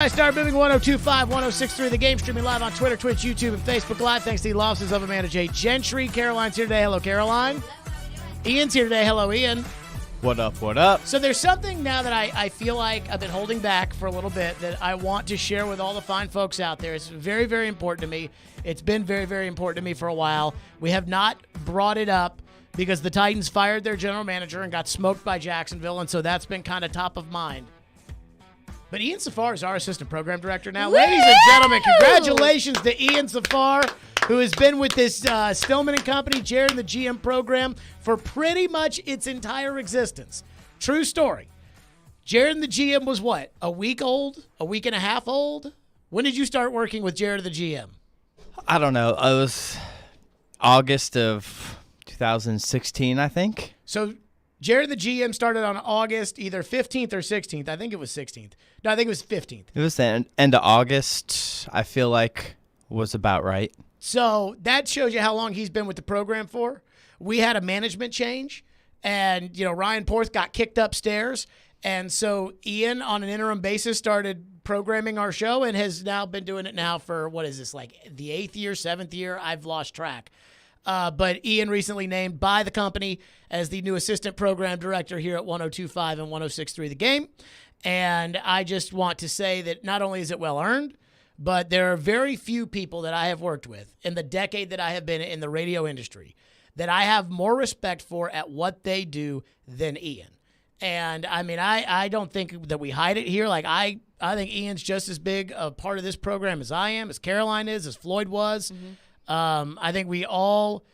I start moving 102.5, 106.3. The game streaming live on Twitter, Twitch, YouTube, and Facebook Live. Thanks to the losses of Amanda J. Gentry. Caroline's here today. Hello, Caroline. Ian's here today. Hello, Ian. What up, what up? So there's something now that I feel like I've been holding back for a little bit that I want to share with all the fine folks out there. It's very, very important to me. It's been very, very important to me for a while. We have not brought it up because the Titans fired their general manager and got smoked by Jacksonville, and so that's been kind of top of mind. But Ian Safar is our assistant program director now. Woo! Ladies and gentlemen, congratulations to Ian Safar, who has been with this Stillman and Company, Jared and the GM program for pretty much its entire existence. True story. Jared and the GM was what? A week old? A week and a half old? When did you start working with Jared and the GM? I don't know. It was August of 2016, I think. So Jared, the GM, started on August either 15th or 16th. I think it was 16th. No, I think it was 15th. It was the end of August, I feel like, was about right. So that shows you how long he's been with the program for. We had a management change, and, Ryan Porth got kicked upstairs. And so Ian, on an interim basis, started programming our show and has now been doing it now for, what is this, like the 8th year, 7th year? I've lost track. But Ian recently named by the company as the new assistant program director here at 102.5 and 106.3 The Game. And I just want to say that not only is it well earned, but there are very few people that I have worked with in the decade that I have been in the radio industry that I have more respect for at what they do than Ian. And I mean, I don't think that we hide it here. Like I think Ian's just as big a part of this program as I am, as Caroline is, as Floyd was. Mm-hmm. I think we all,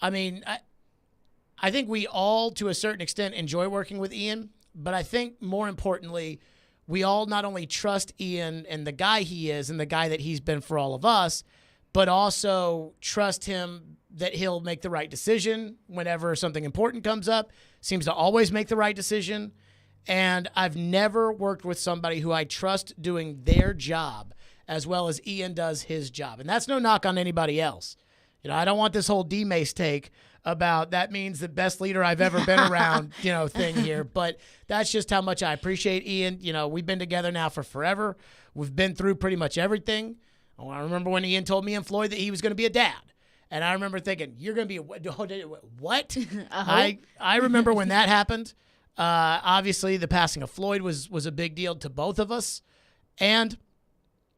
I think we all, to a certain extent, enjoy working with Ian. But I think more importantly, we all not only trust Ian and the guy he is and the guy that he's been for all of us, but also trust him that he'll make the right decision whenever something important comes up. Seems to always make the right decision. And I've never worked with somebody who I trust doing their job as well as Ian does his job. And that's no knock on anybody else. I don't want this whole D-Mace take about that means the best leader I've ever been around, thing here. But that's just how much I appreciate Ian. We've been together now for forever. We've been through pretty much everything. I remember when Ian told me and Floyd that he was going to be a dad. And I remember thinking, you're going to be what? I remember when that happened. Obviously, the passing of Floyd was a big deal to both of us. And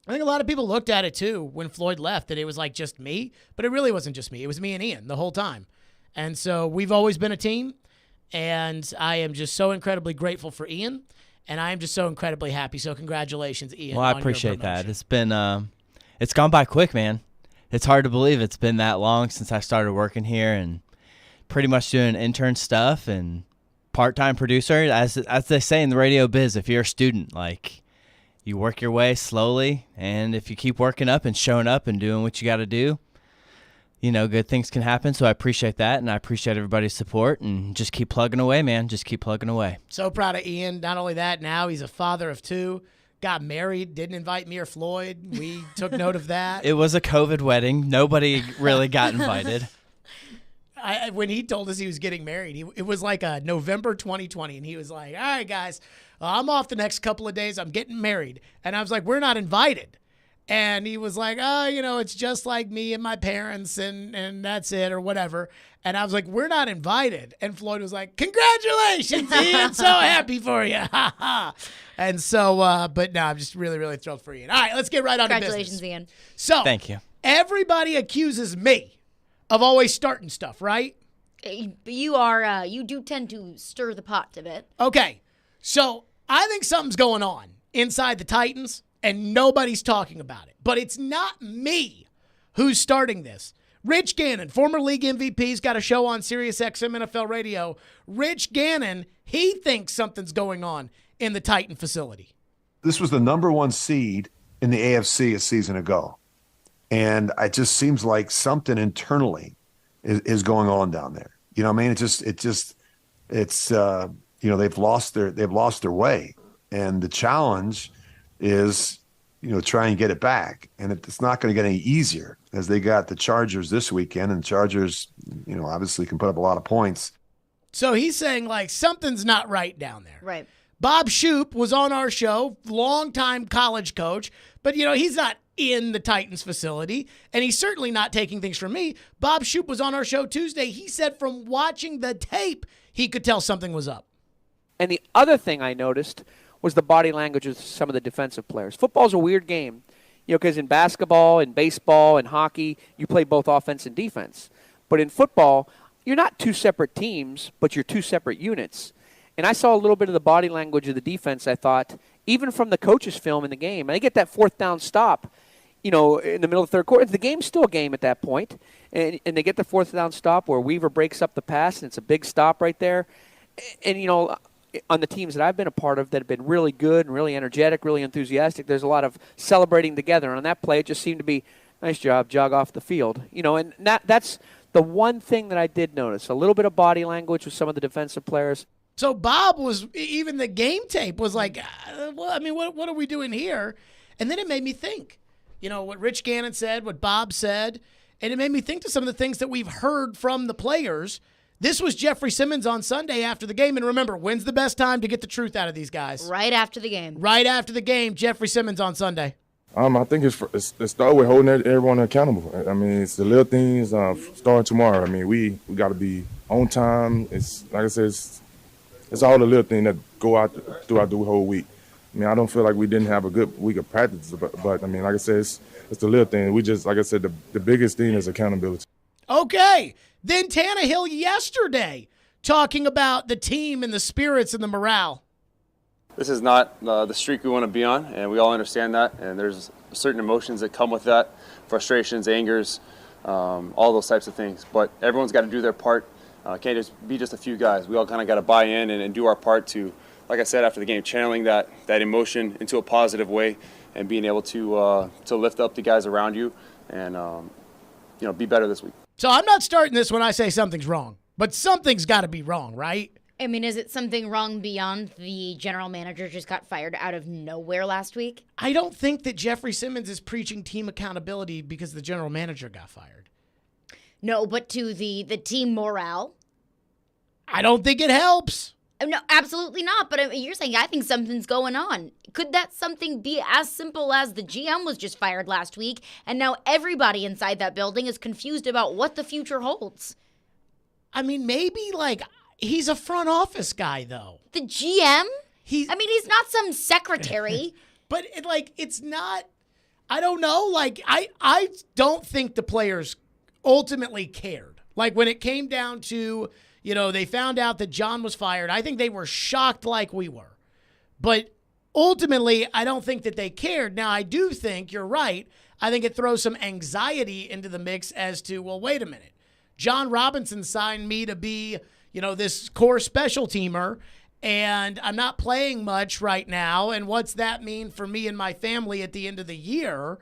I think a lot of people looked at it, too, when Floyd left, that it was like just me. But it really wasn't just me. It was me and Ian the whole time. And so we've always been a team. And I am just so incredibly grateful for Ian. And I am just so incredibly happy. So congratulations, Ian. Well, I appreciate that. It's been, it's gone by quick, man. It's hard to believe it's been that long since I started working here and pretty much doing intern stuff and part-time producer. As they say in the radio biz, if you're a student, like, you work your way slowly, and if you keep working up and showing up and doing what you got to do, good things can happen. So I appreciate that, and I appreciate everybody's support, and just keep plugging away, man. Just keep plugging away. So proud of Ian. Not only that, now he's a father of 2. Got married, didn't invite me or Floyd. We took note of that. It was a COVID wedding. Nobody really got invited. When he told us he was getting married, it was like November 2020, and he was like, all right, guys, I'm off the next couple of days. I'm getting married. And I was like, we're not invited. And he was like, it's just like me and my parents, and that's it, or whatever. And I was like, we're not invited. And Floyd was like, congratulations, Ian. So happy for you. Ha ha. And so, but no, I'm just really, really thrilled for Ian. All right, let's get right on to business. Congratulations, Ian. So, thank you. Everybody accuses me of always starting stuff, right? You do tend to stir the pot a bit. Okay, so I think something's going on inside the Titans, and nobody's talking about it. But it's not me who's starting this. Rich Gannon, former league MVP, has got a show on SiriusXM NFL Radio. Rich Gannon, he thinks something's going on in the Titan facility. This was the number 1 seed in the AFC a season ago. And it just seems like something internally is going on down there. They've lost their way. And the challenge is, try and get it back. And it's not going to get any easier as they got the Chargers this weekend, and the Chargers, obviously can put up a lot of points. So he's saying like something's not right down there. Right. Bob Shoop was on our show, longtime college coach, but, he's not in the Titans facility, and he's certainly not taking things from me. Bob Shoop was on our show Tuesday. He said from watching the tape, he could tell something was up. And the other thing I noticed was the body language of some of the defensive players. Football's a weird game, because in basketball and baseball and hockey, you play both offense and defense. But in football, you're not two separate teams, but you're two separate units. And I saw a little bit of the body language of the defense, I thought, even from the coach's film in the game. And they get that fourth down stop, in the middle of the third quarter. The game's still a game at that point. And they get the fourth down stop where Weaver breaks up the pass, and it's a big stop right there. And, on the teams that I've been a part of that have been really good and really energetic, really enthusiastic, there's a lot of celebrating together. And on that play, it just seemed to be, nice job, jog off the field. And that's the one thing that I did notice, a little bit of body language with some of the defensive players. So Bob was, even the game tape was like, what are we doing here? And then it made me think, what Rich Gannon said, what Bob said, and it made me think to some of the things that we've heard from the players. This was Jeffrey Simmons on Sunday after the game. And remember, when's the best time to get the truth out of these guys? Right after the game. Right after the game, Jeffrey Simmons on Sunday. I think it's start with holding everyone accountable. I mean, it's the little things starting tomorrow. I mean, we got to be on time. It's like I said, it's all the little things that go out throughout the whole week. I mean, I don't feel like we didn't have a good week of practice, but I mean, like I said, it's the little thing. We just, like I said, the biggest thing is accountability. Okay. Then Tannehill yesterday talking about the team and the spirits and the morale. This is not the streak we want to be on, and we all understand that. And there's certain emotions that come with that, frustrations, angers, all those types of things. But everyone's got to do their part. Can't just be just a few guys. We all kind of got to buy in and do our part to, like I said after the game, channeling that emotion into a positive way and being able to lift up the guys around you and be better this week. So I'm not starting this when I say something's wrong, but something's got to be wrong, right? I mean, is it something wrong beyond the general manager just got fired out of nowhere last week? I don't think that Jeffrey Simmons is preaching team accountability because the general manager got fired. No, but to the team morale? I don't think it helps. No, absolutely not. But you're saying I think something's going on. Could that something be as simple as the GM was just fired last week, and now everybody inside that building is confused about what the future holds? I mean, maybe, he's a front office guy, though. The GM? He's not some secretary. But, it's not, I don't know. I don't think the players ultimately cared. When it came down to, they found out that John was fired, I think they were shocked like we were. But ultimately, I don't think that they cared. Now, I do think, you're right, I think it throws some anxiety into the mix as to, well, wait a minute. John Robinson signed me to be, this core special teamer, and I'm not playing much right now, and what's that mean for me and my family at the end of the year?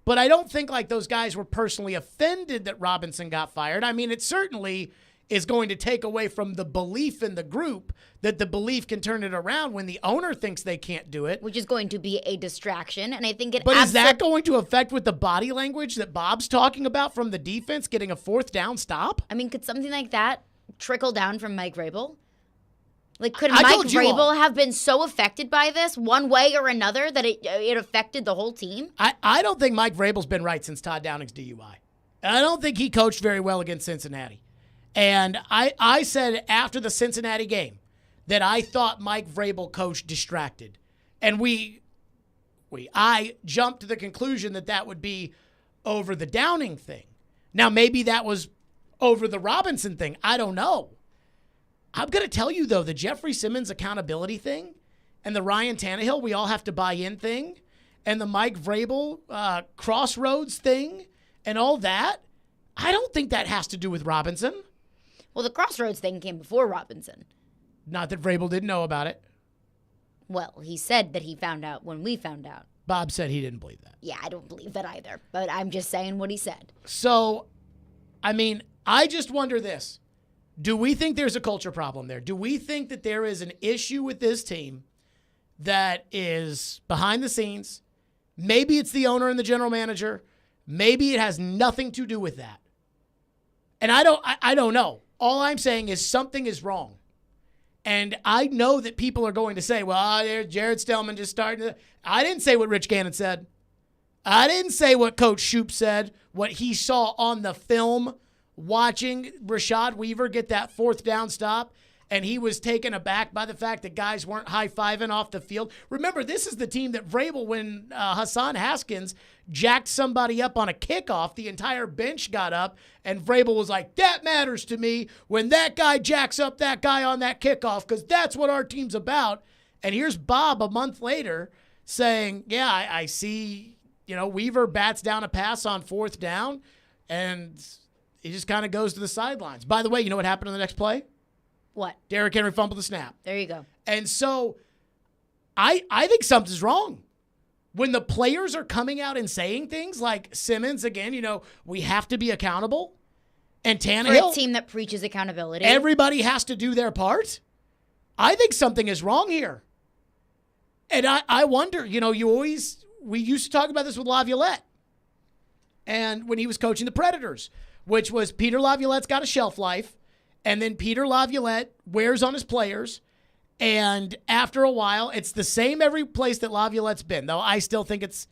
But I don't think those guys were personally offended that Robinson got fired. I mean, it certainly is going to take away from the belief in the group that the belief can turn it around when the owner thinks they can't do it. Which is going to be a distraction, and I think it. But is that going to affect with the body language that Bob's talking about from the defense getting a fourth down stop? I mean, could something like that trickle down from Mike Vrabel? Could Mike Vrabel have been so affected by this one way or another that it affected the whole team? I don't think Mike Vrabel's been right since Todd Downing's DUI. I don't think he coached very well against Cincinnati. And I said after the Cincinnati game that I thought Mike Vrabel coached distracted. And I jumped to the conclusion that would be over the Downing thing. Now, maybe that was over the Robinson thing. I don't know. I'm going to tell you, though, the Jeffrey Simmons accountability thing and the Ryan Tannehill we all have to buy in thing and the Mike Vrabel crossroads thing and all that, I don't think that has to do with Robinson. Well, the crossroads thing came before Robinson. Not that Vrabel didn't know about it. Well, he said that he found out when we found out. Bob said he didn't believe that. Yeah, I don't believe that either. But I'm just saying what he said. So, I mean, I just wonder this. Do we think there's a culture problem there? Do we think that there is an issue with this team that is behind the scenes? Maybe it's the owner and the general manager. Maybe it has nothing to do with that. And I don't know. All I'm saying is something is wrong. And I know that people are going to say, well, there's Jared Stillman just starting to. I didn't say what Rich Gannon said. I didn't say what Coach Shoup said, what he saw on the film watching Rashad Weaver get that 4th down stop. And he was taken aback by the fact that guys weren't high-fiving off the field. Remember, this is the team that Vrabel, when Hassan Haskins jacked somebody up on a kickoff, the entire bench got up, and Vrabel was like, that matters to me when that guy jacks up that guy on that kickoff because that's what our team's about. And here's Bob a month later saying, yeah, I see, Weaver bats down a pass on 4th down, and he just kind of goes to the sidelines. By the way, you know what happened on the next play? What? Derrick Henry fumbled the snap. There you go. And so I think something's wrong. When the players are coming out and saying things like Simmons, again, we have to be accountable. And Tannehill. For a team that preaches accountability. Everybody has to do their part. I think something is wrong here. And I wonder, we used to talk about this with Laviolette. And when he was coaching the Predators, which was Peter Laviolette's got a shelf life. And then Peter Laviolette wears on his players. And after a while, it's the same every place that Laviolette's been, though I still think it's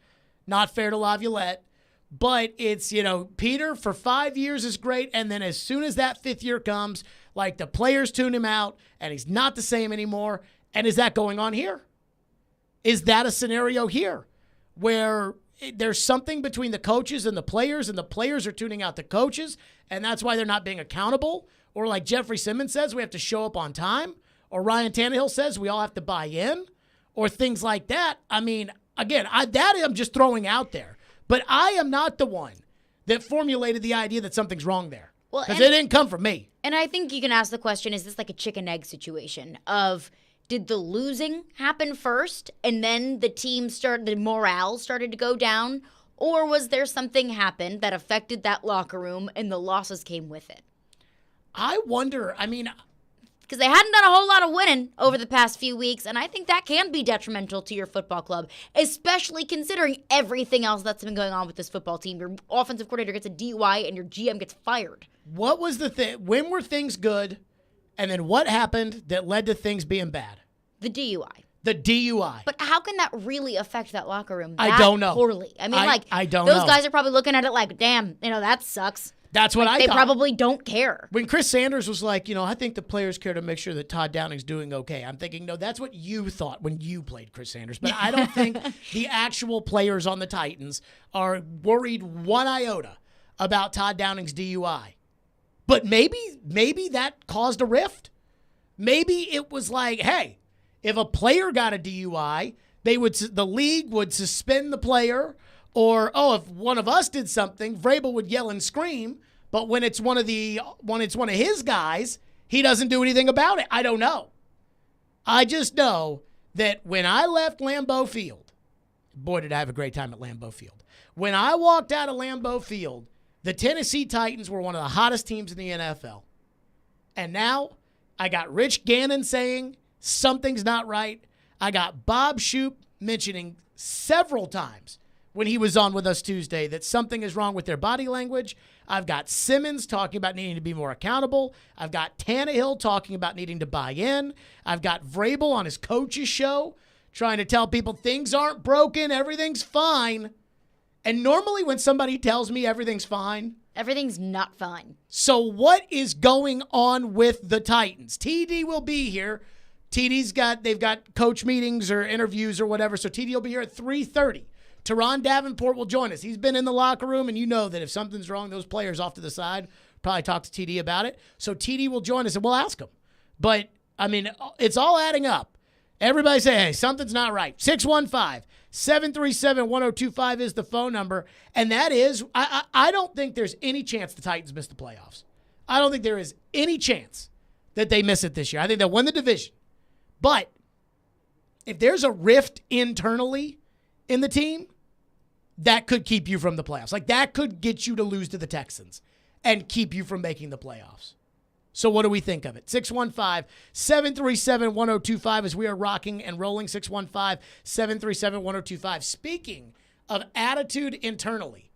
not fair to Laviolette. But it's, Peter for 5 years is great. And then as soon as that 5th year comes, like the players tune him out and he's not the same anymore. And is that going on here? Is that a scenario here where there's something between the coaches and the players are tuning out the coaches and that's why they're not being accountable? Or like Jeffrey Simmons says, we have to show up on time. Or Ryan Tannehill says we all have to buy in. Or things like that. I mean, again, I'm just throwing out there. But I am not the one that formulated the idea that something's wrong there. Because it didn't come from me. And I think you can ask the question, is this like a chicken-egg situation of did the losing happen first and then the morale started to go down? Or was there something happen that affected that locker room and the losses came with it? I wonder, because they hadn't done a whole lot of winning over the past few weeks, and I think that can be detrimental to your football club, especially considering everything else that's been going on with this football team. Your offensive coordinator gets a DUI and your GM gets fired. What was the thing? When were things good, and then what happened that led to things being bad? The DUI. The DUI. But how can that really affect that locker room I don't know. poorly? I don't know. Those guys are probably looking at it like, damn, that sucks. That's what I thought. They probably don't care. When Chris Sanders was like, I think the players care to make sure that Todd Downing's doing okay. I'm thinking, no, that's what you thought when you played Chris Sanders. But I don't think the actual players on the Titans are worried one iota about Todd Downing's DUI. But maybe that caused a rift. Maybe it was like, hey, if a player got a DUI, the league would suspend the player. Or, if one of us did something, Vrabel would yell and scream. But when it's one of his guys, he doesn't do anything about it. I don't know. I just know that when I left Lambeau Field, boy, did I have a great time at Lambeau Field. When I walked out of Lambeau Field, the Tennessee Titans were one of the hottest teams in the NFL. And now I got Rich Gannon saying something's not right. I got Bob Shoup mentioning several times when he was on with us Tuesday that something is wrong with their body language. I've got Simmons talking about needing to be more accountable. I've got Tannehill talking about needing to buy in. I've got Vrabel on his coach's show trying to tell people things aren't broken, everything's fine. And normally when somebody tells me everything's fine, everything's not fine. So what is going on with the Titans? TD will be here. They've got coach meetings or interviews or whatever, so TD will be here at 3:30. Teron Davenport will join us. He's been in the locker room, and you know that if something's wrong, those players off to the side probably talk to TD about it. So TD will join us, and we'll ask him. But, it's all adding up. Everybody say, hey, something's not right. 615-737-1025 is the phone number. And that is, I don't think there's any chance the Titans miss the playoffs. I don't think there is any chance that they miss it this year. I think they'll win the division. But if there's a rift internally in the team, that could keep you from the playoffs. Like, that could get you to lose to the Texans and keep you from making the playoffs. So what do we think of it? 615-737-1025 as we are rocking and rolling. 615-737-1025. Speaking of attitude internally,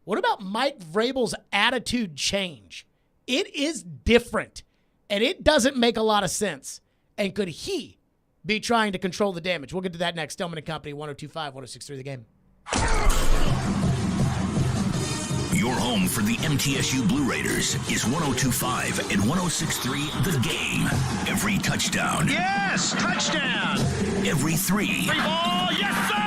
what about Mike Vrabel's attitude change? It is different, and it doesn't make a lot of sense. And could he be trying to control the damage? We'll get to that next. Stillman and Company, 102.5, 106.3 The Game. Your home for the MTSU Blue Raiders is 102.5 and 106.3 The Game. Every touchdown. Yes, touchdown. Every three. Free ball, yes, sir.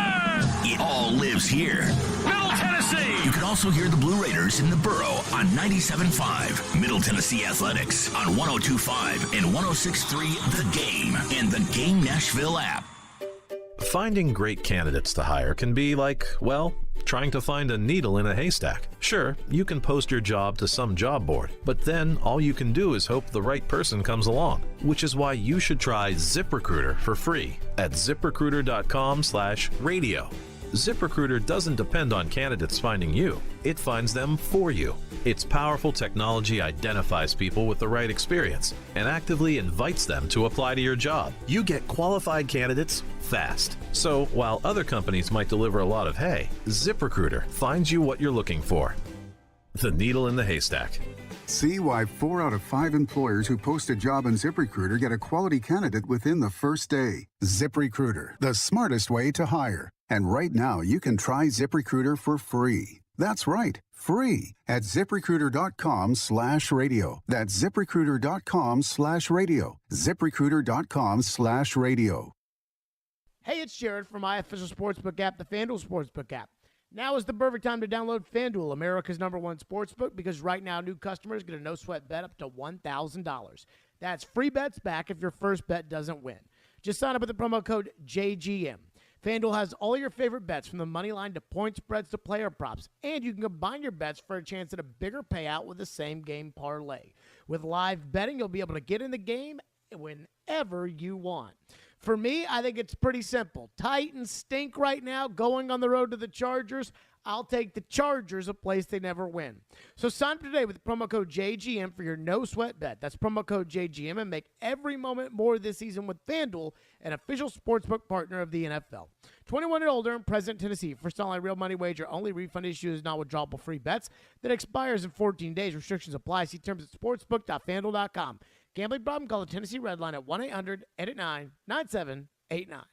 It all lives here. Middle Tennessee. You can also hear the Blue Raiders in the Borough on 97.5, Middle Tennessee Athletics on 102.5 and 106.3 The Game, and the Game Nashville app. Finding great candidates to hire can be like, well, trying to find a needle in a haystack. Sure, you can post your job to some job board, but then all you can do is hope the right person comes along, which is why you should try ZipRecruiter for free at ZipRecruiter.com/radio. ZipRecruiter doesn't depend on candidates finding you. It finds them for you. Its powerful technology identifies people with the right experience and actively invites them to apply to your job. You get qualified candidates fast. So while other companies might deliver a lot of hay, ZipRecruiter finds you what you're looking for. The needle in the haystack. See why 4 out of 5 employers who post a job on ZipRecruiter get a quality candidate within the first day. ZipRecruiter, the smartest way to hire. And right now, you can try ZipRecruiter for free. That's right, free at ZipRecruiter.com/radio. That's ZipRecruiter.com/radio. ZipRecruiter.com/radio. Hey, it's Jared from my official sportsbook app, the FanDuel Sportsbook app. Now is the perfect time to download FanDuel, America's #1 sportsbook, because right now new customers get a no-sweat bet up to $1,000. That's free bets back if your first bet doesn't win. Just sign up with the promo code JGM. FanDuel has all your favorite bets, from the money line to point spreads to player props, and you can combine your bets for a chance at a bigger payout with the same game parlay. With live betting, you'll be able to get in the game whenever you want. For me, I think it's pretty simple. Titans stink right now, going on the road to the Chargers. I'll take the Chargers, a place they never win. So sign up today with promo code JGM for your no-sweat bet. That's promo code JGM, and make every moment more this season with FanDuel, an official sportsbook partner of the NFL. 21 and older and present in Tennessee. First online real money wager only. Refund issue is not withdrawable free bets that expires in 14 days. Restrictions apply. See terms at sportsbook.fanduel.com. Gambling problem? Call the Tennessee Red Line at 1-800-889-9789.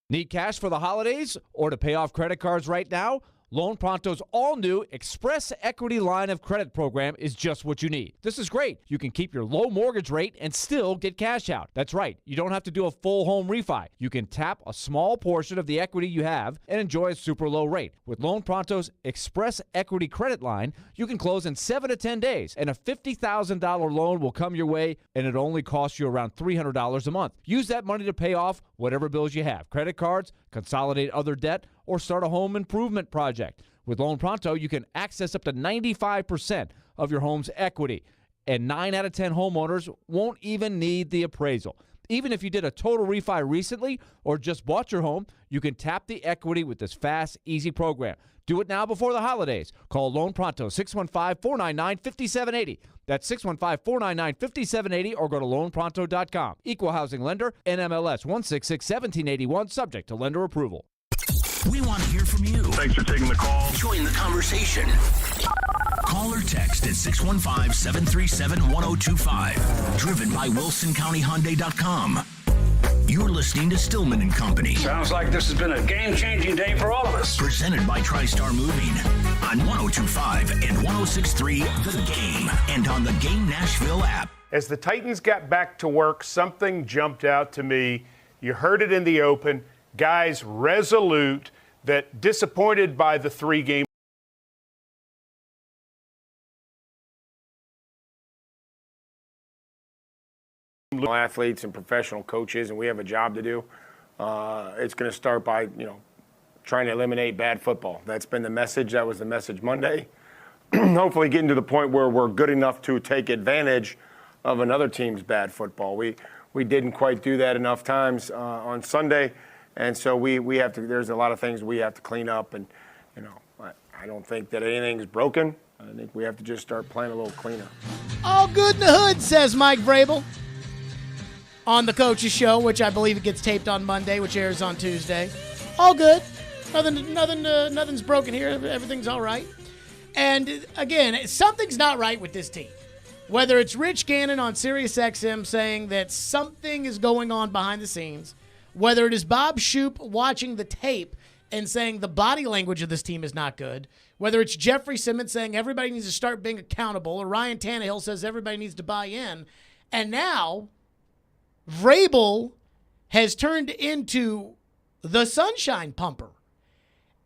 Need cash for the holidays or to pay off credit cards right now? Loan Pronto's all-new Express Equity Line of Credit program is just what you need. This is great. You can keep your low mortgage rate and still get cash out. That's right. You don't have to do a full home refi. You can tap a small portion of the equity you have and enjoy a super low rate. With Loan Pronto's Express Equity Credit Line, you can close in 7 to 10 days, and a $50,000 loan will come your way, and it only costs you around $300 a month. Use that money to pay off whatever bills you have. Credit cards, consolidate other debt, or start a home improvement project. With Loan Pronto, you can access up to 95% of your home's equity, and 9 out of 10 homeowners won't even need the appraisal. Even if you did a total refi recently or just bought your home, you can tap the equity with this fast, easy program. Do it now before the holidays. Call Loan Pronto, 615-499-5780. That's 615-499-5780, or go to loanpronto.com. Equal housing lender, NMLS 1661781, subject to lender approval. We want to hear from you. Thanks for taking the call. Join the conversation. Call or text at 615-737-1025. Driven by WilsonCountyHyundai.com. You're listening to Stillman and Company. Sounds like this has been a game-changing day for all of us. Presented by TriStar Moving on 102.5 and 106.3 The Game, and on the Game Nashville app. As the Titans got back to work, something jumped out to me. You heard it in the open. Guys resolute, that disappointed by the 3-game. Athletes and professional coaches, and we have a job to do. It's going to start by, trying to eliminate bad football. That's been the message. That was the message Monday. Hopefully getting to the point where we're good enough to take advantage of another team's bad football. We didn't quite do that enough times on Sunday. And so we have to. There's a lot of things we have to clean up, and I don't think that anything's broken. I think we have to just start playing a little cleaner. All good in the hood, says Mike Vrabel on the Coach's Show, which I believe it gets taped on Monday, which airs on Tuesday. All good. Nothing's broken here. Everything's all right. And again, something's not right with this team. Whether it's Rich Gannon on SiriusXM saying that something is going on behind the scenes, whether it is Bob Shoop watching the tape and saying the body language of this team is not good, whether it's Jeffrey Simmons saying everybody needs to start being accountable, or Ryan Tannehill says everybody needs to buy in, and now Vrabel has turned into the sunshine pumper.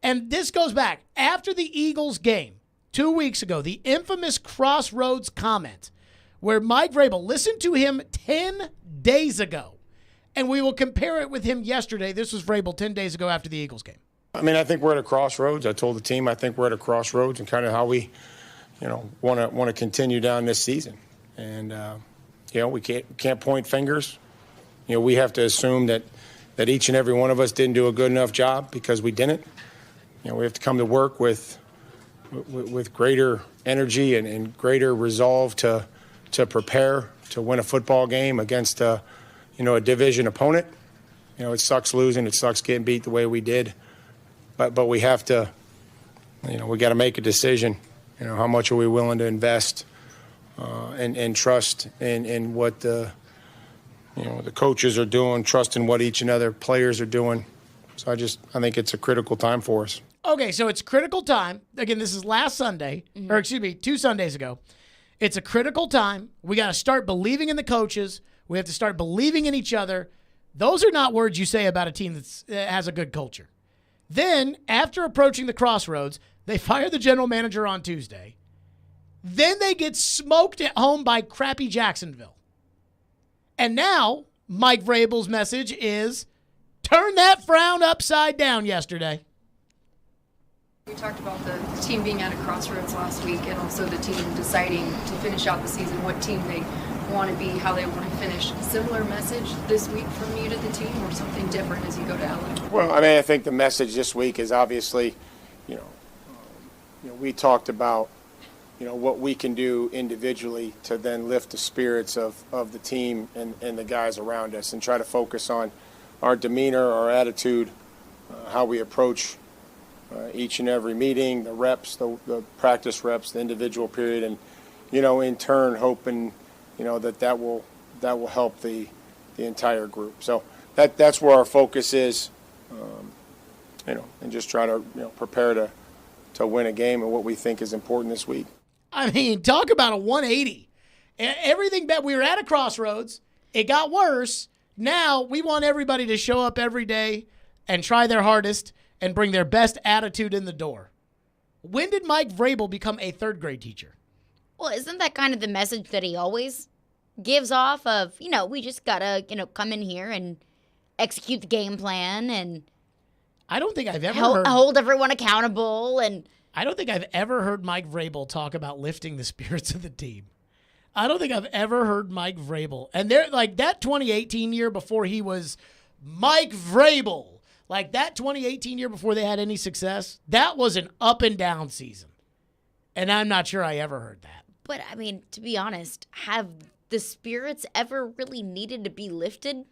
And this goes back after the Eagles game 2 weeks ago, the infamous Crossroads comment where Mike Vrabel, listened to him 10 days ago, and we will compare it with him yesterday. This was Vrabel 10 days ago after the Eagles game. I mean, I think we're at a crossroads. I told the team I think we're at a crossroads and kind of how we, want to continue down this season. And we can't point fingers. We have to assume that each and every one of us didn't do a good enough job because we didn't. We have to come to work with greater energy and greater resolve to prepare to win a football game against a division opponent. It sucks losing. It sucks getting beat the way we did. But we have to, we got to make a decision. How much are we willing to invest and trust in what the coaches are doing, trust in what each and other players are doing. So I think it's a critical time for us. Okay, so it's critical time. Again, this is last Sunday, or excuse me, 2 Sundays ago. It's a critical time. We got to start believing in the coaches. We have to start believing in each other. Those are not words you say about a team that has a good culture. Then, after approaching the crossroads, they fire the general manager on Tuesday. Then they get smoked at home by crappy Jacksonville. And now, Mike Vrabel's message is, turn that frown upside down yesterday. We talked about the team being at a crossroads last week, and also the team deciding to finish out the season, what team they want to be, how they want to finish. Similar message this week from you to the team, or something different as you go to LA? Well, I think the message this week is obviously, we talked about, what we can do individually to then lift the spirits of the team and the guys around us, and try to focus on our demeanor, our attitude, how we approach each and every meeting, the reps, the practice reps, the individual period, and in turn hoping that will help the entire group. So that's where our focus is, and just try to prepare to win a game and what we think is important this week. I mean, talk about a 180. Everything that we were at a crossroads, it got worse. Now we want everybody to show up every day and try their hardest and bring their best attitude in the door. When did Mike Vrabel become a third grade teacher? Well, isn't that kind of the message that he always gives off of, we just got to, come in here and execute the game plan and I don't think I've ever hold everyone accountable. And I don't think I've ever heard Mike Vrabel talk about lifting the spirits of the team. I don't think I've ever heard Mike Vrabel. And they're like that 2018 year before he was Mike Vrabel. Like that 2018 year before they had any success, that was an up and down season. And I'm not sure I ever heard that. But, I mean, to be honest, have the spirits ever really needed to be lifted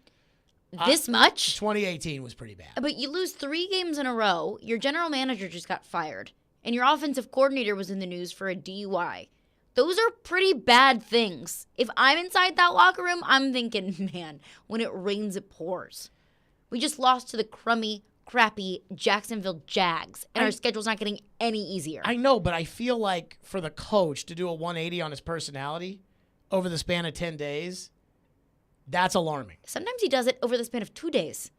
this much? 2018 was pretty bad. But you lose 3 games in a row. Your general manager just got fired. And your offensive coordinator was in the news for a DUI. Those are pretty bad things. If I'm inside that locker room, I'm thinking, man, when it rains, it pours. We just lost to the crappy Jacksonville Jags, and our schedule's not getting any easier. I know, but I feel like for the coach to do a 180 on his personality over the span of 10 days, that's alarming. Sometimes he does it over the span of 2 days.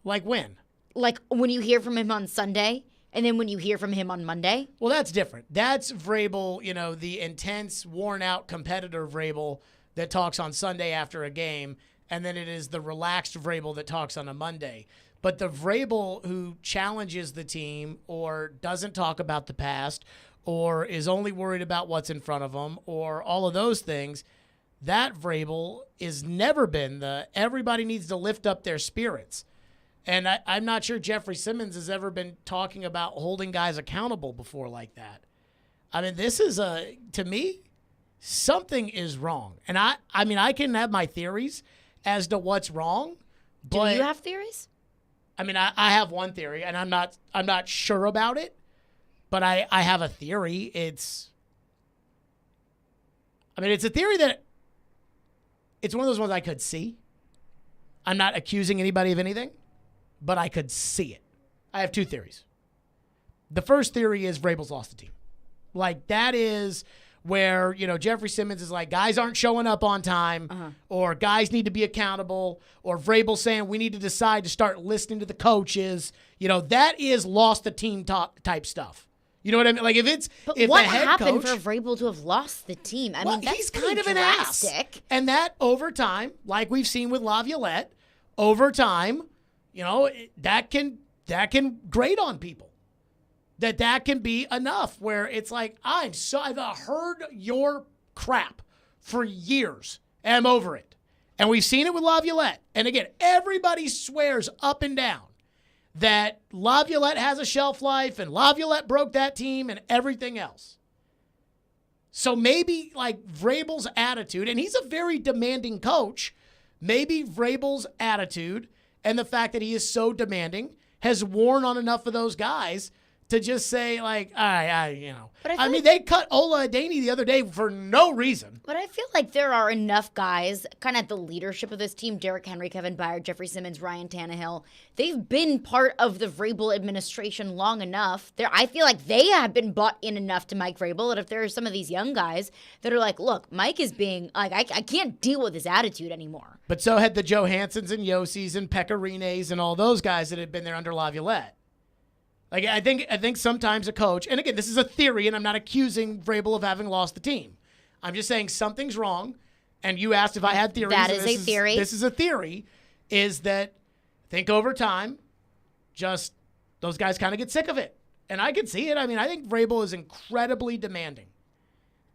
Like when? Like when you hear from him on Sunday, and then when you hear from him on Monday. Well, that's different. That's Vrabel, the intense, worn-out competitor Vrabel that talks on Sunday after a game, and then it is the relaxed Vrabel that talks on a Monday. But the Vrabel who challenges the team or doesn't talk about the past or is only worried about what's in front of them or all of those things, that Vrabel has never been the everybody needs to lift up their spirits. And I'm not sure Jeffrey Simmons has ever been talking about holding guys accountable before like that. I mean, this is to me, something is wrong. And I can have my theories as to what's wrong. But, do you have theories? I mean, I have one theory, and I'm not sure about it, but I have a theory. I mean, it's a theory that it's one of those ones I could see. I'm not accusing anybody of anything, but I could see it. I have two theories. The first theory is Vrabel's lost the team. Like, that is where, Jeffrey Simmons is like, guys aren't showing up on time, or guys need to be accountable, or Vrabel saying we need to decide to start listening to the coaches. That is lost the team type stuff. You know what I mean? Like, if what the head happened coach, for Vrabel to have lost the team? I mean, that's he's kind of an drastic. ass. And that over time, like we've seen with Laviolette, over time, that can grate on people. That can be enough where it's like, I've heard your crap for years, and I'm over it. And we've seen it with Laviolette. And again, everybody swears up and down that Laviolette has a shelf life and Laviolette broke that team and everything else. So maybe like Vrabel's attitude, and he's a very demanding coach, maybe Vrabel's attitude and the fact that he is so demanding has worn on enough of those guys to just say, like, I mean, they cut Ola Adeni the other day for no reason. But I feel like there are enough guys kind of at the leadership of this team, Derrick Henry, Kevin Byard, Jeffrey Simmons, Ryan Tannehill. They've been part of the Vrabel administration long enough. I feel like they have been bought in enough to Mike Vrabel that if there are some of these young guys that are like, look, Mike is being, like, I can't deal with his attitude anymore. But so had the Johanssons and Yossi's and Pecorines and all those guys that had been there under Laviolette. Like, I think sometimes a coach, and again, this is a theory, and I'm not accusing Vrabel of having lost the team. I'm just saying something's wrong, and you asked if I had theories. That is a theory. This is a theory, is that I think over time, just those guys kind of get sick of it. And I can see it. I mean, I think Vrabel is incredibly demanding.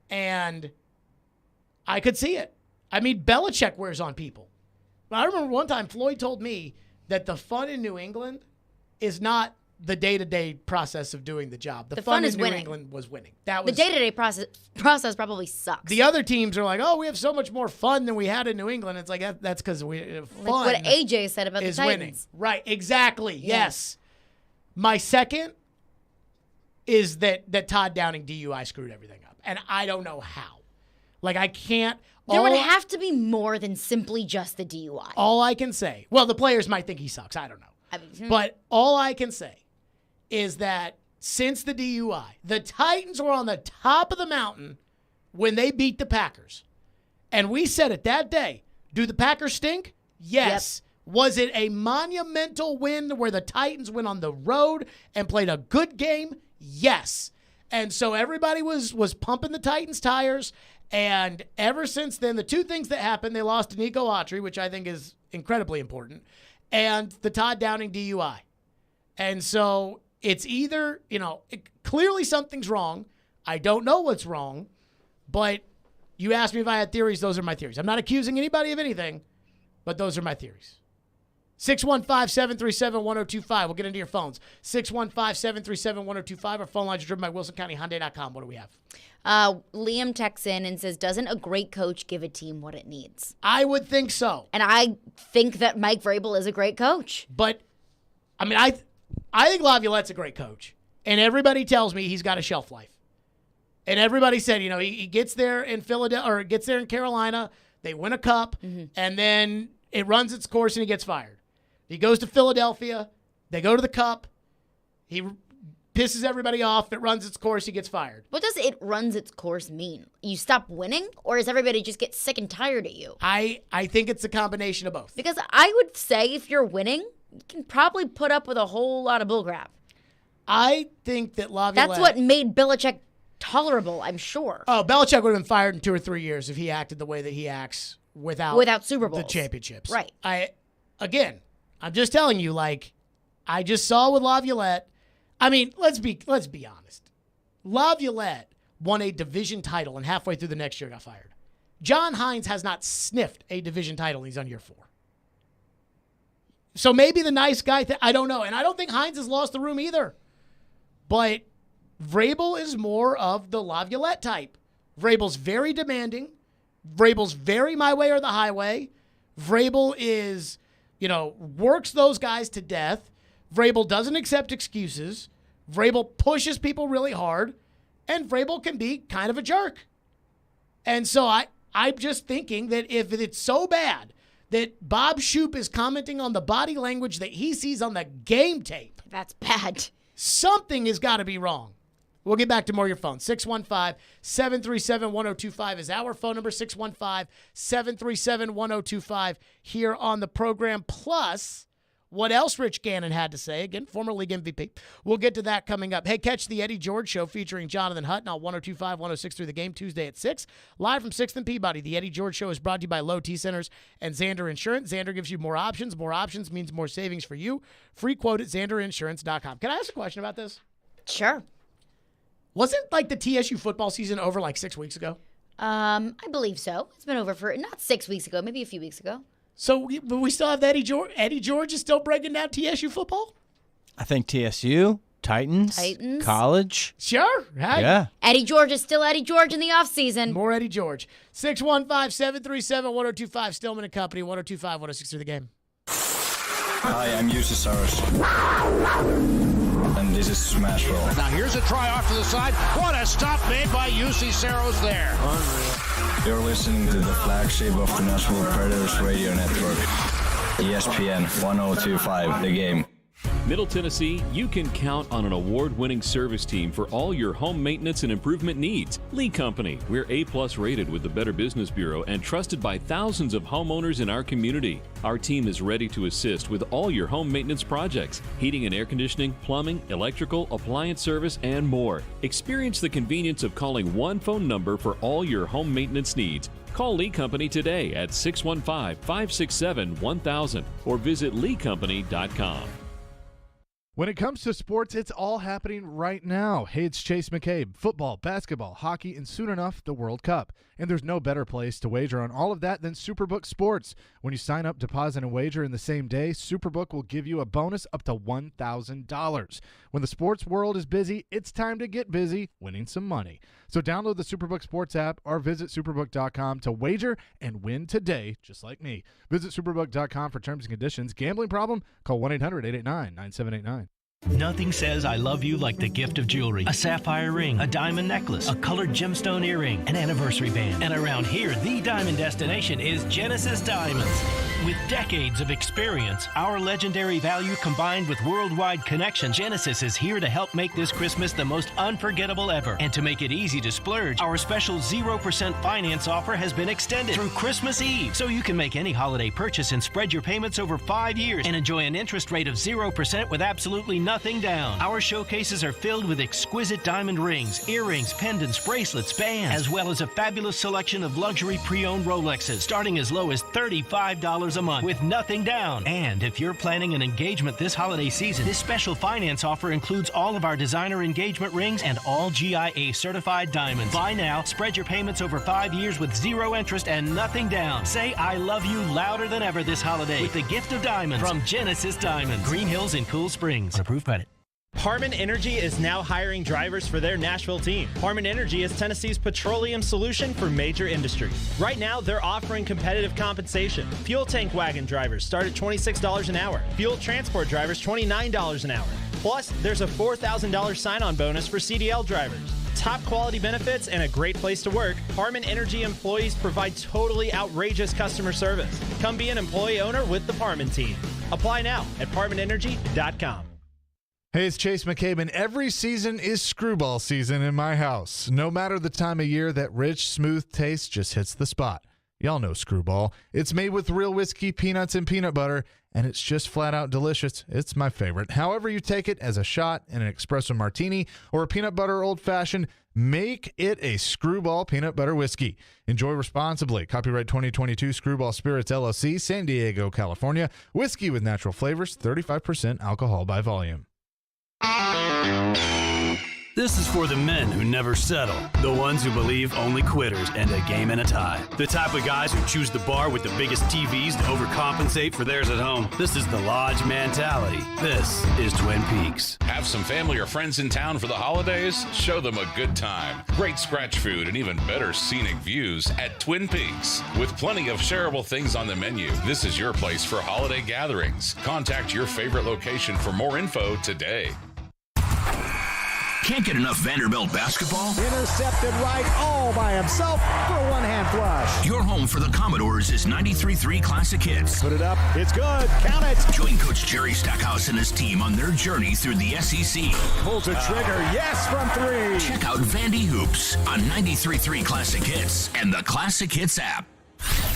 And I could see it. I mean, Belichick wears on people. I remember one time Floyd told me that the fun in New England is not the day-to-day process of doing the job. The fun is in New winning. England was winning. That was the day-to-day process probably sucks. The other teams are like, oh, we have so much more fun than we had in New England. It's like, that's because we fun. Like what AJ said about the is Titans. Winning. Right, exactly, yes. My second is that Todd Downing DUI screwed everything up. And I don't know how. Like, I can't. There would have to be more than simply just the DUI. All I can say, well, the players might think he sucks. I don't know. But all I can say is that since the DUI, the Titans were on the top of the mountain when they beat the Packers. And we said it that day. Do the Packers stink? Yes. Yep. Was it a monumental win where the Titans went on the road and played a good game? Yes. And so everybody was pumping the Titans' tires. And ever since then, the two things that happened, they lost to Nico Autry, which I think is incredibly important, and the Todd Downing DUI. And so it's either, clearly something's wrong. I don't know what's wrong, but you asked me if I had theories. Those are my theories. I'm not accusing anybody of anything, but those are my theories. 615-737-1025. We'll get into your phones. 615-737-1025. Our phone lines are driven by WilsonCountyHyundai.com. What do we have? Liam texts in and says, doesn't a great coach give a team what it needs? I would think so. And I think that Mike Vrabel is a great coach. But, I mean, I think Laviolette's a great coach. And everybody tells me he's got a shelf life. And everybody said, he gets there in Philadelphia or gets there in Carolina. They win a cup. Mm-hmm. And then it runs its course and he gets fired. He goes to Philadelphia. They go to the Cup. He pisses everybody off. It runs its course. He gets fired. What does it runs its course mean? You stop winning? Or does everybody just get sick and tired of you? I think it's a combination of both. Because I would say if you're winning, you can probably put up with a whole lot of bullcrap. I think that Laviolette... That's what made Belichick tolerable, I'm sure. Oh, Belichick would have been fired in 2 or 3 years if he acted the way that he acts without Super Bowls. The championships. Right. I'm just telling you, I just saw with Laviolette. I mean, let's be honest. Laviolette won a division title and halfway through the next year got fired. John Hines has not sniffed a division title. He's on year 4. So maybe the nice guy, I don't know. And I don't think Hines has lost the room either. But Vrabel is more of the Laviolette type. Vrabel's very demanding. Vrabel's very my way or the highway. Vrabel is... works those guys to death. Vrabel doesn't accept excuses. Vrabel pushes people really hard. And Vrabel can be kind of a jerk. And so I'm just thinking that if it's so bad that Bob Shoop is commenting on the body language that he sees on the game tape, that's bad. Something has got to be wrong. We'll get back to more of your phone. 615-737-1025 is our phone number, 615-737-1025 here on the program. Plus, what else Rich Gannon had to say, again, former league MVP. We'll get to that coming up. Hey, catch the Eddie George Show featuring Jonathan Hutton on 102.5, 106.3 The Game, Tuesday at 6. Live from 6th and Peabody, the Eddie George Show is brought to you by Low T Centers and Zander Insurance. Zander gives you more options. More options means more savings for you. Free quote at ZanderInsurance.com. Can I ask a question about this? Sure. Wasn't like the TSU football season over like 6 weeks ago? I believe so. It's been over for not 6 weeks ago, maybe a few weeks ago. So we still have Eddie George. Eddie George is still breaking down TSU football? I think TSU, Titans, college. Sure. Hey. Yeah. Eddie George is still Eddie George in the offseason. More Eddie George. 615-737-1025. Stillman and Company, 102.5, 106.3 The Game. Hi, I'm UC Saros. And this is Nashville. Now here's a try off to the side. What a stop made by UC Saros there. Unreal. You're listening to the flagship of the Nashville Predators radio network. ESPN 102.5 The Game. Middle Tennessee, you can count on an award-winning service team for all your home maintenance and improvement needs. Lee Company, we're A+ rated with the Better Business Bureau and trusted by thousands of homeowners in our community. Our team is ready to assist with all your home maintenance projects, heating and air conditioning, plumbing, electrical, appliance service, and more. Experience the convenience of calling one phone number for all your home maintenance needs. Call Lee Company today at 615-567-1000 or visit leecompany.com. When it comes to sports, it's all happening right now. Hey, it's Chase McCabe. Football, basketball, hockey, and soon enough, the World Cup. And there's no better place to wager on all of that than Superbook Sports. When you sign up, deposit, and wager in the same day, Superbook will give you a bonus up to $1,000. When the sports world is busy, it's time to get busy winning some money. So download the Superbook Sports app or visit superbook.com to wager and win today, just like me. Visit superbook.com for terms and conditions. Gambling problem? Call 1-800-889-9789. Nothing says I love you like the gift of jewelry. A sapphire ring, a diamond necklace, a colored gemstone earring, an anniversary band. And around here, the diamond destination is Genesis Diamonds. With decades of experience, our legendary value combined with worldwide connection, Genesis is here to help make this Christmas the most unforgettable ever. And to make it easy to splurge, our special 0% finance offer has been extended through Christmas Eve. So you can make any holiday purchase and spread your payments over 5 years and enjoy an interest rate of 0% with absolutely nothing down. Our showcases are filled with exquisite diamond rings, earrings, pendants, bracelets, bands, as well as a fabulous selection of luxury pre-owned Rolexes, starting as low as $35 a month with nothing down. And if you're planning an engagement this holiday season, this special finance offer includes all of our designer engagement rings and all GIA certified diamonds. Buy now, spread your payments over 5 years with zero interest and nothing down. Say I love you louder than ever this holiday with the gift of diamonds from Genesis Diamonds, Green Hills in Cool Springs. On approved credit. Harman Energy is now hiring drivers for their Nashville team. Harman Energy is Tennessee's petroleum solution for major industries. Right now, they're offering competitive compensation. Fuel tank wagon drivers start at $26 an hour. Fuel transport drivers, $29 an hour. Plus, there's a $4,000 sign-on bonus for CDL drivers. Top quality benefits and a great place to work, Harman Energy employees provide totally outrageous customer service. Come be an employee owner with the Harman team. Apply now at HarmanEnergy.com. Hey, it's Chase McCabe, and every season is screwball season in my house. No matter the time of year, that rich, smooth taste just hits the spot. Y'all know Screwball. It's made with real whiskey, peanuts, and peanut butter, and it's just flat out delicious. It's my favorite. However you take it, as a shot, in an espresso martini, or a peanut butter old-fashioned, make it a Screwball peanut butter whiskey. Enjoy responsibly. Copyright 2022 Screwball Spirits, LLC, San Diego, California. Whiskey with natural flavors, 35% alcohol by volume. This is for the men who never settle, the ones who believe only quitters end a game in a tie, the type of guys who choose the bar with the biggest TVs to overcompensate for theirs at home. This is the Lodge mentality. This is Twin Peaks. Have some family or friends in town for the holidays? Show them a good time. Great scratch food and even better scenic views at Twin Peaks. With plenty of shareable things on the menu, this is your place for holiday gatherings. Contact your favorite location for more info today. Can't get enough Vanderbilt basketball? Intercepted right all by himself for a one-hand flush. Your home for the Commodores is 93.3 Classic Hits. Put it up. It's good. Count it. Join Coach Jerry Stackhouse and his team on their journey through the SEC. Pulls a trigger. Yes, from 3. Check out Vandy Hoops on 93.3 Classic Hits and the Classic Hits app.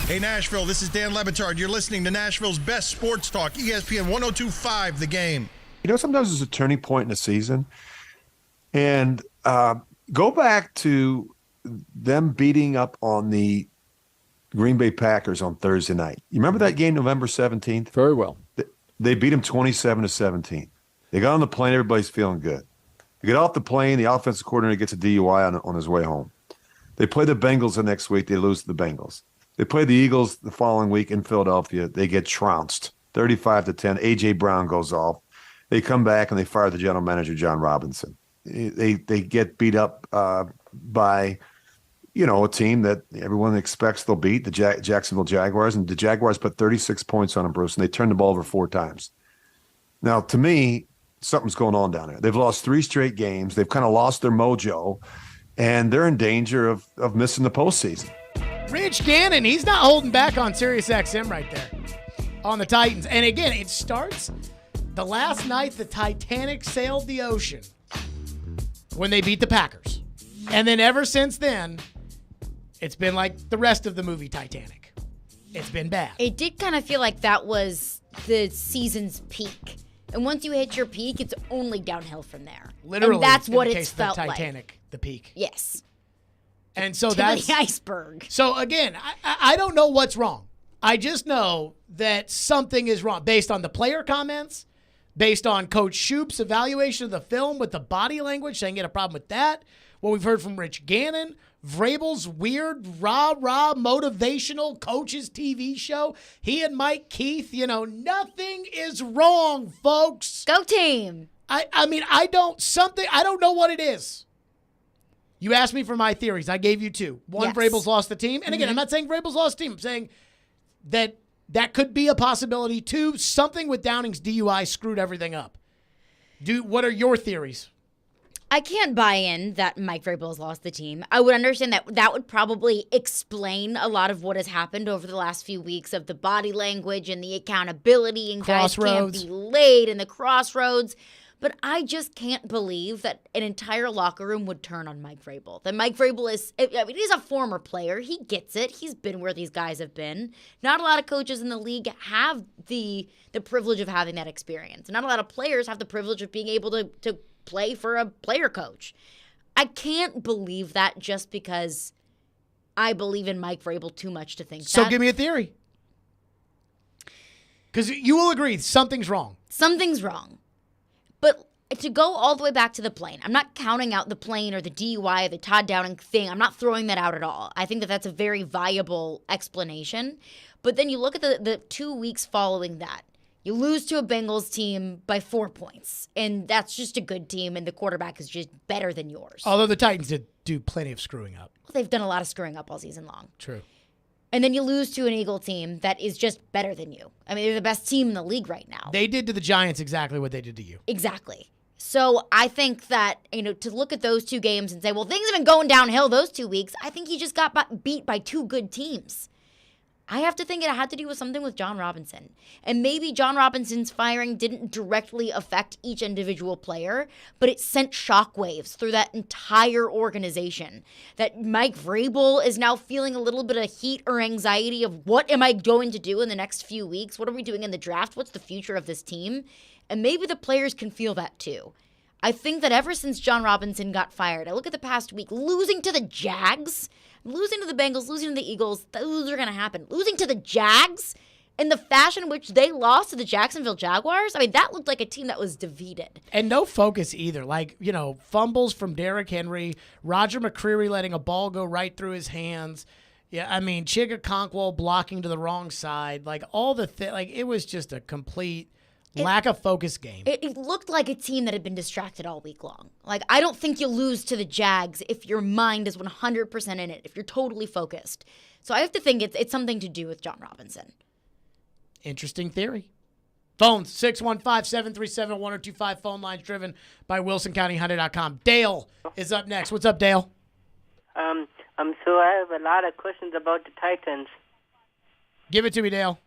Hey, Nashville, this is Dan Lebitard. You're listening to Nashville's best sports talk, ESPN 102.5 The Game. You know, sometimes there's a turning point in the season. And go back to them beating up on the Green Bay Packers on Thursday night. You remember that game, November 17th? Very well. They beat them 27-17. They got on the plane. Everybody's feeling good. They get off the plane. The offensive coordinator gets a DUI on his way home. They play the Bengals the next week. They lose to the Bengals. They play the Eagles the following week in Philadelphia. They get trounced, 35-10. A.J. Brown goes off. They come back and they fire the general manager, John Robinson. They get beat up by, a team that everyone expects they'll beat, the Jacksonville Jaguars. And the Jaguars put 36 points on them, Bruce, and they turned the ball over 4 times. Now, to me, something's going on down there. They've lost 3 straight games. They've kind of lost their mojo, and they're in danger of missing the postseason. Rich Gannon, he's not holding back on SiriusXM right there on the Titans. And again, it starts the last night the Titanic sailed the ocean when they beat the Packers. And then ever since then, it's been like the rest of the movie Titanic. It's been bad. It did kind of feel like that was the season's peak. And once you hit your peak, it's only downhill from there. Literally, and that's what it's it's felt like. Titanic, the peak. Yes. And so to that's the iceberg. So again, I don't know what's wrong. I just know that something is wrong based on the player comments, based on Coach Shoop's evaluation of the film with the body language, saying he had a problem with that. What we've heard from Rich Gannon, Vrabel's weird, rah-rah, motivational coaches TV show. He and Mike Keith, nothing is wrong, folks. Go team. I don't know what it is. You asked me for my theories. I gave you 2. One, yes. Vrabel's lost the team. And again, I'm not saying Vrabel's lost the team. I'm saying that could be a possibility. 2, something with Downing's DUI screwed everything up. What are your theories? I can't buy in that Mike Vrabel has lost the team. I would understand that would probably explain a lot of what has happened over the last few weeks of the body language and the accountability and guys can't be late and the crossroads. But I just can't believe that an entire locker room would turn on Mike Vrabel. That Mike Vrabel he's a former player. He gets it. He's been where these guys have been. Not a lot of coaches in the league have the privilege of having that experience. Not a lot of players have the privilege of being able to play for a player coach. I can't believe that just because I believe in Mike Vrabel too much to think so that. Give me a theory. Because you will agree something's wrong. Something's wrong. But to go all the way back to the plane, I'm not counting out the plane or the DUI or the Todd Downing thing. I'm not throwing that out at all. I think that's a very viable explanation. But then you look at the 2 weeks following that. You lose to a Bengals team by 4 points, and that's just a good team, and the quarterback is just better than yours. Although the Titans did do plenty of screwing up. Well, they've done a lot of screwing up all season long. True. And then you lose to an Eagle team that is just better than you. I mean, they're the best team in the league right now. They did to the Giants exactly what they did to you. Exactly. So I think that, to look at those 2 games and say, well, things have been going downhill those 2 weeks, I think he just got beat by 2 good teams. I have to think it had to do with something with John Robinson. And maybe John Robinson's firing didn't directly affect each individual player, but it sent shockwaves through that entire organization. That Mike Vrabel is now feeling a little bit of heat or anxiety of what am I going to do in the next few weeks? What are we doing in the draft? What's the future of this team? And maybe the players can feel that too. I think that ever since John Robinson got fired, I look at the past week, losing to the Jags, losing to the Bengals, losing to the Eagles, those are going to happen. Losing to the Jags in the fashion in which they lost to the Jacksonville Jaguars, I mean, that looked like a team that was defeated. And no focus either. Like, fumbles from Derrick Henry, Roger McCreary letting a ball go right through his hands. Yeah, I mean, Chigakonkwo blocking to the wrong side. Like, all the it was just a complete lack of focus game. It looked like a team that had been distracted all week long. Like, I don't think you lose to the Jags if your mind is 100% in it, if you're totally focused. So I have to think it's something to do with John Robinson. Interesting theory. Phones, 615-737-1025. Phone lines driven by WilsonCountyHunter.com. Dale is up next. What's up, Dale? So I have a lot of questions about the Titans. Give it to me, Dale.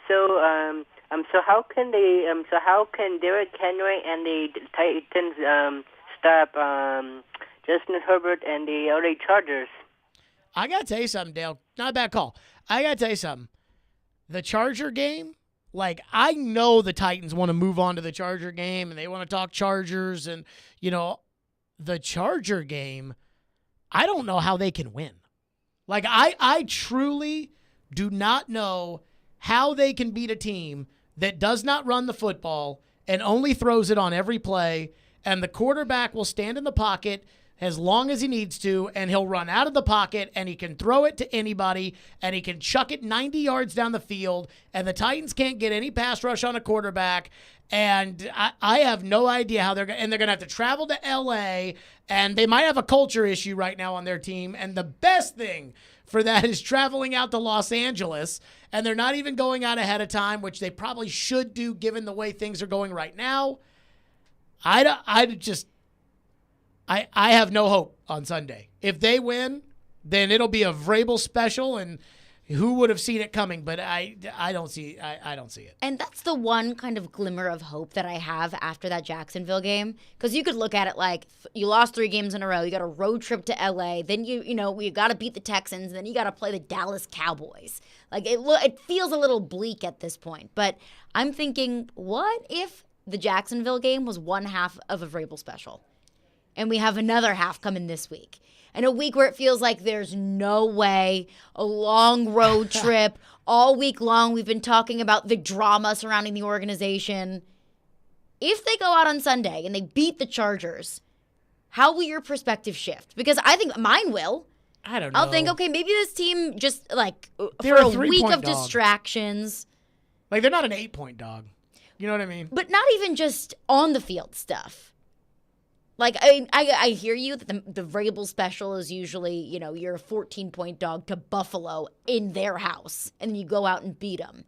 So how can Derrick Henry and the Titans stop Justin Herbert and the LA Chargers? I got to tell you something, Dale. Not a bad call. I got to tell you something. The Charger game, I know the Titans want to move on to the Charger game, and they want to talk Chargers, and, the Charger game, I don't know how they can win. I truly do not know how they can beat a team that does not run the football and only throws it on every play, and the quarterback will stand in the pocket as long as he needs to, and he'll run out of the pocket, and he can throw it to anybody, and he can chuck it 90 yards down the field, and the Titans can't get any pass rush on a quarterback, and I have no idea how they're going to have to travel to L.A., and they might have a culture issue right now on their team, and the best thing for that is traveling out to Los Angeles, and they're not even going out ahead of time, which they probably should do given the way things are going right now. I have no hope on Sunday. If they win, then it'll be a Vrabel special, and who would have seen it coming? But I don't see it. And that's the one kind of glimmer of hope that I have after that Jacksonville game, because you could look at it like you lost 3 games in a row. You got a road trip to LA, then you got to beat the Texans, and then you got to play the Dallas Cowboys. It feels a little bleak at this point. But I'm thinking, what if the Jacksonville game was one half of a Vrabel special? And we have another half coming this week. And a week where it feels like there's no way, a long road trip. All week long, we've been talking about the drama surrounding the organization. If they go out on Sunday and they beat the Chargers, how will your perspective shift? Because I think mine will. I don't know. I'll think, okay, maybe this team just, They're for a a week 3-point of dog. Distractions. They're not an 8-point dog. You know what I mean? But not even just on the field stuff. I hear you that the Vrabel special is usually, you're a 14-point dog to Buffalo in their house, and then you go out and beat them.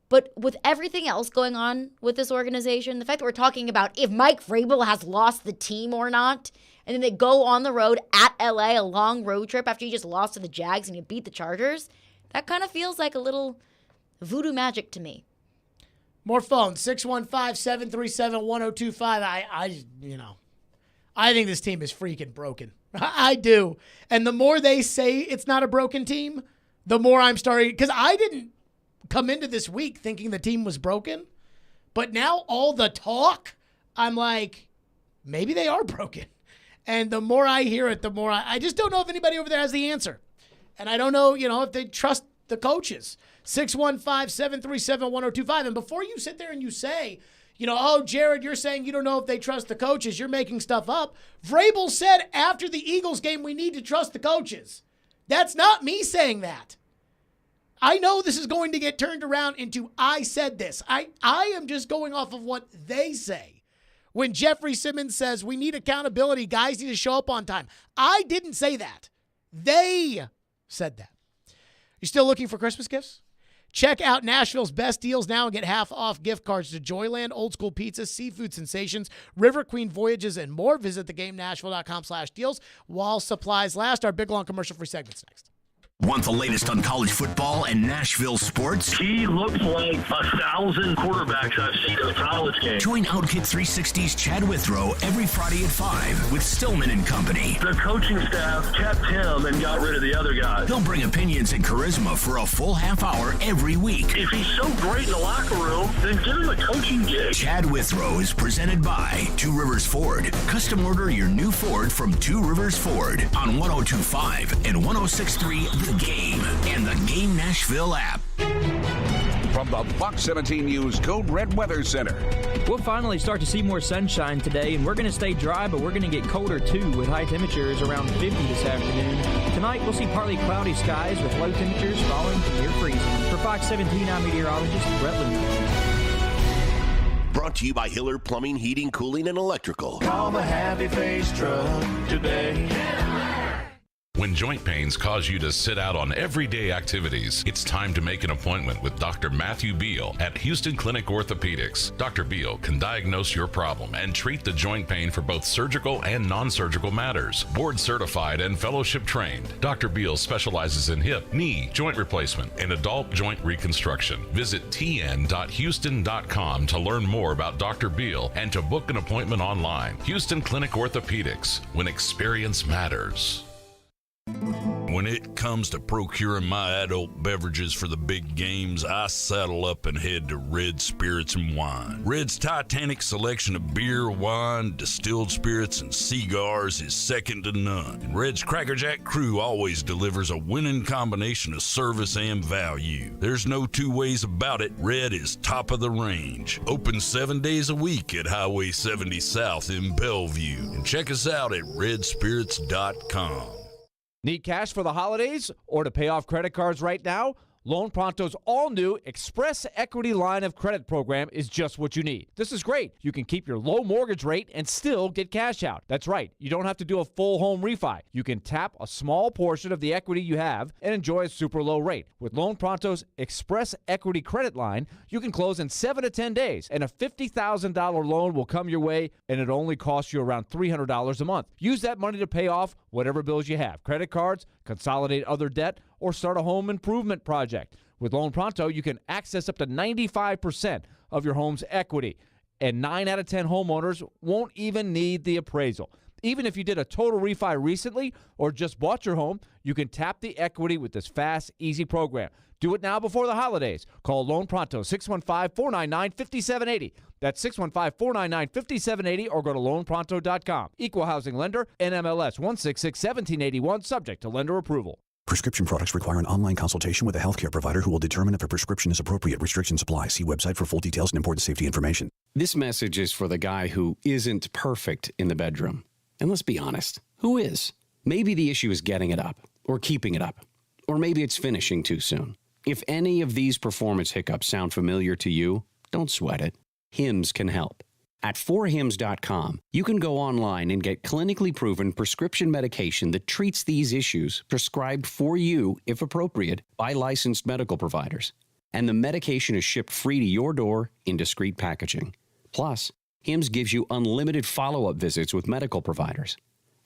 But with everything else going on with this organization, the fact that we're talking about if Mike Vrabel has lost the team or not, and then they go on the road at LA, a long road trip after you just lost to the Jags and you beat the Chargers, that kind of feels like a little voodoo magic to me. More phones, 615-737-1025. I think this team is freaking broken. I do. And the more they say it's not a broken team, the more I'm starting. Because I didn't come into this week thinking the team was broken. But now all the talk, I'm like, maybe they are broken. And the more I hear it, the more I just don't know if anybody over there has the answer. And I don't know, if they trust the coaches. 615-737-1025. And before you sit there and you say, oh, Jared, you're saying you don't know if they trust the coaches. You're making stuff up. Vrabel said after the Eagles game, we need to trust the coaches. That's not me saying that. I know this is going to get turned around into I said this. I am just going off of what they say. When Jeffrey Simmons says we need accountability, guys need to show up on time. I didn't say that. They said that. You still looking for Christmas gifts? Check out Nashville's best deals now and get half off gift cards to Joyland, Old School Pizza, Seafood Sensations, River Queen Voyages, and more. Visit thegamenashville.com/deals while supplies last. Our big long commercial-free segment's next. Want the latest on college football and Nashville sports? He looks like 1,000 quarterbacks I've seen in a college game. Join Outkick 360's Chad Withrow every Friday at 5 with Stillman and Company. The coaching staff kept him and got rid of the other guys. He'll bring opinions and charisma for a full half hour every week. If he's so great in the locker room, then give him a coaching gig. Chad Withrow is presented by Two Rivers Ford. Custom order your new Ford from Two Rivers Ford on 102.5 and 106.3 The Game and the Game Nashville app. From the Fox 17 News Code Red Weather Center. We'll finally start to see more sunshine today, and we're going to stay dry, but we're going to get colder too, with high temperatures around 50 this afternoon. Tonight, we'll see partly cloudy skies with low temperatures falling to near freezing. For Fox 17, I'm meteorologist Brett Lewis. Brought to you by Hiller Plumbing, Heating, Cooling, and Electrical. Call the Happy Face Truck today. When joint pains cause you to sit out on everyday activities, it's time to make an appointment with Dr. Matthew Beal at Houston Clinic Orthopedics. Dr. Beal can diagnose your problem and treat the joint pain for both surgical and non-surgical matters. Board certified and fellowship trained, Dr. Beal specializes in hip, knee, joint replacement, and adult joint reconstruction. Visit tn.houston.com to learn more about Dr. Beal and to book an appointment online. Houston Clinic Orthopedics, when experience matters. When it comes to procuring my adult beverages for the big games, I saddle up and head to Red Spirits and Wine. Red's titanic selection of beer, wine, distilled spirits, and cigars is second to none. And Red's Cracker Jack crew always delivers a winning combination of service and value. There's no two ways about it. Red is top of the range. Open 7 days a week at Highway 70 South in Bellevue. And check us out at redspirits.com. Need cash for the holidays or to pay off credit cards right now? Loan Pronto's all-new Express Equity Line of Credit program is just what you need. This is great. You can keep your low mortgage rate and still get cash out. That's right. You don't have to do a full home refi. You can tap a small portion of the equity you have and enjoy a super low rate. With Loan Pronto's Express Equity Credit Line, you can close in 7 to 10 days, and a $50,000 loan will come your way, and it only costs you around $300 a month. Use that money to pay off whatever bills you have, credit cards, consolidate other debt, or start a home improvement project. With Loan Pronto, you can access up to 95% of your home's equity, and 9 out of 10 homeowners won't even need the appraisal. Even if you did a total refi recently or just bought your home, you can tap the equity with this fast, easy program. Do it now before the holidays. Call Loan Pronto, 615-499-5780. That's 615-499-5780, or go to loanpronto.com. Equal housing lender, NMLS 1661781, subject to lender approval. Prescription products require an online consultation with a healthcare provider who will determine if a prescription is appropriate. Restrictions apply. See website for full details and important safety information. This message is for the guy who isn't perfect in the bedroom. And let's be honest, who is? Maybe the issue is getting it up, or keeping it up, or maybe it's finishing too soon. If any of these performance hiccups sound familiar to you, don't sweat it. Hims can help. At 4hims.com, you can go online and get clinically proven prescription medication that treats these issues, prescribed for you, if appropriate, by licensed medical providers. And the medication is shipped free to your door in discreet packaging. Plus, Hims gives you unlimited follow-up visits with medical providers.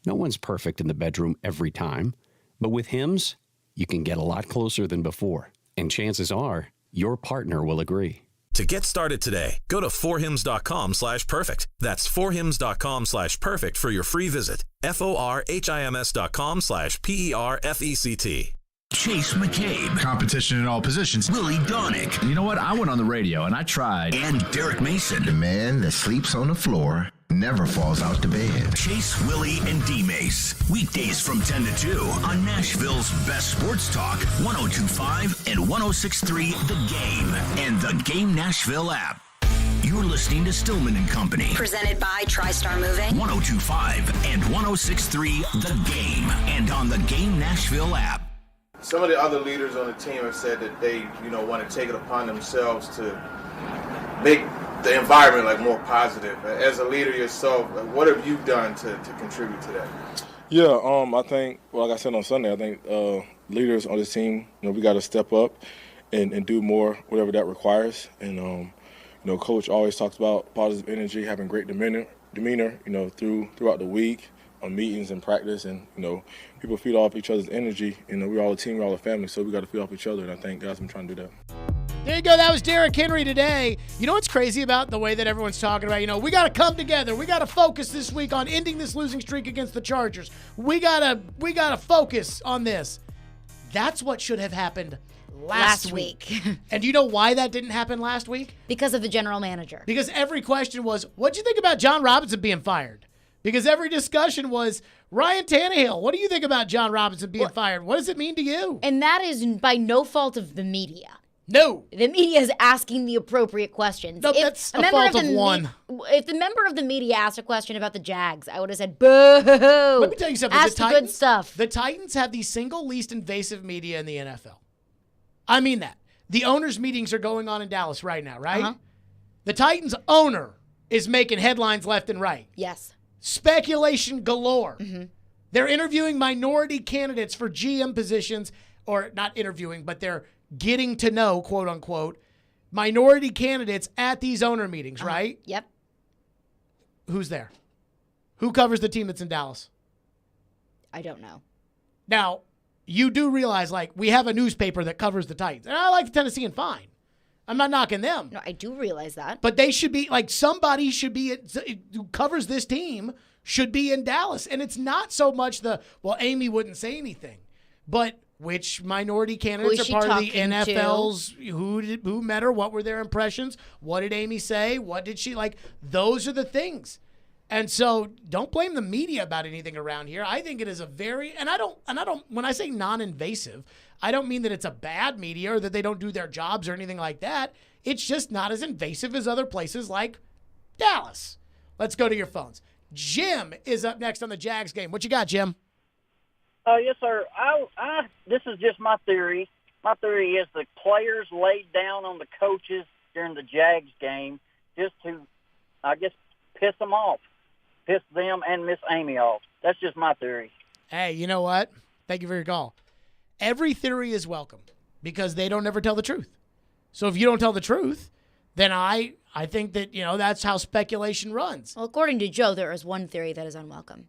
No one's perfect in the bedroom every time, but with Hims, you can get a lot closer than before. And chances are, your partner will agree. To get started today, go to 4hims.com/perfect. That's 4hims.com/perfect for your free visit. FORHIMS.com/PERFECT. Chase McCabe. Competition in all positions. Willie Donick. You know what? I went on the radio and I tried. And Derek Mason. The man that sleeps on the floor never falls out the bed. Chase, Willie, and D-Mace. Weekdays from 10 to 2 on Nashville's best sports talk, 102.5 and 106.3 The Game and the Game Nashville app. You're listening to Stillman and Company. Presented by TriStar Moving. 102.5 and 106.3 The Game and on the Game Nashville app. Some of the other leaders on the team have said that they, want to take it upon themselves to make the environment more positive. As a leader yourself, what have you done to contribute to that? Yeah, I think, like I said on Sunday, I think leaders on this team, we got to step up and do more, whatever that requires. And Coach always talks about positive energy, having great demeanor, throughout the week, on meetings and practice, and people feed off each other's energy. We're all a team, we're all a family, so we got to feed off each other. And I think guys, I'm trying to do that. There you go. That was Derrick Henry today. You know what's crazy about the way that everyone's talking about? We got to come together. We got to focus this week on ending this losing streak against the Chargers. We gotta focus on this. That's what should have happened last week. And do you know why that didn't happen last week? Because of the general manager. Because every question was, what'd you think about John Robinson being fired? Because every discussion was, Ryan Tannehill, what do you think about John Robinson being fired? What does it mean to you? And that is by no fault of the media. No. The media is asking the appropriate questions. No, that's a fault of one. If the member of the media asked a question about the Jags, I would have said, boo. Let me tell you something. Ask the good stuff. The Titans have the single least invasive media in the NFL. I mean that. The owners' meetings are going on in Dallas right now, right? Uh-huh. The Titans owner is making headlines left and right. Yes. Speculation galore. Mm-hmm. They're interviewing minority candidates for GM positions, or not interviewing, but they're getting to know, quote unquote, minority candidates at these owner meetings, right? Yep. Who's there? Who covers the team that's in Dallas? I don't know. Now, you do realize, like, we have a newspaper that covers the Titans. And I like the Tennessean fine. I'm not knocking them. No, I do realize that. But they should be, like, somebody should be, who covers this team should be in Dallas. And it's not so much Amy wouldn't say anything. But which minority candidates are part of the NFL's, who met her, what were their impressions, what did Amy say, what did she, like, those are the things. And so don't blame the media about anything around here. I think it is a very, and I don't, when I say non-invasive, I don't mean that it's a bad media or that they don't do their jobs or anything like that. It's just not as invasive as other places like Dallas. Let's go to your phones. Jim is up next on the Jags game. What you got, Jim? Yes, sir. This is just my theory. My theory is the players laid down on the coaches during the Jags game just to, I guess, piss them off. Piss them and Miss Amy off. That's just my theory. Hey, you know what? Thank you for your call. Every theory is welcome because they don't ever tell the truth. So if you don't tell the truth, then I think that, that's how speculation runs. Well, according to Joe, there is one theory that is unwelcome.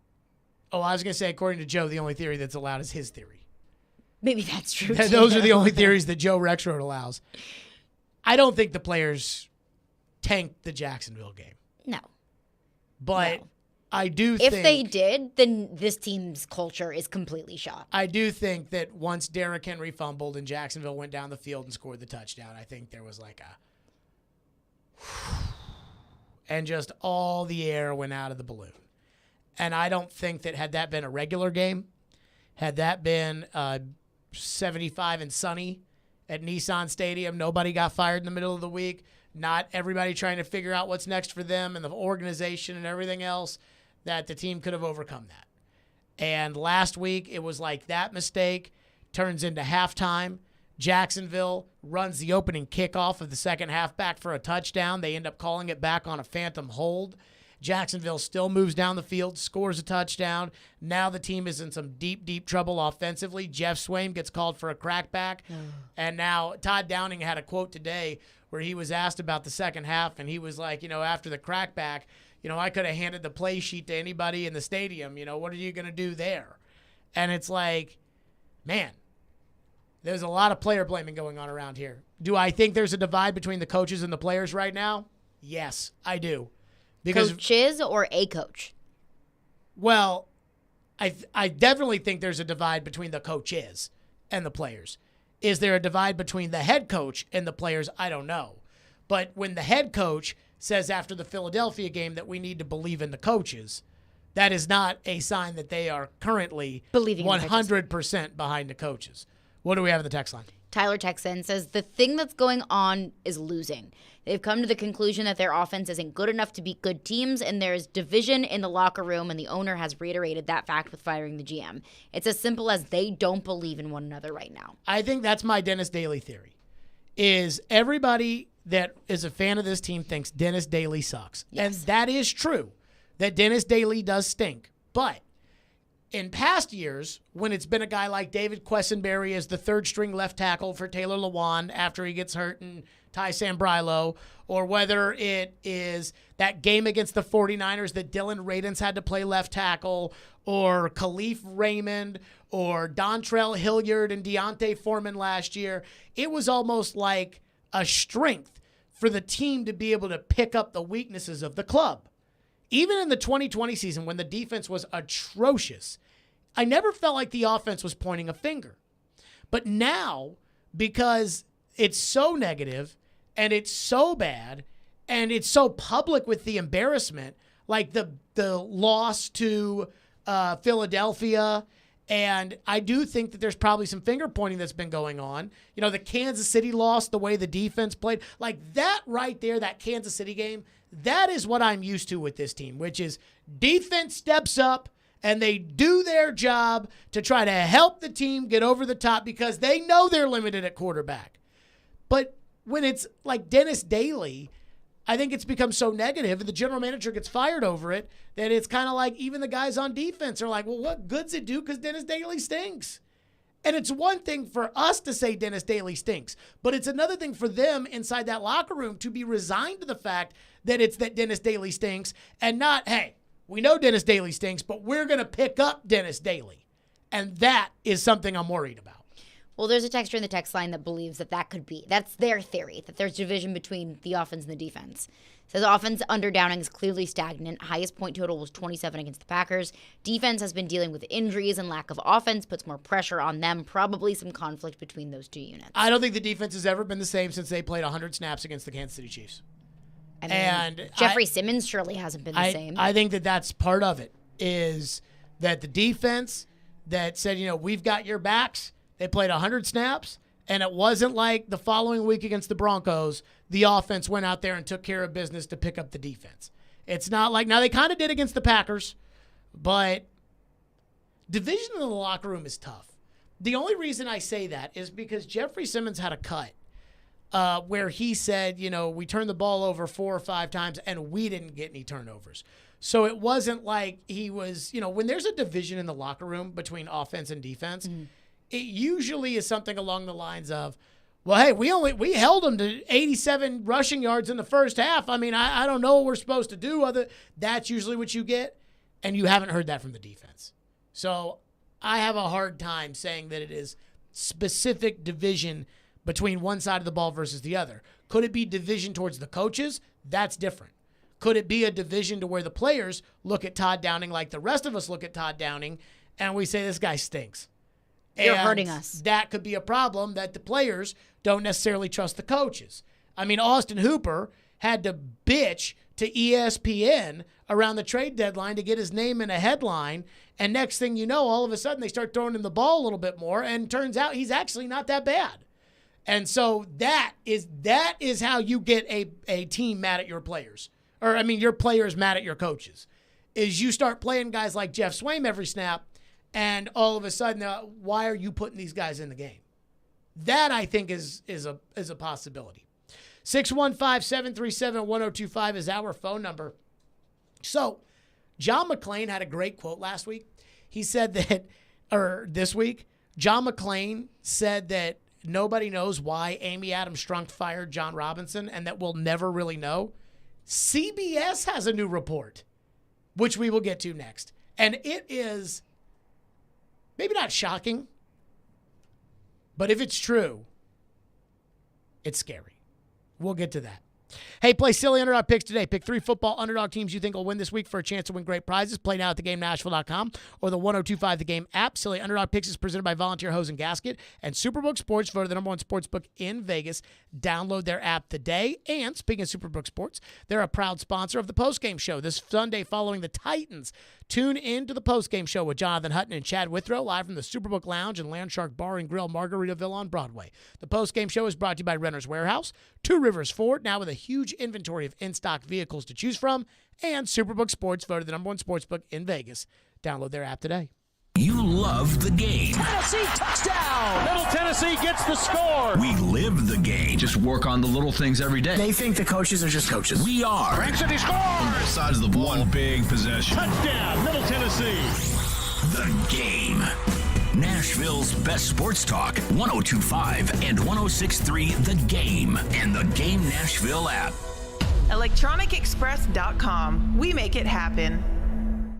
Oh, I was going to say, according to Joe, the only theory that's allowed is his theory. Maybe that's true. Those are the only theories that Joe Rexroad allows. I don't think the players tanked the Jacksonville game. No. But no. I do think... If they did, then this team's culture is completely shot. I do think that once Derrick Henry fumbled and Jacksonville went down the field and scored the touchdown, I think there was like a... and just all the air went out of the balloon. And I don't think that had that been a regular game, had that been 75 and sunny at Nissan Stadium, nobody got fired in the middle of the week, not everybody trying to figure out what's next for them and the organization and everything else, that the team could have overcome that. And last week, it was like that mistake turns into halftime. Jacksonville runs the opening kickoff of the second half back for a touchdown. They end up calling it back on a phantom hold. Jacksonville still moves down the field, scores a touchdown. Now the team is in some deep, deep trouble offensively. Jeff Swaim gets called for a crackback. And now Todd Downing had a quote today where he was asked about the second half, and he was like, after the crackback, I could have handed the play sheet to anybody in the stadium. What are you going to do there? And it's like, man, there's a lot of player blaming going on around here. Do I think there's a divide between the coaches and the players right now? Yes, I do. Because coaches or a coach? Well, I definitely think there's a divide between the coaches and the players. Is there a divide between the head coach and the players? I don't know. But when the head coach says after the Philadelphia game that we need to believe in the coaches, that is not a sign that they are currently believing 100% behind the coaches. What do we have in the text line? Tyler Texan says the thing that's going on is losing. They've come to the conclusion that their offense isn't good enough to beat good teams, and there's division in the locker room, and the owner has reiterated that fact with firing the GM. It's as simple as they don't believe in one another right now. I think that's my Dennis Daly theory, is everybody that is a fan of this team thinks Dennis Daly sucks. Yes. And that is true, that Dennis Daly does stink. But in past years, when it's been a guy like David Quessenberry as the third-string left tackle for Taylor Lewan after he gets hurt and Ty Sambrilo, or whether it is that game against the 49ers that Dylan Radins had to play left tackle, or Khalif Raymond, or Dontrell Hilliard and Deontay Foreman last year, it was almost like a strength for the team to be able to pick up the weaknesses of the club. Even in the 2020 season when the defense was atrocious, I never felt like the offense was pointing a finger. But now, because it's so negative and it's so bad and it's so public with the embarrassment, like the loss to Philadelphia, and I do think that there's probably some finger pointing that's been going on. The Kansas City loss, the way the defense played, like that right there, that Kansas City game, that is what I'm used to with this team, which is defense steps up and they do their job to try to help the team get over the top because they know they're limited at quarterback. But when it's like Dennis Daly, I think it's become so negative, and the general manager gets fired over it, that it's kind of like even the guys on defense are like, well, what good's it do because Dennis Daly stinks? And it's one thing for us to say Dennis Daly stinks, but it's another thing for them inside that locker room to be resigned to the fact that it's that Dennis Daly stinks and not, hey, we know Dennis Daly stinks, but we're going to pick up Dennis Daly. And that is something I'm worried about. Well, there's a texter in the text line that believes that could be. That's their theory, that there's division between the offense and the defense. It says offense under Downing is clearly stagnant. Highest point total was 27 against the Packers. Defense has been dealing with injuries and lack of offense, puts more pressure on them. Probably some conflict between those two units. I don't think the defense has ever been the same since they played 100 snaps against the Kansas City Chiefs. I mean, and Jeffrey Simmons surely hasn't been the same. I think that's part of it, is that the defense that said, we've got your backs. They played 100 snaps, and it wasn't like the following week against the Broncos, the offense went out there and took care of business to pick up the defense. It's not like – now, they kind of did against the Packers, but division in the locker room is tough. The only reason I say that is because Jeffrey Simmons had a cut where he said, we turned the ball over 4 or 5 times, and we didn't get any turnovers. So it wasn't like he was – when there's a division in the locker room between offense and defense – it usually is something along the lines of, well, hey, we held them to 87 rushing yards in the first half. I mean, I don't know what we're supposed to do. That's usually what you get, and you haven't heard that from the defense. So I have a hard time saying that it is specific division between one side of the ball versus the other. Could it be division towards the coaches? That's different. Could it be a division to where the players look at Todd Downing like the rest of us look at Todd Downing, and we say this guy stinks? They're hurting us. That could be a problem, that the players don't necessarily trust the coaches. I mean, Austin Hooper had to bitch to ESPN around the trade deadline to get his name in a headline, and next thing you know, all of a sudden they start throwing him the ball a little bit more, and turns out he's actually not that bad. And so that is how you get a team mad at your players. Or, I mean, your players mad at your coaches. Is you start playing guys like Jeff Swaim every snap, and all of a sudden, why are you putting these guys in the game? That, I think, is a possibility. 615-737-1025 is our phone number. So, John McClain had a great quote last week. He said that, or this week, John McClain said that nobody knows why Amy Adams Strunk fired John Robinson, and that we'll never really know. CBS has a new report, which we will get to next. And it is... maybe not shocking, but if it's true, it's scary. We'll get to that. Hey, play Silly Underdog Picks today. Pick 3 football underdog teams you think will win this week for a chance to win great prizes. Play now at theGameNashville.com or the 1025 The Game app. Silly Underdog Picks is presented by Volunteer Hose and Gasket and Superbook Sports, voted the #1 sportsbook in Vegas. Download their app today. And speaking of Superbook Sports, they're a proud sponsor of the postgame show this Sunday following the Titans. Tune in to the postgame show with Jonathan Hutton and Chad Withrow live from the Superbook Lounge and Landshark Bar and Grill, Margaritaville on Broadway. The postgame show is brought to you by Renter's Warehouse, Two Rivers Ford, now with a huge inventory of in-stock vehicles to choose from, and Superbook Sports, voted the #1 sportsbook in Vegas. Download their app today. You love the game. Tennessee touchdown! Middle Tennessee gets the score. We live the game. Just work on the little things every day. They think the coaches are just coaches. We are. Frank City scores! On both sides of the ball. One big possession. Touchdown, Middle Tennessee. The game. Nashville's best sports talk, 102.5 and 106.3 The Game, and the Game Nashville app. ElectronicExpress.com. We make it happen.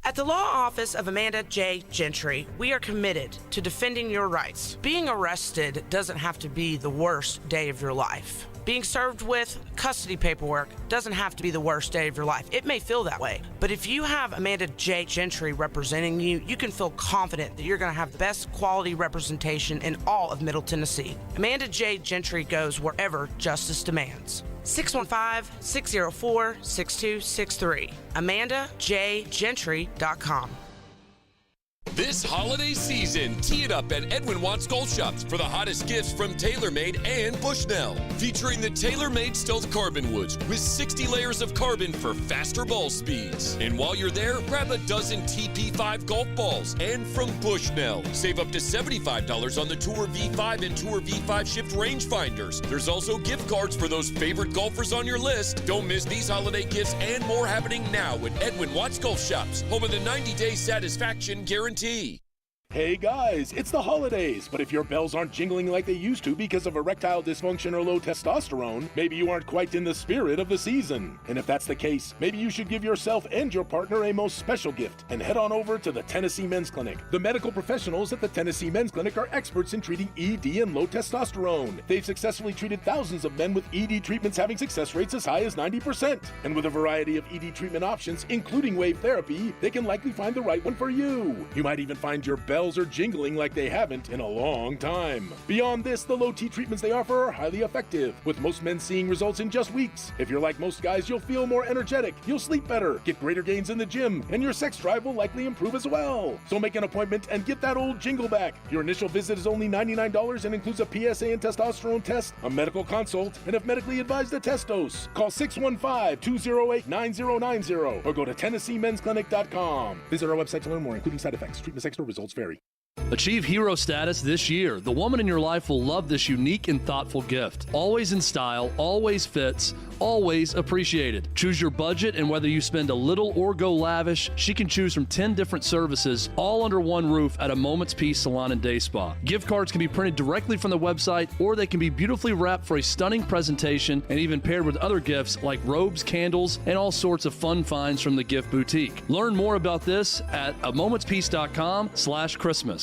At the law office of Amanda J. Gentry, we are committed to defending your rights. Being arrested doesn't have to be the worst day of your life. Being served with custody paperwork doesn't have to be the worst day of your life. It may feel that way, but if you have Amanda J. Gentry representing you, you can feel confident that you're going to have the best quality representation in all of Middle Tennessee. Amanda J. Gentry goes wherever justice demands. 615-604-6263. AmandaJGentry.com. This holiday season, tee it up at Edwin Watts Golf Shops for the hottest gifts from TaylorMade and Bushnell. Featuring the TaylorMade Stealth Carbon Woods with 60 layers of carbon for faster ball speeds. And while you're there, grab a dozen TP5 golf balls. And from Bushnell, save up to $75 on the Tour V5 and Tour V5 Shift rangefinders. There's also gift cards for those favorite golfers on your list. Don't miss these holiday gifts and more happening now at Edwin Watts Golf Shops, home of the 90-day satisfaction guarantee. Hey guys, it's the holidays, but if your bells aren't jingling like they used to because of erectile dysfunction or low testosterone, maybe you aren't quite in the spirit of the season. And if that's the case, maybe you should give yourself and your partner a most special gift and head on over to the Tennessee Men's Clinic. The medical professionals at the Tennessee Men's Clinic are experts in treating ED and low testosterone. They've successfully treated thousands of men with ED treatments having success rates as high as 90%. And with a variety of ED treatment options, including wave therapy, they can likely find the right one for you. You might even find your bells are jingling like they haven't in a long time. Beyond this, the low T treatments they offer are highly effective, with most men seeing results in just weeks. If you're like most guys, you'll feel more energetic, you'll sleep better, get greater gains in the gym, and your sex drive will likely improve as well. So make an appointment and get that old jingle back. Your initial visit is only $99 and includes a PSA and testosterone test, a medical consult, and if medically advised, a test dose. Call 615-208-9090 or go to TennesseeMen'sClinic.com. Visit our website to learn more, including side effects. Treatment sex results vary. Achieve hero status this year. The woman in your life will love this unique and thoughtful gift. Always in style, always fits, always appreciated. Choose your budget, and whether you spend a little or go lavish, she can choose from 10 different services, all under one roof at a Moment's Peace Salon and Day Spa. Gift cards can be printed directly from the website, or they can be beautifully wrapped for a stunning presentation and even paired with other gifts like robes, candles, and all sorts of fun finds from the Gift Boutique. Learn more about this at amomentspeace.com/Christmas.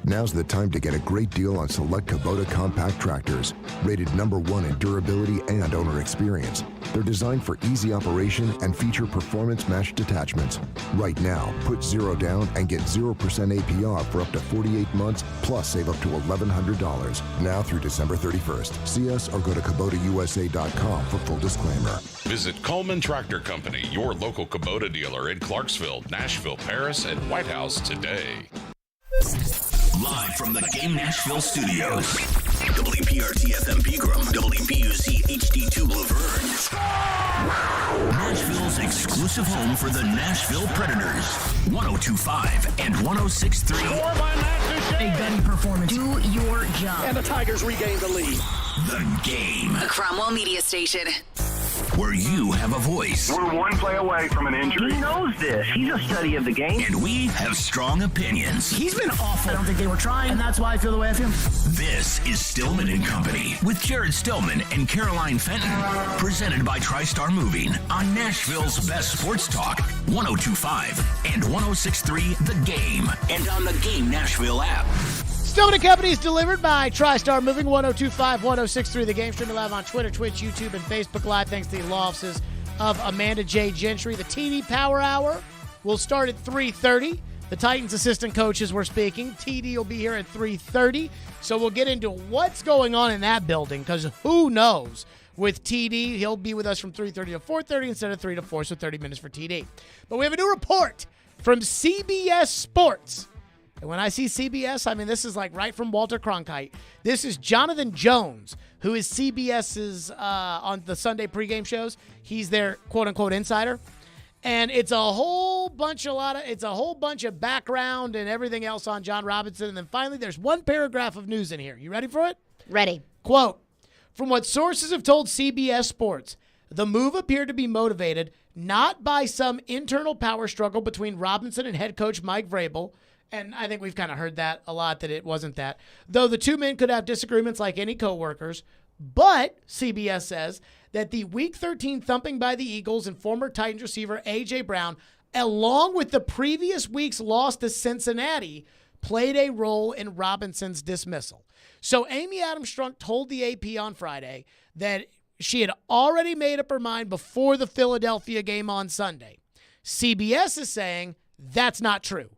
Now's the time to get a great deal on select Kubota compact tractors, rated #1 in durability and owner experience. They're designed for easy operation and feature performance-matched attachments. Right now, put 0 down and get 0% APR for up to 48 months, plus save up to $1,100. Now through December 31st. See us or go to KubotaUSA.com for full disclaimer. Visit Coleman Tractor Company, your local Kubota dealer in Clarksville, Nashville, Paris, and White House today. Live from the Game Nashville studios. WPRT FM Pegram, WPUC HD2 Laverne. Nashville's exclusive home for the Nashville Predators. 102.5 and 106.3. A gunny performance. Do your job. And the Tigers regain the lead. The Game. A Cromwell media station. Where you have a voice. We're one play away from an injury. He knows this. He's a study of the game. And we have strong opinions. He's been awful. I don't think they were trying, and that's why I feel the way I feel. This is Stillman and Company with Jared Stillman and Caroline Fenton. Presented by TriStar Moving on Nashville's best sports talk, 102.5 and 106.3 The Game. And on the Game Nashville app. Stillman and Company is delivered by TriStar Moving, 102.5, 106.3 The Game. Streaming live on Twitter, Twitch, YouTube, and Facebook Live. Thanks to the law offices of Amanda J. Gentry. The TD Power Hour will start at 3:30. The Titans assistant coaches were speaking. TD will be here at 3:30. So we'll get into what's going on in that building, because who knows? With TD, he'll be with us from 3:30 to 4:30 instead of 3 to 4, so 30 minutes for TD. But we have a new report from CBS Sports. And when I see CBS, I mean, this is like right from Walter Cronkite. This is Jonathan Jones, who is CBS's on the Sunday pregame shows. He's their quote-unquote insider. And it's a whole bunch of background and everything else on John Robinson. And then finally, there's one paragraph of news in here. You ready for it? Ready. Quote, from what sources have told CBS Sports, the move appeared to be motivated not by some internal power struggle between Robinson and head coach Mike Vrabel. And I think we've kind of heard that a lot, that it wasn't that. Though the two men could have disagreements like any coworkers. But CBS says that the Week 13 thumping by the Eagles and former Titans receiver A.J. Brown, along with the previous week's loss to Cincinnati, played a role in Robinson's dismissal. So Amy Adams Strunk told the AP on Friday that she had already made up her mind before the Philadelphia game on Sunday. CBS is saying that's not true.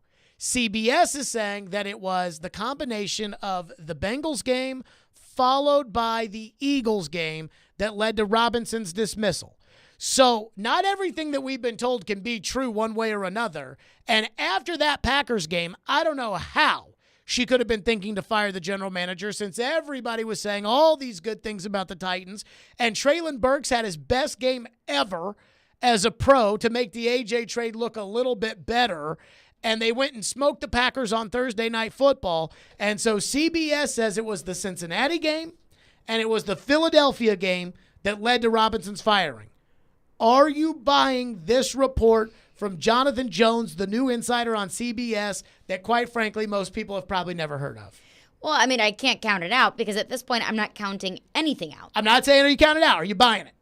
CBS is saying that it was the combination of the Bengals game followed by the Eagles game that led to Robinson's dismissal. So not everything that we've been told can be true one way or another. And after that Packers game, I don't know how she could have been thinking to fire the general manager since everybody was saying all these good things about the Titans. And Treylon Burks had his best game ever as a pro to make the A.J. trade look a little bit better. And they went and smoked the Packers on Thursday Night Football. And so CBS says it was the Cincinnati game and it was the Philadelphia game that led to Robinson's firing. Are you buying this report from Jonathan Jones, the new insider on CBS, that quite frankly most people have probably never heard of? Well, I mean, I can't count it out because at this point I'm not counting anything out. I'm not saying are you counting it out. Are you buying it?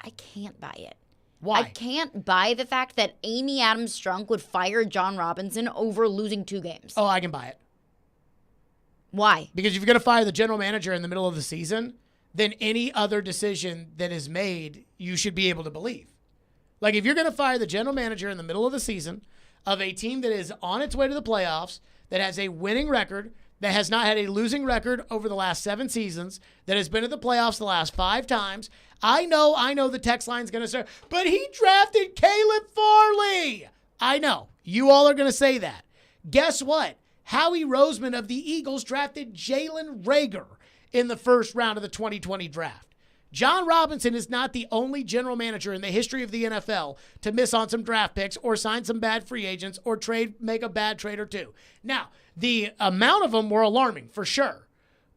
I can't buy it. Why? I can't buy the fact that Amy Adams Strunk would fire John Robinson over losing 2 games. Oh, I can buy it. Why? Because if you're going to fire the general manager in the middle of the season, then any other decision that is made, you should be able to believe. Like if you're going to fire the general manager in the middle of the season of a team that is on its way to the playoffs, that has a winning record, that has not had a losing record over the last 7 seasons, that has been to the playoffs the last 5 times, I know the text line's going to start, but he drafted Caleb Farley. I know. You all are going to say that. Guess what? Howie Roseman of the Eagles drafted Jalen Reagor in the first round of the 2020 draft. John Robinson is not the only general manager in the history of the NFL to miss on some draft picks or sign some bad free agents or make a bad trade or two. Now, the amount of them were alarming for sure,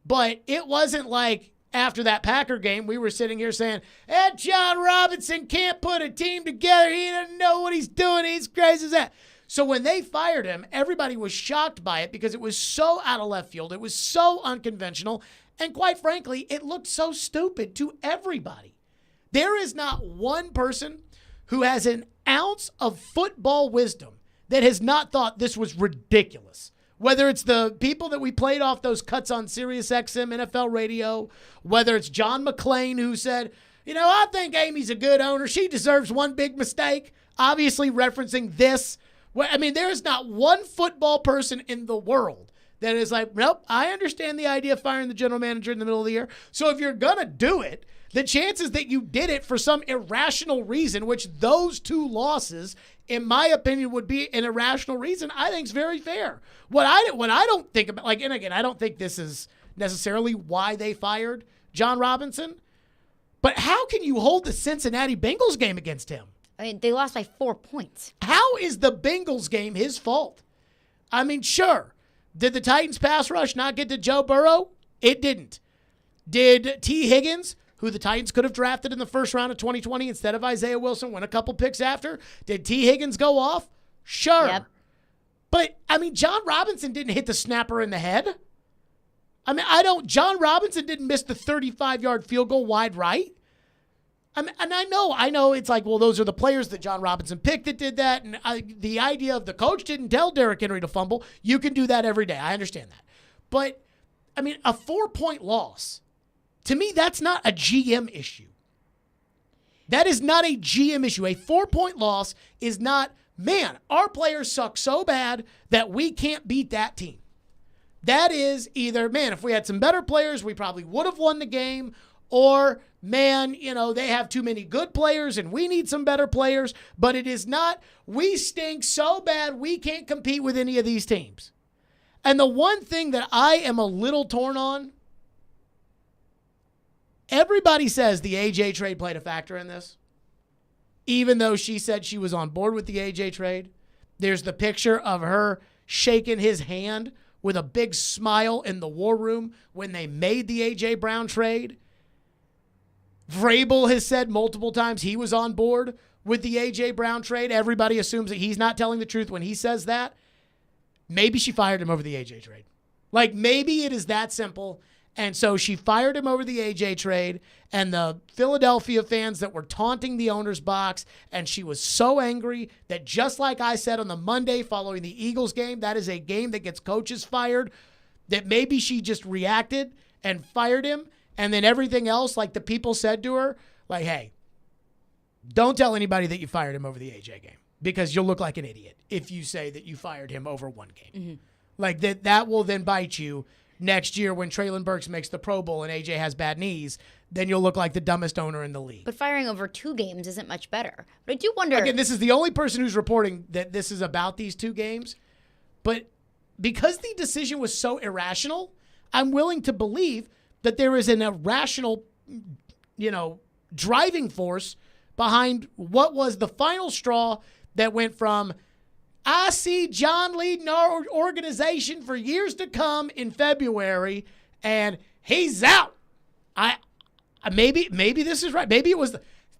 but it wasn't like after that Packer game we were sitting here saying, that John Robinson can't put a team together. He doesn't know what he's doing. He's crazy as that. So when they fired him, everybody was shocked by it because it was so out of left field. It was so unconventional. And quite frankly, it looked so stupid to everybody. There is not one person who has an ounce of football wisdom that has not thought this was ridiculous. Whether it's the people that we played off those cuts on Sirius XM NFL radio, whether it's John McClain who said, I think Amy's a good owner. She deserves one big mistake, obviously referencing this. I mean, there is not one football person in the world that is like, nope, I understand the idea of firing the general manager in the middle of the year. So if you're going to do it, the chances that you did it for some irrational reason, which those 2 losses, in my opinion, would be an irrational reason, I think is very fair. What I don't think about, and again, I don't think this is necessarily why they fired John Robinson, but how can you hold the Cincinnati Bengals game against him? I mean, they lost by 4 points. How is the Bengals game his fault? I mean, sure. Did the Titans pass rush not get to Joe Burrow? It didn't. Did T. Higgins, who the Titans could have drafted in the first round of 2020 instead of Isaiah Wilson, win a couple picks after? Did T. Higgins go off? Sure. Yep. But, I mean, John Robinson didn't hit the snapper in the head. I mean, John Robinson didn't miss the 35-yard field goal wide right. And I know it's like, well, those are the players that John Robinson picked that did that. And the idea of the coach didn't tell Derrick Henry to fumble. You can do that every day. I understand that. But, I mean, a 4-point loss, to me, that's not a GM issue. That is not a GM issue. A 4-point loss is not, man, our players suck so bad that we can't beat that team. That is either, man, if we had some better players, we probably would have won the game, or, man, they have too many good players and we need some better players. But it is not, we stink so bad we can't compete with any of these teams. And the one thing that I am a little torn on, everybody says the A.J. trade played a factor in this. Even though she said she was on board with the A.J. trade. There's the picture of her shaking his hand with a big smile in the war room when they made the A.J. Brown trade. Vrabel has said multiple times he was on board with the A.J. Brown trade. Everybody assumes that he's not telling the truth when he says that. Maybe she fired him over the A.J. trade. Like, maybe it is that simple. And so she fired him over the A.J. trade, and the Philadelphia fans that were taunting the owner's box, and she was so angry that just like I said on the Monday following the Eagles game, that is a game that gets coaches fired, that maybe she just reacted and fired him. And then everything else, like the people said to her, like, hey, don't tell anybody that you fired him over the AJ game because you'll look like an idiot if you say that you fired him over one game. Mm-hmm. Like that will then bite you next year when Traylon Burks makes the Pro Bowl and AJ has bad knees, then you'll look like the dumbest owner in the league. But firing over 2 games isn't much better. But I do wonder. Again, this is the only person who's reporting that this is about these 2 games. But because the decision was so irrational, I'm willing to believe that there is an irrational, driving force behind what was the final straw that went from, I see John leading our organization for years to come in February, and he's out. Maybe this is right. Maybe it was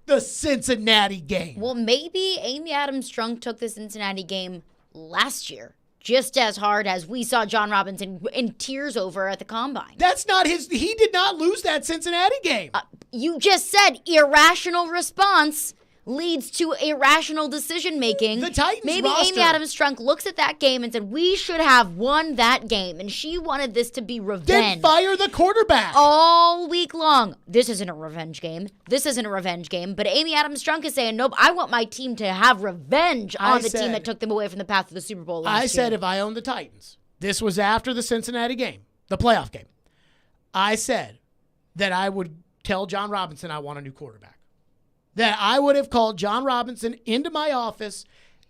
the Cincinnati game. Well, maybe Amy Adams-Strunk took the Cincinnati game last year just as hard as we saw John Robinson in tears over at the Combine. That's not he did not lose that Cincinnati game. You just said irrational response leads to irrational decision-making. The Titans Maybe roster. Amy Adams-Strunk looks at that game and said, we should have won that game, and she wanted this to be revenge. Then fire the quarterback. All week long. This isn't a revenge game. This isn't a revenge game. But Amy Adams-Strunk is saying, nope, I want my team to have revenge on the team that took them away from the path to the Super Bowl last year. I said if I owned the Titans, this was after the Cincinnati game, the playoff game, I said that I would tell John Robinson I want a new quarterback. That I would have called John Robinson into my office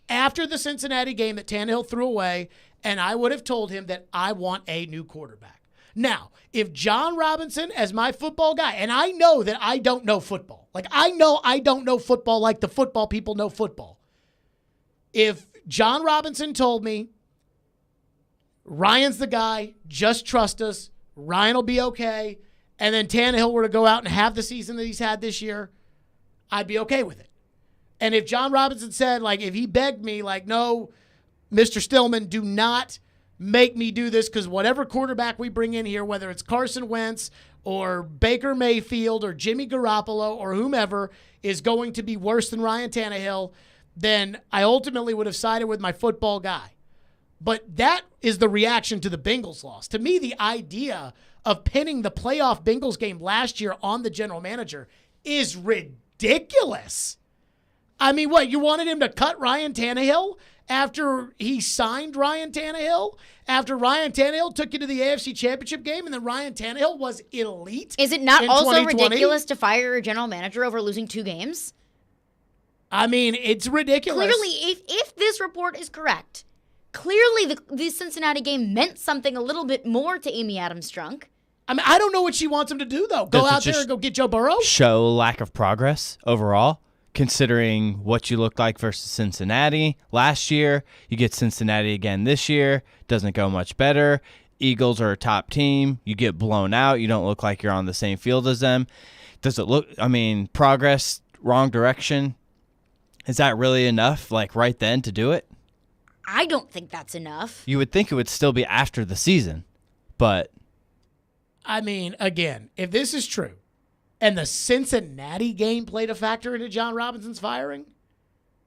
after the Cincinnati game that Tannehill threw away, and I would have told him that I want a new quarterback. Now, if John Robinson, as my football guy, and I know that I don't know football. Like, I know I don't know football like the football people know football. If John Robinson told me, Ryan's the guy, just trust us, Ryan will be okay, and then Tannehill were to go out and have the season that he's had this year, I'd be okay with it. And if John Robinson said, if he begged me, no, Mr. Stillman, do not make me do this because whatever quarterback we bring in here, whether it's Carson Wentz or Baker Mayfield or Jimmy Garoppolo or whomever, is going to be worse than Ryan Tannehill, then I ultimately would have sided with my football guy. But that is the reaction to the Bengals loss. To me, the idea of pinning the playoff Bengals game last year on the general manager is ridiculous. I mean, what, you wanted him to cut Ryan Tannehill after he signed Ryan Tannehill? After Ryan Tannehill took you to the AFC Championship game and then Ryan Tannehill was elite? Is it not also 2020? ridiculous to fire a general manager over losing 2 games? I mean, it's ridiculous. Clearly, if this report is correct, clearly the Cincinnati game meant something a little bit more to Amy Adams-Strunk. I mean, I don't know what she wants him to do, though. Go out there and go get Joe Burrow? Show lack of progress overall, considering what you looked like versus Cincinnati last year. You get Cincinnati again this year. Doesn't go much better. Eagles are a top team. You get blown out. You don't look like you're on the same field as them. Does it look, progress, wrong direction? Is that really enough, right then, to do it? I don't think that's enough. You would think it would still be after the season, but... I mean, again, if this is true, and the Cincinnati game played a factor into John Robinson's firing,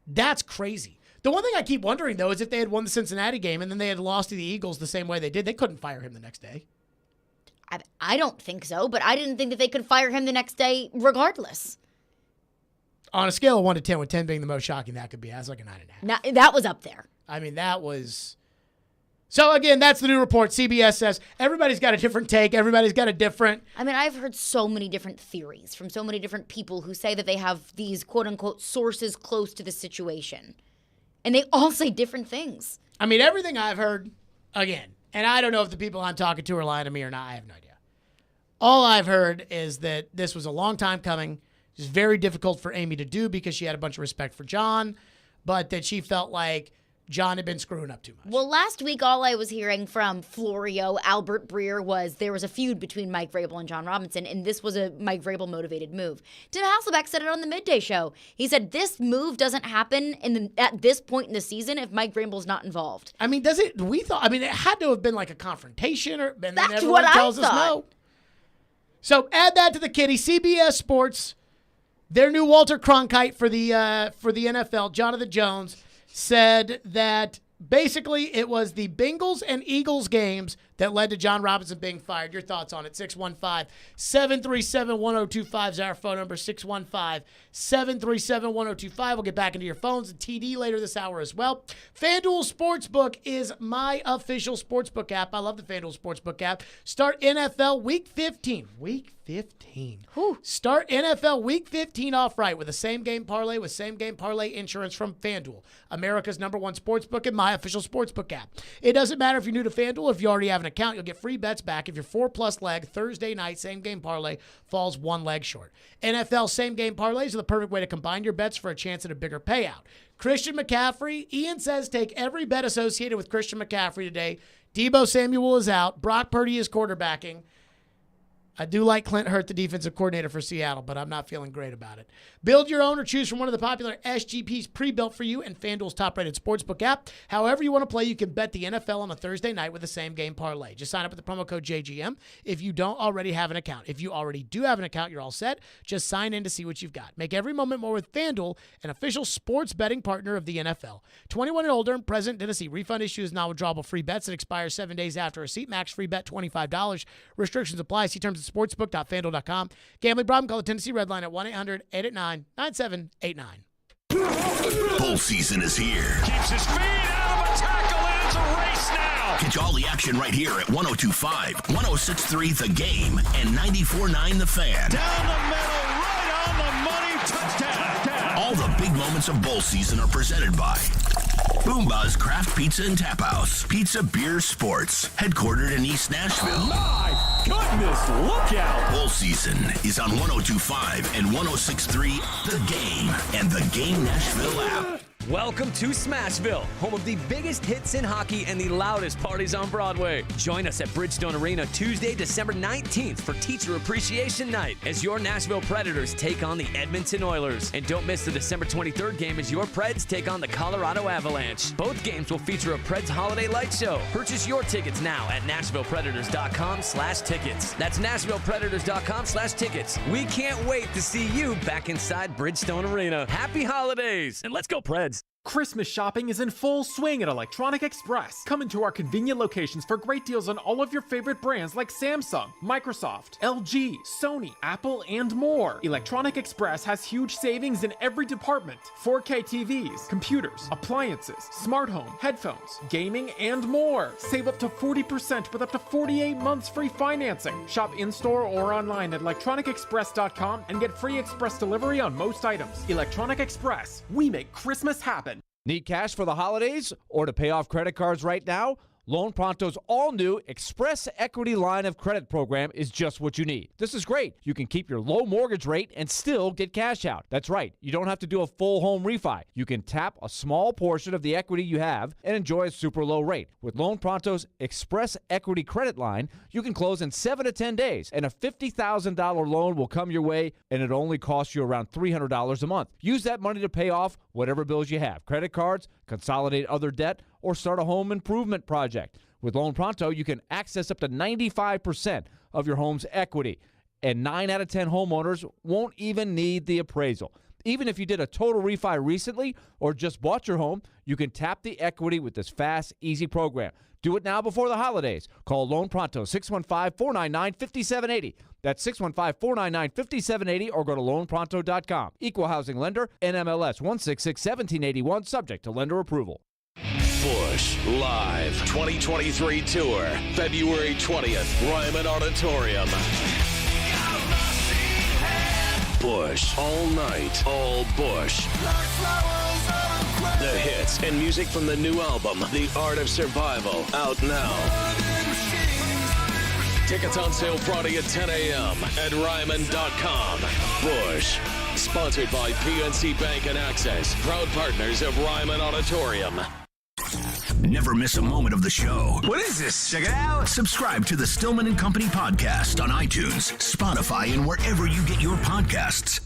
that's crazy. The one thing I keep wondering, though, is if they had won the Cincinnati game and then they had lost to the Eagles the same way they did, they couldn't fire him the next day. I don't think so, but I didn't think that they could fire him the next day regardless. On a scale of 1 to 10, with 10 being the most shocking that could be, that's like a 9.5. Now, that was up there. I mean, that was... So, again, that's the new report. CBS says everybody's got a different take. Everybody's got a different... I've heard so many different theories from so many different people who say that they have these quote-unquote sources close to the situation. And they all say different things. I mean, everything I've heard, again, and I don't know if the people I'm talking to are lying to me or not. I have no idea. All I've heard is that this was a long time coming. It was very difficult for Amy to do because she had a bunch of respect for John, but that she felt like John had been screwing up too much. Well, last week, all I was hearing from Florio, Albert Breer, was there was a feud between Mike Vrabel and John Robinson, and this was a Mike Vrabel-motivated move. Tim Hasselbeck said it on the Midday Show. He said this move doesn't happen at this point in the season if Mike Vrabel's not involved. I mean, it had to have been like a confrontation, and then That's everyone what tells I us thought. no. So add that to the kitty. CBS Sports, their new Walter Cronkite for the NFL, Jonathan Jones, said that basically it was the Bengals and Eagles games that led to John Robinson being fired. Your thoughts on it? 615-737-1025 is our phone number, 615-737-1025. We'll get back into your phones and TD later this hour as well. FanDuel Sportsbook is my official sportsbook app. I love the FanDuel Sportsbook app. Start NFL Week 15. Week 15. Start NFL Week 15 off right with a same-game parlay with same-game parlay insurance from FanDuel, America's #1 sportsbook and my official sportsbook app. It doesn't matter if you're new to FanDuel. If you already have an account, you'll get free bets back if your 4+ leg Thursday night same-game parlay falls one leg short. NFL same-game parlays are the perfect way to combine your bets for a chance at a bigger payout. Christian McCaffrey, Ian says take every bet associated with Christian McCaffrey today. Deebo Samuel is out. Brock Purdy is quarterbacking. I do like Clint Hurt, the defensive coordinator for Seattle, but I'm not feeling great about it. Build your own or choose from one of the popular SGPs pre-built for you in FanDuel's top-rated sportsbook app. However you want to play, you can bet the NFL on a Thursday night with the same-game parlay. Just sign up with the promo code JGM if you don't already have an account. If you already do have an account, you're all set. Just sign in to see what you've got. Make every moment more with FanDuel, an official sports betting partner of the NFL. 21 and older and present in Tennessee. Refund issues non-withdrawable free bets that expire 7 days after receipt. Max free bet $25. Restrictions apply. See terms at sportsbook.fanduel.com. Gambling problem? Call the Tennessee Red Line at 1-800-889-9789. Bowl season is here. Keeps his feet out of a tackle, and it's a race now. Catch all the action right here at 102.5, 106.3 The Game, and 94.9 The Fan. Down the middle, right on the money, touchdown. All the big moments of bowl season are presented by Boombah's Craft Pizza and Tap House. Pizza, beer, sports. Headquartered in East Nashville. My goodness, look out. Bowl season is on 102.5 and 106.3 The Game and The Game Nashville app. Welcome to Smashville, home of the biggest hits in hockey and the loudest parties on Broadway. Join us at Bridgestone Arena Tuesday, December 19th for Teacher Appreciation Night as your Nashville Predators take on the Edmonton Oilers. And don't miss the December 23rd game as your Preds take on the Colorado Avalanche. Both games will feature a Preds Holiday Light Show. Purchase your tickets now at NashvillePredators.com/tickets. That's NashvillePredators.com/tickets. We can't wait to see you back inside Bridgestone Arena. Happy holidays, and let's go Preds. Christmas shopping is in full swing at Electronic Express. Come into our convenient locations for great deals on all of your favorite brands like Samsung, Microsoft, LG, Sony, Apple, and more. Electronic Express has huge savings in every department. 4K TVs, computers, appliances, smart home, headphones, gaming, and more. Save up to 40% with up to 48 months free financing. Shop in-store or online at electronicexpress.com and get free express delivery on most items. Electronic Express, we make Christmas happen. Need cash for the holidays or to pay off credit cards right now? Loan Pronto's all-new Express Equity Line of Credit program is just what you need. This is great. You can keep your low mortgage rate and still get cash out. That's right. You don't have to do a full home refi. You can tap a small portion of the equity you have and enjoy a super low rate. With Loan Pronto's Express Equity Credit Line, you can close in 7 to 10 days, and a $50,000 loan will come your way, and it only costs you around $300 a month. Use that money to pay off whatever bills you have. Credit cards, consolidate other debt, or start a home improvement project. With Loan Pronto, you can access up to 95% of your home's equity, and 9 out of 10 homeowners won't even need the appraisal. Even if you did a total refi recently or just bought your home, you can tap the equity with this fast, easy program. Do it now before the holidays. Call Loan Pronto, 615-499-5780. That's 615-499-5780, or go to loanpronto.com. Equal housing lender, NMLS 166-1781, subject to lender approval. Busch Live 2023 Tour, February 20th, Ryman Auditorium. Busch, all night, all Busch. The hits and music from the new album, The Art of Survival, out now. Tickets on sale Friday at 10 a.m. at Ryman.com. Busch, sponsored by PNC Bank and Access, proud partners of Ryman Auditorium. Never miss a moment of the show. What is this? Check it out. Subscribe to the Stillman and Company podcast on iTunes, Spotify, and wherever you get your podcasts.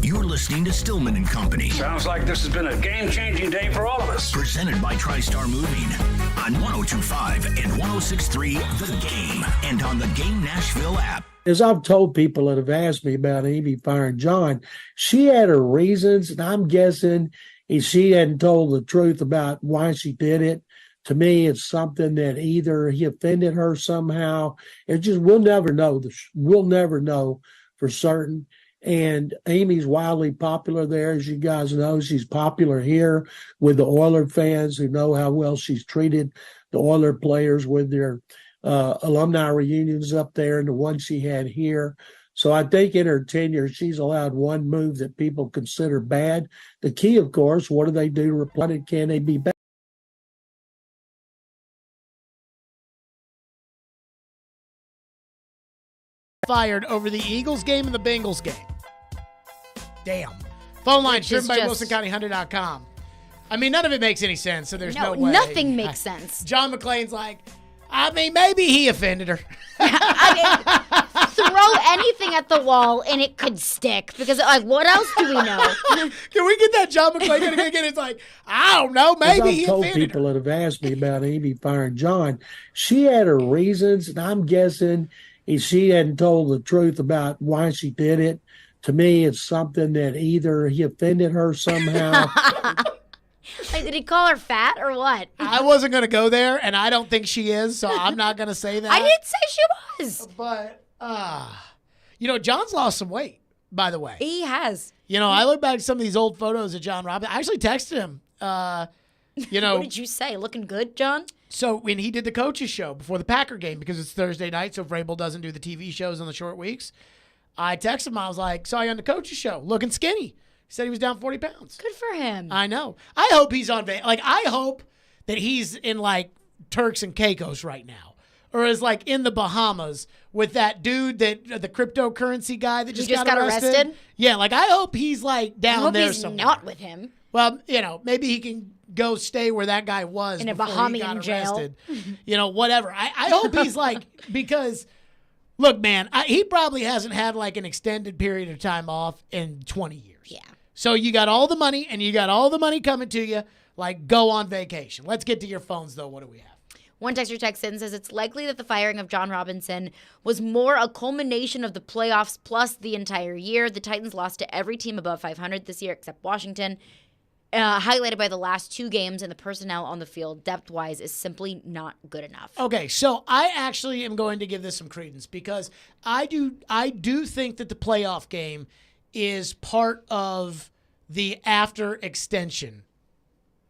You're listening to Stillman and Company. Sounds like this has been a game-changing day for all of us. Presented by TriStar Moving on 102.5 and 106.3 The Game and on the Game Nashville app. As I've told people that have asked me about Amy firing John, she had her reasons, and I'm guessing if she hadn't told the truth about why she did it To me, it's something that either he offended her somehow. It just, we'll never know. We'll never know for certain. And Amy's wildly popular there, as you guys know. She's popular here with the Oiler fans who know how well she's treated the Oiler players with their alumni reunions up there and the one she had here. So I think in her tenure, she's allowed one move that people consider bad. The key, of course, what do they do to replace it? Can they be better? Fired over the Eagles game and the Bengals game. Damn. Phone line driven by WilsonCountyHunter.com. I mean, none of it makes any sense, so there's no way. Nothing makes sense. John McClain's like, I mean, maybe he offended her. Throw anything at the wall and it could stick. Because, like, what else do we know? Can we get that John McClain again? It's like, I don't know, maybe he told offended people that have asked me about Amy firing John. She had her reasons, and I'm guessing if she hadn't told the truth about why she did it. To me, it's something that either he offended her somehow. Like, did he call her fat or what? I wasn't going to go there, and I don't think she is, so I'm not going to say that. I didn't say she was. But, John's lost some weight, by the way. He has. I look back at some of these old photos of John Robinson. I actually texted him. What did you say? Looking good, John? So when he did the coaches show before the Packer game, because it's Thursday night, so Vrabel doesn't do the TV shows on the short weeks, I texted him. I was like, saw you on the coaches show, looking skinny. He said he was down 40 pounds. Good for him. I know. I hope he's on, I hope that he's in Turks and Caicos right now. Or is in the Bahamas with that dude, the cryptocurrency guy that just got arrested. Yeah, I hope he's down I hope there he's somewhere. not with him. Well, maybe he can go stay where that guy was in a before Bahamian he got jail. arrested. Whatever. I hope he's because look, man, he probably hasn't had an extended period of time off in 20 years. Yeah. So you got all the money and you got all the money coming to you. Go on vacation. Let's get to your phones though. What do we have? One texter texts in and says it's likely that the firing of John Robinson was more a culmination of the playoffs plus the entire year. The Titans lost to every team above 500 this year except Washington. Highlighted by the last two games, and the personnel on the field, depth-wise, is simply not good enough. Okay, so I actually am going to give this some credence because I do think that the playoff game is part of the after extension.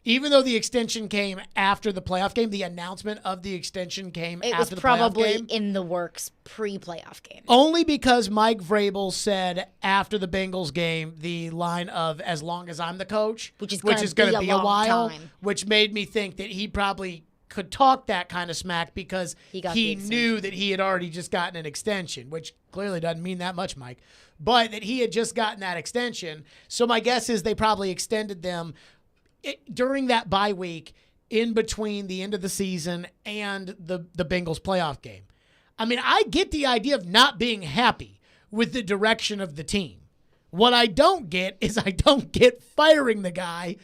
Even though the extension came after the playoff game, the announcement of the extension came after the playoff game. It was probably in the works pre-playoff game. Only because Mike Vrabel said after the Bengals game the line of "as long as I'm the coach," which is going to be a while, time. Which made me think that he probably could talk that kind of smack because he knew that he had already just gotten an extension, which clearly doesn't mean that much, Mike, but that he had just gotten that extension. So my guess is they probably extended them during that bye week in between the end of the season and the Bengals playoff game. I mean, I get the idea of not being happy with the direction of the team. What I don't get is I don't get firing the guy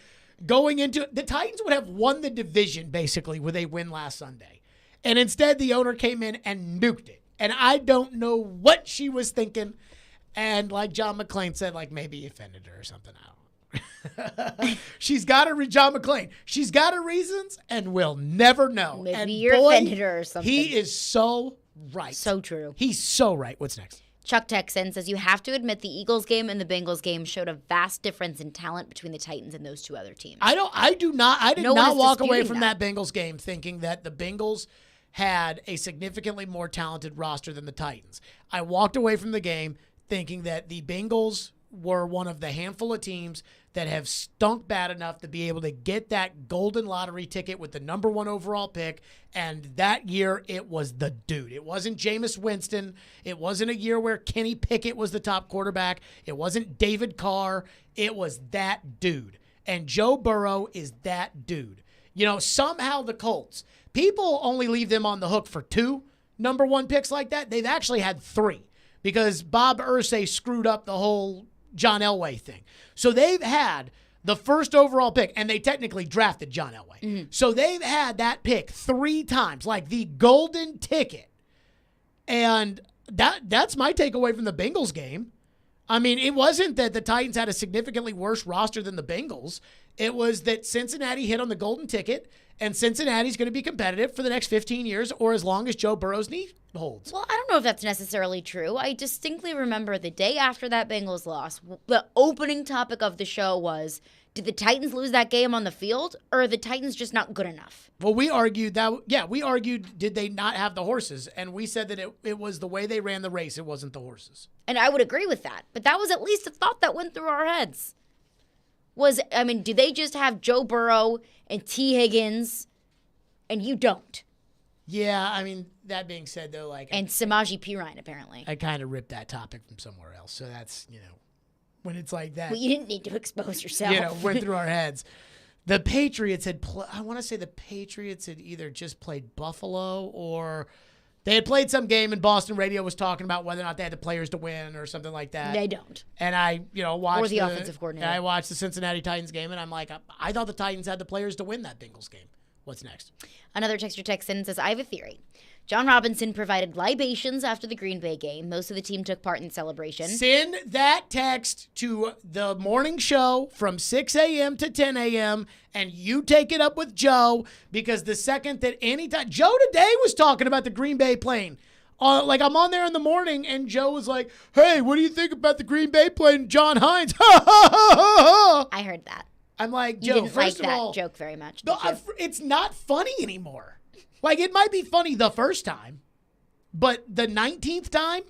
going into the Titans would have won the division basically with a win last Sunday. And instead the owner came in and nuked it. And I don't know what she was thinking. And like John McClain said, maybe he offended her or something. I don't know. She's got her, John McClain. She's got her reasons, and we'll never know. Maybe and you're offended her or something. He is so right. So true. He's so right. What's next? Chuck Texan says you have to admit the Eagles game and the Bengals game showed a vast difference in talent between the Titans and those two other teams. I did not walk away from that Bengals game thinking that the Bengals had a significantly more talented roster than the Titans. I walked away from the game thinking that the Bengals were one of the handful of teams that have stunk bad enough to be able to get that golden lottery ticket with the number 1 overall pick. And that year, it was the dude. It wasn't Jameis Winston. It wasn't a year where Kenny Pickett was the top quarterback. It wasn't David Carr. It was that dude. And Joe Burrow is that dude. Somehow the Colts, people only leave them on the hook for 2 number 1 picks like that. They've actually had 3 because Bob Irsay screwed up the whole John Elway thing. So they've had the first overall pick, and they technically drafted John Elway. Mm-hmm. So they've had that pick 3 times, like the golden ticket. And that's my takeaway from the Bengals game. I mean, it wasn't that the Titans had a significantly worse roster than the Bengals. It was that Cincinnati hit on the golden ticket, and Cincinnati's going to be competitive for the next 15 years or as long as Joe Burrow's knee holds. Well, I don't know if that's necessarily true. I distinctly remember the day after that Bengals loss, the opening topic of the show was, did the Titans lose that game on the field, or are the Titans just not good enough? Well, we argued, did they not have the horses? And we said that it was the way they ran the race. It wasn't the horses. And I would agree with that. But that was at least a thought that went through our heads. Do they just have Joe Burrow and T. Higgins, and you don't? Yeah, that being said, though, and Samaje Perine, apparently. I kind of ripped that topic from somewhere else. So that's, when it's like that. Well, you didn't need to expose yourself. Went through our heads. The Patriots had, I want to say the Patriots had either just played Buffalo or they had played some game and Boston radio was talking about whether or not they had the players to win or something like that. They don't. And I, watched or the offensive coordinator. I watched the Cincinnati Titans game and I'm like, I thought the Titans had the players to win that Bengals game. What's next? Another texter texts in and says, I have a theory. John Robinson provided libations after the Green Bay game. Most of the team took part in the celebration. Send that text to the morning show from 6 a.m. to 10 a.m. and you take it up with Joe, because the second that Joe today was talking about the Green Bay plane. I'm on there in the morning and Joe was like, hey, what do you think about the Green Bay plane, John Hines? I heard that. I'm like, Joe, you didn't like that joke very much. No, it's not funny anymore. It might be funny the first time, but the 19th time?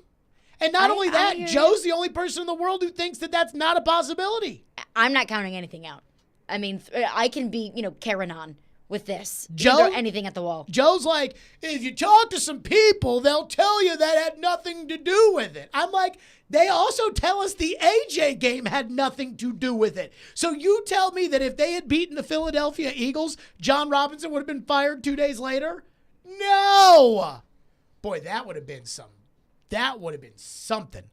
And not only that, Joe's the only person in the world who thinks that that's not a possibility. I'm not counting anything out. I can be, carrying on with this. Throw anything at the wall. Joe's like, if you talk to some people, they'll tell you that had nothing to do with it. I'm like, they also tell us the AJ game had nothing to do with it. So you tell me that if they had beaten the Philadelphia Eagles, John Robinson would have been fired 2 days later? No! Boy, that would have been something. That would have been something.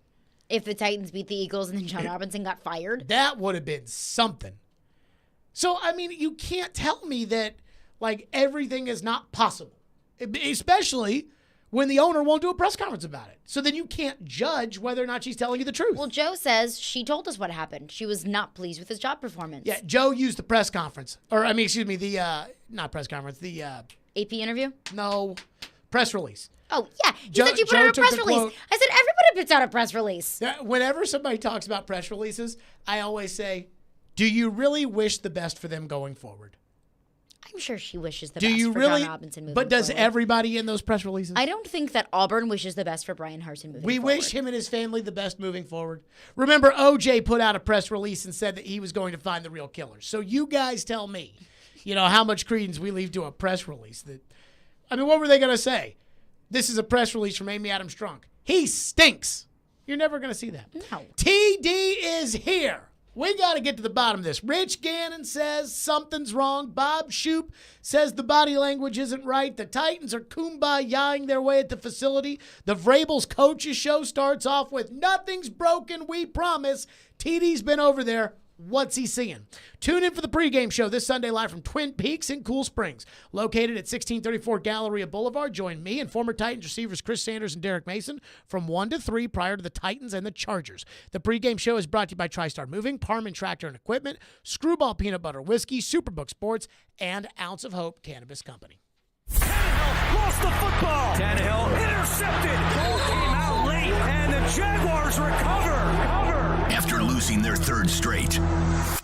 If the Titans beat the Eagles and then John Robinson got fired? That would have been something. So, you can't tell me that, everything is not possible. Especially when the owner won't do a press conference about it. So then you can't judge whether or not she's telling you the truth. Well, Joe says she told us what happened. She was not pleased with his job performance. Yeah, Joe used the press conference. Not press conference, the... AP interview? No, press release. Oh, yeah. You said you put out a press release. Quote. I said everybody puts out a press release. Whenever somebody talks about press releases, I always say, do you really wish the best for them going forward? I'm sure she wishes the best for John Robinson moving forward. But does everybody in those press releases? I don't think that Auburn wishes the best for Brian Harsin moving forward. We wish him and his family the best moving forward. Remember, OJ put out a press release and said that he was going to find the real killers. So you guys tell me, how much credence we leave to a press release. What were they going to say? This is a press release from Amy Adams Strunk. He stinks. You're never going to see that. No. TD is here. We got to get to the bottom of this. Rich Gannon says something's wrong. Bob Shoop says the body language isn't right. The Titans are kumbaya-ing their way at the facility. The Vrabel's coaches show starts off with nothing's broken, we promise. TD's been over there. What's he seeing? Tune in for the pregame show this Sunday live from Twin Peaks in Cool Springs. Located at 1634 Galleria Boulevard, join me and former Titans receivers Chris Sanders and Derek Mason from 1 to 3 prior to the Titans and the Chargers. The pregame show is brought to you by TriStar Moving, Parman Tractor and Equipment, Screwball Peanut Butter Whiskey, Superbook Sports, and Ounce of Hope Cannabis Company. Tannehill lost the football. Tannehill intercepted. Ball came out late, and the Jaguars recover. After losing their third straight,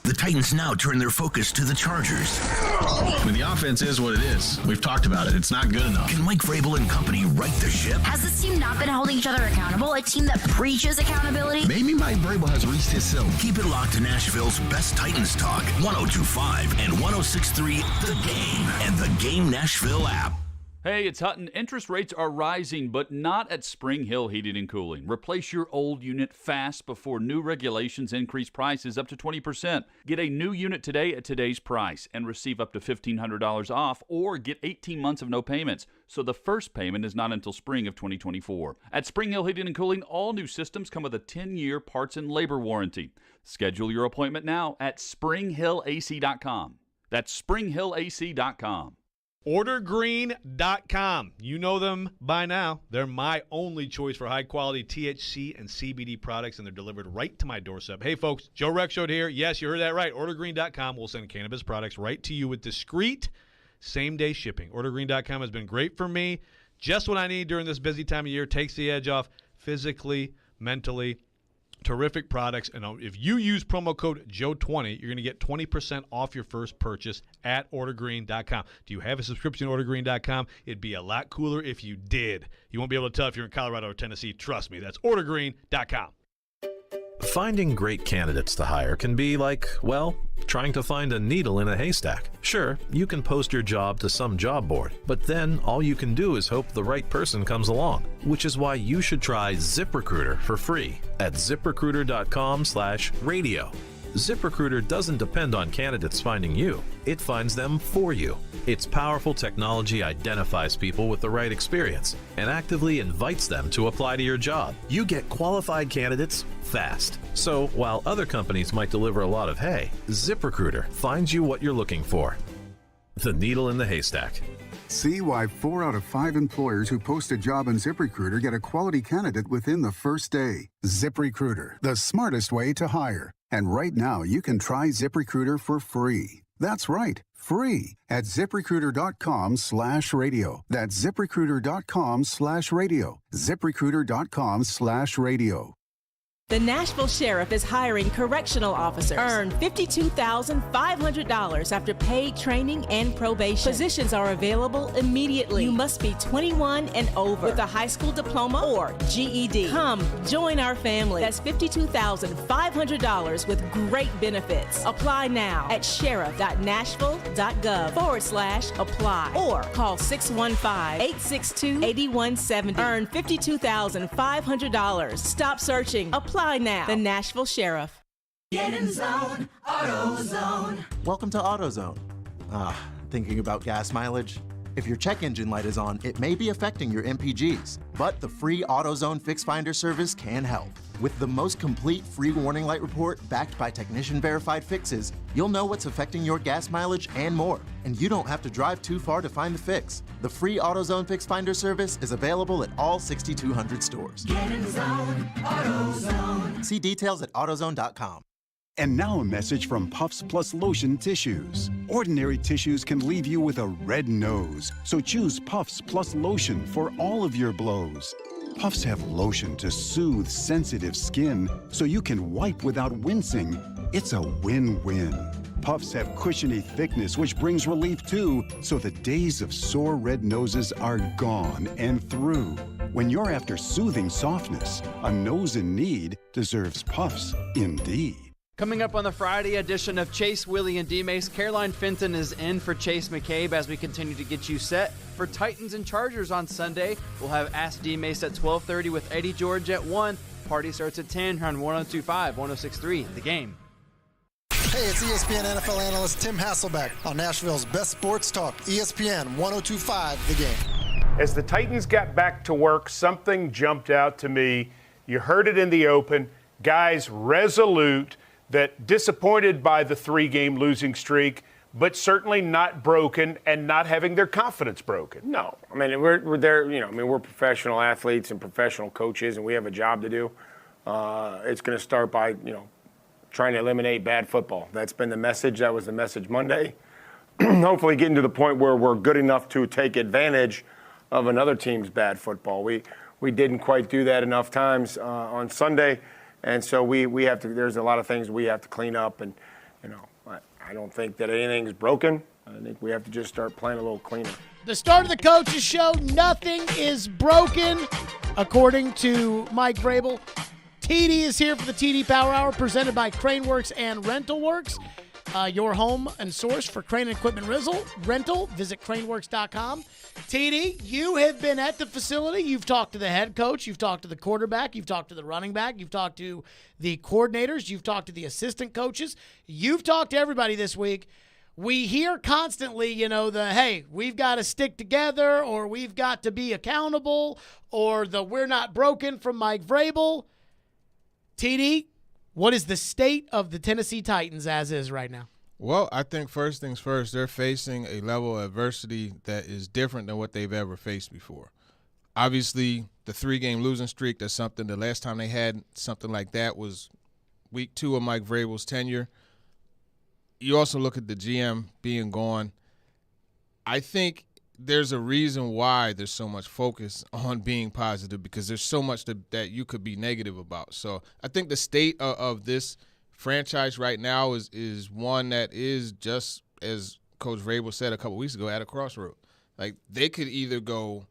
the Titans now turn their focus to the Chargers. The offense is what it is. We've talked about it. It's not good enough. Can Mike Vrabel and company right the ship? Has this team not been holding each other accountable? A team that preaches accountability? Maybe Mike Vrabel has reached his ceiling. Keep it locked to Nashville's best Titans talk, 102.5 and 106.3 The Game and the Game Nashville app. Hey, it's Hutton. Interest rates are rising, but not at Spring Hill Heating and Cooling. Replace your old unit fast before new regulations increase prices up to 20%. Get a new unit today at today's price and receive up to $1,500 off, or get 18 months of no payments, so the first payment is not until spring of 2024. At Spring Hill Heating and Cooling, all new systems come with a 10-year parts and labor warranty. Schedule your appointment now at springhillac.com. That's springhillac.com. OrderGreen.com. You know them by now. They're my only choice for high-quality THC and CBD products, and they're delivered right to my doorstep. Hey, folks, Joe Rexrode here. Yes, you heard that right. OrderGreen.com will send cannabis products right to you with discreet same-day shipping. OrderGreen.com has been great for me. Just what I need during this busy time of year. Takes the edge off physically, mentally. Terrific products, and if you use promo code Joe20, you're going to get 20% off your first purchase at OrderGreen.com. Do you have a subscription to OrderGreen.com? It'd be a lot cooler if you did. You won't be able to tell if you're in Colorado or Tennessee. Trust me, that's OrderGreen.com. Finding great candidates to hire can be like, well, trying to find a needle in a haystack. Sure, you can post your job to some job board, but then all you can do is hope the right person comes along, which is why you should try ZipRecruiter for free at ZipRecruiter.com/radio. ZipRecruiter doesn't depend on candidates finding you. It finds them for you. Its powerful technology identifies people with the right experience and actively invites them to apply to your job. You get qualified candidates fast. So while other companies might deliver a lot of hay, ZipRecruiter finds you what you're looking for. The needle in the haystack. See why 4 out of 5 employers who post a job on ZipRecruiter get a quality candidate within the first day. ZipRecruiter, the smartest way to hire. And right now, you can try ZipRecruiter for free. That's right, free at ZipRecruiter.com/radio. That's ZipRecruiter.com/radio. ZipRecruiter.com/radio. The Nashville Sheriff is hiring correctional officers. Earn $52,500 after paid training and probation. Positions are available immediately. You must be 21 and over with a high school diploma or GED. Come, join our family. That's $52,500 with great benefits. Apply now at sheriff.nashville.gov/apply or call 615-862-8170. Earn $52,500. Stop searching. Apply now. The Nashville Sheriff. Get in zone, AutoZone. Welcome to AutoZone. Thinking about gas mileage? If your check engine light is on, it may be affecting your MPGs, but the free AutoZone Fix Finder service can help. With the most complete free warning light report backed by technician-verified fixes, you'll know what's affecting your gas mileage and more, and you don't have to drive too far to find the fix. The free AutoZone Fix Finder service is available at all 6,200 stores. Get in zone, AutoZone. See details at AutoZone.com. And now a message from Puffs Plus Lotion Tissues. Ordinary tissues can leave you with a red nose, so choose Puffs Plus Lotion for all of your blows. Puffs have lotion to soothe sensitive skin, so you can wipe without wincing. It's a win-win. Puffs have cushiony thickness, which brings relief too, so the days of sore red noses are gone and through. When you're after soothing softness, a nose in need deserves Puffs indeed. Coming up on the Friday edition of Chase, Willie, and D-Mace, Caroline Fenton is in for Chase McCabe as we continue to get you set for Titans and Chargers on Sunday. We'll have Ask D-Mace at 12:30 with Eddie George at 1. Party starts at 10 on 102.5, 106.3, The Game. Hey, it's ESPN NFL analyst Tim Hasselbeck on Nashville's best sports talk, ESPN 102.5, The Game. As the Titans got back to work, something jumped out to me. You heard it in the open. Guys resolute, that disappointed by the 3-game losing streak, but certainly not broken and not having their confidence broken. No, I mean, we're there, we're professional athletes and professional coaches, and we have a job to do. It's going to start by, trying to eliminate bad football. That's been the message. That was the message Monday. Hopefully getting to the point where we're good enough to take advantage of another team's bad football. We didn't quite do that enough times on Sunday. And so we have to. There's a lot of things we have to clean up, and I don't think that anything's broken. I think we have to just start playing a little cleaner. The start of the coaches show, nothing is broken, according to Mike Vrabel. TD is here for the TD Power Hour, presented by Craneworks and Rental Works. Your home and source for crane equipment rental. Visit craneworks.com. TD, you have been at the facility. You've talked to the head coach. You've talked to the quarterback. You've talked to the running back. You've talked to the coordinators. You've talked to the assistant coaches. You've talked to everybody this week. We hear constantly, hey, we've got to stick together, or we've got to be accountable, or the we're not broken from Mike Vrabel. TD, what is the state of the Tennessee Titans as is right now? Well, I think first things first, they're facing a level of adversity that is different than what they've ever faced before. Obviously, the 3-game losing streak, that's something the last time they had something like that was week 2 of Mike Vrabel's tenure. You also look at the GM being gone. I think there's a reason why there's so much focus on being positive because there's so much that you could be negative about. So I think the state of this franchise right now is one that is, just as Coach Vrabel said a couple weeks ago, at a crossroad. Like, they could either go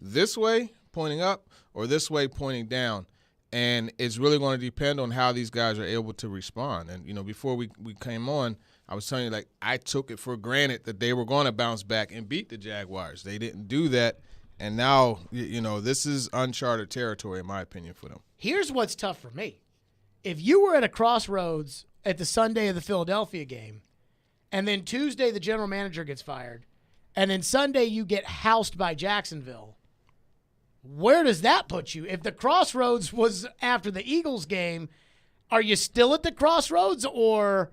this way, pointing up, or this way, pointing down. And it's really going to depend on how these guys are able to respond. And, before we came on, I was telling you, like, I took it for granted that they were going to bounce back and beat the Jaguars. They didn't do that. And now, this is uncharted territory, in my opinion, for them. Here's what's tough for me. If you were at a crossroads at the Sunday of the Philadelphia game, and then Tuesday the general manager gets fired, and then Sunday you get housed by Jacksonville, where does that put you? If the crossroads was after the Eagles game, are you still at the crossroads, or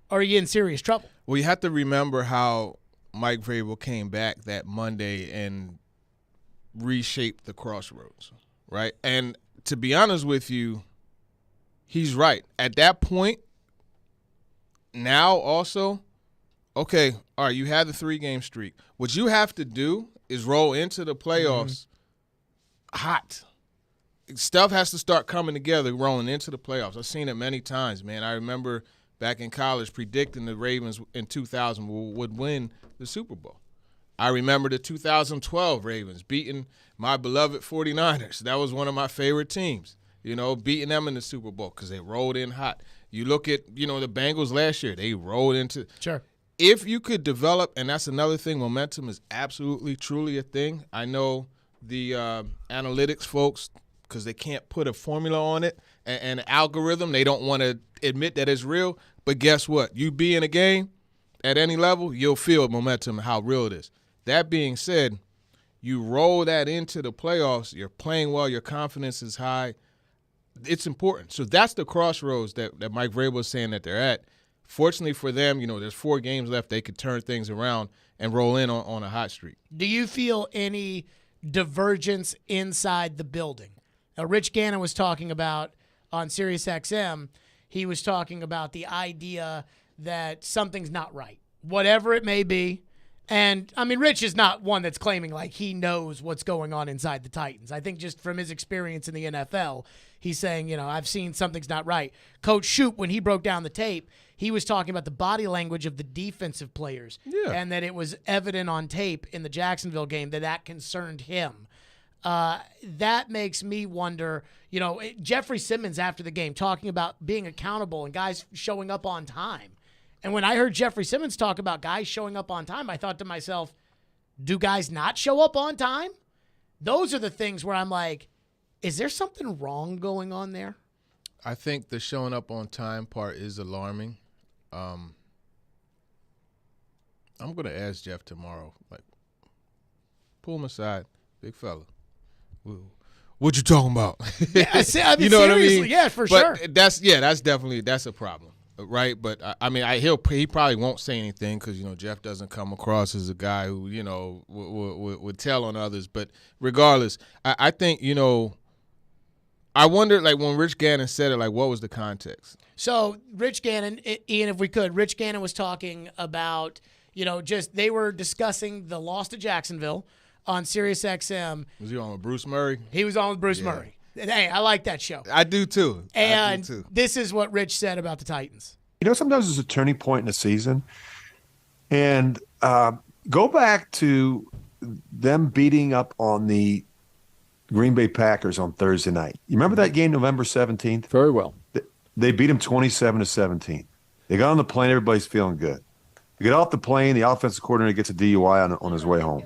are you in serious trouble? Well, you have to remember how Mike Vrabel came back that Monday and reshaped the crossroads, right? And to be honest with you, he's right. At that point, now also, okay, all right, you had the 3-game streak. What you have to do is roll into the playoffs hot. Stuff has to start coming together rolling into the playoffs. I've seen it many times, man. I remember back in college predicting the Ravens in 2000 would win the Super Bowl. I remember the 2012 Ravens beating my beloved 49ers. That was one of my favorite teams. Beating them in the Super Bowl because they rolled in hot. You look at, the Bengals last year. They rolled into – Sure. If you could develop – and that's another thing, momentum is absolutely, truly a thing. I know the analytics folks, because they can't put a formula on it, and an algorithm, they don't want to admit that it's real. But guess what? You be in a game at any level, you'll feel momentum and how real it is. That being said, you roll that into the playoffs, you're playing well, your confidence is high. It's important. So that's the crossroads that Mike Vrabel is saying that they're at. Fortunately for them, there's 4 games left. They could turn things around and roll in on a hot streak. Do you feel any divergence inside the building? Now, Rich Gannon was talking about on SiriusXM, he was talking about the idea that something's not right, whatever it may be. And, I mean, Rich is not one that's claiming like he knows what's going on inside the Titans. I think just from his experience in the NFL, he's saying, I've seen something's not right. Coach Shoup, when he broke down the tape, he was talking about the body language of the defensive players and that it was evident on tape in the Jacksonville game that concerned him. That makes me wonder, Jeffrey Simmons after the game talking about being accountable and guys showing up on time. And when I heard Jeffrey Simmons talk about guys showing up on time, I thought to myself, do guys not show up on time? Those are the things where I'm like, is there something wrong going on there? I think the showing up on time part is alarming. I'm going to ask Jeff tomorrow, pull him aside, big fella. What you talking about? Yeah, I mean, you know seriously, what I mean? Yeah, for sure. That's definitely a problem. Right, but I mean, he probably won't say anything because Jeff doesn't come across as a guy who would tell on others. But regardless, I think I wonder when Rich Gannon said it, what was the context? So Rich Gannon, Ian, if we could, Rich Gannon was talking about just they were discussing the loss to Jacksonville on SiriusXM. Was he on with Bruce Murray? He was on with Bruce Murray. Hey, I like that show. I do too. And this is what Rich said about the Titans. Sometimes there's a turning point in the season. And go back to them beating up on the Green Bay Packers on Thursday night. You remember that game, November 17th? Very well. They beat them 27-17. They got on the plane. Everybody's feeling good. They get off the plane. The offensive coordinator gets a DUI on his way home.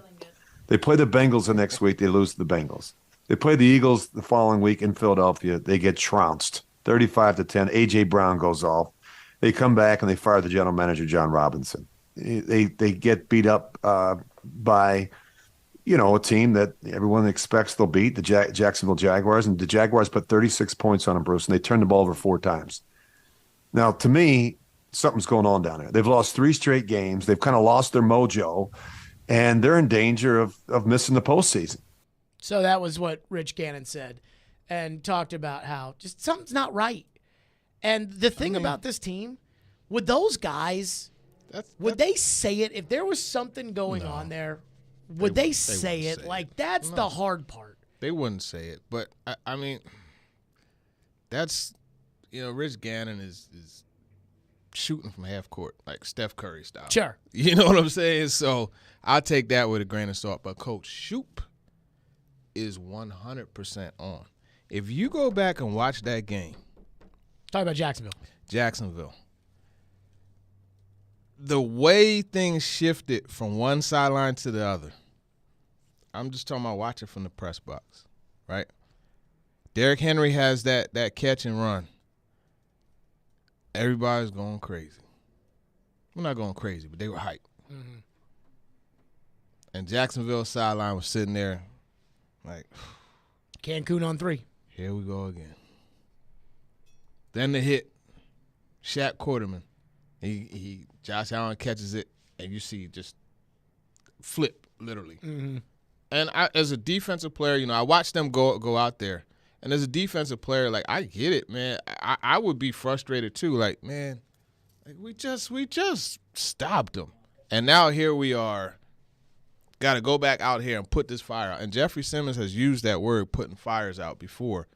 They play the Bengals the next week. They lose to the Bengals. They play the Eagles the following week in Philadelphia. They get trounced, 35-10. A.J. Brown goes off. They come back and they fire the general manager, John Robinson. They get beat up by, a team that everyone expects they'll beat, the Jacksonville Jaguars. And the Jaguars put 36 points on them, Bruce, and they turned the ball over 4 times. Now, to me, something's going on down there. They've lost 3 straight games. They've kind of lost their mojo, and they're in danger of missing the postseason. So that was what Rich Gannon said and talked about how just something's not right. And the thing about this team, would those guys, would they say it? If there was something going on there, would they say it? Like, that's the hard part. They wouldn't say it. But, I mean, that's, Rich Gannon is shooting from half court, like Steph Curry style. Sure. You know what I'm saying? So I'll take that with a grain of salt. But Coach Shoop is 100% on. If you go back and watch that game. Talk about Jacksonville. The way things shifted from one sideline to the other, I'm just talking about watching from the press box, right? Derrick Henry has that catch and run. Everybody's going crazy. We're not going crazy, but they were hyped. Mm-hmm. And Jacksonville sideline was sitting there like, Cancun on 3. Here we go again. Then the hit, Shaq Quarterman. Josh Allen catches it, and you see just flip, literally. Mm-hmm. And as a defensive player, I watched them go out there. And as a defensive player, like, I get it, man. I would be frustrated too. Like, man, we just stopped them. And now here we are, got to go back out here and put this fire out. And Jeffrey Simmons has used that word, putting fires out, before.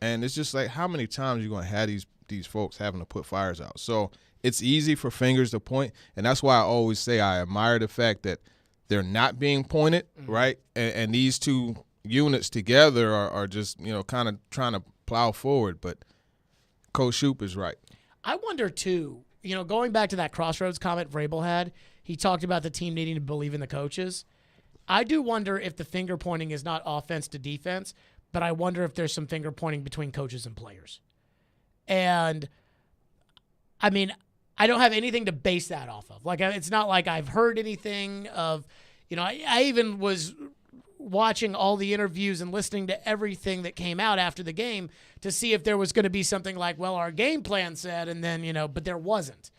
And it's just like, how many times are you going to have these folks having to put fires out? So it's easy for fingers to point, and that's why I always say I admire the fact that they're not being pointed, right? And these two units together are just, kind of trying to plow forward. But Coach Shoop is right. I wonder, too, going back to that crossroads comment Vrabel had, he talked about the team needing to believe in the coaches. I do wonder if the finger pointing is not offense to defense, but I wonder if there's some finger pointing between coaches and players. And, I mean, I don't have anything to base that off of. Like, it's not like I've heard anything of, I even was watching all the interviews and listening to everything that came out after the game to see if there was going to be something like, well, our game plan said, and then, but there wasn't.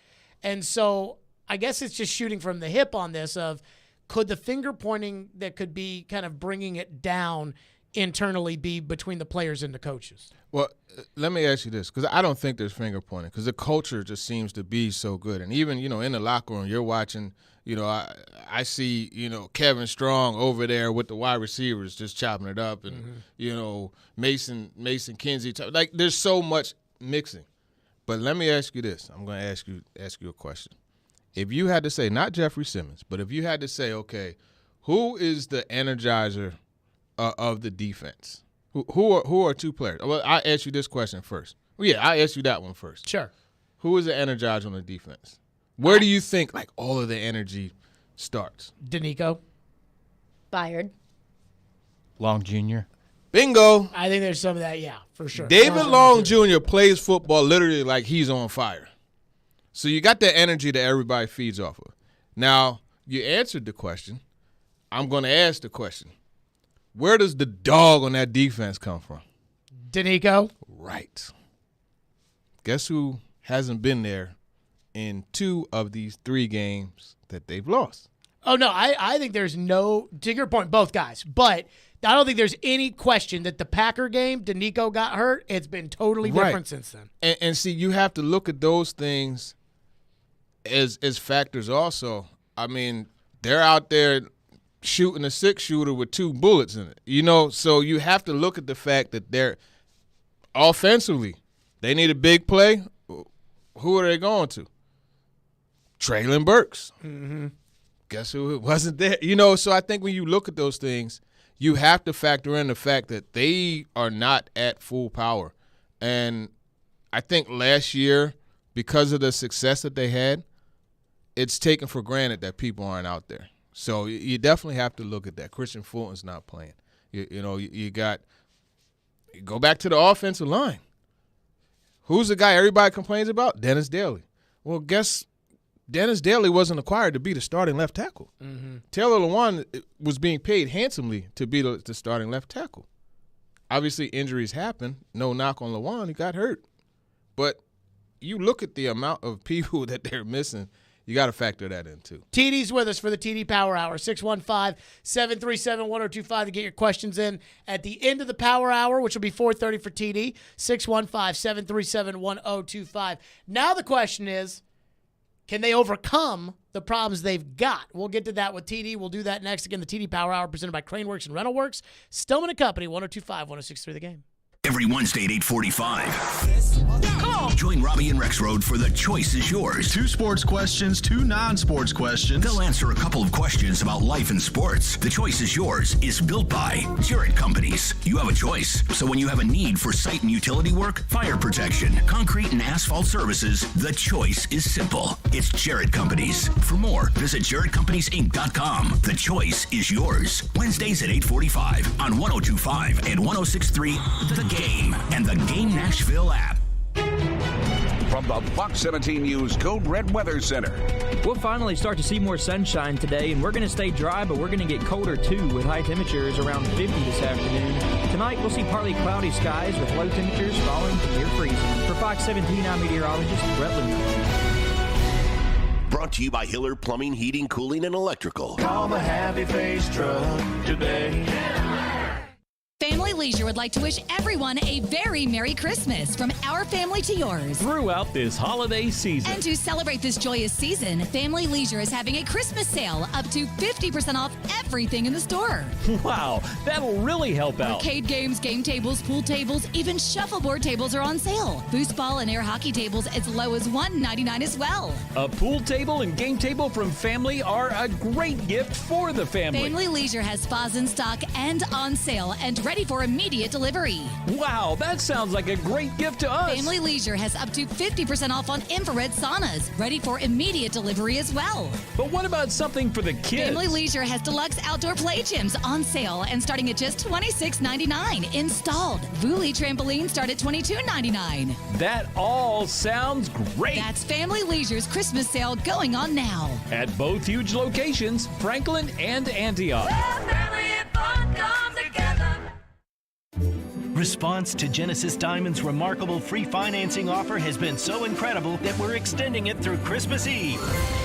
And so I guess it's just shooting from the hip on this of, could the finger pointing that could be kind of bringing it down internally be between the players and the coaches? Well, let me ask you this, because I don't think there's finger pointing, because the culture just seems to be so good. And even, in the locker room, you're watching, I see, Kevin Strong over there with the wide receivers just chopping it up, and, Mason Kinsey. Like, there's so much mixing. But let me ask you this. I'm going to ask you a question. If you had to say, not Jeffrey Simmons, but if you had to say, okay, who is the energizer of the defense? Who are two players? Well, I asked you this question first. Well, yeah, I asked you that one first. Sure. Who is the energizer on the defense? Where do you think all of the energy starts? Danico. Byard. Long Jr. Bingo. I think there's some of that, yeah, for sure. David Long Jr. plays football literally like he's on fire. So you got that energy that everybody feeds off of. Now, you answered the question. I'm going to ask the question. Where does the dog on that defense come from? Danico. Right. Guess who hasn't been there in 2 of these 3 games that they've lost? Oh, no, I think there's no – to your point, both guys. But I don't think there's any question that the Packer game, Danico got hurt. It's been totally different since then. And see, you have to look at those things as factors also. I mean, they're out there – shooting a 6-shooter with 2 bullets in it, so you have to look at the fact that they're offensively, they need a big play. Who are they going to? Traylon Burks. Mm-hmm. Guess who wasn't there? So I think when you look at those things, you have to factor in the fact that they are not at full power. And I think last year, because of the success that they had, it's taken for granted that people aren't out there. So you definitely have to look at that. Christian Fulton's not playing. You go back to the offensive line. Who's the guy everybody complains about? Dennis Daly. Well, guess Dennis Daly wasn't acquired to be the starting left tackle. Mm-hmm. Taylor Lewan was being paid handsomely to be the starting left tackle. Obviously, injuries happen. No knock on Lewan. He got hurt. But you look at the amount of people that they're missing, you got to factor that in, too. TD's with us for the TD Power Hour, 615-737-1025 to get your questions in at the end of the Power Hour, which will be 4:30 for TD, 615-737-1025. Now the question is, can they overcome the problems they've got? We'll get to that with TD. We'll do that next. Again, the TD Power Hour presented by Craneworks and Rental Works. Stillman & Company, 102.5, 106.3 The Game. Every Wednesday at 8:45. Join Robbie and Rexroad for The Choice is Yours. 2 sports questions, 2 non-sports questions. They'll answer a couple of questions about life and sports. The Choice is Yours is built by Jarrett Companies. You have a choice. So when you have a need for site and utility work, fire protection, concrete and asphalt services, the choice is simple. It's Jarrett Companies. For more, visit JarrettCompaniesInc.com. The Choice is Yours. Wednesdays at 8:45 on 102.5 and 106.3 The Game and the Game Nashville app. From the Fox 17 News Code Red Weather Center. We'll finally start to see more sunshine today, and we're going to stay dry, but we're going to get colder too, with high temperatures around 50 this afternoon. Tonight, we'll see partly cloudy skies with low temperatures falling to near freezing. For Fox 17, I'm meteorologist Brett Luna. Brought to you by Hiller Plumbing, Heating, Cooling, and Electrical. Call the Happy Face Truck today. Family Leisure would like to wish everyone a very Merry Christmas from our family to yours. Throughout this holiday season. And to celebrate this joyous season, Family Leisure is having a Christmas sale up to 50% off everything in the store. Wow, that'll really help out. Arcade games, game tables, pool tables, even shuffleboard tables are on sale. Foosball and air hockey tables as low as $1.99 as well. A pool table and game table from Family are a great gift for the family. Family Leisure has spas in stock and on sale and ready for immediate delivery. Wow, that sounds like a great gift to us. Family Leisure has up to 50% off on infrared saunas, ready for immediate delivery as well. But what about something for the kids? Family Leisure has deluxe outdoor play gyms on sale and starting at just $26.99 installed. Vuli trampolines start at $22.99. That all sounds great. That's Family Leisure's Christmas sale going on now. At both huge locations, Franklin and Antioch. Response to Genesis Diamond's remarkable free financing offer has been so incredible that we're extending it through Christmas Eve.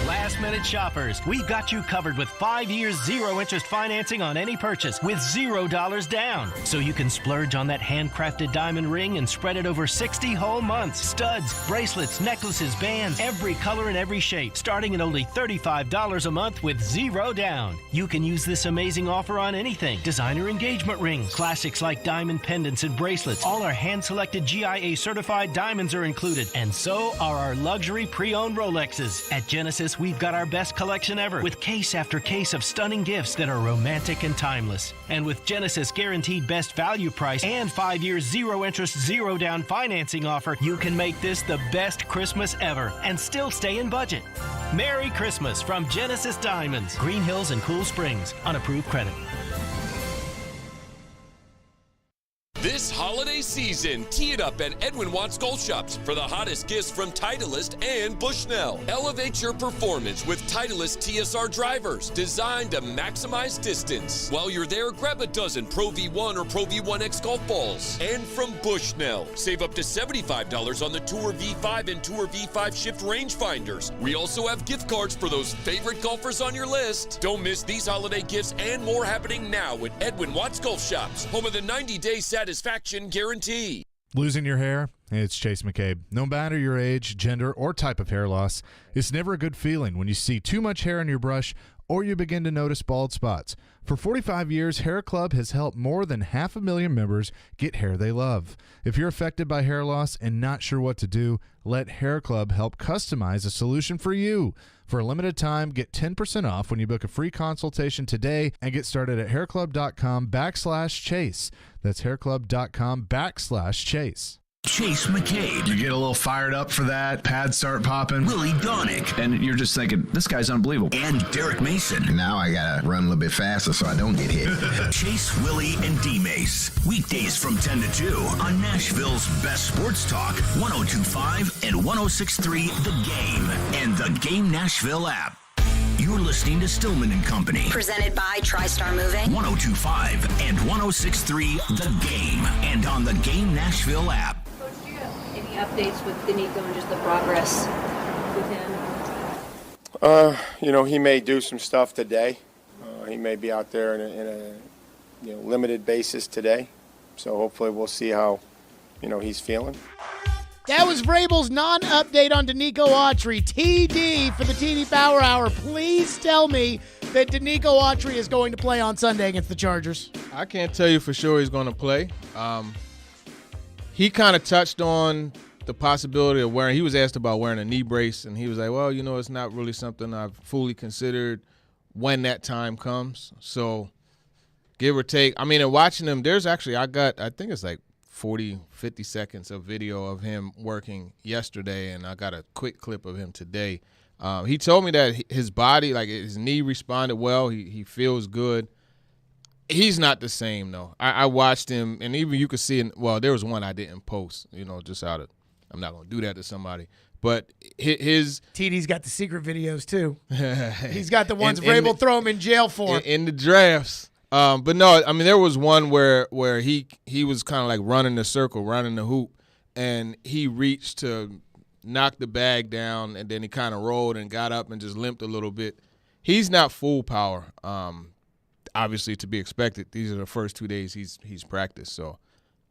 Last minute shoppers, we've got you covered with 5 years zero interest financing on any purchase with $0 down. So you can splurge on that handcrafted diamond ring and spread it over 60 whole months. Studs, bracelets, necklaces, bands, every color and every shape, starting at only $35 a month with $0 down. You can use this amazing offer on anything. Designer engagement rings, classics like diamond pendants and bracelets. All our hand-selected GIA certified diamonds are included, and so are our luxury pre-owned Rolexes. At Genesis, we've got our best collection ever, with case after case of stunning gifts that are romantic and timeless. And with Genesis guaranteed best value price and 5 years zero interest, zero down financing offer, you can make this the best Christmas ever and still stay in budget. Merry Christmas from Genesis Diamonds, Green Hills and Cool Springs, on approved credit. This holiday season, tee it up at Edwin Watts Golf Shops for the hottest gifts from Titleist and Bushnell. Elevate your performance with Titleist TSR drivers designed to maximize distance. While you're there, grab a dozen Pro V1 or Pro V1X golf balls. And from Bushnell, save up to $75 on the Tour V5 and Tour V5 Shift rangefinders. We also have gift cards for those favorite golfers on your list. Don't miss these holiday gifts and more happening now at Edwin Watts Golf Shops, home of the 90-day satisfaction guarantee. Losing your hair? It's Chase McCabe. No matter your age, gender, or type of hair loss, it's never a good feeling when you see too much hair in your brush or you begin to notice bald spots. For 45 years, Hair Club has helped more than 500,000 members get hair they love. If you're affected by hair loss and not sure what to do, let Hair Club help customize a solution for you. For a limited time, get 10% off when you book a free consultation today and get started at hairclub.com/chase. That's hairclub.com/chase. Chase McCabe. You get a little fired up for that. Pads start popping. Willie Donick. And you're just thinking, this guy's unbelievable. And Derek Mason. Now I got to run a little bit faster so I don't get hit. Chase, Willie, and D-Mace. Weekdays from 10 to 2 on Nashville's best sports talk, 102.5 and 106.3 The Game and the Game Nashville app. You're listening to Stillman and Company. Presented by TriStar Moving. 102.5 and 106.3 The Game and on the Game Nashville app. Any updates with Danico and just the progress with him? He may do some stuff today. He may be out there in a limited basis today. So hopefully we'll see how, he's feeling. That was Vrabel's non-update on Danico Autry. TD for the TD Power Hour. Please tell me that Danico Autry is going to play on Sunday against the Chargers. I can't tell you for sure he's going to play. He kind of touched on the possibility of he was asked about wearing a knee brace, and he was like, well, it's not really something I've fully considered when that time comes. So give or take. I mean, and watching him, there's actually, I think it's like 40, 50 seconds of video of him working yesterday, and I got a quick clip of him today. He told me that his body, like his knee responded well. He feels good. He's not the same, though. I watched him, and even you could see there was one I didn't post, just out of, I'm not going to do that to somebody. But his TD's got the secret videos, too. He's got the ones Vrabel throw him in jail for. In the drafts. But no, I mean, there was one where he was kind of like running the circle, running the hoop, and he reached to knock the bag down, and then he kind of rolled and got up and just limped a little bit. He's not full power, obviously to be expected. These are the first 2 days he's practiced, so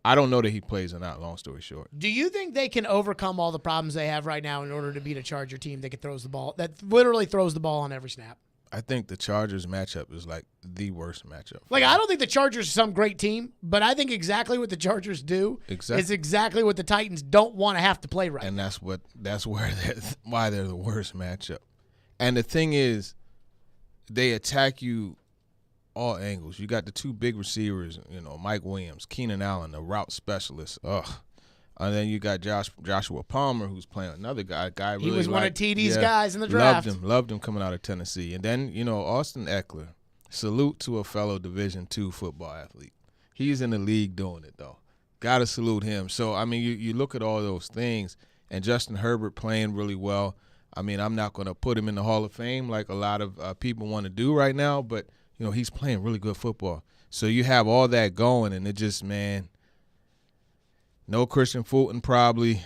I don't know that he plays or not, long story short. Do you think they can overcome all the problems they have right now in order to beat a Charger team that literally throws the ball on every snap? I think the Chargers matchup is like the worst matchup. Like, I don't think the Chargers are some great team, but I think exactly what the Chargers do is exactly what the Titans don't want to have to play right. And that's why they're the worst matchup. And the thing is, they attack you all angles. You got the two big receivers, Mike Williams, Keenan Allen, the route specialist. Ugh. And then you got Joshua Palmer, who's playing another guy. He was one of TD's guys in the draft. Loved him coming out of Tennessee. And then, Austin Eckler. Salute to a fellow Division II football athlete. He's in the league doing it, though. Got to salute him. So, I mean, you look at all those things, and Justin Herbert playing really well. I mean, I'm not going to put him in the Hall of Fame like a lot of people want to do right now, but, he's playing really good football. So you have all that going, and it just, man – no Christian Fulton probably.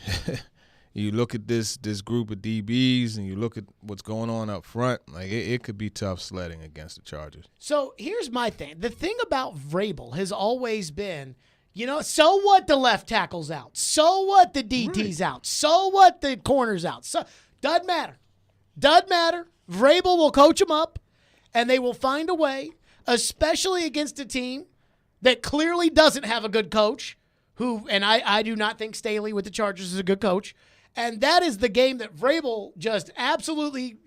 You look at this group of DBs and you look at what's going on up front, like it could be tough sledding against the Chargers. So here's my thing. The thing about Vrabel has always been, so what the left tackle's out? So what the DT's out? So what the corner's out? So doesn't matter. Doesn't matter. Vrabel will coach them up, and they will find a way, especially against a team that clearly doesn't have a good coach. And I do not think Staley with the Chargers is a good coach. And that is the game that Vrabel just absolutely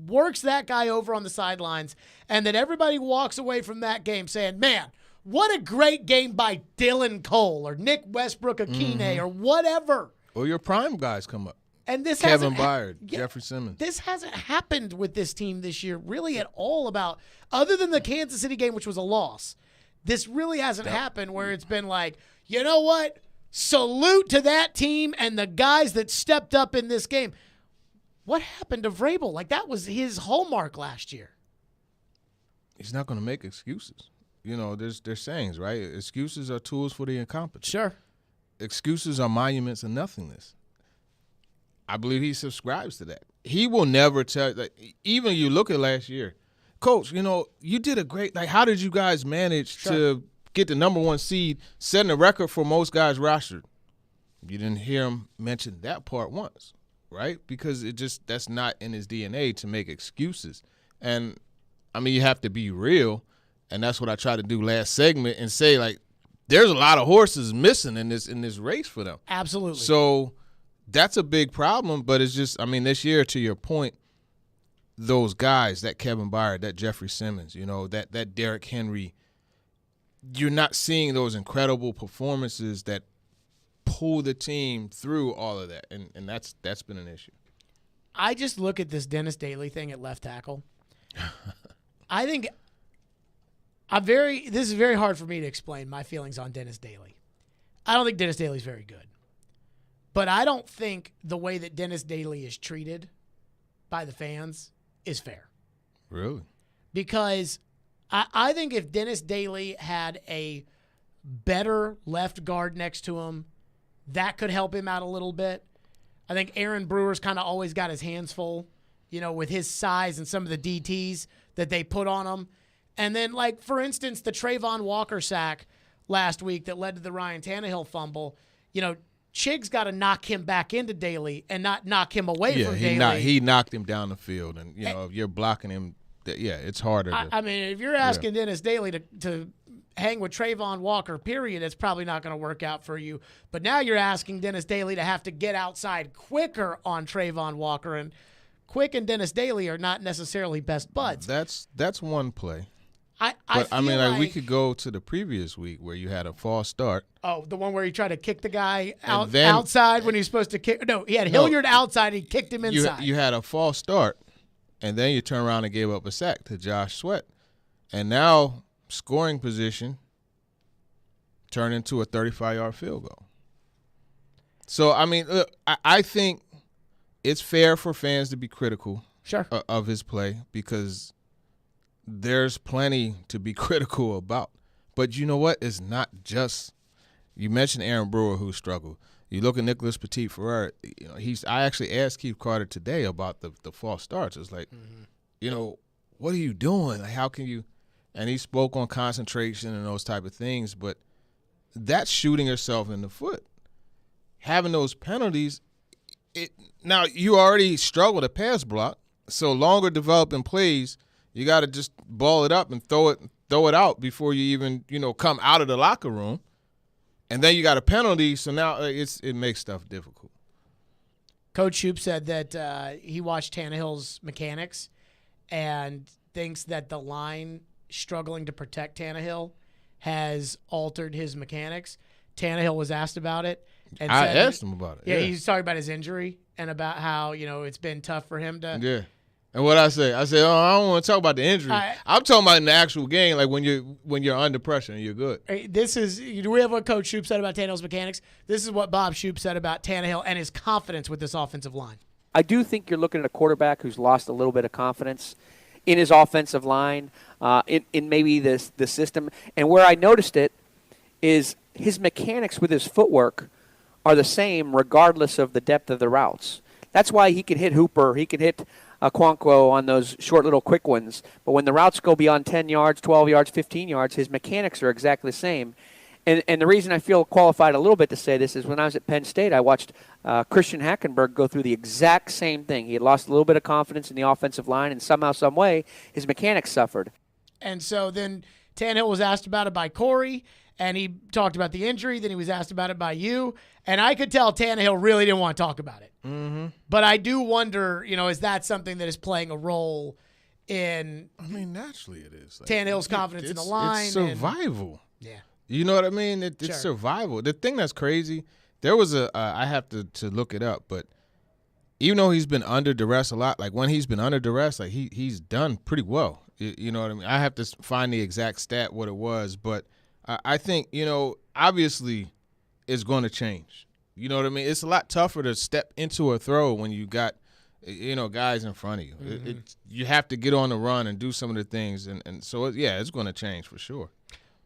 works that guy over on the sidelines, and that everybody walks away from that game saying, man, what a great game by Dylan Cole or Nick Westbrook-Akine or whatever. Or your prime guys come up. And this Kevin Byard, Jeffrey Simmons. This hasn't happened with this team this year really at all other than the Kansas City game, which was a loss. This really hasn't happened where it's been like, you know what? Salute to that team and the guys that stepped up in this game. What happened to Vrabel? Like, that was his hallmark last year. He's not going to make excuses. There's sayings, right? Excuses are tools for the incompetent. Sure. Excuses are monuments of nothingness. I believe he subscribes to that. He will never tell, even you look at last year, Coach, you did a great, how did you guys manage to get the number one seed, setting a record for most guys rostered? You didn't hear him mention that part once, right? Because that's not in his DNA to make excuses. And, I mean, you have to be real, and that's what I tried to do last segment and say, there's a lot of horses missing in this race for them. Absolutely. So that's a big problem, but it's just, this year, to your point, those guys, that Kevin Byard, that Jeffrey Simmons, that Derrick Henry, you're not seeing those incredible performances that pull the team through all of that, and that's been an issue. I just look at this Dennis Daly thing at left tackle. I think this is very hard for me to explain my feelings on Dennis Daly. I don't think Dennis Daly's very good. But I don't think the way that Dennis Daly is treated by the fans is fair. Really? Because I think if Dennis Daly had a better left guard next to him That could help him out a little bit. I think Aaron Brewer's kind of always got his hands full, with his size and some of the DTs that they put on him. And then, like, for instance, the Trayvon Walker sack last week that led to the Ryan Tannehill fumble, Chig's got to knock him back into Daly and not knock him away from Daly. He knocked him down the field. And, if you're blocking him, it's harder. I mean, if you're asking Dennis Daly to hang with Trayvon Walker, period, it's probably not going to work out for you. But now you're asking Dennis Daly to have to get outside quicker on Trayvon Walker. And Quick and Dennis Daly are not necessarily best buds. That's one play. I mean, like we could go to the previous week where you had a false start. Oh, the one where he tried to kick the guy outside when he was supposed to kick. No, he had Hilliard outside. He kicked him inside. You had a false start, and then you turn around and gave up a sack to Josh Sweat. And now scoring position turned into a 35-yard field goal. So, I mean, look, I think it's fair for fans to be critical of his play because there's plenty to be critical about. But you know what? It's not just – you mentioned Aaron Brewer who struggled. You look at Nicholas Petit-Frere, I actually asked Keith Carter today about the false starts. It's like, what are you doing? Like, how can you – and he spoke on concentration and those type of things, but that's shooting yourself in the foot. Having those penalties, now you already struggle to pass block, so longer developing plays – you got to just ball it up and throw it out before you even, come out of the locker room. And then you got a penalty, so now it makes stuff difficult. Coach Shoup said that he watched Tannehill's mechanics and thinks that the line struggling to protect Tannehill has altered his mechanics. Tannehill was asked about it. And I asked him about it. Yeah, he's talking about his injury and about how, it's been tough for him to – Yeah. And what I said, I don't want to talk about the injury. I'm talking about in the actual game, like when you're under pressure and you're good. Do we have what Coach Shoup said about Tannehill's mechanics? This is what Bob Shoup said about Tannehill and his confidence with this offensive line. I do think you're looking at a quarterback who's lost a little bit of confidence in his offensive line, in maybe the system. And where I noticed it is his mechanics with his footwork are the same regardless of the depth of the routes. That's why he could hit Hooper, he could hit Quanquo on those short little quick ones. But when the routes go beyond 10 yards, 12 yards, 15 yards, his mechanics are exactly the same. And the reason I feel qualified a little bit to say this is when I was at Penn State, I watched Christian Hackenberg go through the exact same thing. He had lost a little bit of confidence in the offensive line, and somehow, some way, his mechanics suffered. And so then Tannehill was asked about it by Corey, and he talked about the injury. Then he was asked about it by you. And I could tell Tannehill really didn't want to talk about it. Mm-hmm. But I do wonder, is that something that is playing a role in – I mean, naturally it is. Like, Tannehill's confidence in the line. It's survival. Yeah. You know what I mean? It's survival. The thing that's crazy, there was I have to look it up, but even though he's been under duress a lot, like when he's been under duress, like he's done pretty well. You know what I mean? I have to find the exact stat, what it was, but I think, obviously – it's going to change. You know what I mean? It's a lot tougher to step into a throw when you got, guys in front of you. Mm-hmm. You have to get on the run and do some of the things. And so, it's going to change for sure.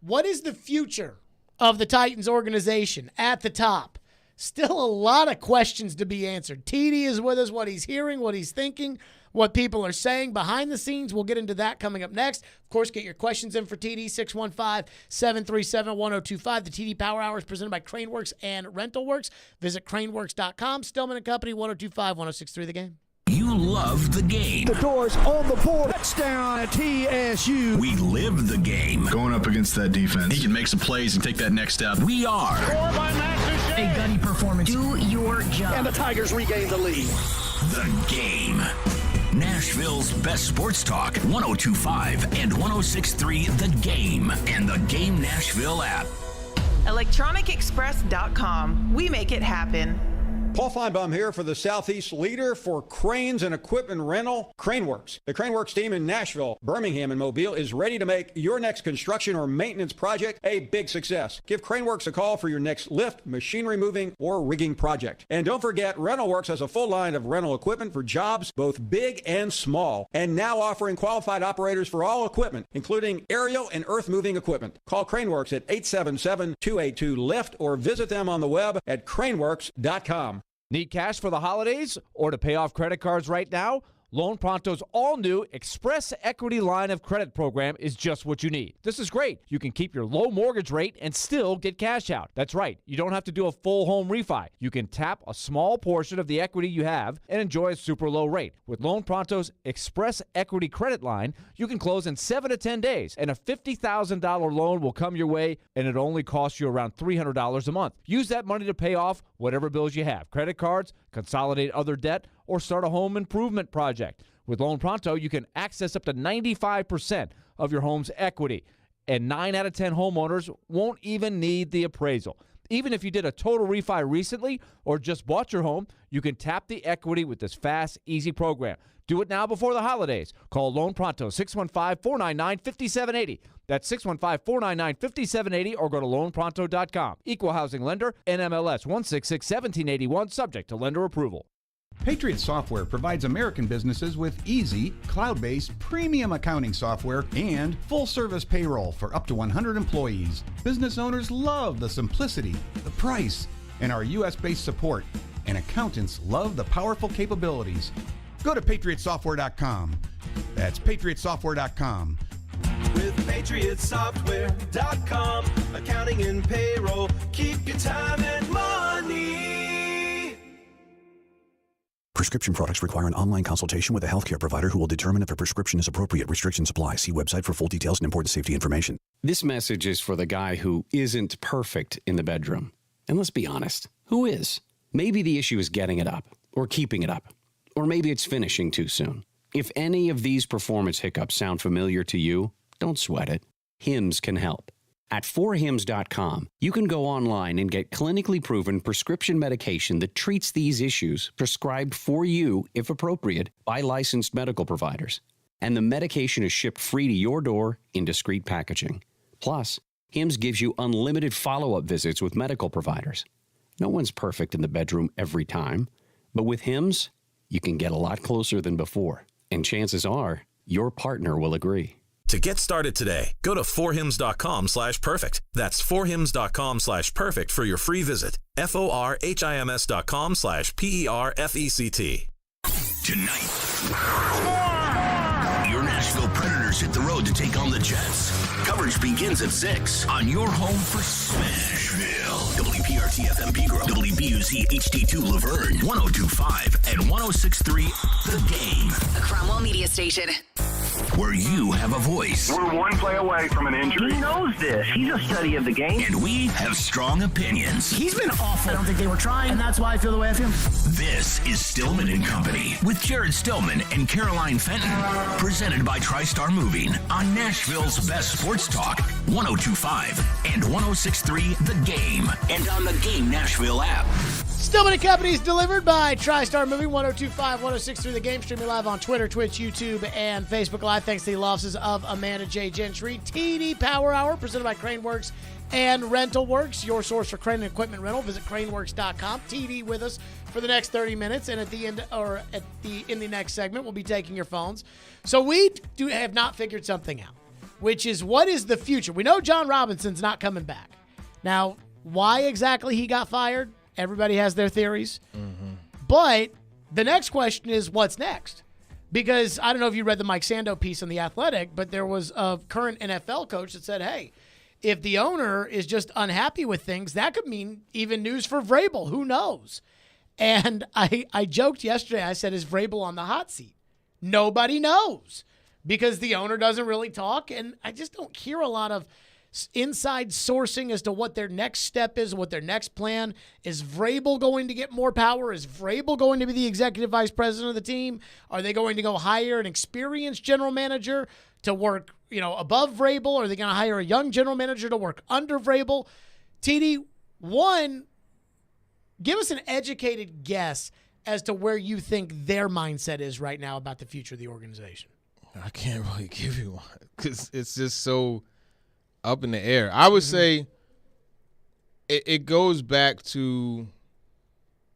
What is the future of the Titans organization at the top? Still a lot of questions to be answered. TD is with us, what he's hearing, what he's thinking, what people are saying behind the scenes. We'll get into that coming up next. Of course, get your questions in for TD, 615-737-1025. The TD Power Hour is presented by Craneworks and RentalWorks. Visit craneworks.com. Stillman & Company, 102.5-106.3 The Game. You love the game. The doors on the board. Touchdown at TSU. We live the game. Going up against that defense, he can make some plays and take that next step. We are A gunny performance. Do your job. And the Tigers regain the lead. The Game. Nashville's best sports talk, 102.5 and 106.3 The Game. And the Game Nashville app. ElectronicExpress.com. We make it happen. Paul Feinbaum here for the Southeast leader for cranes and equipment rental, CraneWorks. The CraneWorks team in Nashville, Birmingham, and Mobile is ready to make your next construction or maintenance project a big success. Give CraneWorks a call for your next lift, machinery moving, or rigging project. And don't forget, RentalWorks has a full line of rental equipment for jobs both big and small, and now offering qualified operators for all equipment, including aerial and earth-moving equipment. Call CraneWorks at 877-282-LIFT or visit them on the web at craneworks.com. Need cash for the holidays or to pay off credit cards right now? Loan Pronto's all-new Express Equity Line of Credit program is just what you need. This is great. You can keep your low mortgage rate and still get cash out. That's right. You don't have to do a full home refi. You can tap a small portion of the equity you have and enjoy a super low rate. With Loan Pronto's Express Equity Credit Line, you can close in 7 to 10 days, and a $50,000 loan will come your way, and it only costs you around $300 a month. Use that money to pay off whatever bills you have, credit cards, consolidate other debt, or start a home improvement project. With Loan Pronto, you can access up to 95% of your home's equity, and 9 out of 10 homeowners won't even need the appraisal. Even if you did a total refi recently or just bought your home, you can tap the equity with this fast, easy program. Do it now before the holidays. Call Loan Pronto, 615-499-5780. That's 615-499-5780, or go to loanpronto.com. Equal housing lender, NMLS 1661781, subject to lender approval. Patriot Software provides American businesses with easy, cloud-based, premium accounting software and full-service payroll for up to 100 employees. Business owners love the simplicity, the price, and our U.S.-based support. And accountants love the powerful capabilities. Go to patriotsoftware.com. That's patriotsoftware.com. With patriotsoftware.com, accounting and payroll, keep your time and money. Prescription products require an online consultation with a healthcare provider who will determine if a prescription is appropriate. Restrictions apply. See website for full details and important safety information. This message is for the guy who isn't perfect in the bedroom. And let's be honest, who is? Maybe the issue is getting it up, or keeping it up, or maybe it's finishing too soon. If any of these performance hiccups sound familiar to you, don't sweat it. Hims can help. At 4hims.com, you can go online and get clinically proven prescription medication that treats these issues, prescribed for you, if appropriate, by licensed medical providers. And the medication is shipped free to your door in discreet packaging. Plus, Hims gives you unlimited follow-up visits with medical providers. No one's perfect in the bedroom every time, but with Hims, you can get a lot closer than before. And chances are, your partner will agree. To get started today, go to 4hims.com/perfect. That's 4hims.com/perfect for your free visit. FORHIMS.com/PERFECT. Tonight, your Nashville Predators hit the road to take on the Jets. Coverage begins at 6 on your home for Smashville. WPRT FM Pegram, WBUZ HD2 Laverne, 102.5 and 106.3 The Game. A Cromwell Media Station. Where you have a voice. We're one play away from an injury. He knows this. He's a study of the game. And we have strong opinions. He's been awful. I don't think they were trying, and that's why I feel the way I feel. This is Stillman and Company with Jared Stillman and Caroline Fenton. Presented by TriStar Moving on Nashville's best sports talk, 102.5 and 106.3 The Game. And on the Game Nashville app. Stillman and Company is delivered by TriStar Moving, 102.5, 106.3 The Game. Streaming live on Twitter, Twitch, YouTube, and Facebook Live. Thanks to the law offices of Amanda J. Gentry. TD Power Hour, presented by CraneWorks and RentalWorks, your source for crane and equipment rental. Visit craneworks.com. TD with us for the next 30 minutes, and at the end, or in the next segment, we'll be taking your phones. So we have not figured something out, which is, what is the future? We know John Robinson's not coming back. Now, why exactly he got fired? Everybody has their theories. Mm-hmm. But the next question is, what's next? Because I don't know if you read the Mike Sando piece on The Athletic, but there was a current NFL coach that said, hey, if the owner is just unhappy with things, that could mean even news for Vrabel. Who knows? And I joked yesterday, I said, is Vrabel on the hot seat? Nobody knows, because the owner doesn't really talk, and I just don't hear a lot of inside sourcing as to what their next step is, what their next plan is. Vrabel going to get more power? Is Vrabel going to be the executive vice president of the team? Are they going to go hire an experienced general manager to work, above Vrabel? Are they going to hire a young general manager to work under Vrabel? TD, one, Give us an educated guess as to where you think their mindset is right now about the future of the organization. I can't really give you one because it's just so up in the air. I would say it goes back to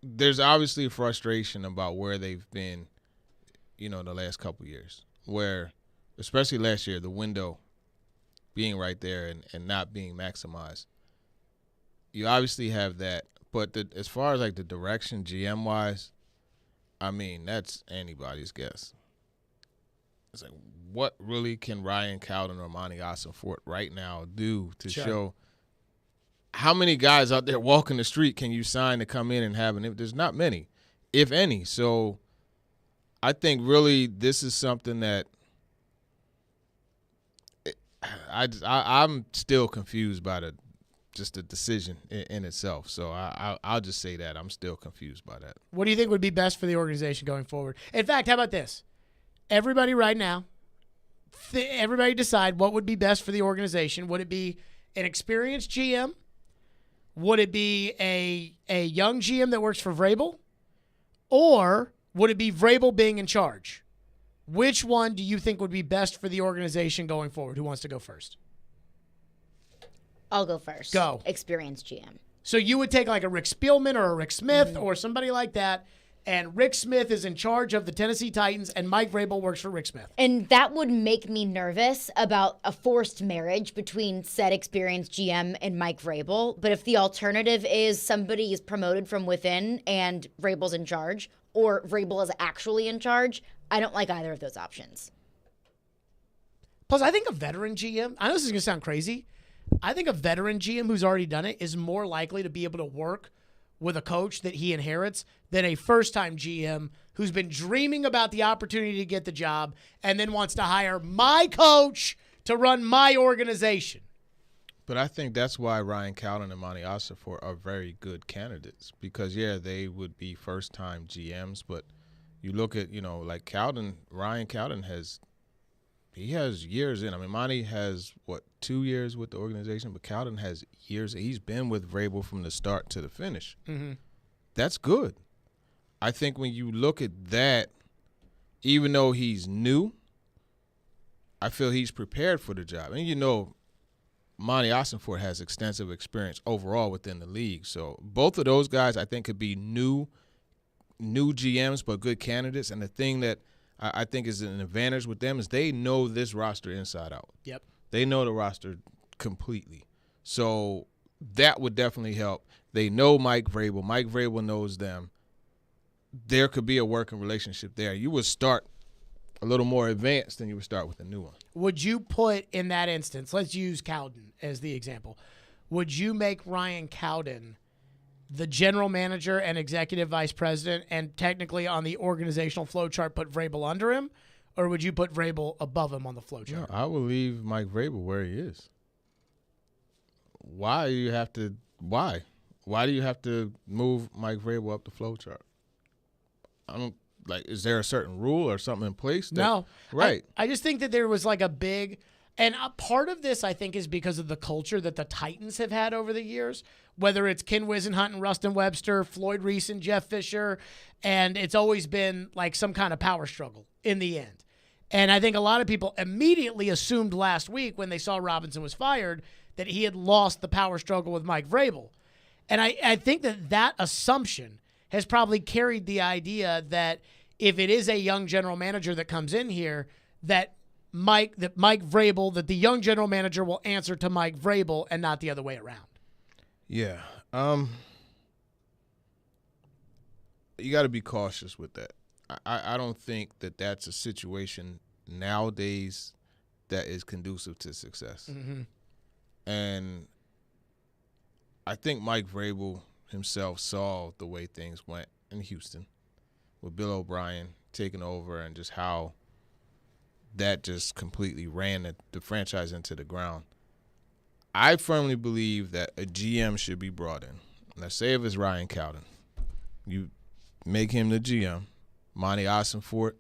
there's obviously frustration about where they've been, the last couple of years, where especially last year, the window being right there and not being maximized. You obviously have that. But as far as like the direction GM-wise, I mean, that's anybody's guess. It's like, what really can Ryan Cowden or Monty Ossenfort right now do to show how many guys out there walking the street can you sign to come in and have an – there's not many, if any. So I think really this is something that I'm still confused by just the decision in itself. So I'll just say that. I'm still confused by that. What do you think would be best for the organization going forward? In fact, how about this? Everybody right now, everybody decide what would be best for the organization. Would it be an experienced GM? Would it be a young GM that works for Vrabel? Or would it be Vrabel being in charge? Which one do you think would be best for the organization going forward? Who wants to go first? I'll go first. Go. Experienced GM. So you would take like a Rick Spielman or a Rick Smith or somebody like that, and Rick Smith is in charge of the Tennessee Titans, and Mike Vrabel works for Rick Smith. And that would make me nervous about a forced marriage between said experienced GM and Mike Vrabel. But if the alternative is somebody is promoted from within and Vrabel's in charge, or Vrabel is actually in charge, I don't like either of those options. Plus, I think a veteran GM, I know this is going to sound crazy, I think a veteran GM who's already done it is more likely to be able to work with a coach that he inherits than a first-time GM who's been dreaming about the opportunity to get the job and then wants to hire my coach to run my organization. But I think that's why Ryan Cowden and Monty Ossenfort are very good candidates because, they would be first-time GMs. But you look at, like Ryan Cowden has years in. I mean, Monty has, 2 years with the organization, but Cowden has years. He's been with Vrabel from the start to the finish. Mm-hmm. That's good. I think when you look at that, even though he's new, I feel he's prepared for the job. And Monty Ossenfort has extensive experience overall within the league. So both of those guys I think could be new GMs but good candidates. And the thing that I think is an advantage with them is they know this roster inside out. Yep. They know the roster completely. So that would definitely help. They know Mike Vrabel. Mike Vrabel knows them. There could be a working relationship there. You would start a little more advanced than you would start with a new one. Would you put in that instance, let's use Cowden as the example, would you make Ryan Cowden the general manager and executive vice president and technically on the organizational flow chart put Vrabel under him? Or would you put Vrabel above him on the flow chart? No, I will leave Mike Vrabel where he is. Why do you have to move Mike Vrabel up the flow chart? I don't is there a certain rule or something in place? No. Right. I just think that there was like a big and a part of this I think is because of the culture that the Titans have had over the years, whether it's Ken Wisenhunt and Rustin Webster, Floyd Reese and Jeff Fisher, and it's always been like some kind of power struggle in the end. And I think a lot of people immediately assumed last week when they saw Robinson was fired that he had lost the power struggle with Mike Vrabel. And I think that assumption has probably carried the idea that if it is a young general manager that comes in here, that the young general manager will answer to Mike Vrabel and not the other way around. Yeah. You got to be cautious with that. I don't think that that's a situation nowadays that is conducive to success. Mm-hmm. And I think Mike Vrabel himself saw the way things went in Houston with Bill O'Brien taking over and just how that just completely ran the franchise into the ground. I firmly believe that a GM should be brought in. Let's say if it's Ryan Cowden. You make him the GM. Monty Ossenfort,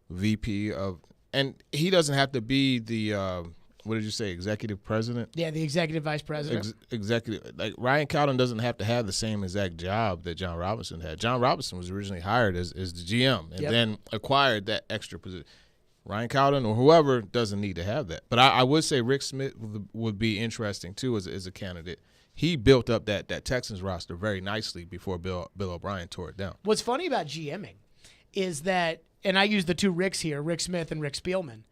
VP of – and he doesn't have to be the what did you say, executive president? Yeah, the executive vice president. Executive. Like, Ryan Cowden doesn't have to have the same exact job that John Robinson had. John Robinson was originally hired as the GM and then acquired that extra position. Ryan Cowden or whoever doesn't need to have that. But I would say Rick Smith would be interesting, too, as a candidate. He built up that Texans roster very nicely before Bill O'Brien tore it down. What's funny about GMing is that, and I use the two Ricks here, Rick Smith and Rick Spielman,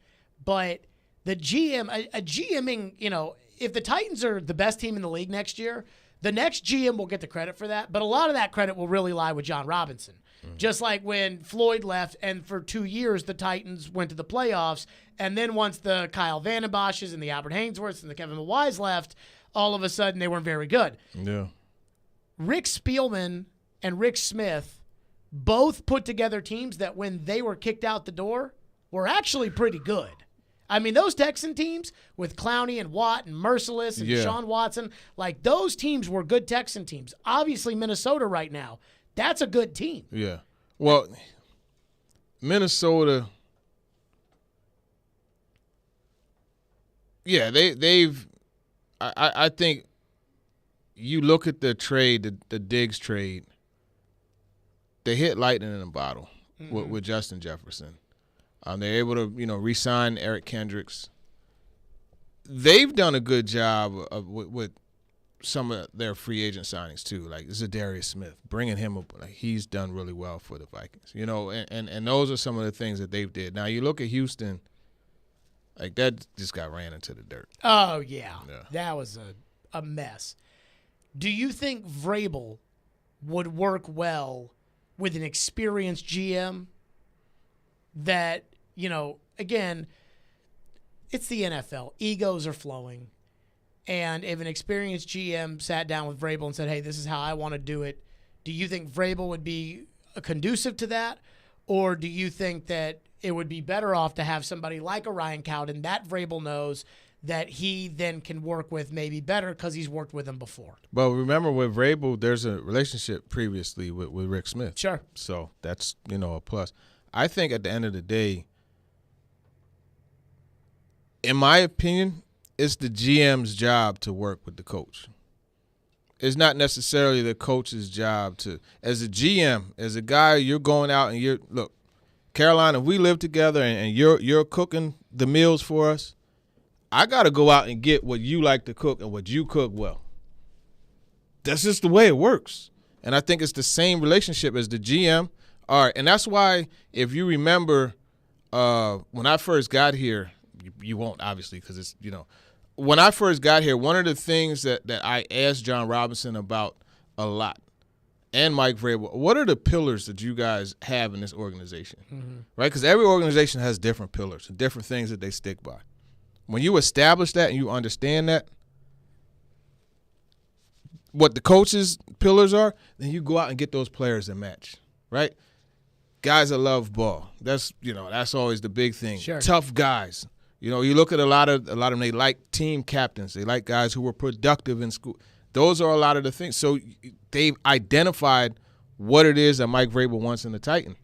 but the GM, a GMing, if the Titans are the best team in the league next year, the next GM will get the credit for that. But a lot of that credit will really lie with John Robinson. Mm-hmm. Just like when Floyd left, and for 2 years the Titans went to the playoffs, and then once the Kyle Vandenbosches and the Albert Hainsworths and the Kevin Mawais left, all of a sudden they weren't very good. Yeah. Rick Spielman and Rick Smith both put together teams that when they were kicked out the door were actually pretty good. I mean, those Texan teams with Clowney and Watt and Merciless and Sean Watson, like those teams were good Texan teams. Obviously, Minnesota right now, that's a good team. Yeah. Well, Minnesota, they've I think you look at the trade, the Diggs trade, they hit lightning in a bottle with Justin Jefferson. They're able to, re-sign Eric Kendricks. They've done a good job with some of their free agent signings too, like Zadarius Smith, bringing him up. Like, he's done really well for the Vikings, and those are some of the things that they've did. Now you look at Houston, like that just got ran into the dirt. Oh yeah. That was a mess. Do you think Vrabel would work well with an experienced GM that, again, it's the NFL. Egos are flowing. And if an experienced GM sat down with Vrabel and said, hey, this is how I want to do it, do you think Vrabel would be conducive to that? Or do you think that it would be better off to have somebody like a Ryan Cowden that Vrabel knows that he then can work with maybe better because he's worked with him before? But remember, with Vrabel, there's a relationship previously with Rick Smith. Sure. So that's, a plus. I think at the end of the day, in my opinion, it's the GM's job to work with the coach. It's not necessarily the coach's job to, as a GM, as a guy, you're going out and look, Carolina, if we live together and you're cooking the meals for us, I got to go out and get what you like to cook and what you cook well. That's just the way it works. And I think it's the same relationship as the GM. All right, and that's why if you remember when I first got here, you won't obviously because it's, when I first got here, one of the things that I asked John Robinson about a lot and Mike Vrabel, what are the pillars that you guys have in this organization, right? Because every organization has different pillars and different things that they stick by. When you establish that and you understand that, what the coach's pillars are, then you go out and get those players that match, right? Guys that love ball. That's that's always the big thing. Sure. Tough guys. You look at a lot of them. They like team captains. They like guys who were productive in school. Those are a lot of the things. So they've identified what it is that Mike Vrabel wants in the Titan,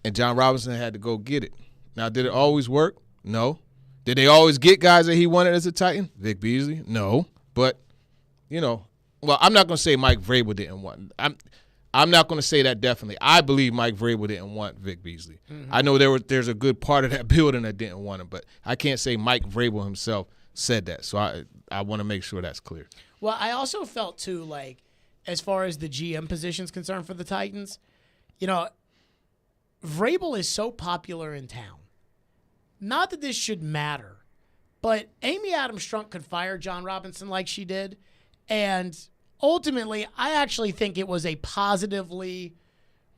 and John Robinson had to go get it. Now, did it always work? No. Did they always get guys that he wanted as a Titan? Vic Beasley? No. But well, I'm not going to say Mike Vrabel didn't want. I'm not going to say that definitely. I believe Mike Vrabel didn't want Vic Beasley. I know there's a good part of that building that didn't want him, but I can't say Mike Vrabel himself said that. So I want to make sure that's clear. Well, I also felt, too, like, as far as the GM position is concerned for the Titans, Vrabel is so popular in town. Not that this should matter, but Amy Adams Strunk could fire John Robinson like she did, and ultimately, I actually think it was a positively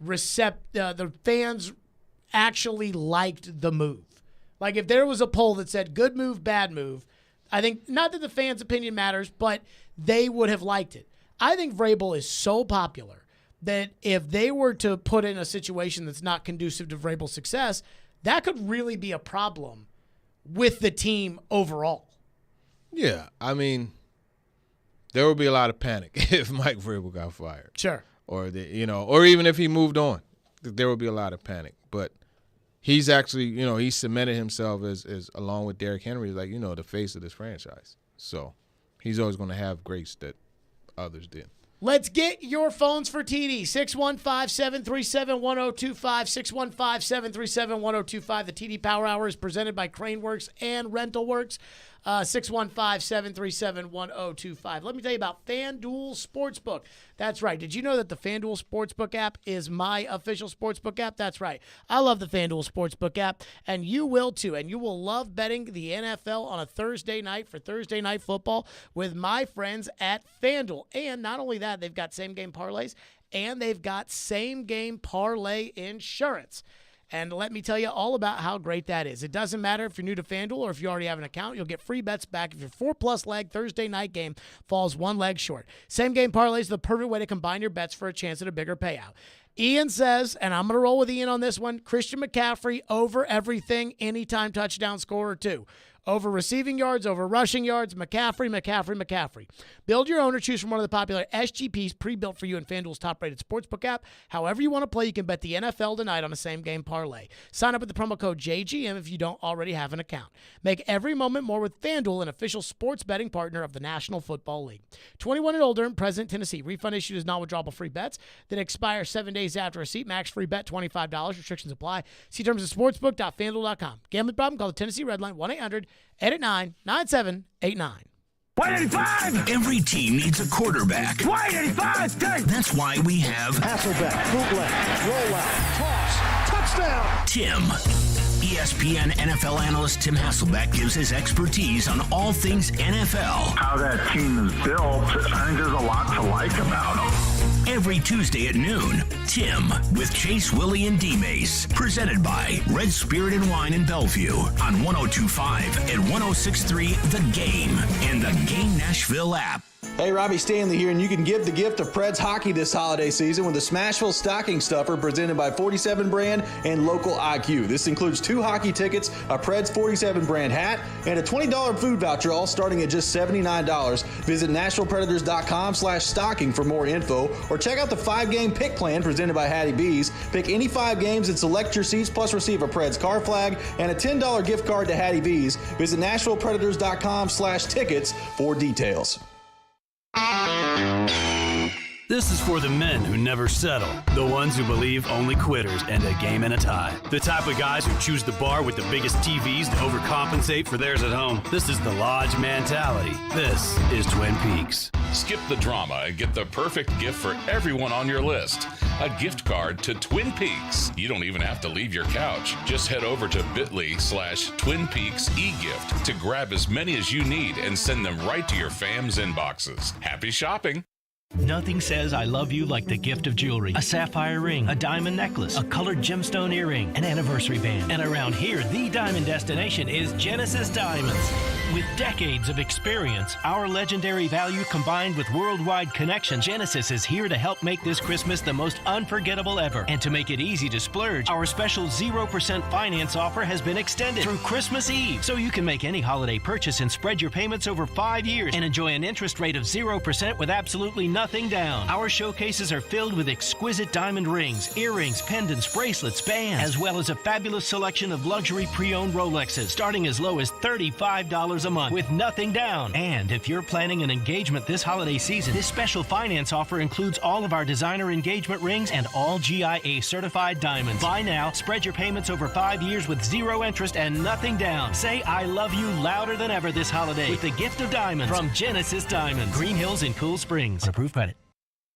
the fans actually liked the move. Like, if there was a poll that said good move, bad move, I think, not that the fans' opinion matters, but they would have liked it. I think Vrabel is so popular that if they were to put in a situation that's not conducive to Vrabel's success, that could really be a problem with the team overall. Yeah, I mean, there would be a lot of panic if Mike Vrabel got fired. Sure. Or or even if he moved on, there would be a lot of panic. But he's actually, he cemented himself as along with Derrick Henry, like, the face of this franchise. So he's always going to have grace that others did. Let's get your phones for TD. 615-737-1025, 615-737-1025. The TD Power Hour is presented by Craneworks and RentalWorks. 615-737-1025. Let me tell you about FanDuel Sportsbook. That's right. Did you know that the FanDuel Sportsbook app is my official sportsbook app? That's right. I love the FanDuel Sportsbook app, and you will too. And you will love betting the NFL on a Thursday night for Thursday Night Football with my friends at FanDuel. And not only that, they've got same-game parlays, and they've got same-game parlay insurance. And let me tell you all about how great that is. It doesn't matter if you're new to FanDuel or if you already have an account. You'll get free bets back if your 4+ leg Thursday night game falls one leg short. Same game parlays are the perfect way to combine your bets for a chance at a bigger payout. Ian says, and I'm going to roll with Ian on this one, Christian McCaffrey over everything, anytime touchdown scorer too. Over receiving yards, over rushing yards, McCaffrey. Build your own or choose from one of the popular SGPs pre-built for you in FanDuel's top-rated sportsbook app. However you want to play, you can bet the NFL tonight on a same-game parlay. Sign up with the promo code JGM if you don't already have an account. Make every moment more with FanDuel, an official sports betting partner of the National Football League. 21 and older in President, Tennessee. Refund issued as non-withdrawable free bets that expire 7 days after receipt. Max free bet $25. Restrictions apply. See terms at sportsbook.fanduel.com. Gambling problem? Call the Tennessee Red Line 1-800-889-9789. 185! Every team needs a quarterback. 185! That's why we have Hasselbeck, bootleg, rollout, toss, touchdown! Tim. ESPN NFL analyst Tim Hasselbeck gives his expertise on all things NFL. How that team is built, I think there's a lot to like about them. Every Tuesday at noon, Tim with Chase, Willie, and D-Mace. Presented by Red Spirit and Wine in Bellevue on 102.5 and 106.3 The Game and the Game Nashville app. Hey, Robbie Stanley here, and you can give the gift of Preds hockey this holiday season with the Smashville Stocking Stuffer presented by 47 Brand and Local IQ. This includes 2 hockey tickets, a Preds 47 Brand hat, and a $20 food voucher, all starting at just $79. Visit NashvillePredators.com/stocking for more info, or check out the 5-game pick plan presented by Hattie B's. Pick any 5 games and select your seats, plus receive a Preds car flag and a $10 gift card to Hattie B's. Visit NashvillePredators.com/tickets for details. This is for the men who never settle, the ones who believe only quitters end a game in a tie, the type of guys who choose the bar with the biggest TVs to overcompensate for theirs at home. This is the Lodge mentality. This is Twin Peaks. Skip the drama and get the perfect gift for everyone on your list. A gift card to Twin Peaks. You don't even have to leave your couch. Just head over to bit.ly/Twin Peaks eGift to grab as many as you need and send them right to your fam's inboxes. Happy shopping. Nothing says I love you like the gift of jewelry. A sapphire ring, a diamond necklace, a colored gemstone earring, an anniversary band. And around here, the diamond destination is Genesis Diamonds. With decades of experience, our legendary value combined with worldwide connection, Genesis is here to help make this Christmas the most unforgettable ever. And to make it easy to splurge, our special 0% finance offer has been extended through Christmas Eve. So you can make any holiday purchase and spread your payments over 5 years and enjoy an interest rate of 0% with absolutely nothing down. Our showcases are filled with exquisite diamond rings, earrings, pendants, bracelets, bands, as well as a fabulous selection of luxury pre-owned Rolexes, starting as low as $35 a month with nothing down. And if you're planning an engagement this holiday season, this special finance offer includes all of our designer engagement rings and all GIA certified diamonds. Buy now, spread your payments over 5 years with 0 interest and nothing down. Say I love you louder than ever this holiday with the gift of diamonds from Genesis Diamonds, Green Hills in Cool Springs. On approved credit.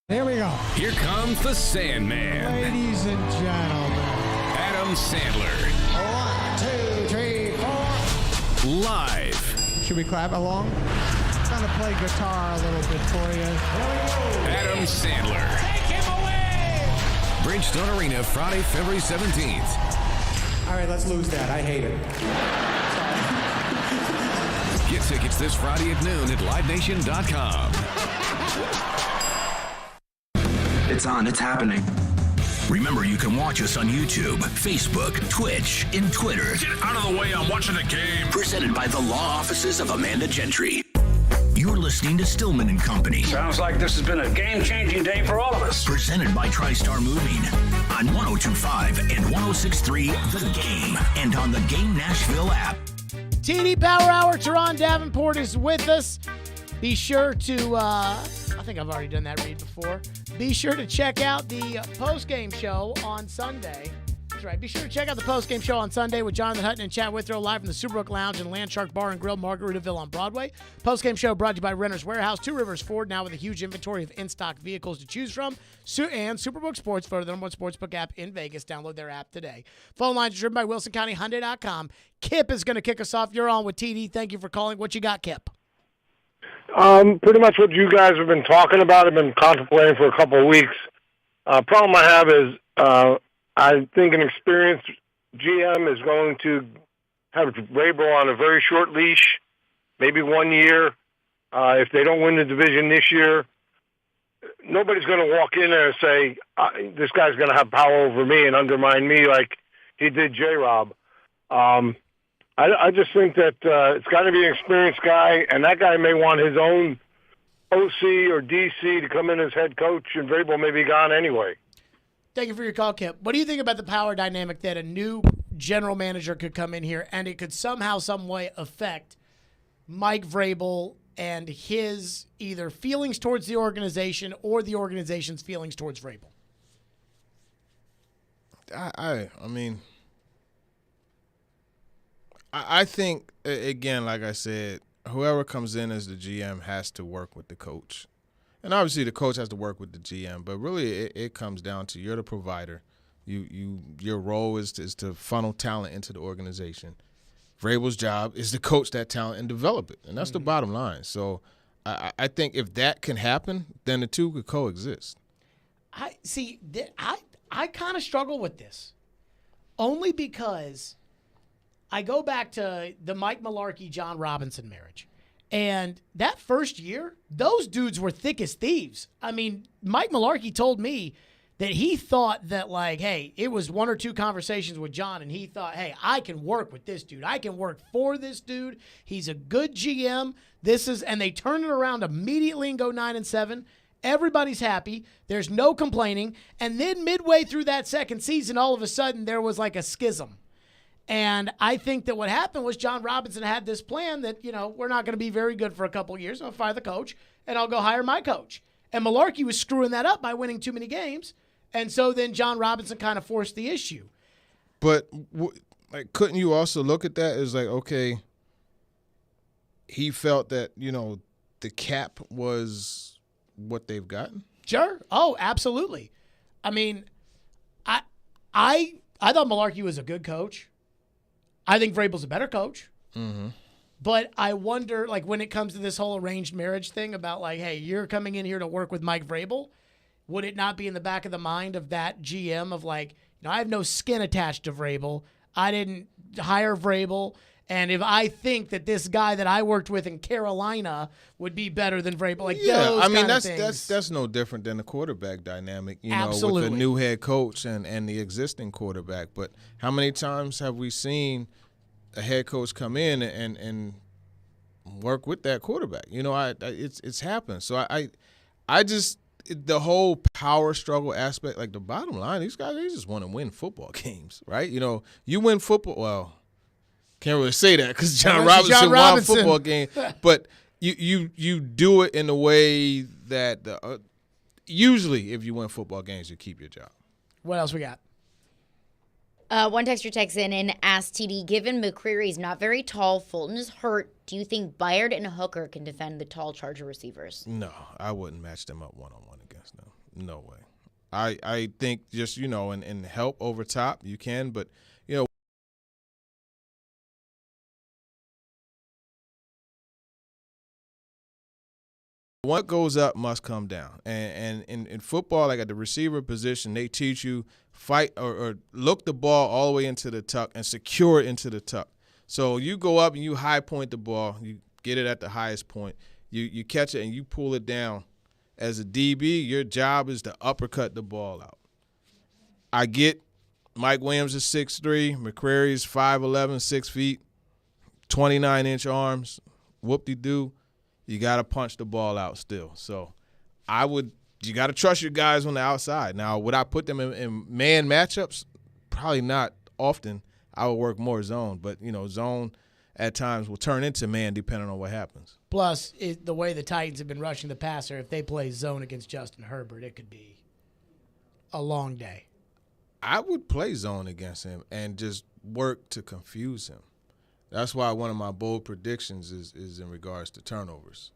Here we go. Here comes the Sandman. Ladies and gentlemen. Adam Sandler. 1, 2, 3, 4. Live. Should we clap along? I'm going to play guitar a little bit for you. Adam Sandler. Take him away! Bridgestone Arena, Friday, February 17th. All right, let's lose that. I hate it. Get tickets this Friday at noon at LiveNation.com. It's on. It's happening. Remember, you can watch us on YouTube, Facebook, Twitch, and Twitter. Get out of the way. I'm watching the game. Presented by the law offices of Amanda Gentry. You're listening to Stillman and Company. Sounds like this has been a game-changing day for all of us. Presented by TriStar Moving on 102.5 and 106.3 The Game and on the Game Nashville app. TD Power Hour, Teron Davenport is with us. Be sure to, I think I've already done that read before. Be sure to check out the post-game show on Sunday. That's right. Be sure to check out the post-game show on Sunday with Jonathan Hutton and Chad Withrow live from the Superbrook Lounge and Landshark Bar and Grill, Margaritaville on Broadway. Post-game show brought to you by Renter's Warehouse, Two Rivers Ford, now with a huge inventory of in-stock vehicles to choose from. And Superbook Sports, for the number one sportsbook app in Vegas. Download their app today. Phone lines are driven by WilsonCountyHyundai.com. Kip is going to kick us off. You're on with TD. Thank you for calling. What you got, Kip? Pretty much what you guys have been talking about. I've been contemplating for a couple of weeks. Problem I have is I think an experienced GM is going to have Vrabel on a very short leash, maybe 1 year. If they don't win the division this year, nobody's going to walk in there and say, this guy's going to have power over me and undermine me like he did J-Rob. I just think that it's got to be an experienced guy, and that guy may want his own OC or DC to come in as head coach, and Vrabel may be gone anyway. Thank you for your call, Kip. What do you think about the power dynamic that a new general manager could come in here and it could somehow, some way affect Mike Vrabel and his either feelings towards the organization or the organization's feelings towards Vrabel? I think, again, like I said, whoever comes in as the GM has to work with the coach. And obviously the coach has to work with the GM, but really it comes down to you're the provider. Your role is to funnel talent into the organization. Vrabel's job is to coach that talent and develop it, and that's the bottom line. So I think if that can happen, then the two could coexist. I kind of struggle with this, only because I go back to the Mike Mularkey, John Robinson marriage. And that first year, those dudes were thick as thieves. I mean, Mike Mularkey told me that he thought that, like, hey, it was one or two conversations with John, and he thought, hey, I can work with this dude. I can work for this dude. He's a good GM. And they turn it around immediately and go 9-7. Everybody's happy. There's no complaining. And then midway through that second season, all of a sudden, there was like a schism. And I think that what happened was John Robinson had this plan that, we're not going to be very good for a couple of years. I'll fire the coach, and I'll go hire my coach. And Mularkey was screwing that up by winning too many games. And so then John Robinson kind of forced the issue. But couldn't you also look at that as like, okay, he felt that, the cap was what they've gotten? Sure. Oh, absolutely. I mean, I thought Mularkey was a good coach. I think Vrabel's a better coach. Mm-hmm. But I wonder, like, when it comes to this whole arranged marriage thing about, like, hey, you're coming in here to work with Mike Vrabel, would it not be in the back of the mind of that GM of, like, I have no skin attached to Vrabel. I didn't hire Vrabel. And if I think that this guy that I worked with in Carolina would be better than Vrabel, like those kind of things. that's no different than the quarterback dynamic, Absolutely. with the new head coach and the existing quarterback. But how many times have we seen a head coach come in and work with that quarterback? It's happened. So I just the whole power struggle aspect, like the bottom line, these guys, they just want to win football games, right? You win football. Well, can't really say that because John Robinson won a football game, but you do it in a way that usually if you win football games, you keep your job. What else we got? One texter texts in and asks TD, given McCreary's not very tall, Fulton is hurt, do you think Byard and Hooker can defend the tall Charger receivers? No, I wouldn't match them up one-on-one against them. No way. I think just, and help over top, you can, but, what goes up must come down. And in football, like at the receiver position, they teach you fight or look the ball all the way into the tuck and secure it into the tuck. So you go up and you high point the ball. You get it at the highest point. You catch it and you pull it down. As a DB, your job is to uppercut the ball out. I get Mike Williams is 6'3", McCreary is 5'11", 6 feet, 29-inch arms, whoop-de-doo. you got to punch the ball out still. So you got to trust your guys on the outside. Now, would I put them in man matchups? Probably not often. I would work more zone, but, zone at times will turn into man depending on what happens. Plus, the way the Titans have been rushing the passer, if they play zone against Justin Herbert, it could be a long day. I would play zone against him and just work to confuse him. That's why one of my bold predictions is in regards to turnovers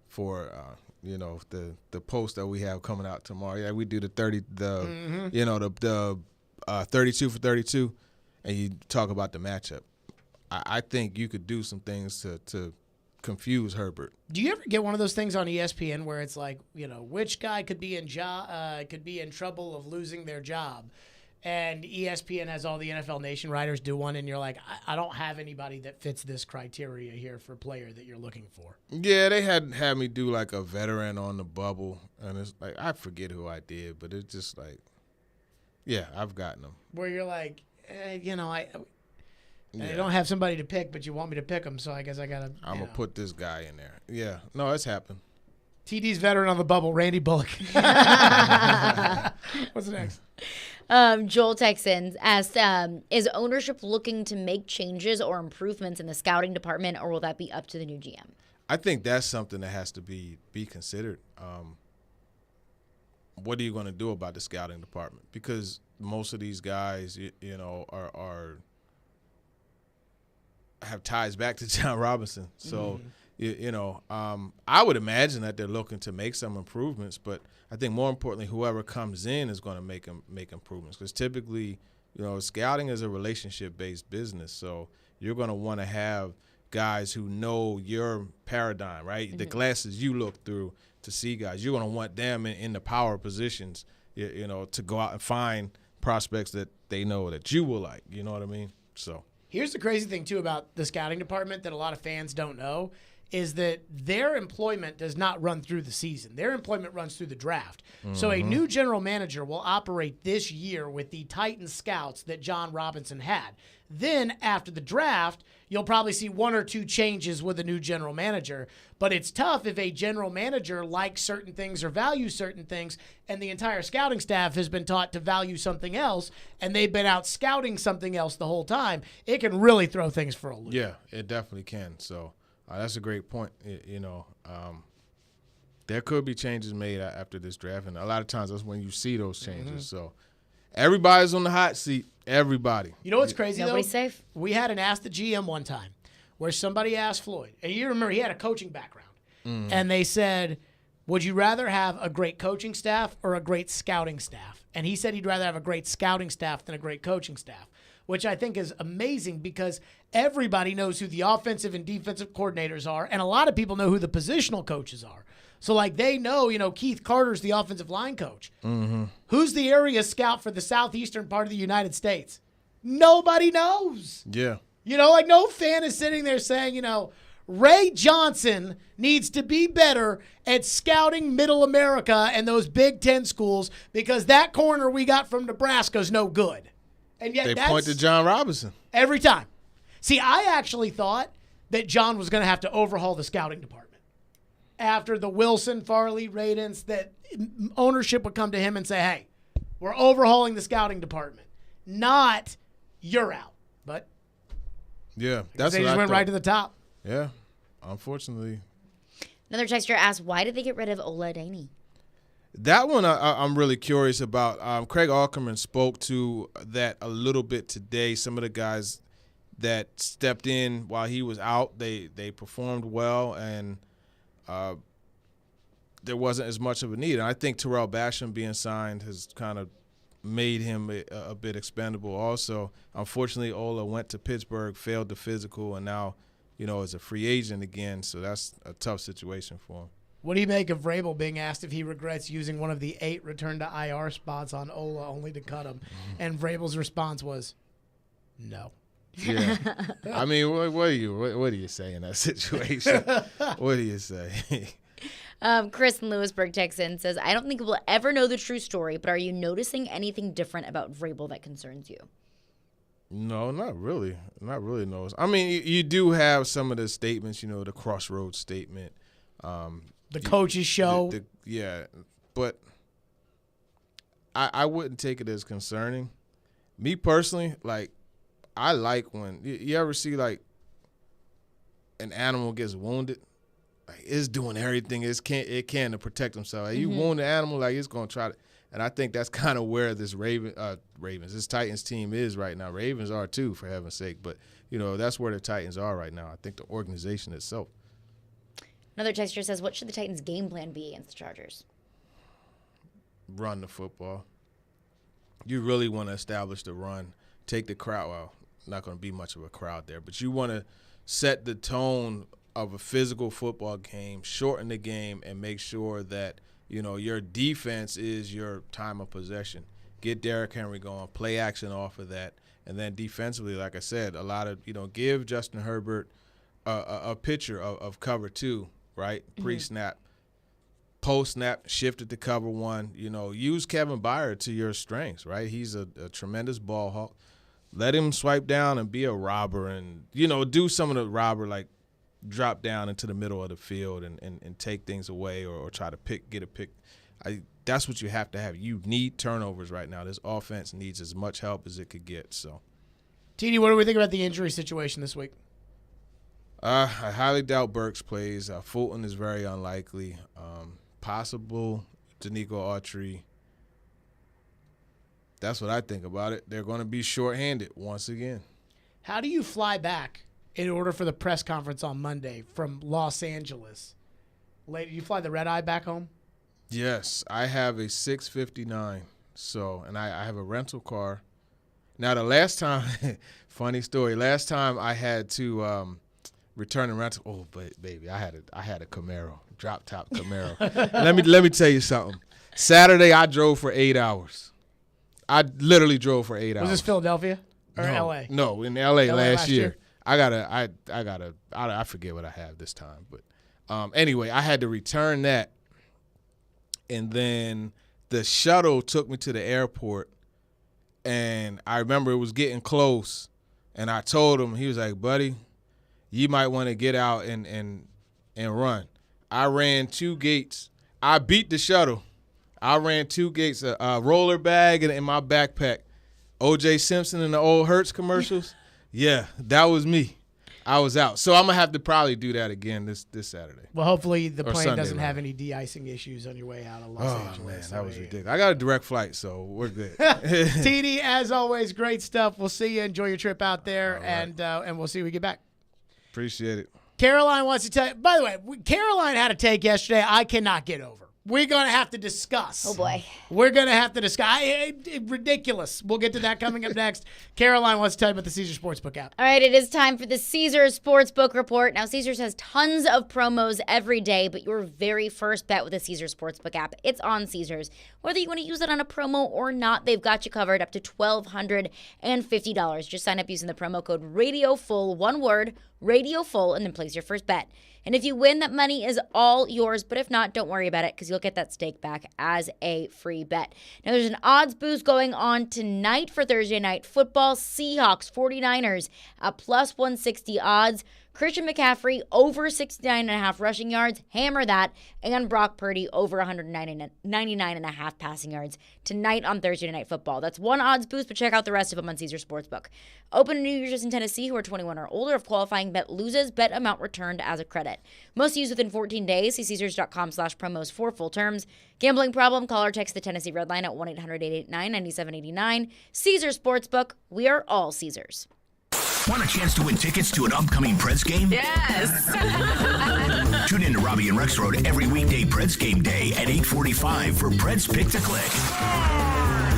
for the post that we have coming out tomorrow. Yeah, we do the 32 for 32, and you talk about the matchup. I think you could do some things to confuse Herbert. Do you ever get one of those things on ESPN where it's like, which guy could be in trouble of losing their job? And ESPN has all the NFL Nation writers do one, and you're like, I don't have anybody that fits this criteria here for player that you're looking for. Yeah, they had me do like a veteran on the bubble, and it's like I forget who I did, but it's just like, yeah, I've gotten them. Where you're like, I don't have somebody to pick, but you want me to pick them, so I guess I got to. I'm going to put this guy in there. Yeah. No, it's happened. TD's veteran on the bubble, Randy Bullock. What's next? Joel Texans asked, is ownership looking to make changes or improvements in the scouting department, or will that be up to the new GM? I think that's something that has to be considered. What are you going to do about the scouting department? Because most of these guys, have ties back to John Robinson. So, I would imagine that they're looking to make some improvements, but I think more importantly, whoever comes in is going to make improvements, because typically, scouting is a relationship-based business. So you're going to want to have guys who know your paradigm, right? Mm-hmm. The glasses you look through to see guys. You're going to want them in the power positions, to go out and find prospects that they know that you will like. You know what I mean? So here's the crazy thing, too, about the scouting department that a lot of fans don't know is that their employment does not run through the season. Their employment runs through the draft. Mm-hmm. So a new general manager will operate this year with the Titans scouts that John Robinson had. Then after the draft, you'll probably see one or two changes with a new general manager. But it's tough if a general manager likes certain things or values certain things, and the entire scouting staff has been taught to value something else, and they've been out scouting something else the whole time. It can really throw things for a loop. Yeah, it definitely can. So that's a great point. There could be changes made after this draft, and a lot of times that's when you see those changes. Mm-hmm. So everybody's on the hot seat. Everybody. You know what's crazy, Nobody's though? Safe. We had an Ask the GM one time where somebody asked Floyd, and you remember he had a coaching background, and they said, would you rather have a great coaching staff or a great scouting staff? And he said he'd rather have a great scouting staff than a great coaching staff, which I think is amazing because everybody knows who the offensive and defensive coordinators are, and a lot of people know who the positional coaches are. So, they know, Keith Carter's the offensive line coach. Mm-hmm. Who's the area scout for the southeastern part of the United States? Nobody knows. Yeah. No fan is sitting there saying, Ray Johnson needs to be better at scouting Middle America and those Big Ten schools because that corner we got from Nebraska is no good. And yet they point to John Robinson. Every time. See, I actually thought that John was going to have to overhaul the scouting department. After the Wilson, Farley, Radens, that ownership would come to him and say, hey, we're overhauling the scouting department. Not you're out. But yeah, they just went right to the top. Yeah, unfortunately. Another texter asked, why did they get rid of Ola Daney? That one I'm really curious about. Craig Aukerman spoke to that a little bit today. Some of the guys that stepped in while he was out, they performed well, and there wasn't as much of a need. And I think Terrell Basham being signed has kind of made him a bit expendable also. Unfortunately, Ola went to Pittsburgh, failed the physical, and now, is a free agent again. So that's a tough situation for him. What do you make of Vrabel being asked if he regrets using one of the 8 return to IR spots on Ola only to cut him? And Vrabel's response was, no. Yeah. I mean, what do you say in that situation? What do you say? Chris in Lewisburg, Texas says, I don't think we'll ever know the true story, but are you noticing anything different about Vrabel that concerns you? No, not really. Not really. No. I mean, you do have some of the statements, the crossroads statement, The coaches show. But I wouldn't take it as concerning. Me personally, like, I like when you ever see, like, an animal gets wounded, like, it's doing everything it can to protect himself. Like, you wound the animal, like, it's going to try to. And I think that's kind of where this this Titans team is right now. Ravens are too, for heaven's sake. But, that's where the Titans are right now. I think the organization itself. Another texter says, what should the Titans' game plan be against the Chargers? Run the football. You really want to establish the run. Take the crowd. Well, not going to be much of a crowd there. But you want to set the tone of a physical football game, shorten the game, and make sure that your defense is your time of possession. Get Derrick Henry going, play action off of that. And then defensively, like I said, a lot of, give Justin Herbert a picture of cover 2, right? Pre-snap. Post-snap, shift it to cover 1. Use Kevin Byard to your strengths, right? He's a tremendous ball hawk. Let him swipe down and be a robber and, do some of the robber, like drop down into the middle of the field and take things away or try to get a pick. That's what you have to have. You need turnovers right now. This offense needs as much help as it could get. So, TD, what do we think about the injury situation this week? I highly doubt Burks plays. Fulton is very unlikely. Possible Danico Autry. That's what I think about it. They're going to be shorthanded once again. How do you fly back in order for the press conference on Monday from Los Angeles? You fly the red eye back home? Yes, I have a 6:59. And I have a rental car. Now the last time, funny story. Last time I had to return a rental. Oh, but baby, I had a Camaro, drop top Camaro. let me tell you something. Saturday I drove for 8 hours. I literally drove for 8 hours. Was this Philadelphia or L.A.? No, in L.A. last year. I forget what I have this time, but anyway, I had to return that, and then the shuttle took me to the airport, and I remember it was getting close, and I told him, he was like, buddy, you might want to get out and run. I ran 2 gates. I beat the shuttle. I ran 2 gates, a roller bag in my backpack. O.J. Simpson in the old Hertz commercials. Yeah, that was me. I was out. So I'm going to have to probably do that again this Saturday. Well, hopefully the plane Sunday, doesn't have any de-icing issues on your way out of Los Angeles. Oh, man, that was ridiculous. I got a direct flight, so we're good. TD, as always, great stuff. We'll see you. Enjoy your trip out there, right. And we'll see you when we get back. Appreciate it. Caroline wants to tell you. By the way, Caroline had a take yesterday I cannot get over. We're going to have to discuss. Oh, boy. We're going to have to discuss. Ridiculous. We'll get to that coming up next. Caroline wants to tell you about the Caesars Sportsbook app. All right, it is time for the Caesars Sportsbook Report. Now, Caesars has tons of promos every day, but your very first bet with the Caesars Sportsbook app, it's on Caesars. Whether you want to use it on a promo or not, they've got you covered up to $1,250. Just sign up using the promo code RADIOFULL, one word, RADIOFULL, and then place your first bet. And if you win, that money is all yours. But if not, don't worry about it because you'll get that stake back as a free bet. Now, there's an odds boost going on tonight for Thursday Night Football. Seahawks 49ers at plus 160 odds. Christian McCaffrey over 69.5 rushing yards. Hammer that. And Brock Purdy over 199.5 passing yards tonight on Thursday Night Football. That's one odds boost, but check out the rest of them on Caesars Sportsbook. Open to new users in Tennessee who are 21 or older. If qualifying bet loses, bet amount returned as a credit. Must use within 14 days. See Caesars.com/promos for full terms. Gambling problem? Call or text the Tennessee Red Line at 1-800-889-9789. Caesars Sportsbook. We are all Caesars. Want a chance to win tickets to an upcoming Preds game? Yes! Tune in to Robbie and Rex Road every weekday Preds game day at 8:45 for Preds Pick to Click.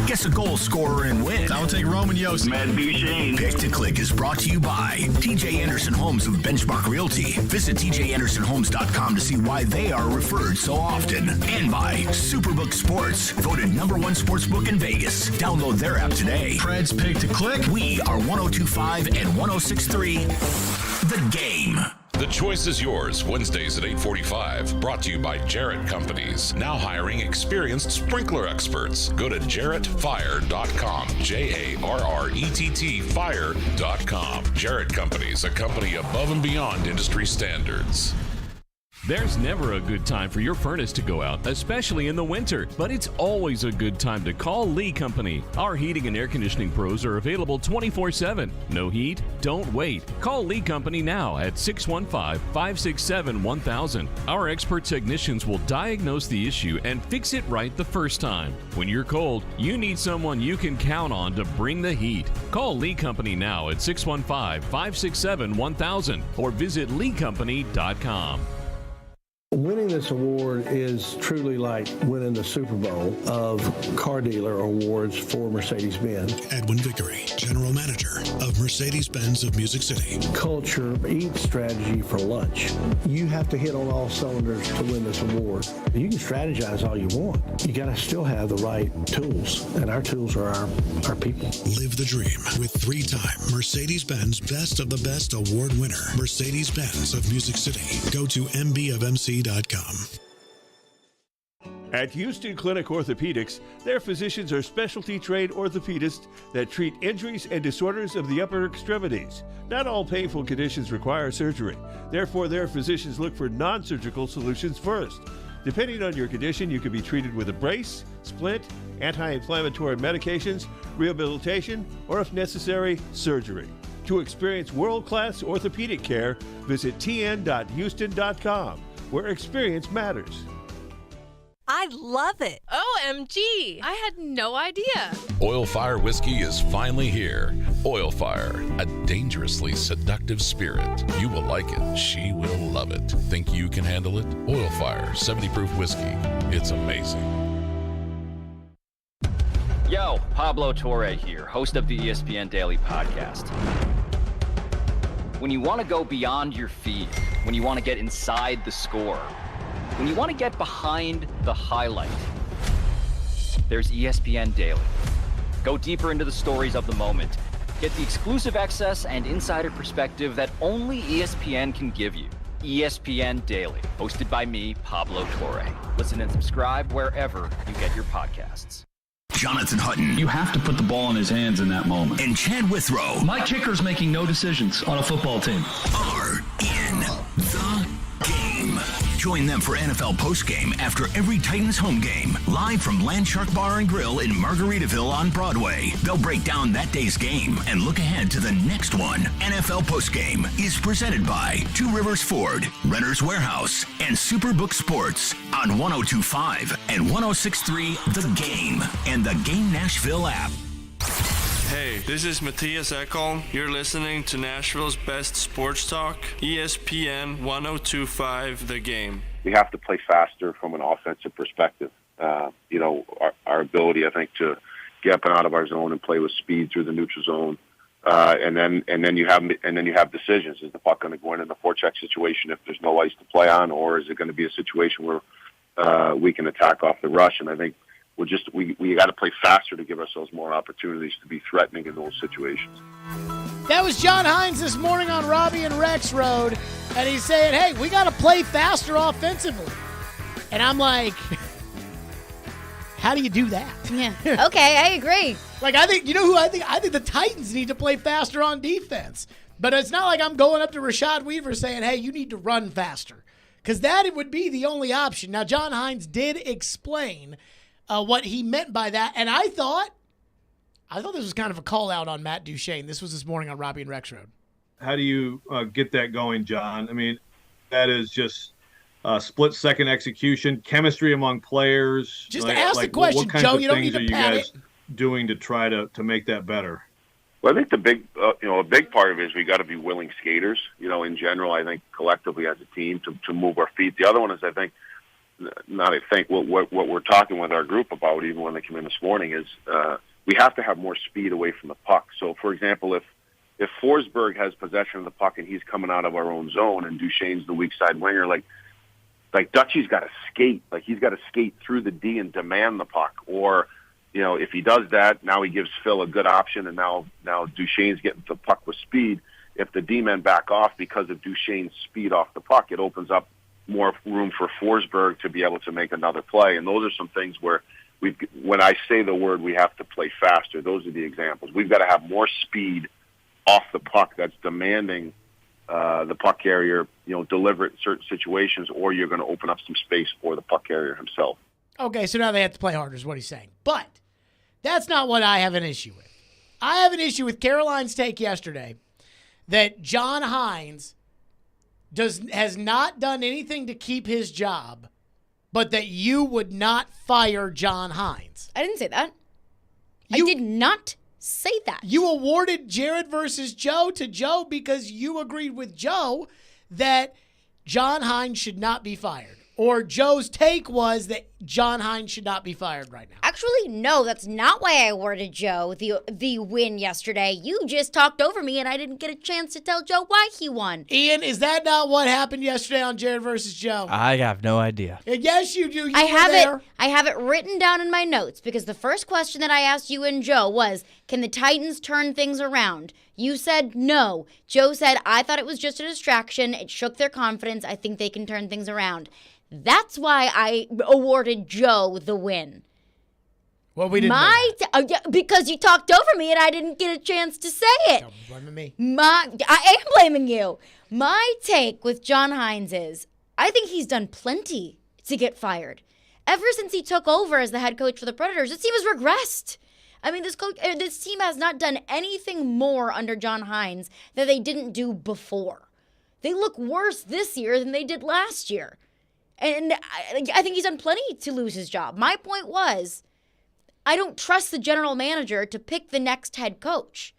Guess a goal scorer and win. I'll take Roman Yossi. Matt Duchene. Pick to Click is brought to you by TJ Anderson Homes of Benchmark Realty. Visit tjandersonhomes.com to see why they are referred so often. And by Superbook Sports, voted #1 sportsbook in Vegas. Download their app today. Preds Pick to Click. We are 102.5 and 106.3 The Game. The choice is yours, Wednesdays at 8:45. Brought to you by Jarrett Companies. Now hiring experienced sprinkler experts. Go to jarrettfire.com. JARRETT fire.com. Jarrett Companies, a company above and beyond industry standards. There's never a good time for your furnace to go out, especially in the winter. But it's always a good time to call Lee Company. Our heating and air conditioning pros are available 24/7. No heat? Don't wait. Call Lee Company now at 615-567-1000. Our expert technicians will diagnose the issue and fix it right the first time. When you're cold, you need someone you can count on to bring the heat. Call Lee Company now at 615-567-1000 or visit leecompany.com. Winning this award is truly like winning the Super Bowl of car dealer awards for Mercedes-Benz. Edwin Vickery, General Manager of Mercedes-Benz of Music City. Culture eats strategy for lunch. You have to hit on all cylinders to win this award. You can strategize all you want. You got to still have the right tools, and our tools are our people. Live the dream with 3-time Mercedes-Benz Best of the Best Award winner, Mercedes-Benz of Music City. Go to mbofmc.com. At Houston Clinic Orthopedics, their physicians are specialty trained orthopedists that treat injuries and disorders of the upper extremities. Not all painful conditions require surgery. Therefore, their physicians look for non-surgical solutions first. Depending on your condition, you can be treated with a brace, splint, anti-inflammatory medications, rehabilitation, or if necessary, surgery. To experience world-class orthopedic care, visit tn.houston.com. where experience matters. I love it. OMG. I had no idea. Oil Fire Whiskey is finally here. Oil Fire, a dangerously seductive spirit. You will like it. She will love it. Think you can handle it? Oil Fire, 70 proof whiskey. It's amazing. Yo, Pablo Torre here, host of the ESPN Daily Podcast. When you want to go beyond your feed, when you want to get inside the score, when you want to get behind the highlight, there's ESPN Daily. Go deeper into the stories of the moment. Get the exclusive access and insider perspective that only ESPN can give you. ESPN Daily, hosted by me, Pablo Torre. Listen and subscribe wherever you get your podcasts. Jonathan Hutton. You have to put the ball in his hands in that moment. And Chad Withrow. My kicker's making no decisions on a football team. Are in the game. Join them for NFL postgame after every Titans home game. Live from Landshark Bar and Grill in Margaritaville on Broadway. They'll break down that day's game and look ahead to the next one. NFL postgame is presented by Two Rivers Ford, Renter's Warehouse, and Superbook Sports on 102.5 and 106.3 The Game and the Game Nashville app. Hey, this is Matthias Ekholm. You're listening to Nashville's best sports talk, ESPN 102.5 The Game. We have to play faster from an offensive perspective. Our ability, I think, to get up and out of our zone and play with speed through the neutral zone, and then you have decisions. Is the puck going to go in the forecheck situation if there's no ice to play on, or is it going to be a situation where we can attack off the rush? And I think we got to play faster to give ourselves more opportunities to be threatening in those situations. That was John Hines this morning on Robbie and Rex Road, and he's saying, hey, we got to play faster offensively. And I'm like, how do you do that? Yeah. Okay, I agree. I think the Titans need to play faster on defense. But it's not like I'm going up to Rashad Weaver saying, hey, you need to run faster. Because that would be the only option. Now, John Hines did explain what he meant by that, and I thought this was kind of a call out on Matt Duchene. This was this morning on Robbie and Rex Road. How do you get that going, John? I mean, that is just split-second execution, chemistry among players. Just ask the question, what kinds Joe. of You don't need things to are you pat guys it. doing to try to make that better? Well, I think the big, a big part of it is we got to be willing skaters. In general, I think collectively as a team to move our feet. The other one is, what we're talking with our group about, even when they come in this morning, is we have to have more speed away from the puck. So, for example, if Forsberg has possession of the puck and he's coming out of our own zone, and Duchene's the weak side winger, like Dutchie's got to skate, he's got to skate through the D and demand the puck. Or, if he does that, now he gives Phil a good option, and now Duchene's getting the puck with speed. If the D-men back off because of Duchene's speed off the puck, it opens up more room for Forsberg to be able to make another play. And those are some things where when I say the word we have to play faster, those are the examples. We've got to have more speed off the puck that's demanding the puck carrier deliver it in certain situations, or you're going to open up some space for the puck carrier himself. Okay, so now they have to play harder is what he's saying. But that's not what I have an issue with. I have an issue with Caroline's take yesterday that John Hines has not done anything to keep his job, but that you would not fire John Hines. I didn't say that. I did not say that. You awarded Jared versus Joe to Joe because you agreed with Joe that John Hines should not be fired. Or Joe's take was that John Hines should not be fired right now. Actually, no, that's not why I awarded Joe the win yesterday. You just talked over me, and I didn't get a chance to tell Joe why he won. Ian, is that not what happened yesterday on Jared versus Joe? I have no idea. Yes, you do. I have it written down in my notes because the first question that I asked you and Joe was, can the Titans turn things around? You said no. Joe said, I thought it was just a distraction. It shook their confidence. I think they can turn things around. That's why I awarded Joe the win. Well, we didn't because you talked over me and I didn't get a chance to say it. Don't blame me. I am blaming you. My take with John Hines is, I think he's done plenty to get fired. Ever since he took over as the head coach for the Predators, this team has regressed. I mean, this team has not done anything more under John Hines that they didn't do before. They look worse this year than they did last year. And I think he's done plenty to lose his job. My point was, I don't trust the general manager to pick the next head coach.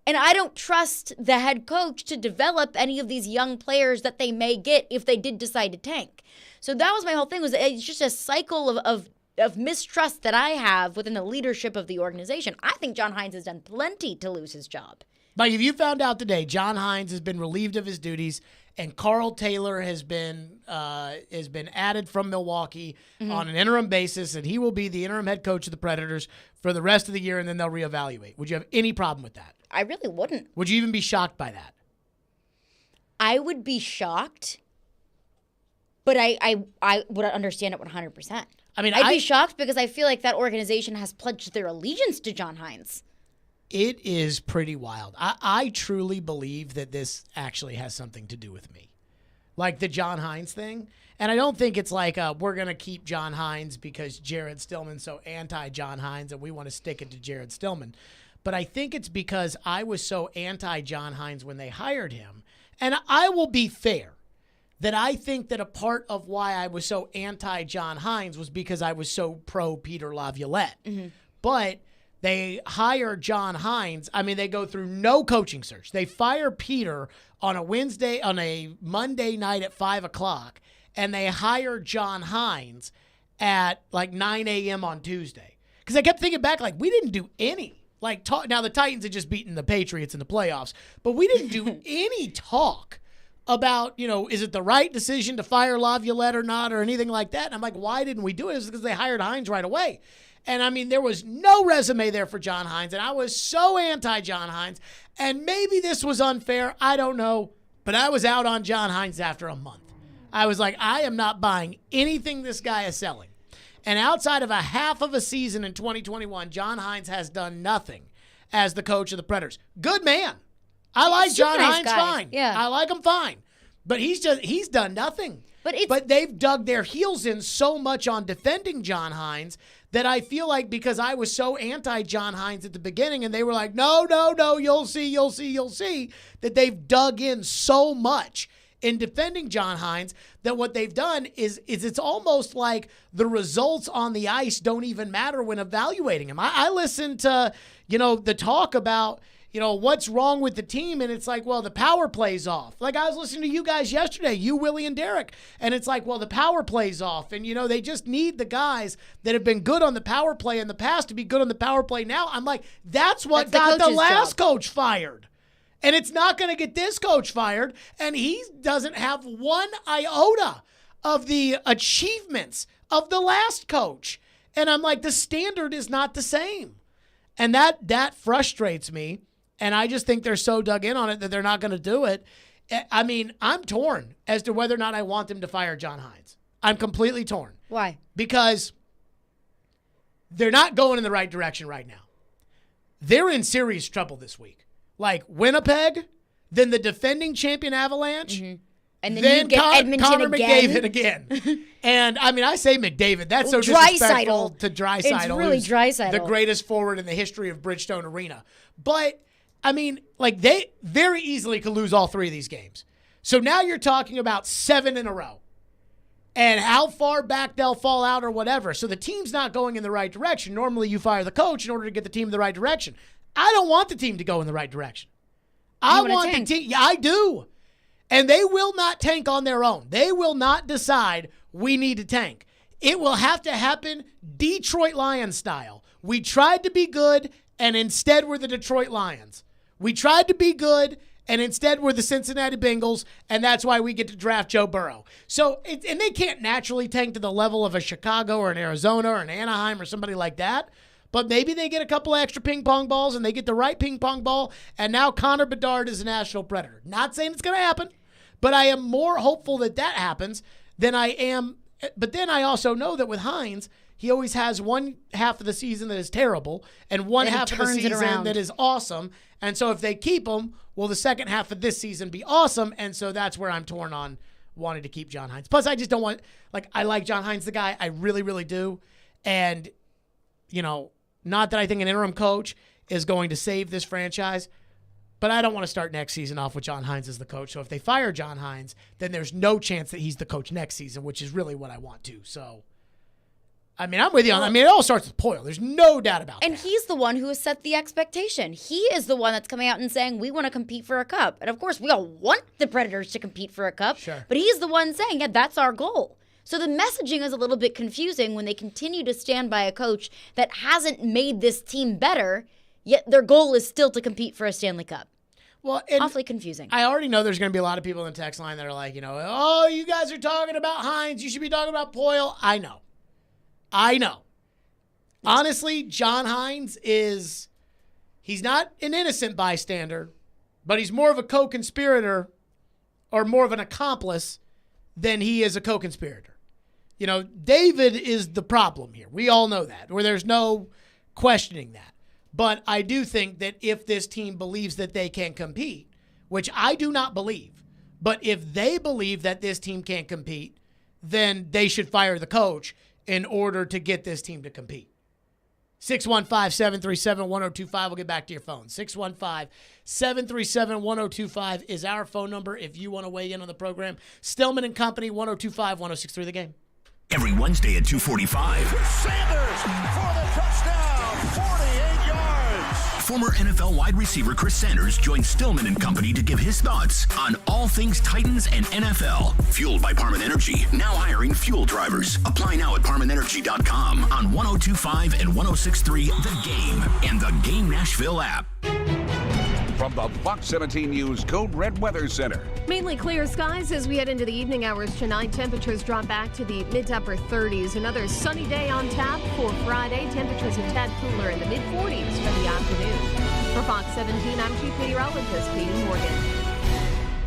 And I don't trust the head coach to develop any of these young players that they may get if they did decide to tank. So that was my whole thing, was it's just a cycle of mistrust that I have within the leadership of the organization. I think John Hines has done plenty to lose his job. Mike, if you found out today John Hines has been relieved of his duties and Carl Taylor has been added from Milwaukee on an interim basis, and he will be the interim head coach of the Predators for the rest of the year, and then they'll reevaluate, would you have any problem with that? I really wouldn't. Would you even be shocked by that? I would be shocked, but I would understand it 100%. I mean, I'd be shocked because I feel like that organization has pledged their allegiance to John Hines. It is pretty wild. I truly believe that this actually has something to do with me. Like the John Hines thing. And I don't think it's like we're going to keep John Hines because Jared Stillman's so anti-John Hines and we want to stick it to Jared Stillman. But I think it's because I was so anti-John Hines when they hired him. And I will be fair that I think that a part of why I was so anti-John Hines was because I was so pro-Peter Laviolette. Mm-hmm. But they hire John Hines. I mean, they go through no coaching search. They fire Peter on a Monday night at 5:00, and they hire John Hines at like 9 a.m. on Tuesday. Because I kept thinking back, like, we didn't do any. Now, the Titans had just beaten the Patriots in the playoffs, but we didn't do any talk about, is it the right decision to fire Laviolette or not or anything like that. And I'm like, why didn't we do it? It's because they hired Hines right away. And, I mean, there was no resume there for John Hines, and I was so anti-John Hines. And maybe this was unfair. I don't know. But I was out on John Hines after a month. I was like, I am not buying anything this guy is selling. And outside of a half of a season in 2021, John Hines has done nothing as the coach of the Predators. Good man. I like John Hines fine. Yeah. I like him fine. But he's done nothing. But they've dug their heels in so much on defending John Hines that I feel like because I was so anti-John Hines at the beginning and they were like, no, you'll see, that they've dug in so much in defending John Hines that what they've done is it's almost like the results on the ice don't even matter when evaluating him. I listened to, the talk about, what's wrong with the team, and it's like, well, the power play's off. Like I was listening to you guys yesterday, you, Willie, and Derek, and it's like, well, the power play's off, and, they just need the guys that have been good on the power play in the past to be good on the power play now. I'm like, that's what got the last coach fired. And it's not going to get this coach fired, and he doesn't have one iota of the achievements of the last coach. And I'm like, the standard is not the same. And that frustrates me. And I just think they're so dug in on it that they're not going to do it. I mean, I'm torn as to whether or not I want them to fire John Hines. I'm completely torn. Why? Because they're not going in the right direction right now. They're in serious trouble this week. Like Winnipeg, then the defending champion Avalanche, And then you get Edmonton Connor again. McDavid again. And, I mean, I say McDavid. That's so disrespectful to Draisaitl. It's really Draisaitl. The greatest forward in the history of Bridgestone Arena. But, I mean, like, they very easily could lose all 3 of these games. So now you're talking about 7 in a row. And how far back they'll fall out or whatever. So the team's not going in the right direction. Normally you fire the coach in order to get the team in the right direction. I don't want the team to go in the right direction. I want the team. Yeah, I do. And they will not tank on their own. They will not decide we need to tank. It will have to happen Detroit Lions style. We tried to be good, and instead we're the Detroit Lions. We tried to be good, and instead we're the Cincinnati Bengals, and that's why we get to draft Joe Burrow. So, and they can't naturally tank to the level of a Chicago or an Arizona or an Anaheim or somebody like that. But maybe they get a couple extra ping pong balls and they get the right ping pong ball, and now Connor Bedard is a Nashville Predator. Not saying it's going to happen, but I am more hopeful that happens than I am. But then I also know that with Hines, he always has one half of the season that is terrible and one half of the season that is awesome. And so if they keep him, will the second half of this season be awesome? And so that's where I'm torn on wanting to keep John Hines. Plus, I just don't want, like, I like John Hines, the guy. I really, really do. And, you know, not that I think an interim coach is going to save this franchise, but I don't want to start next season off with John Hines as the coach. So if they fire John Hines, then there's no chance that he's the coach next season, which is really what I want to. So, I mean, I'm with you on that. I mean, it all starts with Poyle. There's no doubt about that. And he's the one who has set the expectation. He is the one that's coming out and saying, we want to compete for a cup. And, of course, we all want the Predators to compete for a cup. Sure. But he's the one saying, yeah, that's our goal. So the messaging is a little bit confusing when they continue to stand by a coach that hasn't made this team better, yet their goal is still to compete for a Stanley Cup. Well, awfully confusing. I already know there's going to be a lot of people in the text line that are like, you know, oh, you guys are talking about Hines. You should be talking about Poyle. I know. Honestly, John Hines he's not an innocent bystander, but he's more of a co-conspirator or more of an accomplice than he is a co-conspirator. You know, David is the problem here. We all know that, where there's no questioning that. But I do think that if this team believes that they can compete, which I do not believe, but if they believe that this team can't compete, then they should fire the coach in order to get this team to compete. 615-737-1025. We'll get back to your phone. 615-737-1025 is our phone number if you want to weigh in on the program. Stillman and Company, 1025-1063 The Game. Every Wednesday at 2:45. Sanders for the touchdown, 48 yards. Former NFL wide receiver Chris Sanders joins Stillman and Company to give his thoughts on all things Titans and NFL. Fueled by Parman Energy, now hiring fuel drivers. Apply now at ParmanEnergy.com on 1025 and 1063 The Game and the Game Nashville app. From the Fox 17 News Code Red Weather Center. Mainly clear skies as we head into the evening hours tonight. Temperatures drop back to the mid to upper 30s. Another sunny day on tap for Friday. Temperatures a tad cooler in the mid 40s for the afternoon. For Fox 17, I'm Chief Meteorologist Katie Morgan.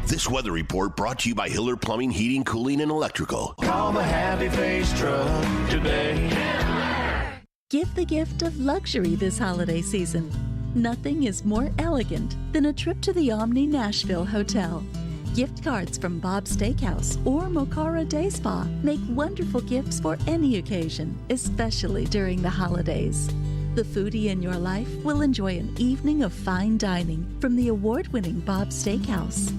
This weather report brought to you by Hiller Plumbing, Heating, Cooling, and Electrical. Call the Happy Face Truck today. Give the gift of luxury this holiday season. Nothing is more elegant than a trip to the Omni Nashville Hotel. Gift cards from Bob's Steakhouse or Mocara Day Spa make wonderful gifts for any occasion, especially during the holidays. The foodie in your life will enjoy an evening of fine dining from the award-winning Bob's Steakhouse.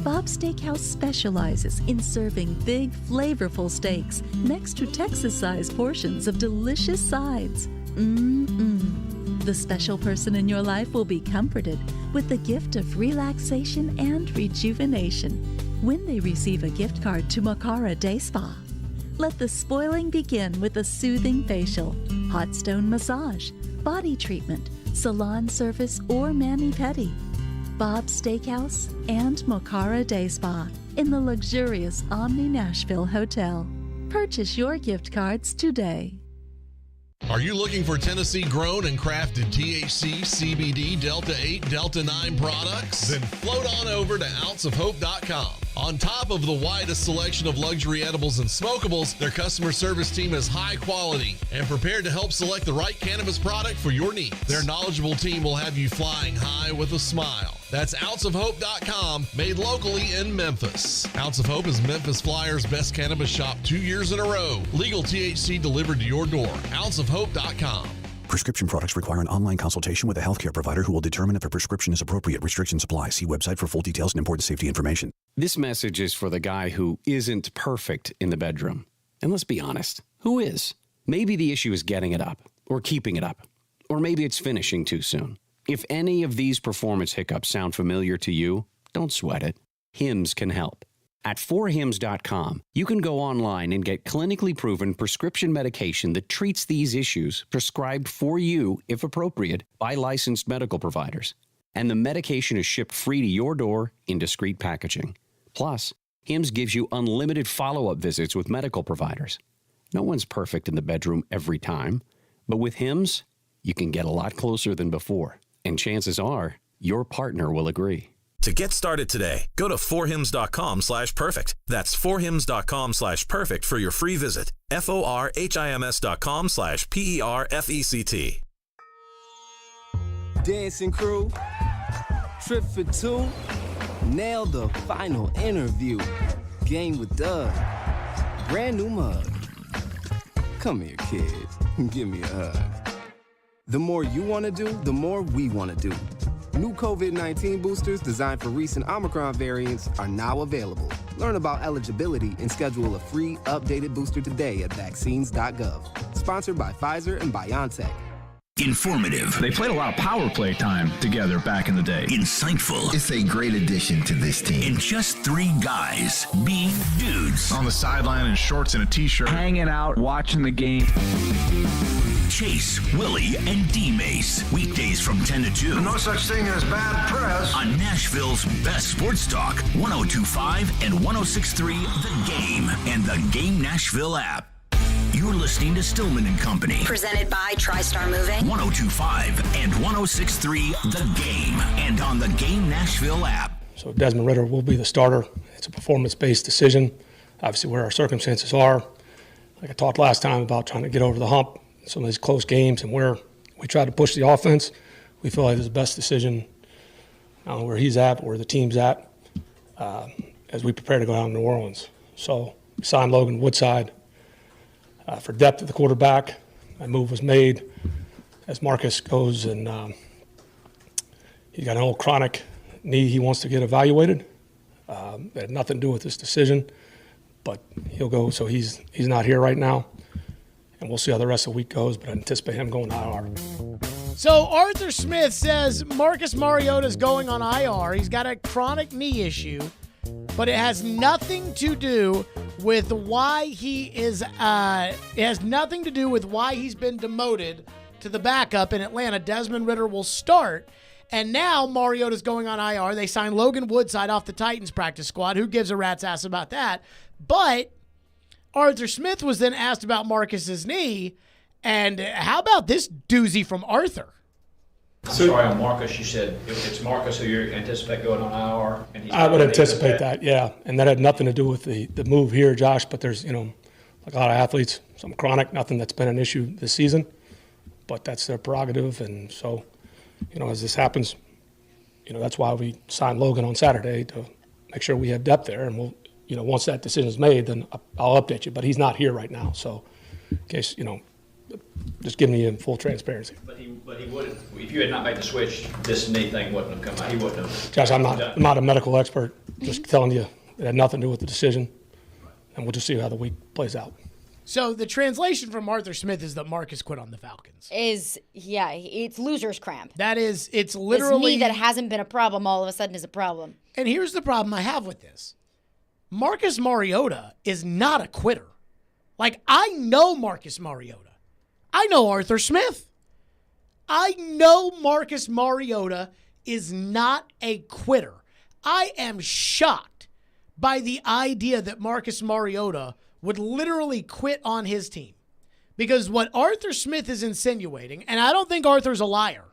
Bob's Steakhouse specializes in serving big, flavorful steaks next to Texas-sized portions of delicious sides. The special person in your life will be comforted with the gift of relaxation and rejuvenation when they receive a gift card to Mocara Day Spa. Let the spoiling begin with a soothing facial, hot stone massage, body treatment, salon service, or mani-pedi. Bob's Steakhouse and Mocara Day Spa in the luxurious Omni Nashville Hotel. Purchase your gift cards today. Are you looking for Tennessee-grown and crafted THC, CBD, Delta 8, Delta 9 products? Then float on over to ounceofhope.com. On top of the widest selection of luxury edibles and smokables, their customer service team is high quality and prepared to help select the right cannabis product for your needs. Their knowledgeable team will have you flying high with a smile. That's ounceofhope.com, made locally in Memphis. Ounce of Hope is Memphis Flyers' best cannabis shop 2 years in a row. Legal THC delivered to your door. Ounceofhope.com. Prescription products require an online consultation with a healthcare provider who will determine if a prescription is appropriate. Restrictions apply. See website for full details and important safety information. This message is for the guy who isn't perfect in the bedroom. And let's be honest, who is? Maybe the issue is getting it up, or keeping it up, or maybe it's finishing too soon. If any of these performance hiccups sound familiar to you, don't sweat it. Hims can help. At 4hims.com, you can go online and get clinically proven prescription medication that treats these issues, prescribed for you, if appropriate, by licensed medical providers. And the medication is shipped free to your door in discreet packaging. Plus, Hims gives you unlimited follow-up visits with medical providers. No one's perfect in the bedroom every time, but with Hims, you can get a lot closer than before. And chances are, your partner will agree. To get started today, go to 4hims.com/perfect. That's 4hims.com/perfect for your free visit. FORHIMS.com/PERFECT. Dancing crew, trip for two, nailed the final interview. Game with Doug, brand new mug. Come here, kid, give me a hug. The more you want to do, the more we want to do. New COVID-19 boosters designed for recent Omicron variants are now available. Learn about eligibility and schedule a free updated booster today at vaccines.gov. Sponsored by Pfizer and BioNTech. Informative. They played a lot of power play time together back in the day. Insightful. It's a great addition to this team. And just three guys being dudes. On the sideline in shorts and a t-shirt. Hanging out, watching the game. Chase, Willie, and D-Mace. Weekdays from 10 to 2. No such thing as bad press. On Nashville's best sports talk, 102.5 and 106.3 The Game and the Game Nashville app. You're listening to Stillman and Company. Presented by TriStar Moving. 102.5 and 106.3 The Game and on the Game Nashville app. So Desmond Ridder will be the starter. It's a performance-based decision. Obviously where our circumstances are. Like I talked last time about trying to get over the hump, some of these close games and where we tried to push the offense. We feel like it's the best decision, not only where he's at, but where the team's at, as we prepare to go down to New Orleans. So we signed Logan Woodside for depth at the quarterback. That move was made as Marcus goes and he's got an old chronic knee he wants to get evaluated. It had nothing to do with this decision, but he'll go. So he's not here right now, and we'll see how the rest of the week goes, but I anticipate him going IR. So Arthur Smith says Marcus Mariota's going on IR. He's got a chronic knee issue, but it has nothing to do with why he is. It has nothing to do with why he's been demoted to the backup in Atlanta. Desmond Ridder will start, and now Mariota's going on IR. They signed Logan Woodside off the Titans practice squad. Who gives a rat's ass about that? But Arthur Smith was then asked about Marcus's knee, and how about this doozy from Arthur? Sorry, on Marcus, you said it's Marcus who you anticipate going on IR. And I would anticipate that, yeah. And that had nothing to do with the move here, Josh, but there's, like a lot of athletes, some chronic, nothing that's been an issue this season, but that's their prerogative. And so, as this happens, that's why we signed Logan on Saturday, to make sure we have depth there. And we'll, once that decision is made, then I'll update you. But he's not here right now. So in case, just giving you full transparency. But he would, if you had not made the switch, this knee thing wouldn't have come out. He wouldn't have. Josh, I'm not a medical expert. Just telling you it had nothing to do with the decision, and we'll just see how the week plays out. So the translation from Arthur Smith is that Marcus quit on the Falcons. It's loser's cramp. It's literally. This knee that hasn't been a problem all of a sudden is a problem. And here's the problem I have with this. Marcus Mariota is not a quitter. Like, I know Marcus Mariota. I know Arthur Smith. I know Marcus Mariota is not a quitter. I am shocked by the idea that Marcus Mariota would literally quit on his team. Because what Arthur Smith is insinuating, and I don't think Arthur's a liar,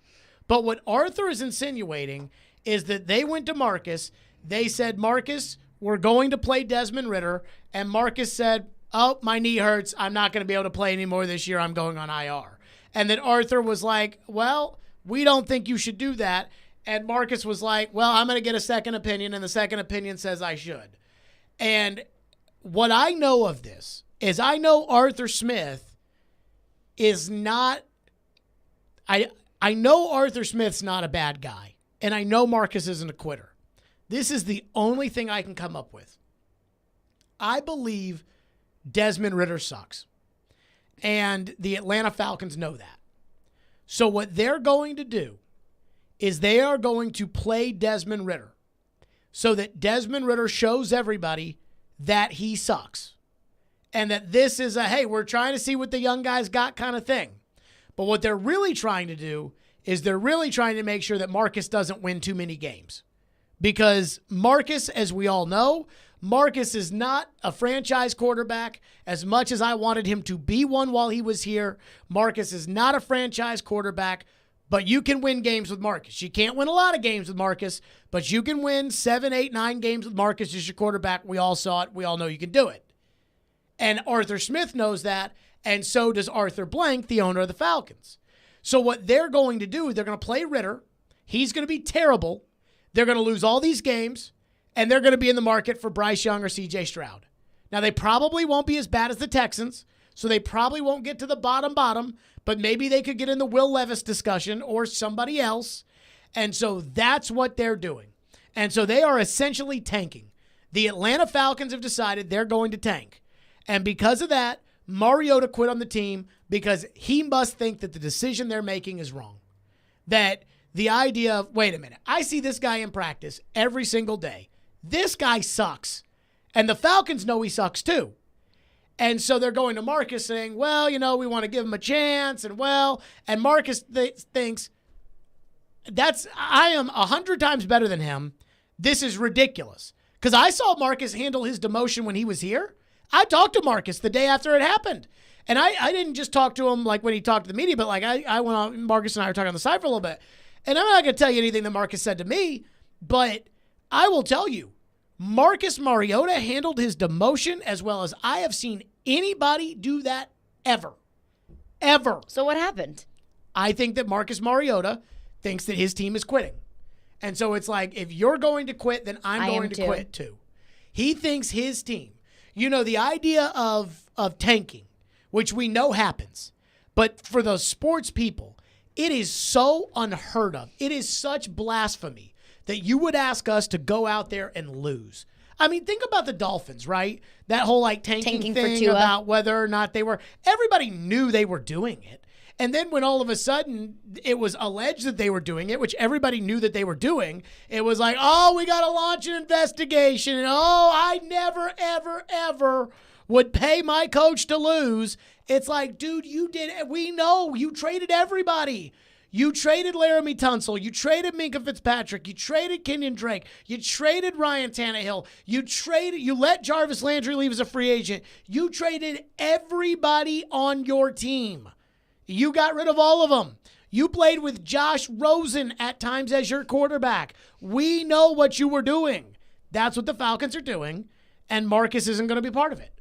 but what Arthur is insinuating is that they went to Marcus, they said, Marcus, were going to play Desmond Ridder, and Marcus said, oh, my knee hurts. I'm not going to be able to play anymore this year. I'm going on IR. And then Arthur was like, well, we don't think you should do that. And Marcus was like, well, I'm going to get a second opinion, and the second opinion says I should. And what I know of this is I know Arthur Smith is not – I know Arthur Smith's not a bad guy, and I know Marcus isn't a quitter. This is the only thing I can come up with. I believe Desmond Ridder sucks, and the Atlanta Falcons know that. So what they're going to do is they are going to play Desmond Ridder so that Desmond Ridder shows everybody that he sucks and that this is a, hey, we're trying to see what the young guys got kind of thing. But what they're really trying to do is they're really trying to make sure that Marcus doesn't win too many games. Because Marcus, as we all know, Marcus is not a franchise quarterback as much as I wanted him to be one while he was here. Marcus is not a franchise quarterback, but you can win games with Marcus. You can't win a lot of games with Marcus, but you can win 7, 8, 9 games with Marcus as your quarterback. We all saw it. We all know you can do it. And Arthur Smith knows that, and so does Arthur Blank, the owner of the Falcons. So what they're going to do, they're going to play Ridder. He's going to be terrible. They're going to lose all these games, and they're going to be in the market for Bryce Young or C.J. Stroud. Now, they probably won't be as bad as the Texans, so they probably won't get to the bottom, but maybe they could get in the Will Levis discussion or somebody else. And so that's what they're doing. And so they are essentially tanking. The Atlanta Falcons have decided they're going to tank. And because of that, Mariota quit on the team because he must think that the decision they're making is wrong. That the idea of, wait a minute, I see this guy in practice every single day. This guy sucks. And the Falcons know he sucks too. And so they're going to Marcus saying, well, we want to give him a chance. And Marcus thinks, I am 100 times better than him. This is ridiculous. Because I saw Marcus handle his demotion when he was here. I talked to Marcus the day after it happened. And I didn't just talk to him like when he talked to the media, but like I went on, Marcus and I were talking on the side for a little bit. And I'm not going to tell you anything that Marcus said to me, but I will tell you, Marcus Mariota handled his demotion as well as I have seen anybody do that ever. Ever. So what happened? I think that Marcus Mariota thinks that his team is quitting. And so it's like, if you're going to quit, then I'm going to quit too. He thinks his team. The idea of tanking, which we know happens, but for those sports people, it is so unheard of. It is such blasphemy that you would ask us to go out there and lose. I mean, think about the Dolphins, right? That whole tanking thing about whether or not everybody knew they were doing it. And then when all of a sudden it was alleged that they were doing it, which everybody knew that they were doing, it was like, oh, we got to launch an investigation. And I never, ever, ever would pay my coach to lose. It's like, dude, we know you traded everybody. You traded Laramie Tunsil. You traded Minka Fitzpatrick. You traded Kenyon Drake. You traded Ryan Tannehill. You let Jarvis Landry leave as a free agent. You traded everybody on your team. You got rid of all of them. You played with Josh Rosen at times as your quarterback. We know what you were doing. That's what the Falcons are doing, and Marcus isn't going to be part of it.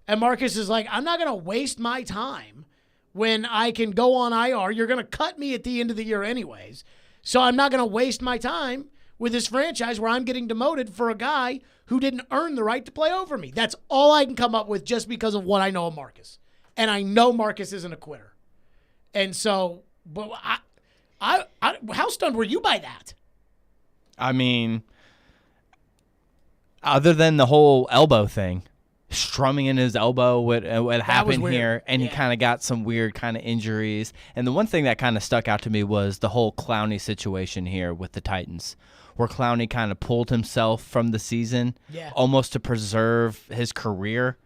And Marcus is like, I'm not going to waste my time when I can go on IR. You're going to cut me at the end of the year anyways. So I'm not going to waste my time with this franchise where I'm getting demoted for a guy who didn't earn the right to play over me. That's all I can come up with just because of what I know of Marcus. And I know Marcus isn't a quitter. And so, but how stunned were you by that? I mean, other than the whole elbow thing, strumming in his elbow, what happened here, and he kind of got some weird kind of injuries. And the one thing that kind of stuck out to me was the whole Clowney situation here with the Titans, where Clowney kind of pulled himself from the season almost to preserve his career.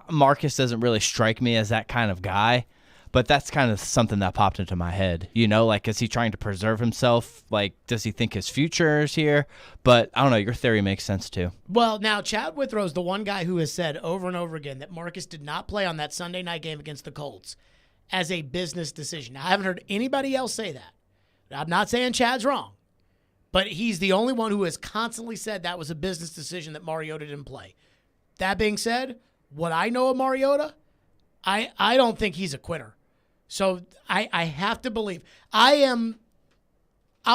Marcus doesn't really strike me as that kind of guy. But that's kind of something that popped into my head, is he trying to preserve himself? Like, does he think his future is here? But I don't know. Your theory makes sense too. Well, now Chad Withrow's the one guy who has said over and over again that Marcus did not play on that Sunday night game against the Colts as a business decision. Now, I haven't heard anybody else say that. I'm not saying Chad's wrong, But he's the only one who has constantly said that was a business decision that Mariota didn't play. That being said, what I know of Mariota, I don't think he's a quitter. So I have to believe. I'll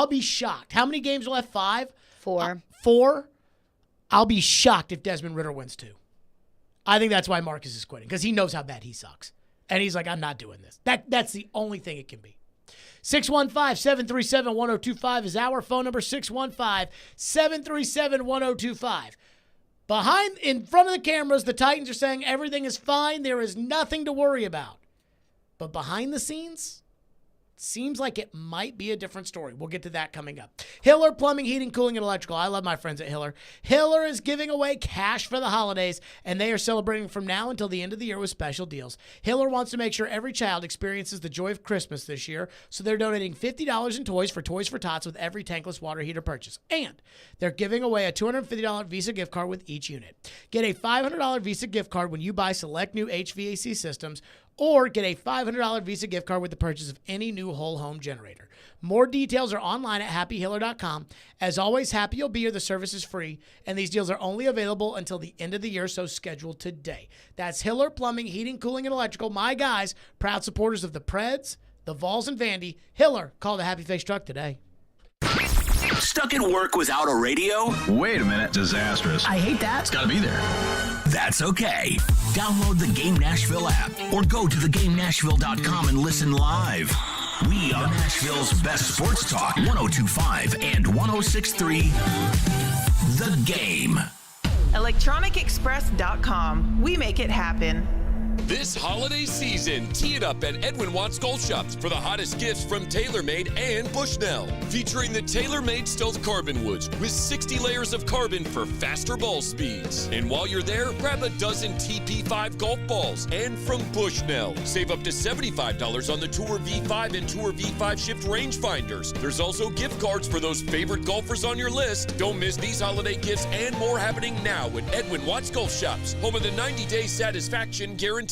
be shocked. How many games left? 5? 4. 4? I'll be shocked if Desmond Ridder wins 2. I think that's why Marcus is quitting, because he knows how bad he sucks. And he's like, I'm not doing this. That's the only thing it can be. 615-737-1025 is our phone number, 615-737-1025. In front of the cameras, the Titans are saying everything is fine. There is nothing to worry about. But behind the scenes, seems like it might be a different story. We'll get to that coming up. Hiller Plumbing, Heating, Cooling, and Electrical. I love my friends at Hiller. Hiller is giving away cash for the holidays, and they are celebrating from now until the end of the year with special deals. Hiller wants to make sure every child experiences the joy of Christmas this year, so they're donating $50 in toys for Toys for Tots with every tankless water heater purchase. And they're giving away a $250 Visa gift card with each unit. Get a $500 Visa gift card when you buy select new HVAC systems, or get a $500 Visa gift card with the purchase of any new whole home generator. More details are online at happyhiller.com. As always, Happy You'll Be Here. The service is free, and these deals are only available until the end of the year, so schedule today. That's Hiller Plumbing, Heating, Cooling, and Electrical. My guys, proud supporters of the Preds, the Vols, and Vandy. Hiller, call the Happy Face Truck today. Stuck at work without a radio? Wait a minute. Disastrous. I hate that. It's got to be there. That's okay. Download the Game Nashville app or go to thegamenashville.com and listen live. We are Nashville's best sports talk, 102.5 and 106.3. The Game. ElectronicExpress.com. We make it happen. This holiday season, tee it up at Edwin Watts Golf Shops for the hottest gifts from TaylorMade and Bushnell. Featuring the TaylorMade Stealth Carbon Woods with 60 layers of carbon for faster ball speeds. And while you're there, grab a dozen TP5 golf balls. And from Bushnell, save up to $75 on the Tour V5 and Tour V5 Shift rangefinders. There's also gift cards for those favorite golfers on your list. Don't miss these holiday gifts and more happening now at Edwin Watts Golf Shops, home of the 90-day satisfaction guarantee.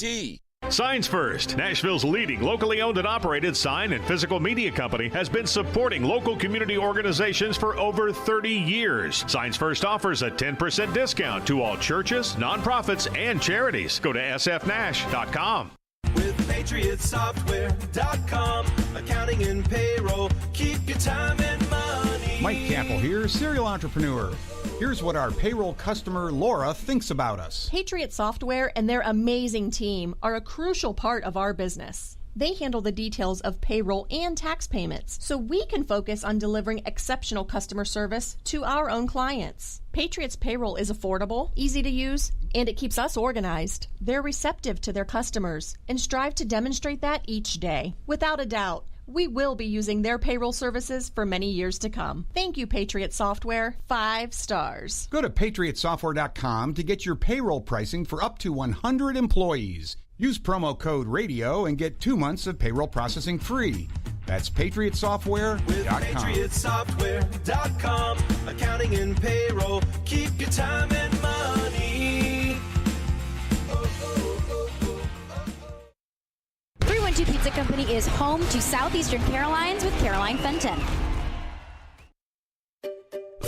Signs First, Nashville's leading locally owned and operated sign and physical media company, has been supporting local community organizations for over 30 years. Signs First offers a 10% discount to all churches, nonprofits, and charities. Go to sfnash.com. With PatriotSoftware.com, accounting and payroll, keep your time and money. Mike Campbell here, serial entrepreneur. Here's what our payroll customer, Laura, thinks about us. Patriot Software and their amazing team are a crucial part of our business. They handle the details of payroll and tax payments, so we can focus on delivering exceptional customer service to our own clients. Patriot's payroll is affordable, easy to use, and it keeps us organized. They're receptive to their customers and strive to demonstrate that each day. Without a doubt, we will be using their payroll services for many years to come. Thank you, Patriot Software. 5 stars. Go to PatriotSoftware.com to get your payroll pricing for up to 100 employees. Use promo code RADIO and get 2 months of payroll processing free. That's PatriotSoftware.com. With PatriotSoftware.com, accounting and payroll, keep your time and money. 312 Pizza Company is home to Southeastern Carolines with Caroline Fenton.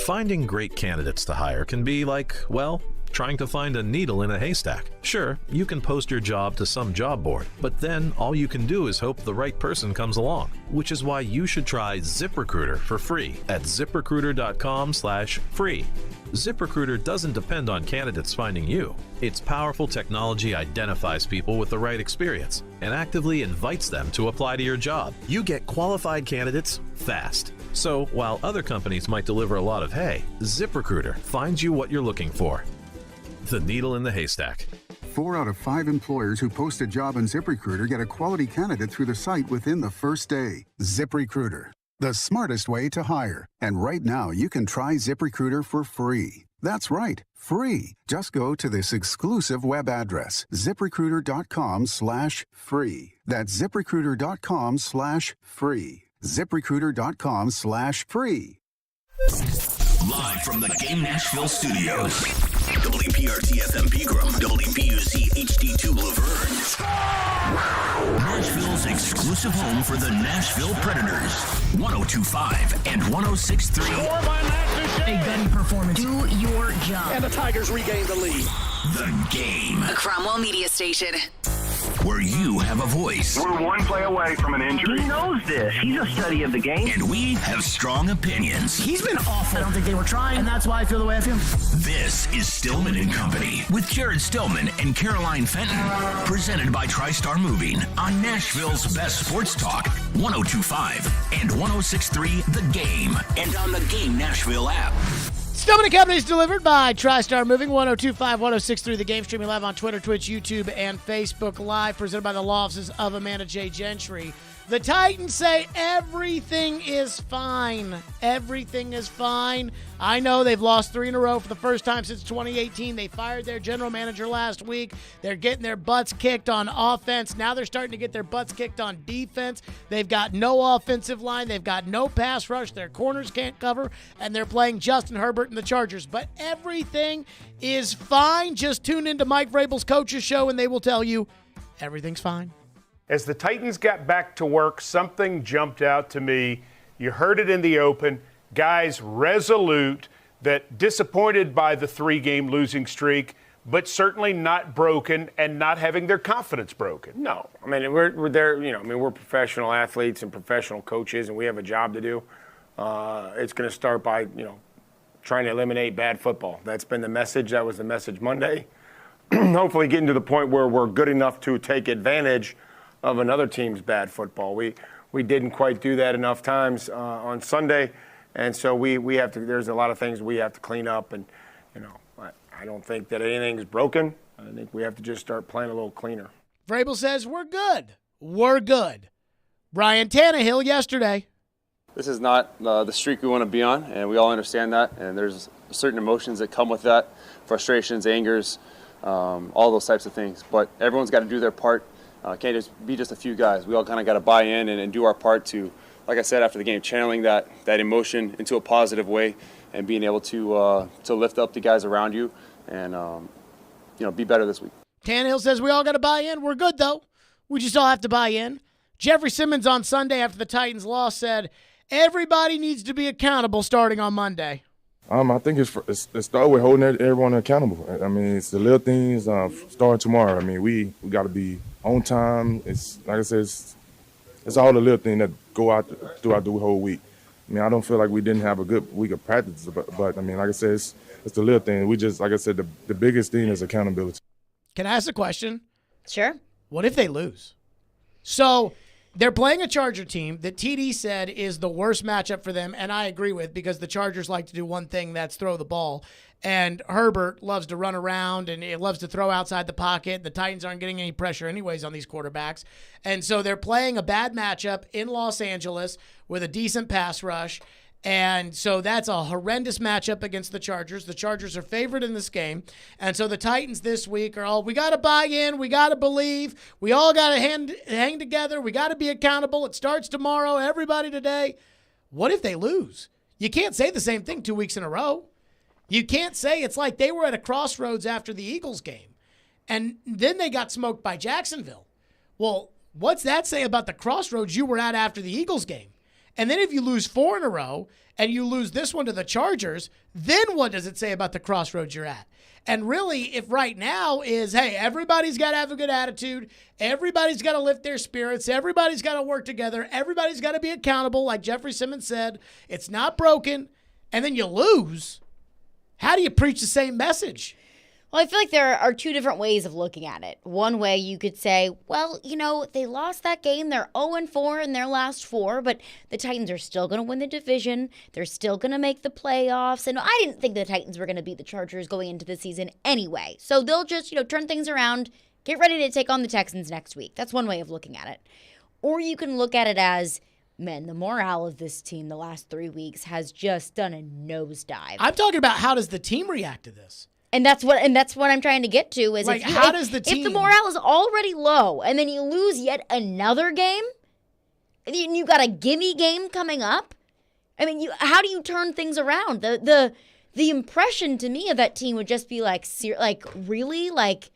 Finding great candidates to hire can be like, well, trying to find a needle in a haystack. Sure, you can post your job to some job board, but then all you can do is hope the right person comes along, which is why you should try ZipRecruiter for free at ZipRecruiter.com/free. ZipRecruiter doesn't depend on candidates finding you. Its powerful technology identifies people with the right experience and actively invites them to apply to your job. You get qualified candidates fast. So while other companies might deliver a lot of hay, ZipRecruiter finds you what you're looking for. The needle in the haystack. 4 out of 5 employers who post a job on ZipRecruiter get a quality candidate through the site within the first day. ZipRecruiter, the smartest way to hire. And right now, you can try ZipRecruiter for free. That's right, free. Just go to this exclusive web address, ZipRecruiter.com/free. That's ZipRecruiter.com/free. ZipRecruiter.com/free. Live from the Game Nashville studios. WPRT FM Pegram, WPUC HD2 Laverne. Nashville Nashville's exclusive home for the Nashville Predators. 102.5 and 106.3. A betting performance. Do your job. And the Tigers regain the lead. The Game. A Cromwell Media Station. Where you have a voice. We're one play away from an injury. He knows this. He's a study of the game. And we have strong opinions. He's been awful. I don't think they were trying, and that's why I feel the way I feel. This is Stillman and Company with Jared Stillman and Caroline Fenton. Presented by TriStar Moving on Nashville's best sports talk, 102.5 and 106.3 The Game. And on the Game Nashville app. Stillman and Company is delivered by TriStar Moving, 102.5, 106.3 The Game, streaming live on Twitter, Twitch, YouTube, and Facebook Live, presented by the law offices of Amanda J. Gentry. The Titans say everything is fine. Everything is fine. I know they've lost 3 in a row for the first time since 2018. They fired their general manager last week. They're getting their butts kicked on offense. Now they're starting to get their butts kicked on defense. They've got no offensive line. They've got no pass rush. Their corners can't cover, and they're playing Justin Herbert and the Chargers. But everything is fine. Just tune into Mike Vrabel's Coaches Show, and they will tell you everything's fine. As the Titans got back to work, something jumped out to me. You heard it in the open. Guys resolute, that disappointed by the 3-game losing streak, but certainly not broken and not having their confidence broken. No. I mean, we're there, we're professional athletes and professional coaches, and we have a job to do. It's going to start by, trying to eliminate bad football. That's been the message. That was the message Monday. Hopefully getting to the point where we're good enough to take advantage of another team's bad football. We didn't quite do that enough times on Sunday, and so we have to. There's a lot of things we have to clean up, and I don't think that anything's broken. I think we have to just start playing a little cleaner. Vrabel says we're good. We're good. Ryan Tannehill yesterday. This is not the streak we want to be on, and we all understand that, and there's certain emotions that come with that, frustrations, angers, all those types of things, but everyone's got to do their part. Can't just be just a few guys. We all kind of got to buy in and do our part to, like I said after the game, channeling that emotion into a positive way and being able to lift up the guys around you and be better this week. Tannehill says we all got to buy in. We're good, though. We just all have to buy in. Jeffrey Simmons on Sunday after the Titans loss said everybody needs to be accountable starting on Monday. I think it's start with holding everyone accountable. I mean, it's the little things. Starting tomorrow, I mean, we got to be on time. It's like I said, it's all the little things that go out throughout the whole week. I mean, I don't feel like we didn't have a good week of practice, but I mean, like I said, it's the little thing. We just, like I said, the biggest thing is accountability. Can I ask a question? Sure. What if they lose? So they're playing a Charger team that TD said is the worst matchup for them, and I agree with, because the Chargers like to do one thing, that's throw the ball. And Herbert loves to run around and he loves to throw outside the pocket. The Titans aren't getting any pressure anyways on these quarterbacks. And so they're playing a bad matchup in Los Angeles with a decent pass rush. And so that's a horrendous matchup against the Chargers. The Chargers are favored in this game. And so the Titans this week are all, we got to buy in, we got to believe, we all got to hang together, we got to be accountable. It starts tomorrow, everybody today. What if they lose? You can't say the same thing 2 weeks in a row. You can't say it's like they were at a crossroads after the Eagles game, and then they got smoked by Jacksonville. Well, what's that say about the crossroads you were at after the Eagles game? And then if you lose 4 in a row and you lose this one to the Chargers, then what does it say about the crossroads you're at? And really, if right now is, hey, everybody's got to have a good attitude, everybody's got to lift their spirits, everybody's got to work together, everybody's got to be accountable, like Jeffrey Simmons said, it's not broken, and then you lose, how do you preach the same message? Well, I feel like there are 2 different ways of looking at it. One way you could say, well, they lost that game. They're 0-4 in their last 4, but the Titans are still going to win the division. They're still going to make the playoffs. And I didn't think the Titans were going to beat the Chargers going into the season anyway. So they'll just, turn things around, get ready to take on the Texans next week. That's one way of looking at it. Or you can look at it as, man, the morale of this team the last 3 weeks has just done a nosedive. I'm talking about, how does the team react to this? And that's what I'm trying to get to is, like, how does the team, if the morale is already low and then you lose yet another game, and you got a gimme game coming up, I mean, how do you turn things around? The impression to me of that team would just be like really, like,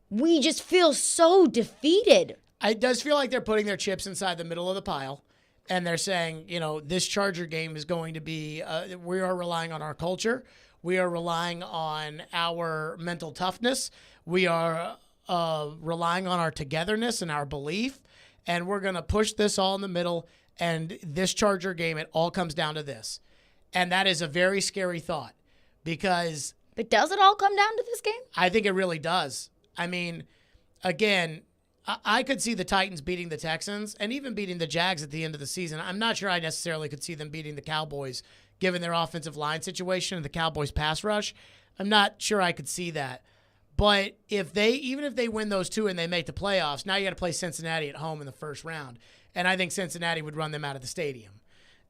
we just feel so defeated. It does feel like they're putting their chips inside the middle of the pile, and they're saying, this Charger game is going to be, we are relying on our culture. We are relying on our mental toughness. We are relying on our togetherness and our belief, and we're going to push this all in the middle. And this Charger game, it all comes down to this. And that is a very scary thought because... But does it all come down to this game? I think it really does. I mean, again, I could see the Titans beating the Texans and even beating the Jags at the end of the season. I'm not sure I necessarily could see them beating the Cowboys given their offensive line situation and the Cowboys pass rush. I'm not sure I could see that. But even if they win those two and they make the playoffs, now you got to play Cincinnati at home in the first round. And I think Cincinnati would run them out of the stadium.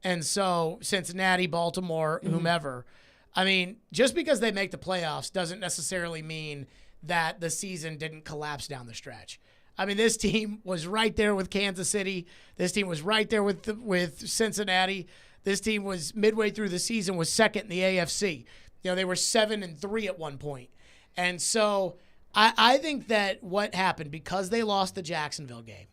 And so Cincinnati, Baltimore, whomever. I mean, just because they make the playoffs doesn't necessarily mean that the season didn't collapse down the stretch. I mean, this team was right there with Kansas City. This team was right there with Cincinnati. This team was midway through the season was second in the AFC. They were 7-3 at one point. And so I think that what happened, because they lost the Jacksonville game,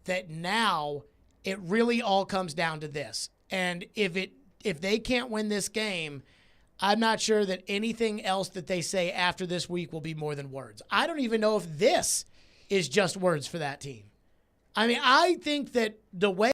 that now it really all comes down to this. And if they can't win this game, I'm not sure that anything else that they say after this week will be more than words. I don't even know if this is just words for that team. I mean, I think that the way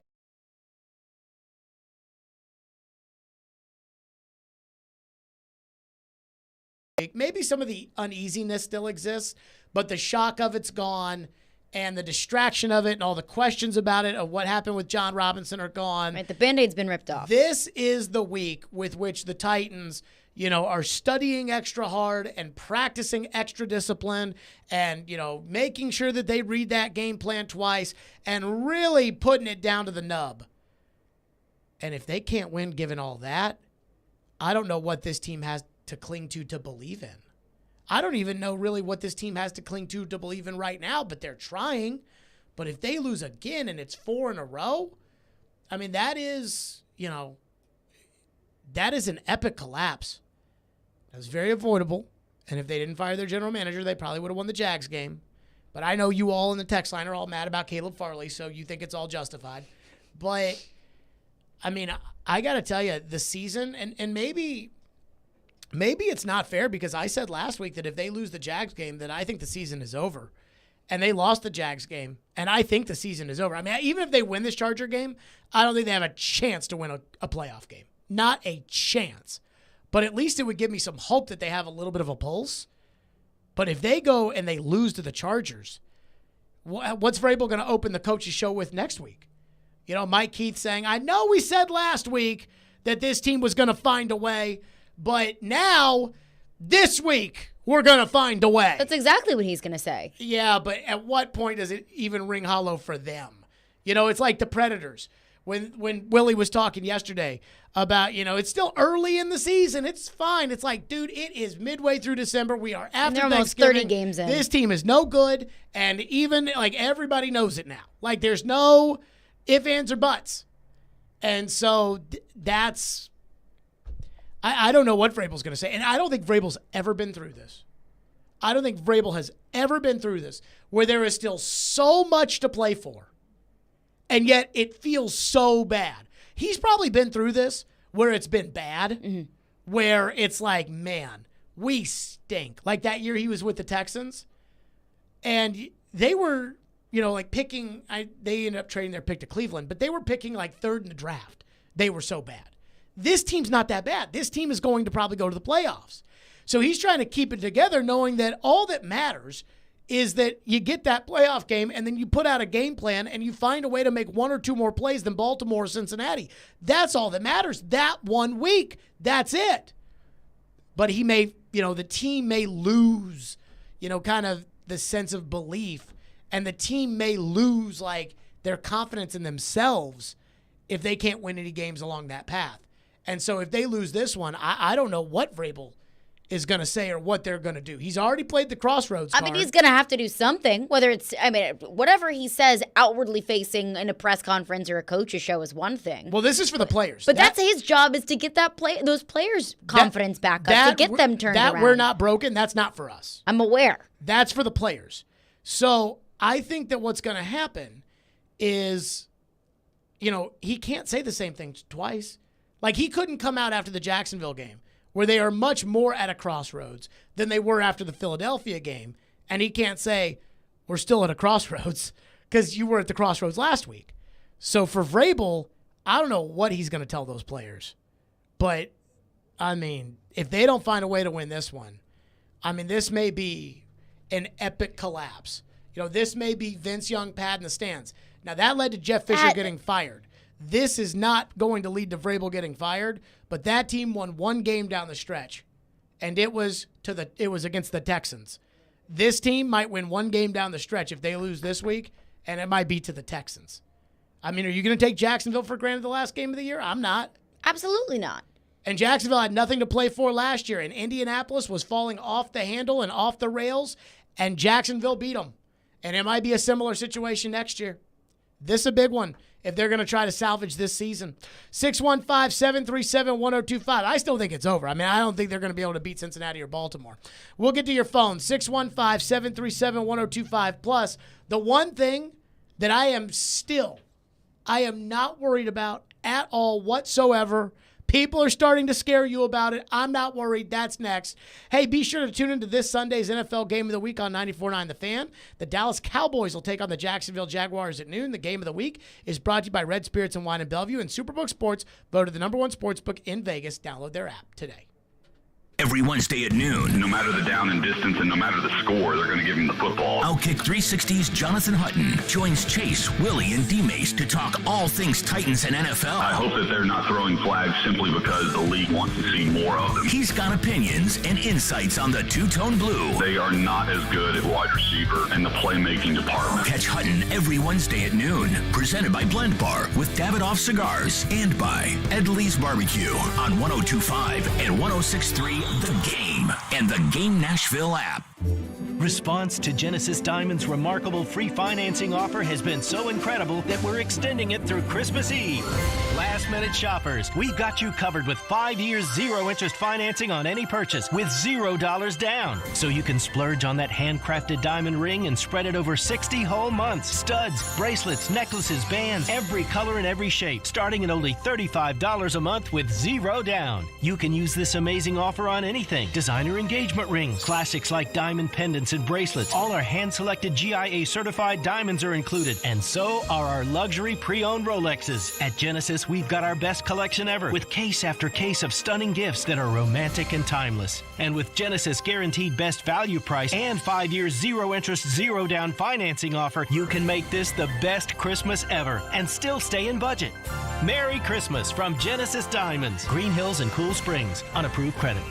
maybe some of the uneasiness still exists, but the shock of it's gone. And the distraction of it and all the questions about it, of what happened with John Robinson, are gone. Right, the Band-Aid's been ripped off. This is the week with which the Titans, are studying extra hard and practicing extra discipline and, making sure that they read that game plan twice and really putting it down to the nub. And if they can't win given all that, I don't know what this team has to cling to believe in. I don't even know really what this team has to cling to believe in right now, but they're trying. But if they lose again and it's 4 in a row, I mean, that is an epic collapse. That's very avoidable. And if they didn't fire their general manager, they probably would have won the Jags game. But I know you all in the text line are all mad about Caleb Farley, so you think it's all justified. But, I mean, I got to tell you, the season, and maybe it's not fair because I said last week that if they lose the Jags game, that I think the season is over. And they lost the Jags game, and I think the season is over. I mean, even if they win this Charger game, I don't think they have a chance to win a playoff game. Not a chance. But at least it would give me some hope that they have a little bit of a pulse. But if they go and they lose to the Chargers, what's Vrabel going to open the coaches show with next week? Mike Keith saying, I know we said last week that this team was going to find a way, but now, this week, we're going to find a way. That's exactly what he's going to say. Yeah, but at what point does it even ring hollow for them? It's like the Predators. When Willie was talking yesterday about, it's still early in the season. It's fine. It's like, dude, it is midway through December. We are after Thanksgiving. Almost 30 games in. This team is no good, and even, everybody knows it now. There's no ifs, ands, or buts. And so that's... I don't know what Vrabel's going to say, and I don't think Vrabel's ever been through this. I don't think Vrabel has ever been through this, where there is still so much to play for, and yet it feels so bad. He's probably been through this where it's been bad, where it's like, man, we stink. Like that year he was with the Texans, and they were, picking, they ended up trading their pick to Cleveland, but they were picking third in the draft. They were so bad. This team's not that bad. This team is going to probably go to the playoffs. So he's trying to keep it together, knowing that all that matters is that you get that playoff game and then you put out a game plan and you find a way to make 1 or 2 more plays than Baltimore or Cincinnati. That's all that matters. That 1 week, that's it. But he may, the team may lose, kind of the sense of belief, and the team may lose their confidence in themselves if they can't win any games along that path. And so if they lose this one, I don't know what Vrabel is going to say or what they're going to do. He's already played the crossroads card. I mean, he's going to have to do something, whether it's, whatever he says outwardly facing in a press conference or a coach's show is one thing. Well, this is for the players. But that's his job, is to get those players' confidence back up, to get them turned around. That we're not broken, that's not for us. I'm aware. That's for the players. So I think that what's going to happen is, he can't say the same thing twice. Like, he couldn't come out after the Jacksonville game, where they are much more at a crossroads than they were after the Philadelphia game, and he can't say, we're still at a crossroads, because you were at the crossroads last week. So for Vrabel, I don't know what he's going to tell those players. But, if they don't find a way to win this one, this may be an epic collapse. This may be Vince Young pad in the stands. Now, that led to Jeff Fisher getting fired. This is not going to lead to Vrabel getting fired, but that team won one game down the stretch, and it was against the Texans. This team might win one game down the stretch if they lose this week, and it might be to the Texans. Are you going to take Jacksonville for granted the last game of the year? I'm not. Absolutely not. And Jacksonville had nothing to play for last year, and Indianapolis was falling off the handle and off the rails, and Jacksonville beat them. And it might be a similar situation next year. This is a big one if they're going to try to salvage this season. 615-737-1025. I still think it's over. I don't think they're going to be able to beat Cincinnati or Baltimore. We'll get to your phone, 615-737-1025. Plus, the one thing that I am not worried about at all whatsoever. People are starting to scare you about it. I'm not worried. That's next. Hey, be sure to tune into this Sunday's NFL Game of the Week on 94.9 The Fan. The Dallas Cowboys will take on the Jacksonville Jaguars at noon. The Game of the Week is brought to you by Red Spirits and Wine in Bellevue, and Superbook Sports, voted the #1 sportsbook in Vegas. Download their app today. Every Wednesday at noon. No matter the down and distance and no matter the score, they're going to give him the football. Outkick 360's Jonathan Hutton joins Chase, Willie, and D-Mace to talk all things Titans and NFL. I hope that they're not throwing flags simply because the league wants to see more of them. He's got opinions and insights on the two-tone blue. They are not as good at wide receiver and the playmaking department. Catch Hutton every Wednesday at noon. Presented by Blend Bar with Davidoff Cigars and by Ed Lee's Barbecue on 102.5 and 106.3 The Game and the Game Nashville app. Response to Genesis Diamond's remarkable free financing offer has been so incredible that we're extending it through Christmas Eve. Last minute shoppers, we've got you covered with 5 years zero interest financing on any purchase with $0 down. So you can splurge on that handcrafted diamond ring and spread it over 60 whole months. Studs, bracelets, necklaces, bands, every color and every shape, starting at only $35 a month with $0 down. You can use this amazing offer on anything. Designer engagement rings, classics like diamond pendants and bracelets. All our hand-selected GIA certified diamonds are included, and so are our luxury pre-owned Rolexes. At Genesis, we've got our best collection ever, with case after case of stunning gifts that are romantic and timeless. And with Genesis guaranteed best value price and 5 years zero interest, $0 down financing offer, you can make this the best Christmas ever and still stay in budget. Merry Christmas from Genesis Diamonds, Green Hills and Cool Springs. Unapproved credit.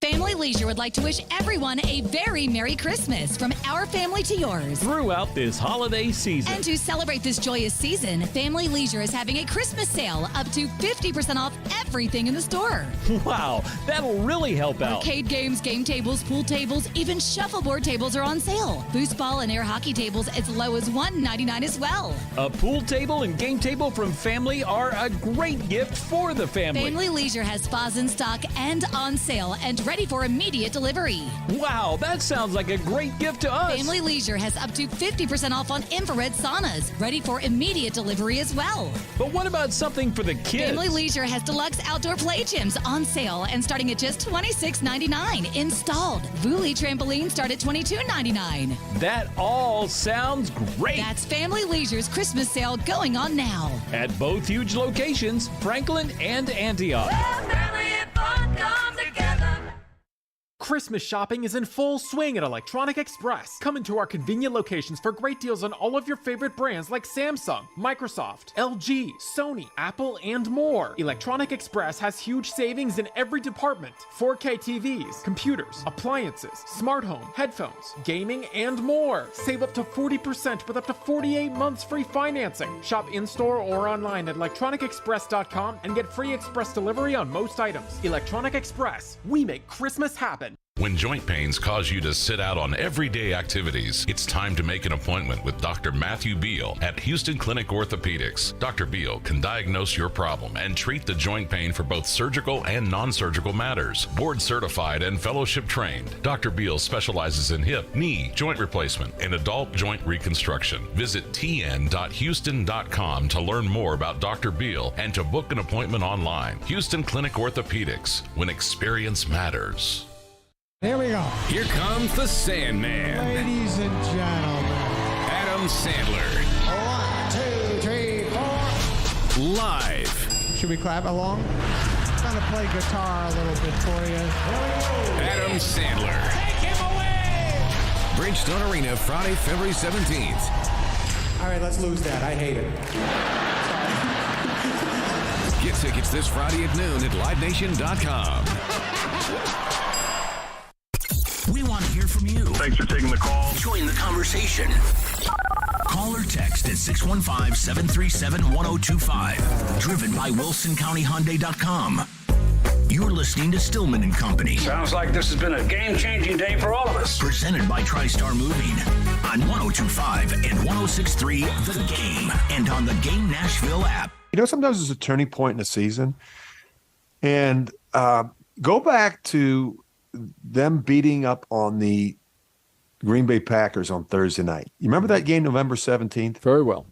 Family Leisure would like to wish everyone a very Merry Christmas from our family to yours throughout this holiday season. And to celebrate this joyous season, Family Leisure is having a Christmas sale up to 50% off everything in the store. Wow, that'll really help out. Arcade games, game tables, pool tables, even shuffleboard tables are on sale. Foosball and air hockey tables as low as $1.99 as well. A pool table and game table from Family are a great gift for the family. Family Leisure has spas in stock and on sale and ready for immediate delivery. Wow, that sounds like a great gift to us. Family Leisure has up to 50% off on infrared saunas, ready for immediate delivery as well. But what about something for the kids? Family Leisure has deluxe outdoor play gyms on sale and starting at just $26.99 installed. Vuli trampolines start at $22.99. That all sounds great. That's Family Leisure's Christmas sale going on now. At both huge locations, Franklin and Antioch. Christmas shopping is in full swing at Electronic Express. Come into our convenient locations for great deals on all of your favorite brands like Samsung, Microsoft, LG, Sony, Apple, and more. Electronic Express has huge savings in every department. 4K TVs, computers, appliances, smart home, headphones, gaming, and more. Save up to 40% with up to 48 months free financing. Shop in-store or online at electronicexpress.com and get free express delivery on most items. Electronic Express, we make Christmas happen. When joint pains cause you to sit out on everyday activities, it's time to make an appointment with Dr. Matthew Beal at Houston Clinic Orthopedics. Dr. Beal can diagnose your problem and treat the joint pain for both surgical and non-surgical matters. Board certified and fellowship trained, Dr. Beal specializes in hip, knee, joint replacement, and adult joint reconstruction. Visit tn.houston.com to learn more about Dr. Beal and to book an appointment online. Houston Clinic Orthopedics, when experience matters. Here we go. Here comes the Sandman. Ladies and gentlemen. Adam Sandler. 1, 2, 3, 4. Live. Should we clap along? I'm going to play guitar a little bit for you. Adam Sandler. Take him away! Bridgestone Arena, Friday, February 17th. All right, let's lose that. I hate it. Get tickets this Friday at noon at livenation.com. We want to hear from you. Thanks for taking the call. Join the conversation. Call or text at 615-737-1025. Driven by WilsonCountyHyundai.com. You're listening to Stillman and Company. Sounds like this has been a game-changing day for all of us. Presented by TriStar Moving on 102.5 and 106.3 The Game and on the Game Nashville app. You know, sometimes there's a turning point in a season. And go back to them beating up on the Green Bay Packers on Thursday night. You remember that game, November 17th? Very well.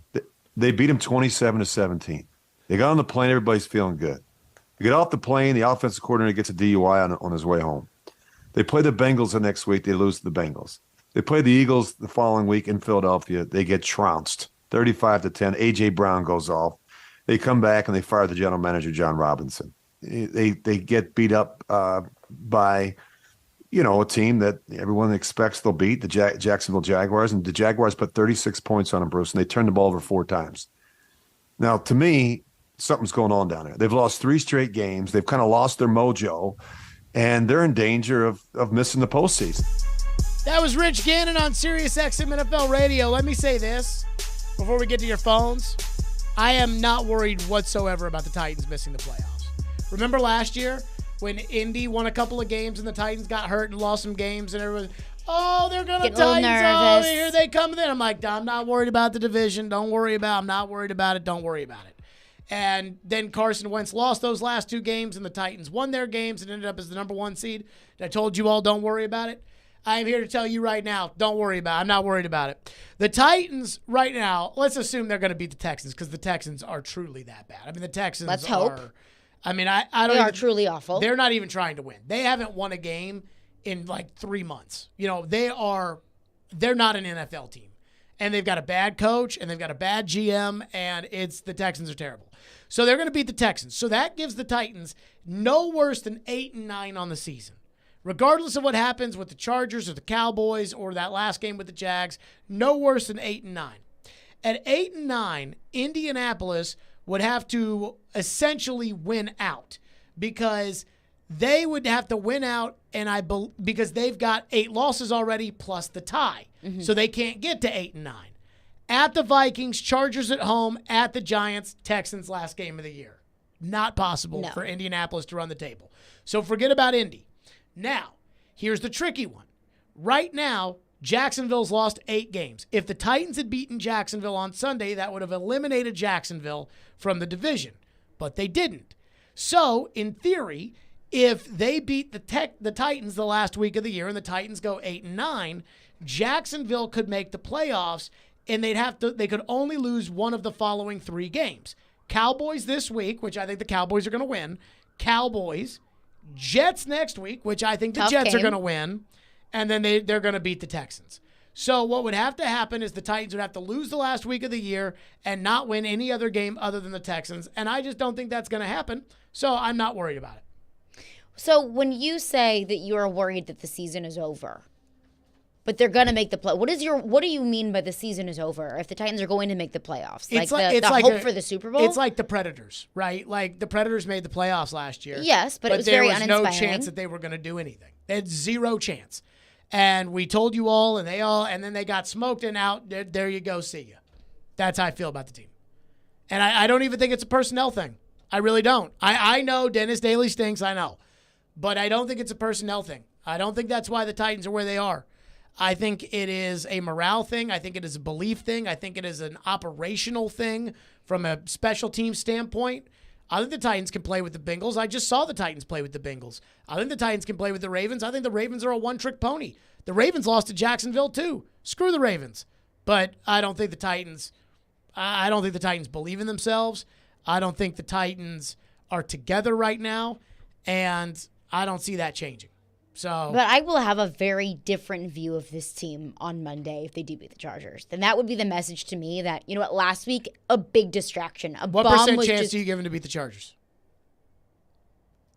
They beat them 27-17. They got on the plane. Everybody's feeling good. They get off the plane. The offensive coordinator gets a DUI on his way home. They play the Bengals the next week. They lose to the Bengals. They play the Eagles the following week in Philadelphia. They get trounced, 35-10. A.J. Brown goes off. They come back and they fire the general manager, John Robinson. They get beat up by, you know, a team that everyone expects they'll beat, the Jacksonville Jaguars. And the Jaguars put 36 points on them, Bruce, and they turned the ball over 4 times. Now, to me, something's going on down there. They've lost 3 straight games. They've kind of lost their mojo, and they're in danger of missing the postseason. That was Rich Gannon on Sirius XM NFL Radio. Let me say this before we get to your phones. I am not worried whatsoever about the Titans missing the playoffs. Remember last year when Indy won a couple of games and the Titans got hurt and lost some games and everyone, oh, they're going to Titans. Oh, here they come. Then I'm like, I'm not worried about the division. Don't worry about it. I'm not worried about it. Don't worry about it. And then Carson Wentz lost those last 2 games and the Titans won their games and ended up as the number 1 seed. I told you all, don't worry about it. I am here to tell you right now, don't worry about it. I'm not worried about it. The Titans right now, let's assume they're going to beat the Texans because the Texans are truly that bad. I mean, the Texans Let's hope. I mean, I don't They are even, truly awful. They're not even trying to win. They haven't won a game in like 3 months. You know, they're not an NFL team. And they've got a bad coach and they've got a bad GM and the Texans are terrible. So they're going to beat the Texans. So that gives the Titans no worse than 8-9 on the season. Regardless of what happens with the Chargers or the Cowboys or that last game with the Jags, no worse than 8-9. At 8-9, Indianapolis would have to essentially win out because they would have to win out, and because they've got 8 losses already plus the tie, so they can't get to 8-9. At the Vikings, Chargers at home, at the Giants, Texans last game of the year. Not possible for Indianapolis to run the table. So forget about Indy. Now, here's the tricky one. Right now, Jacksonville's lost 8 games. If the Titans had beaten Jacksonville on Sunday, that would have eliminated Jacksonville from the division. But they didn't. So, in theory, if they beat the Titans the last week of the year and the Titans go 8-9, Jacksonville could make the playoffs and they could only lose one of the following 3 games. Cowboys this week, which I think the Cowboys are going to win. Cowboys, Jets next week, which I think the Jets are going to win, and then they're going to beat the Texans. So what would have to happen is the Titans would have to lose the last week of the year and not win any other game other than the Texans, and I just don't think that's going to happen, so I'm not worried about it. So when you say that you're worried that the season is over, but they're going to make the play, what do you mean by the season is over if the Titans are going to make the playoffs? Like the hope for the Super Bowl? It's like the Predators, right? Like the Predators made the playoffs last year. Yes, but it was very uninspiring. There was no chance that they were going to do anything. They had 0 chance. And we told you all, and then they got smoked and out. There you go, see ya. That's how I feel about the team. And I don't even think it's a personnel thing. I really don't. I know Dennis Daly stinks, I know. But I don't think it's a personnel thing. I don't think that's why the Titans are where they are. I think it is a morale thing. I think it is a belief thing. I think it is an operational thing from a special team standpoint. I think the Titans can play with the Bengals. I just saw the Titans play with the Bengals. I think the Titans can play with the Ravens. I think the Ravens are a one-trick pony. The Ravens lost to Jacksonville too. Screw the Ravens. But I don't think the Titans believe in themselves. I don't think the Titans are together right now, and I don't see that changing. So, but I will have a very different view of this team on Monday if they do beat the Chargers. Then that would be the message to me that, you know what, last week, a big distraction. What percent chance do you give them to beat the Chargers?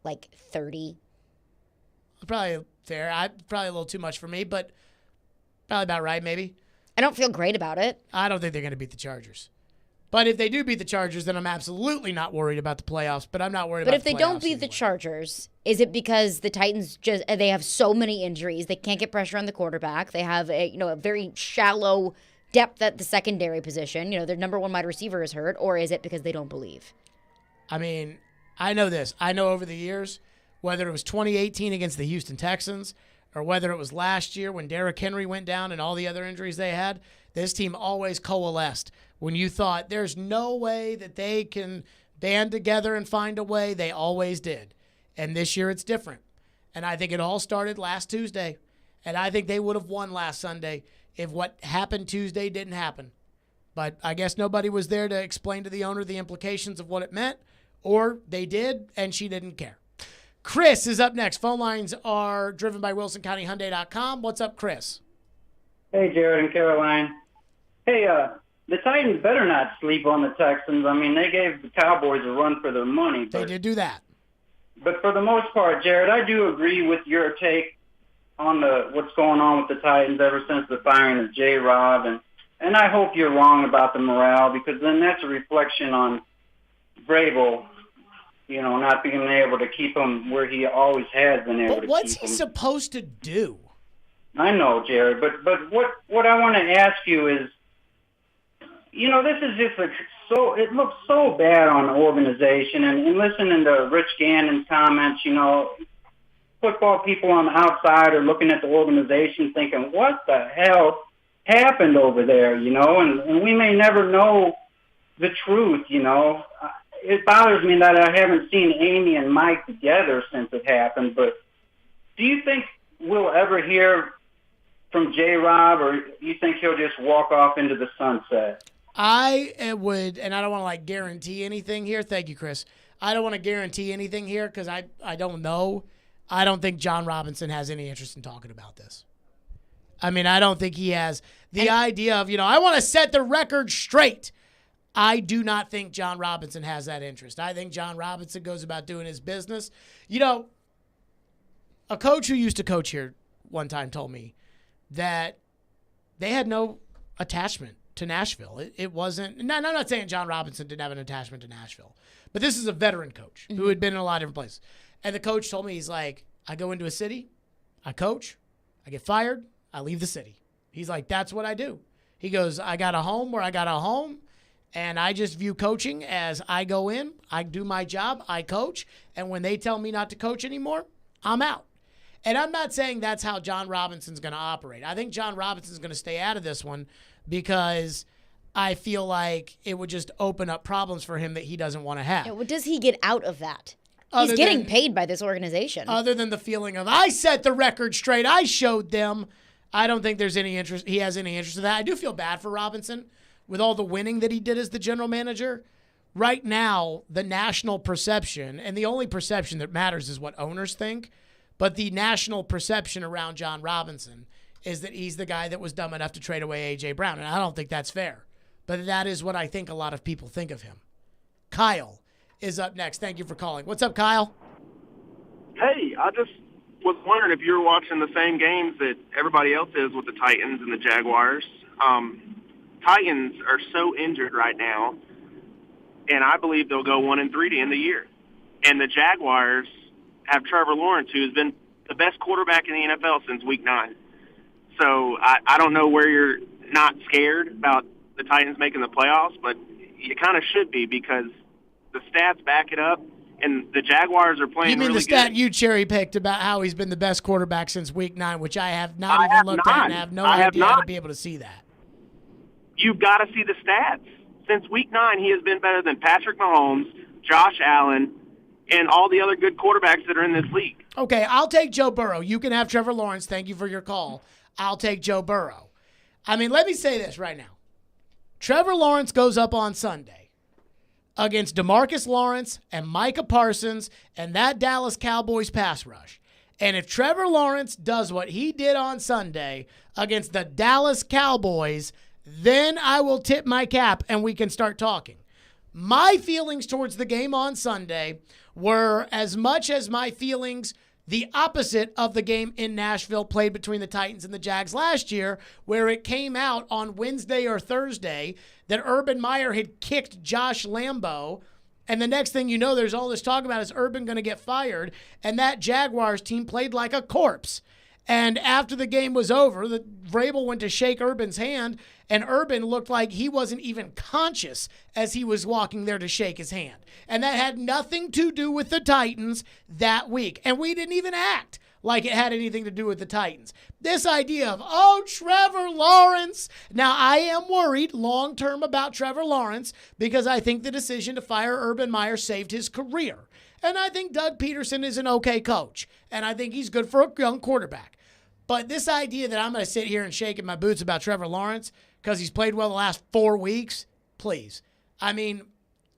Like 30. Probably fair. Probably a little too much for me, but probably about right, maybe. I don't feel great about it. I don't think they're going to beat the Chargers. But if they do beat the Chargers, then I'm absolutely not worried about the playoffs. But I'm not worried about the playoffs. But if they don't beat the Chargers, is it because the Titans they have so many injuries, they can't get pressure on the quarterback, they have a very shallow depth at the secondary position, their number one wide receiver is hurt, or is it because they don't believe? I mean, I know this. I know over the years, whether it was 2018 against the Houston Texans or whether it was last year when Derrick Henry went down and all the other injuries they had, this team always coalesced. When you thought there's no way that they can band together and find a way, they always did. And this year it's different. And I think it all started last Tuesday. And I think they would have won last Sunday if what happened Tuesday didn't happen. But I guess nobody was there to explain to the owner the implications of what it meant, or they did, and she didn't care. Chris is up next. Phone lines are driven by WilsonCountyHyundai.com. What's up, Chris? Hey, Jared and Caroline. Hey, the Titans better not sleep on the Texans. I mean, they gave the Cowboys a run for their money. They did do that. But for the most part, Jared, I do agree with your take on what's going on with the Titans ever since the firing of J-Rob. And I hope you're wrong about the morale, because then that's a reflection on Vrabel, not being able to keep him where he always has been able to keep him. But what's he supposed to do? I know, Jared, but what I want to ask you is, this is just it looks so bad on the organization, and listening to Rich Gannon's comments, football people on the outside are looking at the organization thinking, what the hell happened over there, and we may never know the truth, It bothers me that I haven't seen Amy and Mike together since it happened, but do you think we'll ever hear from J-Rob, or you think he'll just walk off into the sunset? I would, and I don't want to guarantee anything here. Thank you, Chris. I don't want to guarantee anything here because I don't know. I don't think John Robinson has any interest in talking about this. I mean, I don't think he has the idea of, I want to set the record straight. I do not think John Robinson has that interest. I think John Robinson goes about doing his business. A coach who used to coach here one time told me that they had no attachment to Nashville. It wasn't, and I'm not saying John Robinson didn't have an attachment to Nashville, but this is a veteran coach who had been in a lot of different places. And the coach told me, he's like, I go into a city, I coach, I get fired, I leave the city. He's like, that's what I do. He goes, I got a home where I got a home, and I just view coaching as I go in, I do my job, I coach, and when they tell me not to coach anymore, I'm out. And I'm not saying that's how John Robinson's going to operate. I think John Robinson's going to stay out of this one because I feel like it would just open up problems for him that he doesn't want to have. Yeah, what does he get out of that? He's getting paid by this organization. Other than the feeling of, I set the record straight, I showed them, I don't think there's any interest. He has any interest in that. I do feel bad for Robinson with all the winning that he did as the general manager. Right now, the national perception, and the only perception that matters is what owners think, but the national perception around John Robinson is that he's the guy that was dumb enough to trade away A.J. Brown, and I don't think that's fair. But that is what I think a lot of people think of him. Kyle is up next. Thank you for calling. What's up, Kyle? Hey, I just was wondering if you're watching the same games that everybody else is with the Titans and the Jaguars. Titans are so injured right now, and I believe they'll go 1-3 to end the year. And the Jaguars have Trevor Lawrence, who has been the best quarterback in the NFL since Week 9. So I don't know where you're not scared about the Titans making the playoffs, but you kind of should be because the stats back it up, and the Jaguars are playing. You mean really the stat good. you cherry picked about how he's been the best quarterback since Week 9, which I have not even looked at and have no idea how to be able to see that. You've got to see the stats. Since Week 9, he has been better than Patrick Mahomes, Josh Allen, and all the other good quarterbacks that are in this league. Okay, I'll take Joe Burrow. You can have Trevor Lawrence. Thank you for your call. I'll take Joe Burrow. I mean, let me say this right now. Trevor Lawrence goes up on Sunday against DeMarcus Lawrence and Micah Parsons and that Dallas Cowboys pass rush. And if Trevor Lawrence does what he did on Sunday against the Dallas Cowboys, then I will tip my cap and we can start talking. My feelings towards the game on Sunday were as much as my feelings the opposite of the game in Nashville played between the Titans and the Jags last year, where it came out on Wednesday or Thursday that Urban Meyer had kicked Josh Lambo. And the next thing you know, there's all this talk about is Urban going to get fired. And that Jaguars team played like a corpse. And after the game was over, Vrabel went to shake Urban's hand, and Urban looked like he wasn't even conscious as he was walking there to shake his hand. And that had nothing to do with the Titans that week. And we didn't even act like it had anything to do with the Titans. This idea of, Trevor Lawrence. Now, I am worried long-term about Trevor Lawrence because I think the decision to fire Urban Meyer saved his career. And I think Doug Peterson is an okay coach. And I think he's good for a young quarterback. But this idea that I'm going to sit here and shake in my boots about Trevor Lawrence because he's played well the last 4 weeks, please. I mean,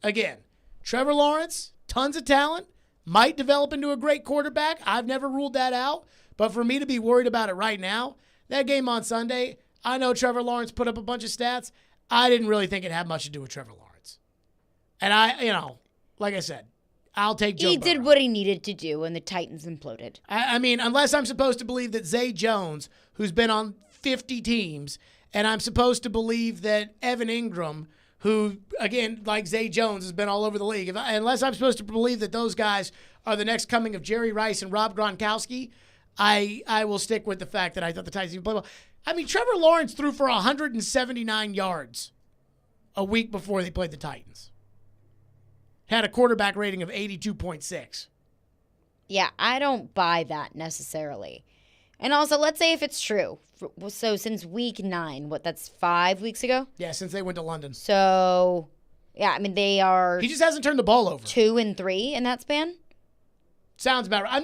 again, Trevor Lawrence, tons of talent, might develop into a great quarterback. I've never ruled that out. But for me to be worried about it right now, that game on Sunday, I know Trevor Lawrence put up a bunch of stats. I didn't really think it had much to do with Trevor Lawrence. And like I said, I'll take Joe Burrow. He did what he needed to do, and the Titans imploded. I mean, unless I'm supposed to believe that Zay Jones, who's been on 50 teams, and I'm supposed to believe that Evan Ingram, who, again, like Zay Jones, has been all over the league, unless I'm supposed to believe that those guys are the next coming of Jerry Rice and Rob Gronkowski, I will stick with the fact that I thought the Titans even played well. I mean, Trevor Lawrence threw for 179 yards a week before they played the Titans. Had a quarterback rating of 82.6. Yeah, I don't buy that necessarily. And also, let's say if it's true. So since week 9, that's 5 weeks ago? Yeah, since they went to London. So, yeah, I mean, they are... He just hasn't turned the ball over. 2-3 in that span? Sounds about right.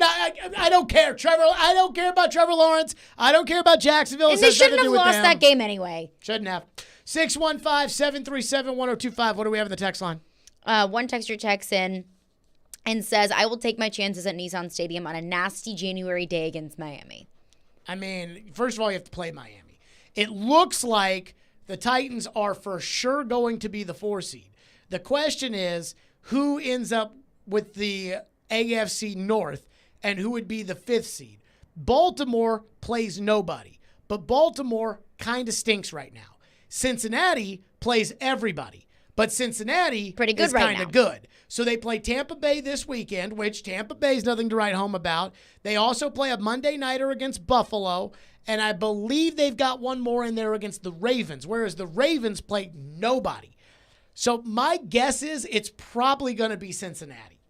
I don't care, Trevor. I don't care about Trevor Lawrence. I don't care about Jacksonville. And they shouldn't have lost that game anyway. Shouldn't have. 615-737-1025. What do we have in the text line? One texter texts in and says, I will take my chances at Nissan Stadium on a nasty January day against Miami. I mean, first of all, you have to play Miami. It looks like the Titans are for sure going to be the 4 seed. The question is, who ends up with the AFC North and who would be the 5th seed? Baltimore plays nobody, but Baltimore kind of stinks right now. Cincinnati plays everybody. But Cincinnati is kind of good. So they play Tampa Bay this weekend, which Tampa Bay's nothing to write home about. They also play a Monday nighter against Buffalo, and I believe they've got one more in there against the Ravens, whereas the Ravens played nobody. So my guess is it's probably going to be Cincinnati.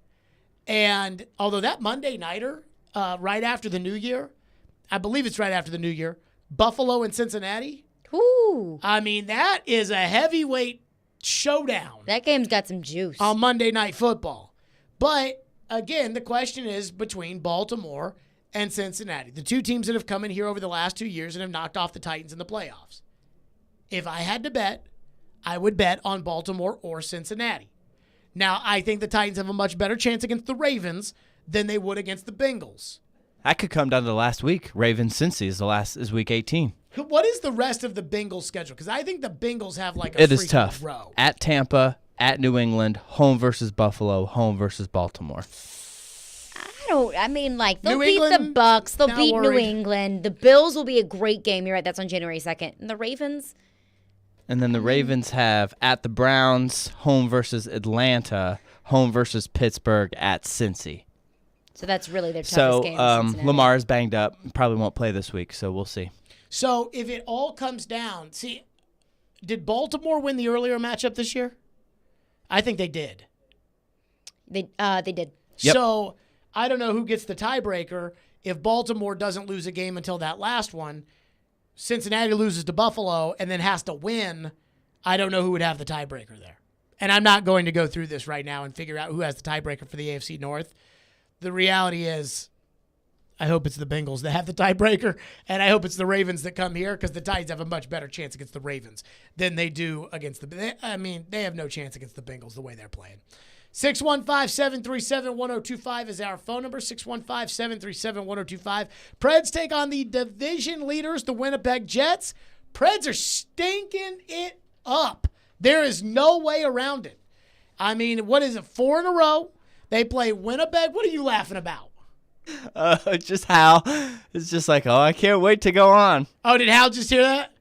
And although that Monday nighter, right after the New Year, I believe it's right after the New Year, Buffalo and Cincinnati. Ooh. I mean, that is a heavyweight showdown. That game's got some juice. On Monday Night Football. But, again, the question is between Baltimore and Cincinnati, the two teams that have come in here over the last 2 years and have knocked off the Titans in the playoffs. If I had to bet, I would bet on Baltimore or Cincinnati. Now, I think the Titans have a much better chance against the Ravens than they would against the Bengals. That could come down to the last week. Ravens-Cincy is week 18. What is the rest of the Bengals schedule? Because I think the Bengals have like a It is tough. row. At Tampa, at New England, home versus Buffalo, home versus Baltimore. They'll beat the Bucks. They'll beat New England. The Bills will be a great game. You're right. That's on January 2nd. And the Ravens? And then the Ravens have at the Browns, home versus Atlanta, home versus Pittsburgh, at Cincy. So that's really their toughest game. Lamar is banged up. Probably won't play this week, so we'll see. So if it all comes down, did Baltimore win the earlier matchup this year? I think they did. They did. Yep. So I don't know who gets the tiebreaker. If Baltimore doesn't lose a game until that last one, Cincinnati loses to Buffalo and then has to win, I don't know who would have the tiebreaker there. And I'm not going to go through this right now and figure out who has the tiebreaker for the AFC North. The reality is, I hope it's the Bengals that have the tiebreaker, and I hope it's the Ravens that come here because the Titans have a much better chance against the Ravens than they do against they have no chance against the Bengals the way they're playing. 615-737-1025 is our phone number, 615-737-1025. Preds take on the division leaders, the Winnipeg Jets. Preds are stinking it up. There is no way around it. I mean, what is it, 4 in a row? They play Winnipeg. What are you laughing about? Just Hal. It's just like, oh, I can't wait to go on. Oh, did Hal just hear that?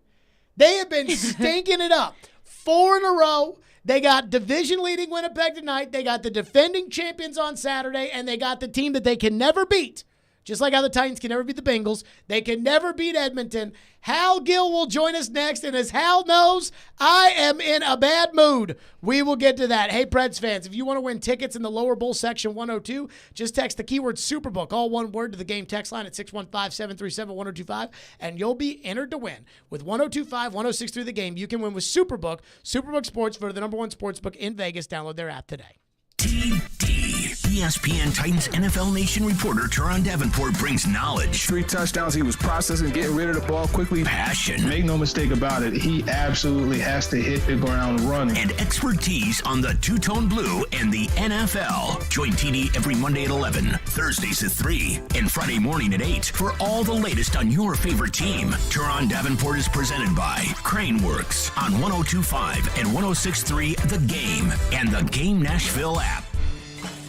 They have been stinking it up. 4 in a row. They got division-leading Winnipeg tonight. They got the defending champions on Saturday, and they got the team that they can never beat. Just like how the Titans can never beat the Bengals, they can never beat Edmonton. Hal Gill will join us next, and as Hal knows, I am in a bad mood. We will get to that. Hey, Preds fans, if you want to win tickets in the lower bowl section 102, just text the keyword Superbook, all one word, to the game text line at 615-737-1025, and you'll be entered to win. With 1025, 1063 the game, you can win with Superbook. Superbook Sports, for the #1 sportsbook in Vegas. Download their app today. ESPN Titans NFL Nation reporter Teron Davenport brings knowledge. 3 touchdowns. He was processing, getting rid of the ball quickly. Passion. Make no mistake about it. He absolutely has to hit the ground running. And expertise on the two-tone blue and the NFL. Join TD every Monday at 11, Thursdays at 3, and Friday morning at 8 for all the latest on your favorite team. Teron Davenport is presented by Craneworks on 102.5 and 106.3 The Game and the Game Nashville app.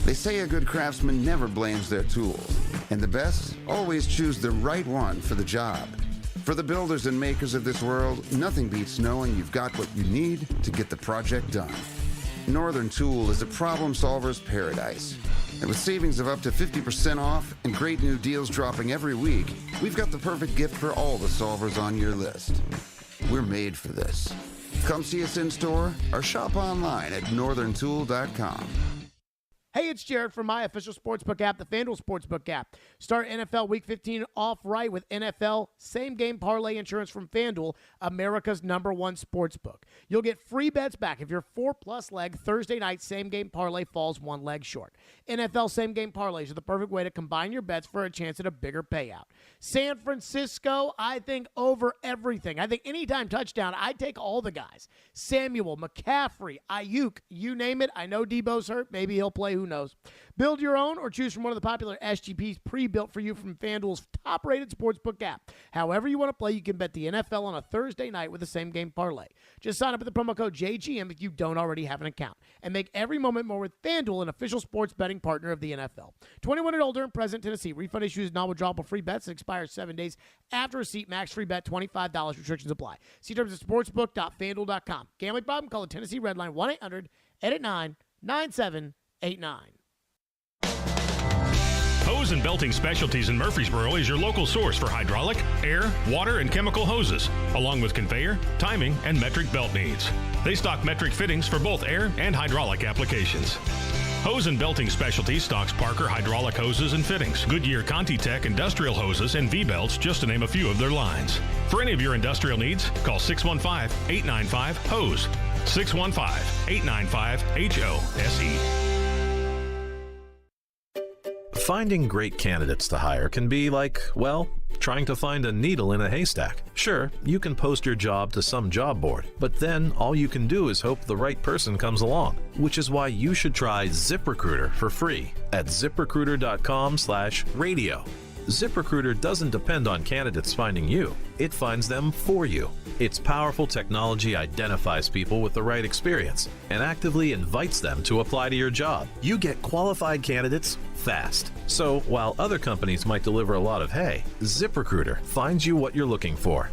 They say a good craftsman never blames their tools, and the best always choose the right one for the job. For the builders and makers of this world, nothing beats knowing you've got what you need to get the project done. Northern Tool is a problem solver's paradise. And with savings of up to 50% off and great new deals dropping every week, we've got the perfect gift for all the solvers on your list. We're made for this. Come see us in store or shop online at northerntool.com. Hey, it's Jared from my official sportsbook app, the FanDuel Sportsbook app. Start NFL Week 15 off right with NFL same-game parlay insurance from FanDuel, America's #1 sportsbook. You'll get free bets back if your 4+ leg Thursday night same-game parlay falls 1 leg short. NFL same-game parlays are the perfect way to combine your bets for a chance at a bigger payout. San Francisco, I think, over everything. I think anytime touchdown, I'd take all the guys. Samuel, McCaffrey, Ayuk, you name it. I know Debo's hurt. Maybe he'll play. Who knows? Build your own or choose from one of the popular SGPs pre-built for you from FanDuel's top-rated sportsbook app. However you want to play, you can bet the NFL on a Thursday night with the same-game parlay. Just sign up with the promo code JGM if you don't already have an account. And make every moment more with FanDuel, an official sports betting partner of the NFL. 21 and older and present, Tennessee. Refund issues, non-withdrawable free bets that expire 7 days after receipt. Max free bet, $25. Restrictions apply. See terms at sportsbook.fanduel.com. Gambling problem? Call the Tennessee Red Line 1-800-889-9789. Hose and Belting Specialties in Murfreesboro is your local source for hydraulic, air, water, and chemical hoses, along with conveyor, timing, and metric belt needs. They stock metric fittings for both air and hydraulic applications. Hose and Belting Specialties stocks Parker hydraulic hoses and fittings, Goodyear Conti-Tech industrial hoses, and V-belts, just to name a few of their lines. For any of your industrial needs, call 615-895-HOSE. 615-895-HOSE. Finding great candidates to hire can be like, well, trying to find a needle in a haystack. Sure, you can post your job to some job board, but then all you can do is hope the right person comes along, which is why you should try ZipRecruiter for free at ZipRecruiter.com/radio. ZipRecruiter doesn't depend on candidates finding you. It finds them for you. Its powerful technology identifies people with the right experience and actively invites them to apply to your job. You get qualified candidates fast. So while other companies might deliver a lot of hay, ZipRecruiter finds you what you're looking for.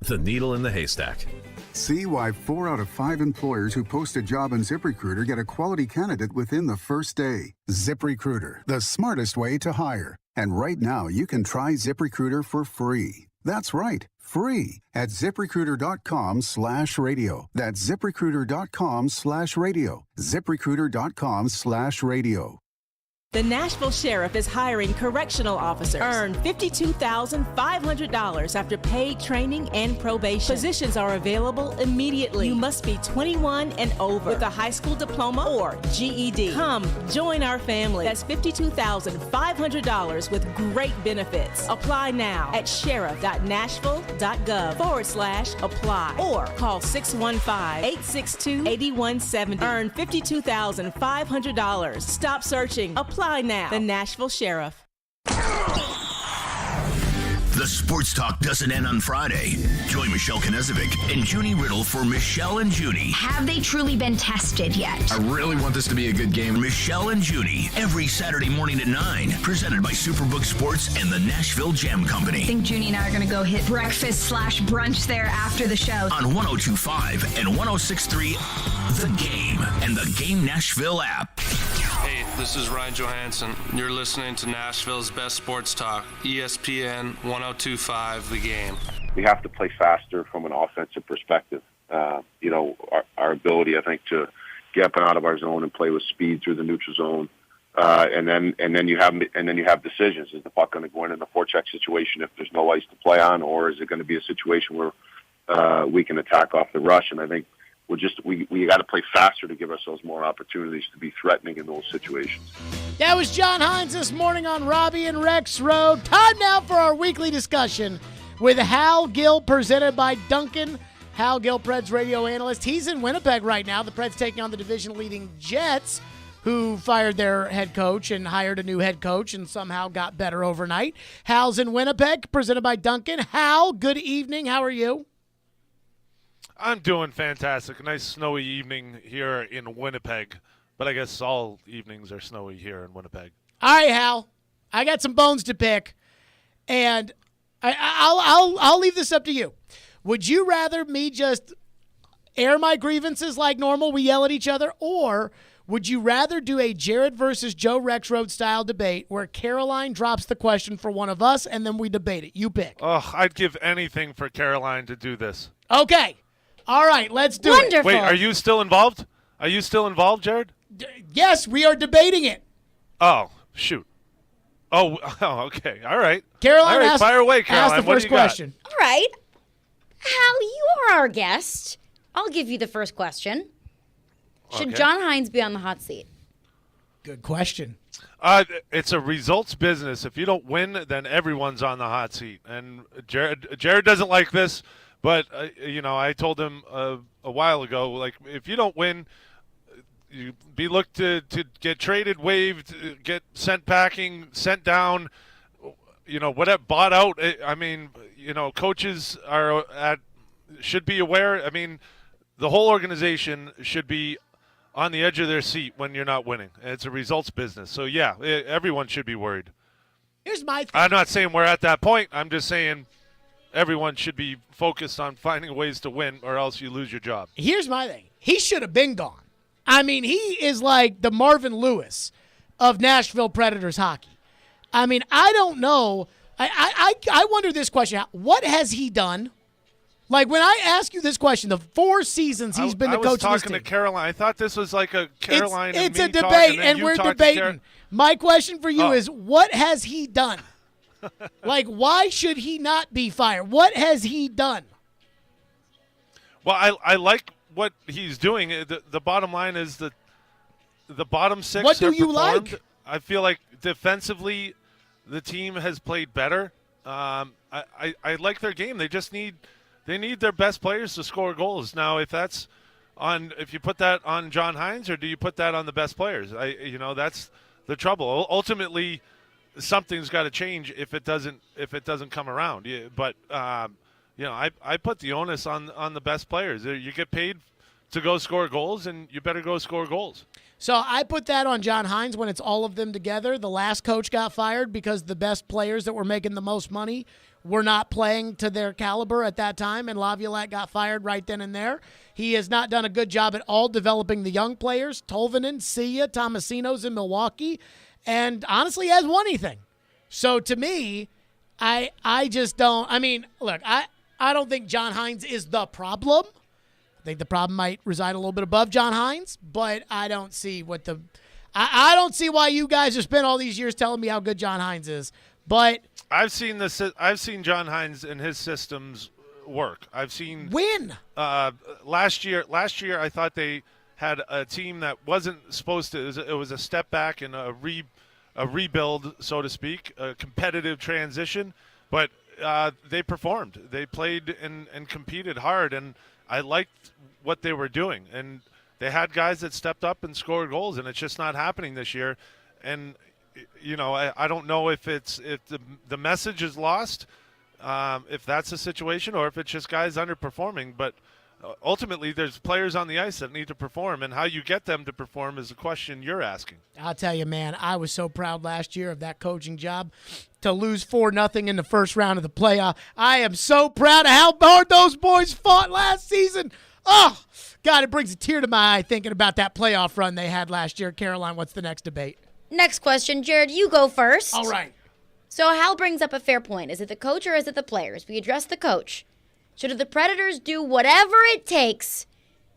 The needle in the haystack. See why 4 out of 5 employers who post a job on ZipRecruiter get a quality candidate within the first day. ZipRecruiter, the smartest way to hire. And right now, you can try ZipRecruiter for free. That's right, free at ZipRecruiter.com/radio. That's ZipRecruiter.com/radio. ZipRecruiter.com/radio. The Nashville Sheriff is hiring correctional officers. Earn $52,500 after paid training and probation. Positions are available immediately. You must be 21 and over with a high school diploma or GED. Come, join our family. That's $52,500 with great benefits. Apply now at sheriff.nashville.gov/apply or call 615-862-8170. Earn $52,500. Stop searching. Apply now. The Nashville Sheriff. The Sports Talk doesn't end on Friday. Join Michelle Knezovic and Junie Riddle for Michelle and Junie. Have they truly been tested yet? I really want this to be a good game. Michelle and Junie, every Saturday morning at 9. Presented by Superbook Sports and the Nashville Jam Company. I think Junie and I are going to go hit breakfast/brunch there after the show. On 102.5 and 106.3, The Game and the Game Nashville app. Hey, this is Ryan Johansson. You're listening to Nashville's best sports talk, ESPN 102.5 The Game. We have to play faster from an offensive perspective. Our ability, I think, to get up and out of our zone and play with speed through the neutral zone, and then you have decisions. Is the puck going to go in the forecheck situation if there's no ice to play on, or is it going to be a situation where we can attack off the rush? And I think we got to play faster to give ourselves more opportunities to be threatening in those situations. That was John Hines this morning on Robbie and Rex Road. Time now for our weekly discussion with Hal Gill, presented by Duncan. Hal Gill, Preds radio analyst. He's in Winnipeg right now. The Preds taking on the division-leading Jets, who fired their head coach and hired a new head coach and somehow got better overnight. Hal's in Winnipeg, presented by Duncan. Hal, good evening. How are you? I'm doing fantastic. A nice snowy evening here in Winnipeg, but I guess all evenings are snowy here in Winnipeg. All right, Hal, I got some bones to pick, and I'll leave this up to you. Would you rather me just air my grievances like normal, we yell at each other, or would you rather do a Jared versus Joe Rex Road style debate where Caroline drops the question for one of us and then we debate it? You pick. Oh, I'd give anything for Caroline to do this. Okay. All right, let's do it. Wait, are you still involved? Are you still involved, Jared? Yes, we are debating it. Oh, shoot. Oh, okay. All right. Caroline, all right, fire away, Caroline. ask the first question. All right. Hal, you are our guest. I'll give you the first question. Should John Hines be on the hot seat? Good question. It's a results business. If you don't win, then everyone's on the hot seat. And Jared doesn't like this. But, I told him a while ago, like, if you don't win, you be looked to get traded, waived, get sent packing, sent down, whatever, bought out. I mean, coaches should be aware. I mean, the whole organization should be on the edge of their seat when you're not winning. It's a results business. So, yeah, everyone should be worried. Here's my thing. I'm not saying we're at that point. I'm just saying everyone should be focused on finding ways to win, or else you lose your job. Here's my thing. He should have been gone. I mean, he is like the Marvin Lewis of Nashville Predators hockey. I mean, I don't know. I wonder this question. What has he done? Like, when I ask you this question, the 4 seasons he's been the coach of this team. I was talking to Caroline. I thought this was like a Caroline It's a debate, and we're debating. My question for you is, what has he done? Like, why should he not be fired? What has he done? Well, I like what he's doing. The bottom line is that the bottom 6 What do have you performed. like? I feel like defensively the team has played better. I like their game. They just need their best players to score goals. Now, if you put that on John Hines, or do you put that on the best players? That's the trouble. Ultimately, something's got to change if it doesn't come around. Yeah, but I put the onus on the best players. You get paid to go score goals, and you better go score goals. So I put that on John Hines when it's all of them together. The last coach got fired because the best players that were making the most money were not playing to their caliber at that time, and Laviolette got fired right then and there. He has not done a good job at all developing the young players. Tolvanen, Sia, Tomasino's in Milwaukee, and honestly hasn't won anything. So to me, I just don't. I mean, look, I don't think John Hines is the problem. I think the problem might reside a little bit above John Hines, but I don't see what the I don't see why you guys have spent all these years telling me how good John Hines is. But I've seen John Hines and his systems work. I've seen win. Last year I thought they had a team that wasn't supposed to. It was a step back and a rebuild, so to speak, a competitive transition. But they performed. They played and competed hard, and I liked what they were doing. And they had guys that stepped up and scored goals, and it's just not happening this year. And I don't know if the message is lost, if that's the situation, or if it's just guys underperforming. But ultimately, there's players on the ice that need to perform, and how you get them to perform is the question you're asking. I'll tell you, man, I was so proud last year of that coaching job to lose 4-0 in the first round of the playoff. I am so proud of how hard those boys fought last season. Oh, God, it brings a tear to my eye thinking about that playoff run they had last year. Caroline, what's the next debate? Next question, Jared, you go first. All right. So Hal brings up a fair point. Is it the coach or is it the players? We address the coach. Should the Predators do whatever it takes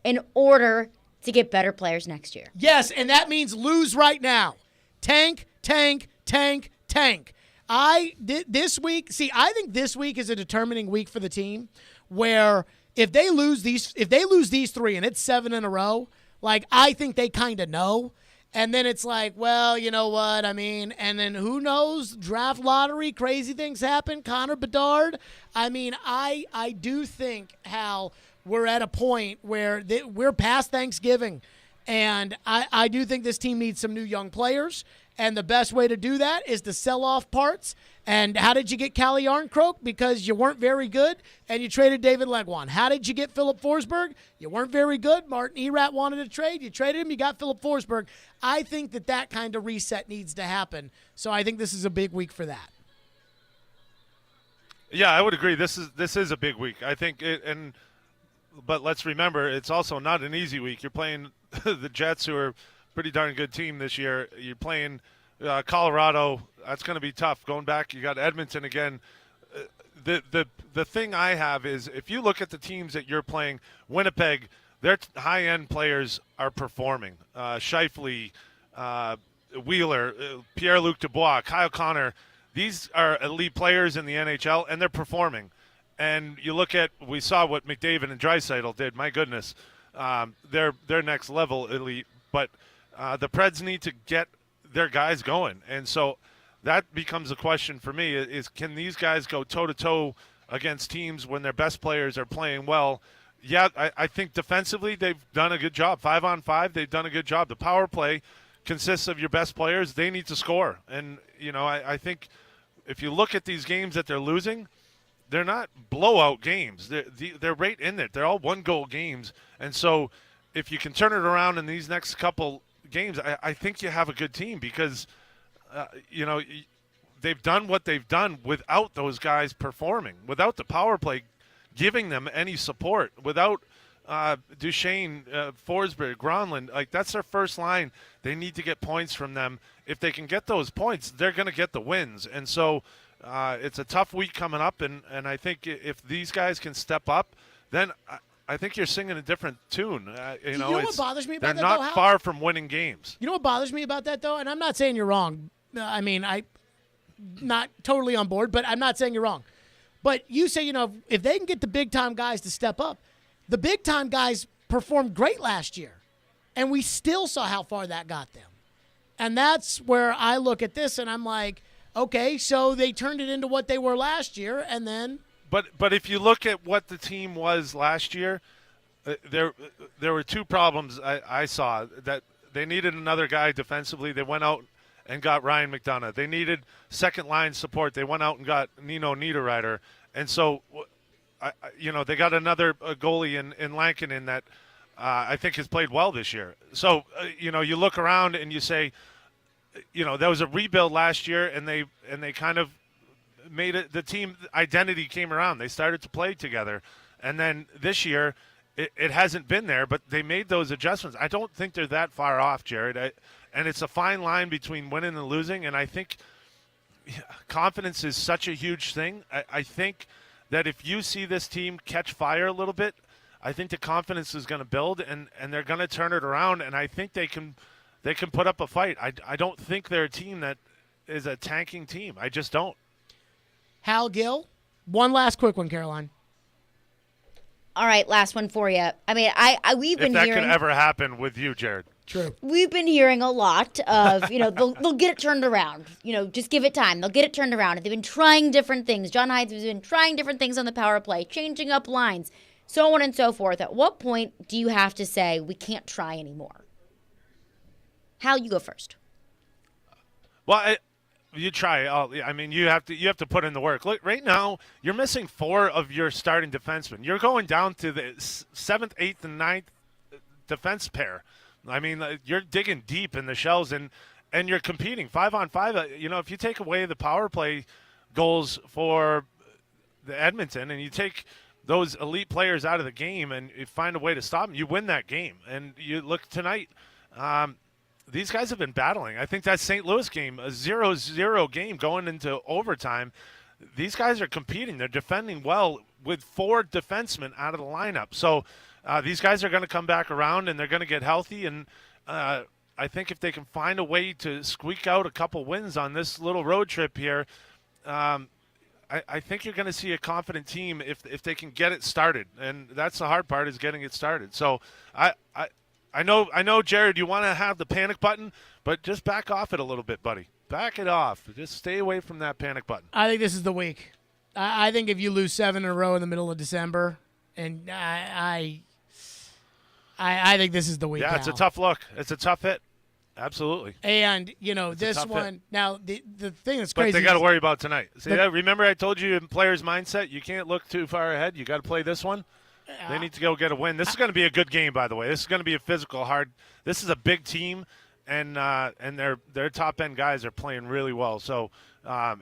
in order to get better players next year? Yes, and that means lose right now. Tank, tank, tank, tank. I think this week is a determining week for the team where if they lose these three and it's 7 in a row, like I think they kind of know. And then it's like, well, you know what? I mean, and then who knows? Draft lottery, crazy things happen. Connor Bedard. I mean, I do think, Hal, we're at a point where we're past Thanksgiving. And I do think this team needs some new young players. And the best way to do that is to sell off parts. And how did you get Calle Yarncroke? Because you weren't very good, and you traded David Legwand. How did you get Philip Forsberg? You weren't very good. Martin Erat wanted to trade. You traded him. You got Philip Forsberg. I think that kind of reset needs to happen. So I think this is a big week for that. Yeah, I would agree. This is a big week. I think but let's remember, it's also not an easy week. You're playing the Jets, who are a pretty darn good team this year. You're playing Colorado. That's going to be tough. Going back, you got Edmonton again. The thing I have is, if you look at the teams that you're playing, Winnipeg, their high-end players are performing. Scheifele, Wheeler, Pierre-Luc Dubois, Kyle Connor. These are elite players in the NHL, and they're performing. And you look at, we saw what McDavid and Draisaitl did. My goodness, they're next level elite. But the Preds need to get their guys going, and so that becomes a question for me: is can these guys go toe-to-toe against teams when their best players are playing well? Yeah, I think defensively they've done a good job. 5-on-5, they've done a good job. The power play consists of your best players. They need to score, and I think if you look at these games that they're losing, they're not blowout games. They're right in there. They're all one-goal games, and so if you can turn it around in these next couple games, I think you have a good team, because they've done what they've done without those guys performing, without the power play giving them any support, without Duchesne, Forsberg, Gronlund. Like, that's their first line. They need to get points from them. If they can get those points, they're going to get the wins. And so it's a tough week coming up, and I think if these guys can step up, then I think you're singing a different tune. You know what bothers me about they're that, not far from winning games. You know what bothers me about that, though? And I'm not saying you're wrong. I mean, I'm not totally on board, but I'm not saying you're wrong. But you say, if they can get the big-time guys to step up, the big-time guys performed great last year, and we still saw how far that got them. And that's where I look at this, and I'm like, okay, so they turned it into what they were last year, and then – But if you look at what the team was last year, there were two problems I saw. That they needed another guy defensively. They went out and got Ryan McDonough. They needed second-line support. They went out and got Nino Niederreiter. And so, they got another goalie in Lankinen that I think has played well this year. So, you look around and you say, there was a rebuild last year, and they kind of made it, the team identity came around. They started to play together. And then this year, it hasn't been there, but they made those adjustments. I don't think they're that far off, Jared. And it's a fine line between winning and losing. And I think, confidence is such a huge thing. I think that if you see this team catch fire a little bit, I think the confidence is going to build, and they're going to turn it around, and I think they can put up a fight. I don't think they're a team that is a tanking team. I just don't. Hal Gill, one last quick one, Caroline. All right, last one for you. I mean, we've been hearing. If that could ever happen with you, Jared. True. We've been hearing a lot of, they'll get it turned around. Just give it time. They'll get it turned around. They've been trying different things. John Hydes has been trying different things on the power play, changing up lines, so on and so forth. At what point do you have to say, we can't try anymore? Hal, you go first. Well, you try. I mean, you have to put in the work. Look, right now, you're missing 4 of your starting defensemen. You're going down to the 7th, 8th, and 9th defense pair. I mean, you're digging deep in the shells, and you're competing 5-on-5. If you take away the power play goals for the Edmonton and you take those elite players out of the game and you find a way to stop them, you win that game. And you look tonight, these guys have been battling. I think that St. Louis game, a 0-0 game going into overtime, these guys are competing. They're defending well with 4 defensemen out of the lineup. So these guys are going to come back around, and they're going to get healthy. And I think if they can find a way to squeak out a couple wins on this little road trip here, I think you're going to see a confident team if they can get it started. And that's the hard part, is getting it started. So I know, Jared, you want to have the panic button, but just back off it a little bit, buddy. Back it off. Just stay away from that panic button. I think this is the week. I think if you lose 7 in a row in the middle of December, and I think this is the week. Yeah, it's a tough look. It's a tough hit. Absolutely. And, this one, now the thing that's crazy. But they got to worry about tonight. See, remember I told you in player's mindset, you can't look too far ahead. You got to play this one. They need to go get a win. This is going to be a good game, by the way. This is going to be a physical, hard. This is a big team, and their top-end guys are playing really well. So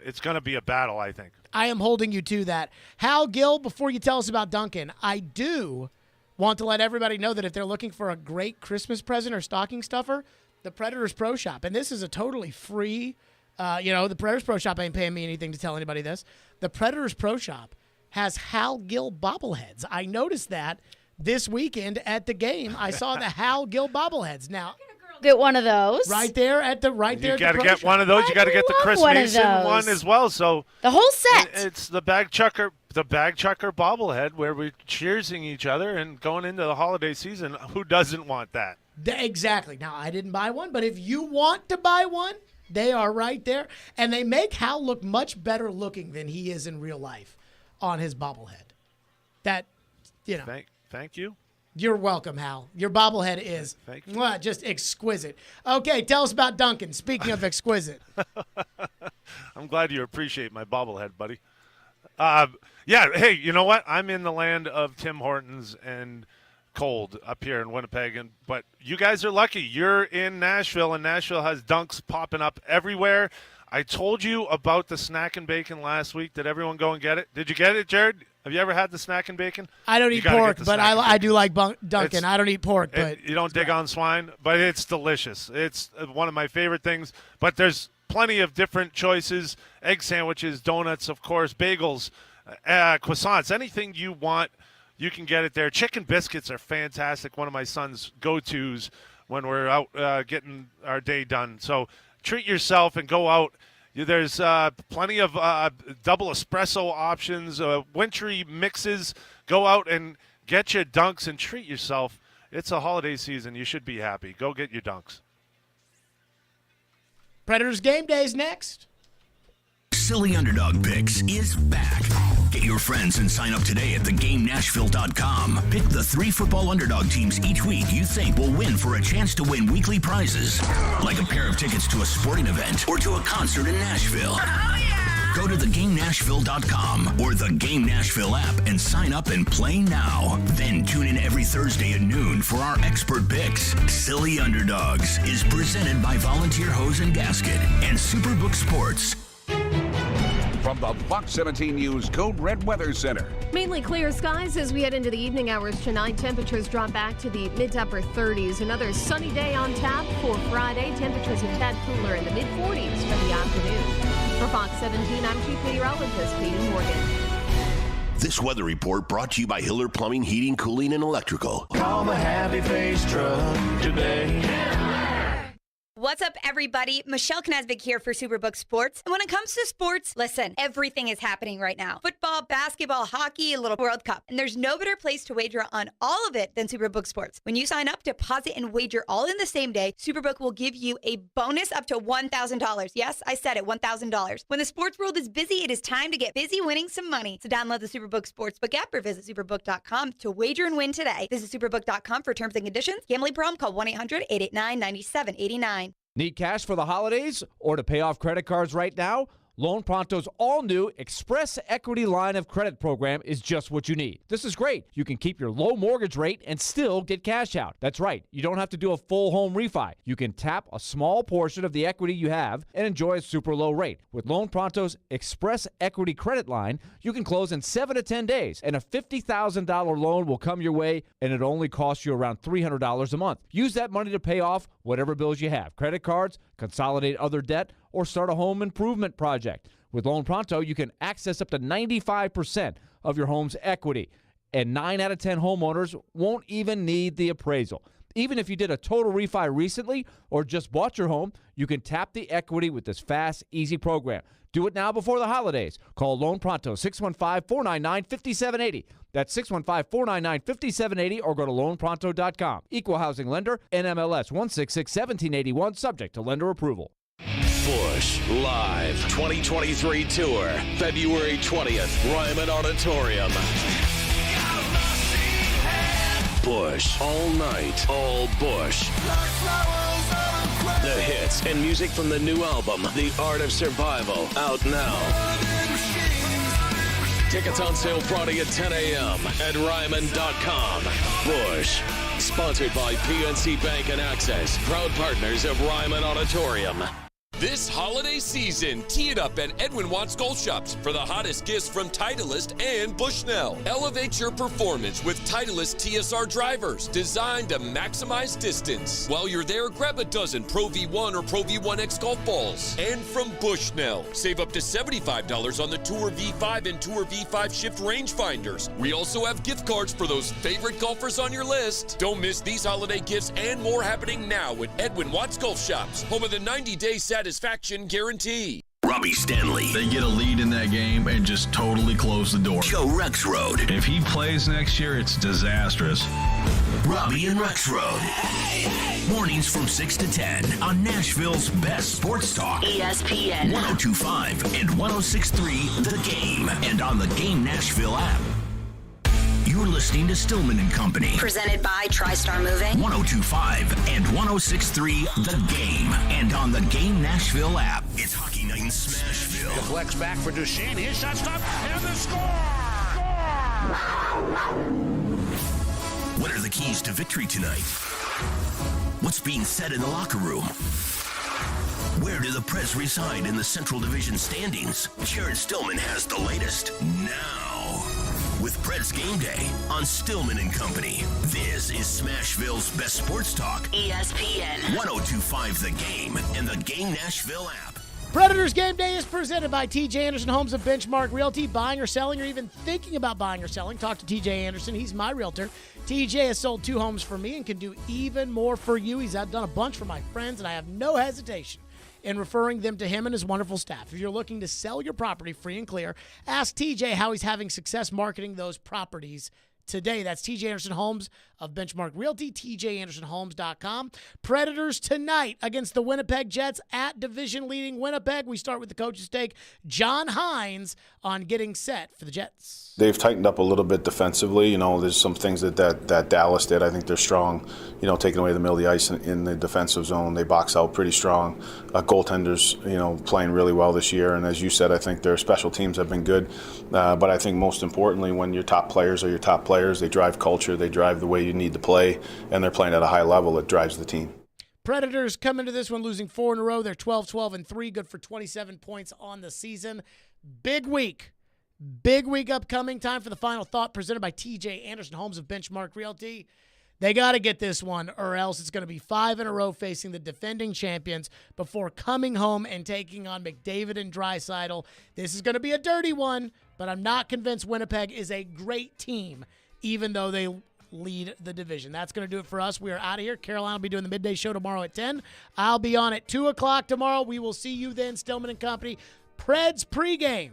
it's going to be a battle, I think. I am holding you to that. Hal Gill, before you tell us about Duncan, I do want to let everybody know that if they're looking for a great Christmas present or stocking stuffer, the Predators Pro Shop, and this is a totally free, the Predators Pro Shop ain't paying me anything to tell anybody this. The Predators Pro Shop has Hal Gill bobbleheads. I noticed that this weekend at the game. I saw the Hal Gill bobbleheads. Now, get one of those right there at the You got to get one of those. You got to get the Chris Mason one as well. So the whole set. It's the bag chucker bobblehead where we're cheersing each other and going into the holiday season. Who doesn't want that? Exactly. Now, I didn't buy one, but if you want to buy one, they are right there, and they make Hal look much better looking than he is in real life on his bobblehead. That, Thank you. You're welcome, Hal. Your bobblehead is just exquisite. Okay, tell us about Duncan. Speaking of exquisite. I'm glad you appreciate my bobblehead, buddy. Hey, you know what? I'm in the land of Tim Hortons and cold up here in Winnipeg, but you guys are lucky. You're in Nashville, and Nashville has dunks popping up everywhere. I told you about the snack and bacon last week. Did everyone go and get it? Did you get it, Jared? Have you ever had the snack and bacon? I don't eat pork, but I do like Duncan. I don't eat pork, but you don't dig on swine, but it's delicious. It's one of my favorite things. But there's plenty of different choices: egg sandwiches, donuts, of course, bagels, croissants, anything you want. You can get it there. Chicken biscuits are fantastic. One of my son's go-tos when we're out getting our day done. So treat yourself and go out. There's plenty of double espresso options, wintry mixes. Go out and get your dunks and treat yourself. It's a holiday season. You should be happy. Go get your dunks. Predators Game Days next. Silly Underdog Picks is back. Get your friends and sign up today at theGameNashville.com. Pick the 3 football underdog teams each week you think will win for a chance to win weekly prizes, like a pair of tickets to a sporting event or to a concert in Nashville. Oh, yeah! Go to theGameNashville.com or the Game Nashville app and sign up and play now. Then tune in every Thursday at noon for our expert picks. Silly Underdogs is presented by Volunteer Hose and Gasket and Superbook Sports. from the Fox 17 News Code Red Weather Center. Mainly clear skies as we head into the evening hours tonight. Temperatures drop back to the mid to upper 30s. Another sunny day on tap for Friday. Temperatures a tad cooler in the mid 40s for the afternoon. For Fox 17, I'm Chief Meteorologist Katie Morgan. This weather report brought to you by Hiller Plumbing, Heating, Cooling, and Electrical. Call the Happy Face Truck today. What's up, everybody? Michelle Knasvik here for Superbook Sports. And when it comes to sports, listen, everything is happening right now. Football, basketball, hockey, a little World Cup. And there's no better place to wager on all of it than Superbook Sports. When you sign up, deposit, and wager all in the same day, Superbook will give you a bonus up to $1,000. Yes, I said it, $1,000. When the sports world is busy, it is time to get busy winning some money. So download the Superbook Sportsbook app or visit superbook.com to wager and win today. Visit superbook.com for terms and conditions. Gambling problem, call 1-800-889-9789. Need cash for the holidays or to pay off credit cards right now? Loan Pronto's all-new Express Equity Line of Credit program is just what you need. This is great. You can keep your low mortgage rate and still get cash out. That's right. You don't have to do a full home refi. You can tap a small portion of the equity you have and enjoy a super low rate. With Loan Pronto's Express Equity Credit Line, you can close in 7 to 10 days, and a $50,000 loan will come your way, and it only costs you around $300 a month. Use that money to pay off whatever bills you have, credit cards, consolidate other debt, or start a home improvement project. With Loan Pronto, you can access up to 95% of your home's equity, and 9 out of 10 homeowners won't even need the appraisal. Even if you did a total refi recently or just bought your home, you can tap the equity with this fast, easy program. Do it now before the holidays. Call Loan Pronto, 615-499-5780. That's 615-499-5780, or go to loanpronto.com. Equal housing lender, NMLS 166-1781, subject to lender approval. Busch Live 2023 Tour, February 20th, Ryman Auditorium. Busch, all night, all Busch. The hits and music from the new album, The Art of Survival, out now. Tickets on sale Friday at 10 a.m. at Ryman.com. Busch, sponsored by PNC Bank and Access, proud partners of Ryman Auditorium. This holiday season, tee it up at Edwin Watts Golf Shops for the hottest gifts from Titleist and Bushnell. Elevate your performance with Titleist TSR drivers designed to maximize distance. While you're there, grab a dozen Pro V1 or Pro V1X golf balls. And from Bushnell, save up to $75 on the Tour V5 and Tour V5 Shift rangefinders. We also have gift cards for those favorite golfers on your list. Don't miss these holiday gifts and more happening now at Edwin Watts Golf Shops, home of the 90-day satisfaction guarantee. Robbie Stanley. They get a lead in that game and just totally close the door. Joe Rexroad. If he plays next year, it's disastrous. Robbie and Rexroad. Mornings from 6 to 10 on Nashville's best sports talk. ESPN 102.5 and 106.3 The Game, and on the Game Nashville app. You're listening to Stillman and Company. Presented by TriStar Moving. 102.5 and 106.3 The Game, and on the Game Nashville app. It's Hockey Night in Smashville. Deflects back for Duchesne. His shot stopped, and the score! What are the keys to victory tonight? What's being said in the locker room? Where do the Preds reside in the Central Division standings? Jared Stillman has the latest now. With Preds Game Day on Stillman and Company. This is Smashville's best sports talk. ESPN 102.5 The Game and the Game Nashville app. Predators Game Day is presented by TJ Anderson Homes of Benchmark Realty. Buying or selling, or even thinking about buying or selling, talk to TJ Anderson. He's my realtor. TJ has sold 2 homes for me and can do even more for you. He's done a bunch for my friends, and I have no hesitation in referring them to him and his wonderful staff. If you're looking to sell your property free and clear, ask TJ how he's having success marketing those properties today. That's TJ Anderson Homes of Benchmark Realty, tjandersonhomes.com. Predators tonight against the Winnipeg Jets at division-leading Winnipeg. We start with the coach's take, John Hines, on getting set for the Jets. They've tightened up a little bit defensively. You know, there's some things that Dallas did. I think they're strong, you know, taking away the middle of the ice in the defensive zone. They box out pretty strong. Goaltenders, you know, playing really well this year. And as you said, I think their special teams have been good. But I think most importantly, when your top players are your top players, they drive culture, they drive the way you need to play, and they're playing at a high level. It drives the team. Predators come into this one losing 4 in a row. They're 12-12-3, good for 27 points on the season. Big week. Big week upcoming. Time for the final thought presented by TJ Anderson, Homes of Benchmark Realty. They got to get this one, or else it's going to be 5 in a row facing the defending champions before coming home and taking on McDavid and Draisaitl. This is going to be a dirty one, but I'm not convinced Winnipeg is a great team, even though they lead the division. That's going to do it for us. We are out of here. Caroline will be doing the midday show tomorrow at 10. I'll be on at 2 o'clock tomorrow. We will see you then, Stillman and Company. Preds pregame.